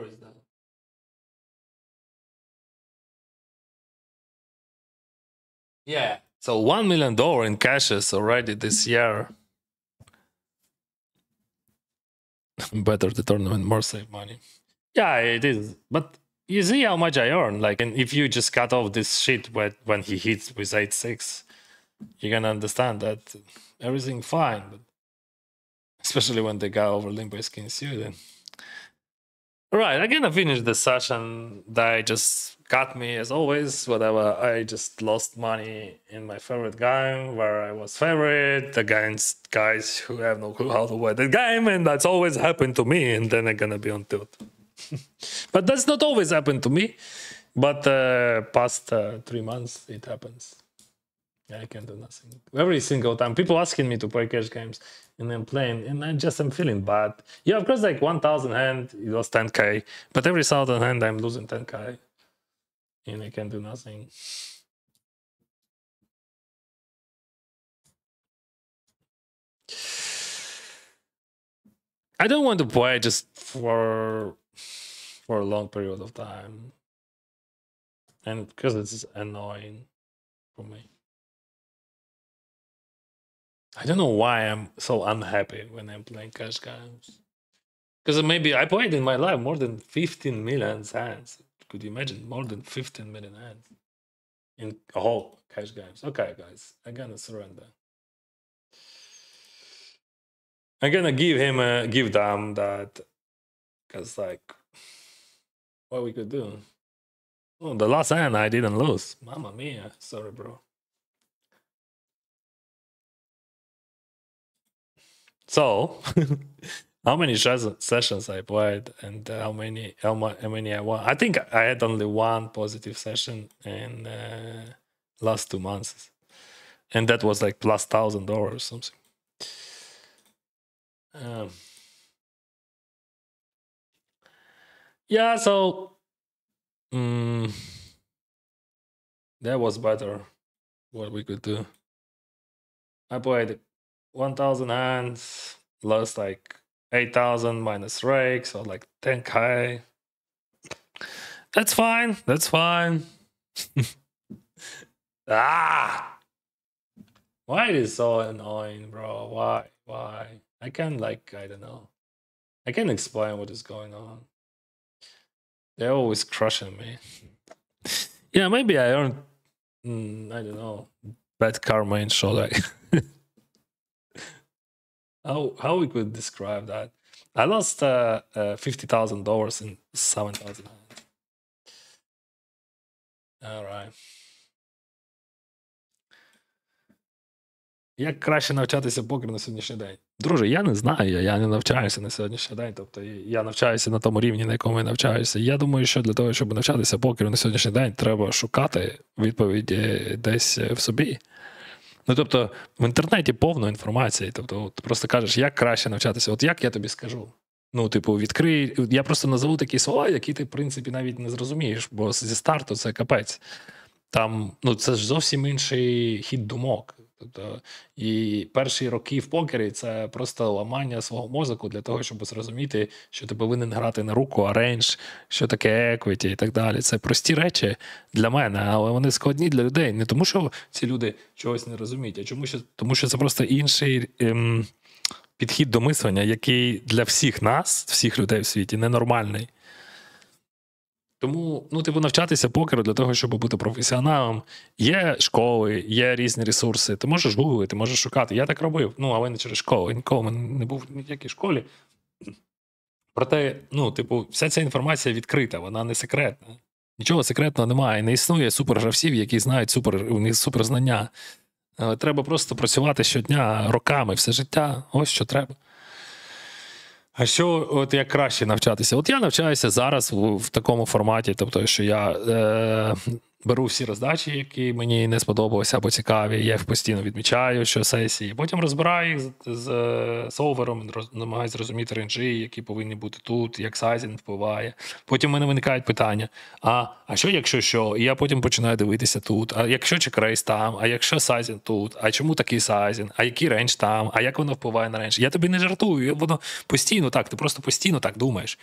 A: Where is that? Yeah. So $1 million in cashes already this year. Better the tournament, more save money. Yeah, it is. But you see how much I earn. Like, and if you just cut off this shit when he hits with 8-6, you're gonna understand that everything fine. But especially when the guy over limbo skins you, then. Right, I'm gonna finish the session that just got me as always. Whatever, I just lost money in my favorite game where I was favorite against guys who have no clue how to play the game, and that's always happened to me. And then I'm gonna be on tilt. But that's not always happened to me. But past 3 months, it happens. I can do nothing. Every single time. People asking me to play cash games, and I'm playing, and I'm feeling bad. Yeah, of course, like 1,000 hand, it was 10k. But every 1,000 hand, I'm losing 10k. And I can do nothing. I don't want to play just for a long period of time. And because it's annoying for me. I don't know why I'm so unhappy when I'm playing cash games. Because maybe I played in my life more than 15 million hands. Could you imagine? More than 15 million hands in all cash games. Okay, guys, I'm gonna surrender. I'm gonna give them that. Because, like, what we could do? Oh, the last hand I didn't lose. Mamma mia. Sorry, bro. So, how many sessions I played and how many I won? I think I had only one positive session in last 2 months, and that was like plus $1,000 or something. Yeah, so that was better. What we could do. I played 1,000 hands, lost like 8,000 minus rake, so like 10k. That's fine. That's fine. Ah! Why it is so annoying, bro? Why? I can't, like, I don't know. I can't explain what is going on. They're always crushing me. Yeah, maybe I earned, I don't know, bad karma in Shortdeck. How we could describe that? I lost $50,000 in 7,000. All right. Як краще навчатися покеру на сьогоднішній день? Друже, я не знаю, я не навчаюся на сьогоднішній день, тобто я навчаюся на тому рівні, на якому я навчаюся. Я думаю, що для того, щоб навчатися покеру на сьогоднішній день, треба шукати відповіді десь в собі. Ну, тобто, в інтернеті повно інформації, тобто, ти просто кажеш, як краще навчатися, от як я тобі скажу? Ну, типу, відкрий, я просто назову такі слова, які ти, в принципі, навіть не зрозумієш, бо зі старту це капець. Там, ну, це ж зовсім інший хід думок. Тобто, і перші роки в покері – це просто ламання свого мозку для того, щоб зрозуміти, що ти повинен грати на руку, а рейндж, що таке еквіті і так далі. Це прості речі для мене, але вони складні для людей. Не тому, що ці люди чогось не розуміють, а тому, що це просто інший підхід до мислення, який для всіх нас, всіх людей в світі, ненормальний. Тому, ну, типу, навчатися покеру для того, щоб бути професіоналом. Є школи, є різні ресурси. Ти можеш гуглити, ти можеш шукати. Я так робив, ну, але не через школу. Ніколи не був в ніякій школі. Проте, ну, типу, вся ця інформація відкрита, вона не секретна. Нічого секретного немає. Не існує супергравців, які знають у них суперзнання. Треба просто працювати щодня, роками, все життя. Ось що треба. А що, от як краще навчатися? От я навчаюся зараз в такому форматі, тобто, що я беру всі роздачі, які мені не сподобалися або цікаві, я їх постійно відмічаю, що сесії, потім розбираю їх з солвером, намагаюся зрозуміти ренджі, які повинні бути тут, як сайзінг впливає. Потім в мене виникають питання, а що, якщо що? І я потім починаю дивитися тут, а якщо чекрейс там, а якщо сайзінг тут, а чому такий сайзінг, а який рендж там, а як воно впливає на рендж? Я тобі не жартую, воно постійно так, ти просто постійно так думаєш.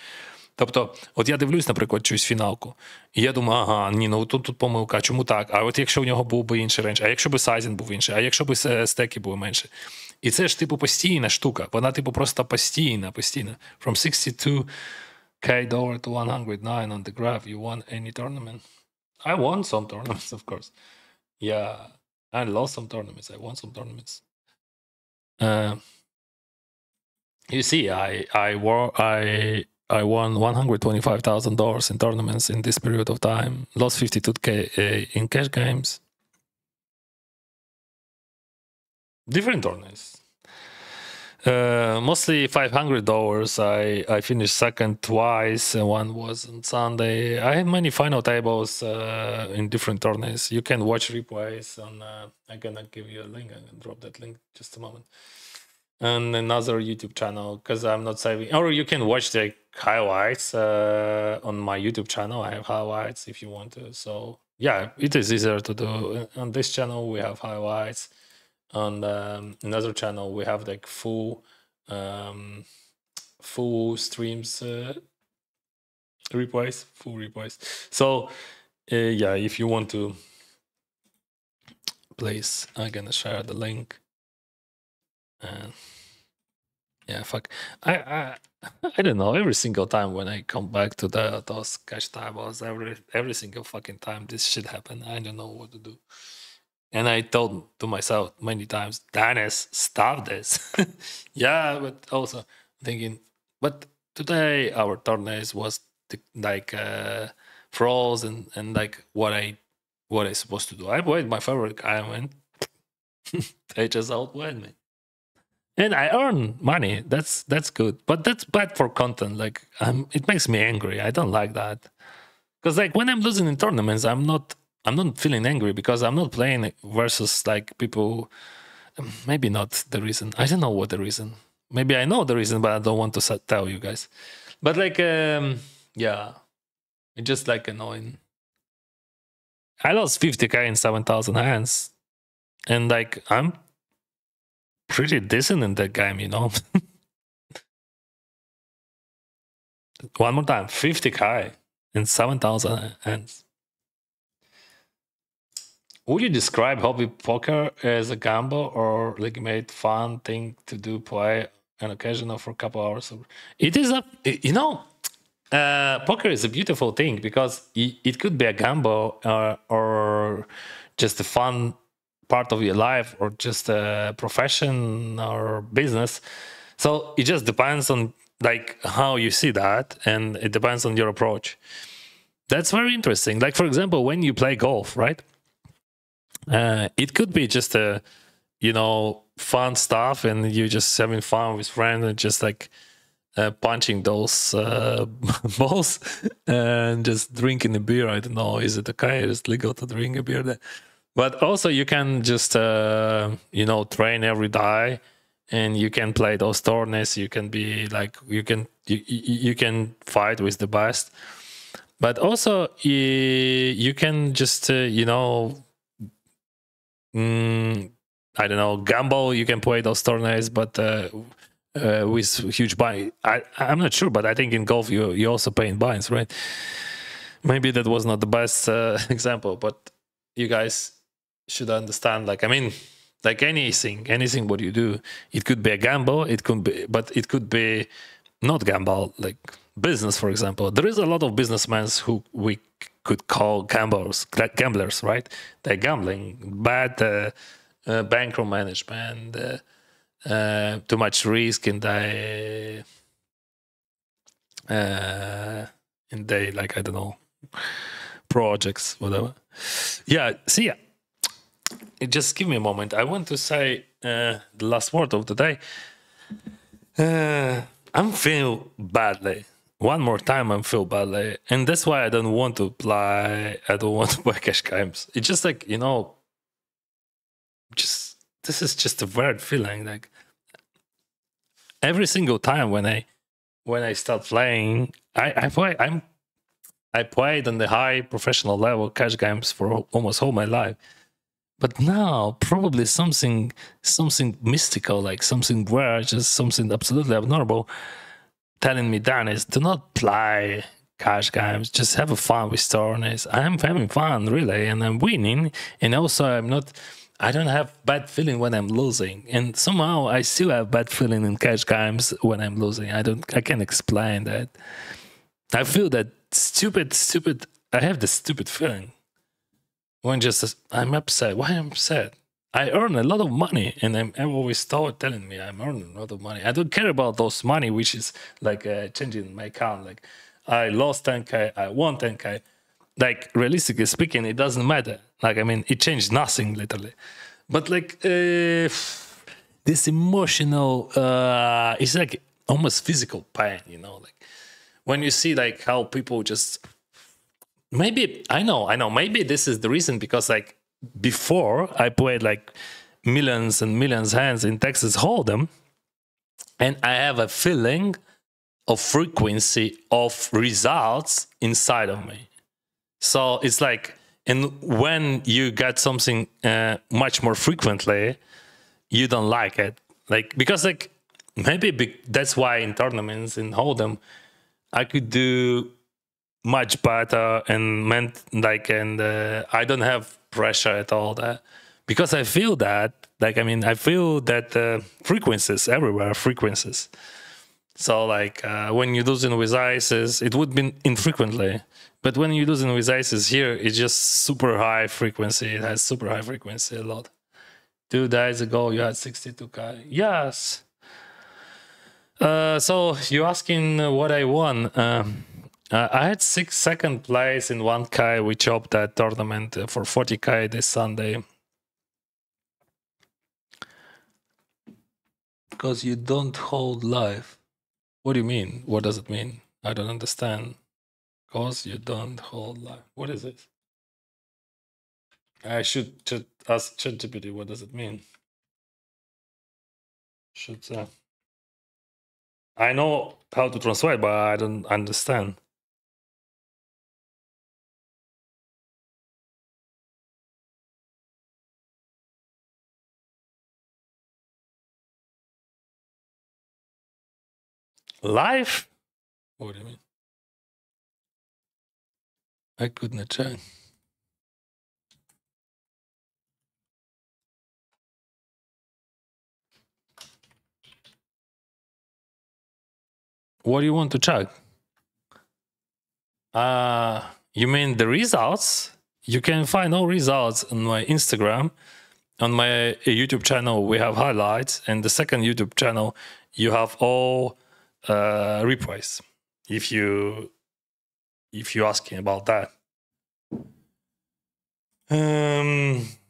A: Тобто, от я дивлюсь, наприклад, чусь фіналку, і я думаю, ага, ні, ну тут помилка, чому так? А от якщо у нього був би інший рейндж, а якщо би сайзінг був інший, а якщо би стеки були менше. І це ж, типу, постійна штука. Вона, типу, просто постійна. From 62k dollar to 109 on the graph, you won any tournament? I won some tournaments, of course. Yeah, I lost some tournaments. I won some tournaments. You see, I won $125,000 in tournaments in this period of time. Lost 52k in cash games. Different tournaments. Mostly $500. I finished second twice, and one was on Sunday. I had many final tables in different tournaments. You can watch replays on. I'm gonna give you a link. I'm gonna drop that link just a moment. And another YouTube channel, because I'm not saving. Or you can watch the highlights on my YouTube channel. I have highlights if you want to. So yeah, it is easier to do. On this channel we have highlights. On another channel we have like full streams, full replays. So yeah, if you want to, please, I'm gonna share the link. Yeah, fuck. I don't know. Every single time when I come back to those cash tables, every single fucking time this shit happen. I don't know what to do. And I told to myself many times, Dennis, stop this. Yeah, but also thinking, but today our tournament was like froze and like what I supposed to do. I played my favorite guy and they just outplayed me. And I earn money. That's good, but that's bad for content. Like it makes me angry. I don't like that because like when I'm losing in tournaments, I'm not feeling angry because I'm not playing versus like people. Maybe not the reason. I don't know what the reason. Maybe I know the reason, but I don't want to tell you guys. But like yeah, it's just like annoying. I lost 50k in 7,000 hands, and like I'm pretty decent in that game, you know. One more time, 50k in 7,000 hands. Would you describe hobby poker as a gamble or legitimate fun thing to do, play an occasional for a couple hours? It is you know, poker is a beautiful thing because it could be a gamble or just a fun part of your life or just a profession or business. So it just depends on like how you see that, and it depends on your approach. That's very interesting. Like for example, when you play golf, right? It could be just a, you know, fun stuff, and you're just having fun with friends and just like punching those balls and just drinking a beer. I don't know, is it okay? Is it legal to drink a beer there? But also you can just, you know, train every day, and you can play those tournaments. You can be like, you can fight with the best. But also you can just, you know, I don't know, gamble. You can play those tournaments, but with huge buy. I'm not sure, but I think in golf you also pay in buy-ins, right? Maybe that was not the best example, but you guys should understand. Like, I mean, like anything what you do, it could be a gamble. It could be, but it could be not gamble. Like business, for example, there is a lot of businessmen who we could call gamblers, right? They're gambling, bad bankroll management, too much risk in they like, I don't know, projects, whatever. Yeah, see, just give me a moment. I want to say the last word of the day. I'm feeling badly. One more time, I'm feel badly, and that's why I don't want to play. I don't want to play cash games. It's just like, you know, just this is just a weird feeling. Like every single time when I start playing, I played on the high professional level cash games for almost all my life. But now probably something mystical, like something weird, just something absolutely abnormal, telling me, Dennis, do not play cash games. Just have a fun with tournaments. I'm having fun, really, and I'm winning. And also, I don't have bad feeling when I'm losing. And somehow, I still have bad feeling in cash games when I'm losing. I can't explain that. I feel that stupid. I have this stupid feeling when I'm upset. Why I'm upset? I earn a lot of money, and I'm always telling me I'm earning a lot of money. I don't care about those money, which is like changing my account. Like I lost 10K, I won 10K. Like realistically speaking, it doesn't matter. Like I mean, it changed nothing literally. But like this emotional, it's like almost physical pain. You know, like when you see like how people just. Maybe I know. Maybe this is the reason because like before I played like millions and millions hands in Texas Holdem, and I have a feeling of frequency of results inside of me. So it's like, and when you get something much more frequently, you don't like it. Like because like maybe that's why in tournaments in Holdem I could do much better and I don't have pressure at all that because I feel that I feel that frequencies everywhere frequencies. So like when you're losing with ices, it would be infrequently, but when you're losing with ices here, it's just super high frequency. It has super high frequency a lot. 2 days ago you had 62K. Yes. So you asking what I won? I had 2nd place in 1K. We chopped that tournament for 40K this Sunday. Because you don't hold live. What do you mean? What does it mean? I don't understand. Because you don't hold live. What is it? I should ask ChatGPT. What does it mean? I know how to translate, but I don't understand. Live? What do you mean? I couldn't check. What do you want to check? You mean the results? You can find all results on my Instagram. On my YouTube channel, we have highlights, and the second YouTube channel, you have all replays. If you're asking about that,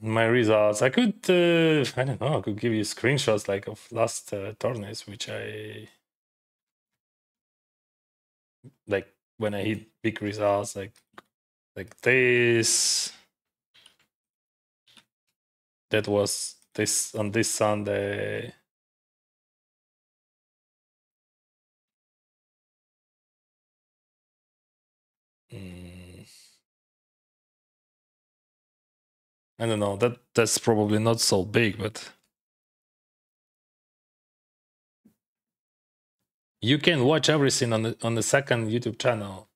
A: my results, I could I don't know, I could give you screenshots like of last tournaments, which I like when I hit big results, like this. That was this on this Sunday. I don't know. That's probably not so big, but you can watch everything on the second YouTube channel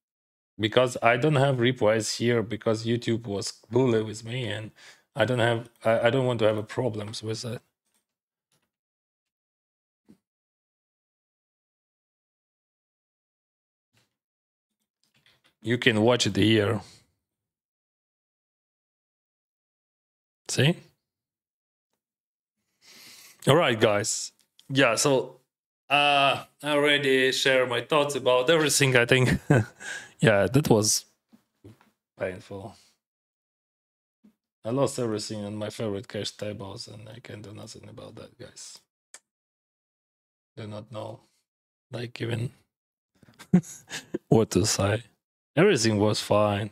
A: because I don't have replays here because YouTube was bully with me and I don't want to have problems with it. You can watch it here. See? All right, guys. Yeah, so I already shared my thoughts about everything, I think. Yeah, that was painful. I lost everything on my favorite cash tables and I can do nothing about that, guys. Do not know, like, even what to say. Everything was fine.